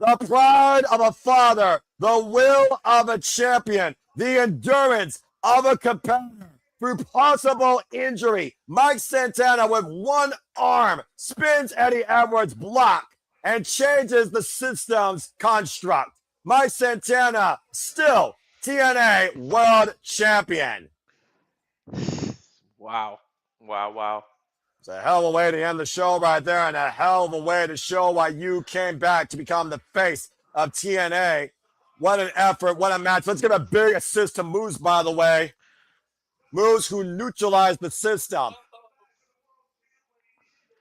The pride of a father, the will of a champion, the endurance of a competitor through possible injury. Mike Santana with one arm spins Eddie Edwards' block and changes the system's construct. Mike Santana still TNA World Champion. Wow. Wow, wow. It's a hell of a way to end the show right there, and a hell of a way to show why you came back to become the face of TNA. What an effort, what a match. Let's give a big assist to Moose, by the way. Moose, who neutralized the system.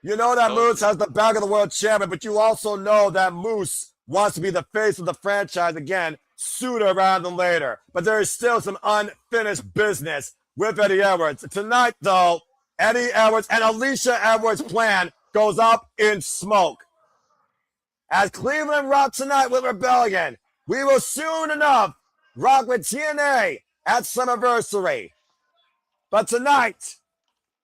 You know that Moose has the back of the world champion, but you also know that Moose wants to be the face of the franchise again, sooner rather than later. But there is still some unfinished business with Eddie Edwards. Tonight, though, Eddie Edwards and Alicia Edwards' plan goes up in smoke. As Cleveland rock tonight with Rebellion, we will soon enough rock with TNA at Summerversary. But tonight,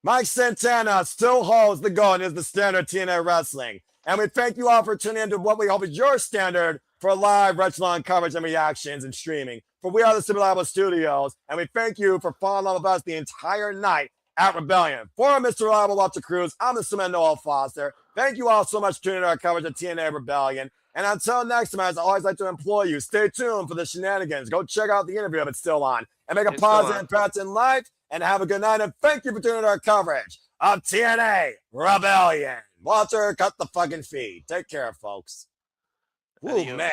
Mike Santana still holds the gold and is the standard TNA wrestling. And we thank you all for tuning into what we hope is your standard for live wrestling coverage and reactions and streaming. For we are the Super Reliable Studios, and we thank you for following along with us the entire night at Rebellion. For Mr. Reliable Walter Cruz, I'm the Cement Noel Foster. Thank you all so much for tuning into our coverage of TNA Rebellion. And until next time, as I always like to implore you, stay tuned for the shenanigans. Go check out the interview if it's still on. And make a positive impact in life. And have a good night. And thank you for tuning into our coverage of TNA Rebellion. Walter, cut the fucking feed. Take care, folks. Ooh, Adios. man.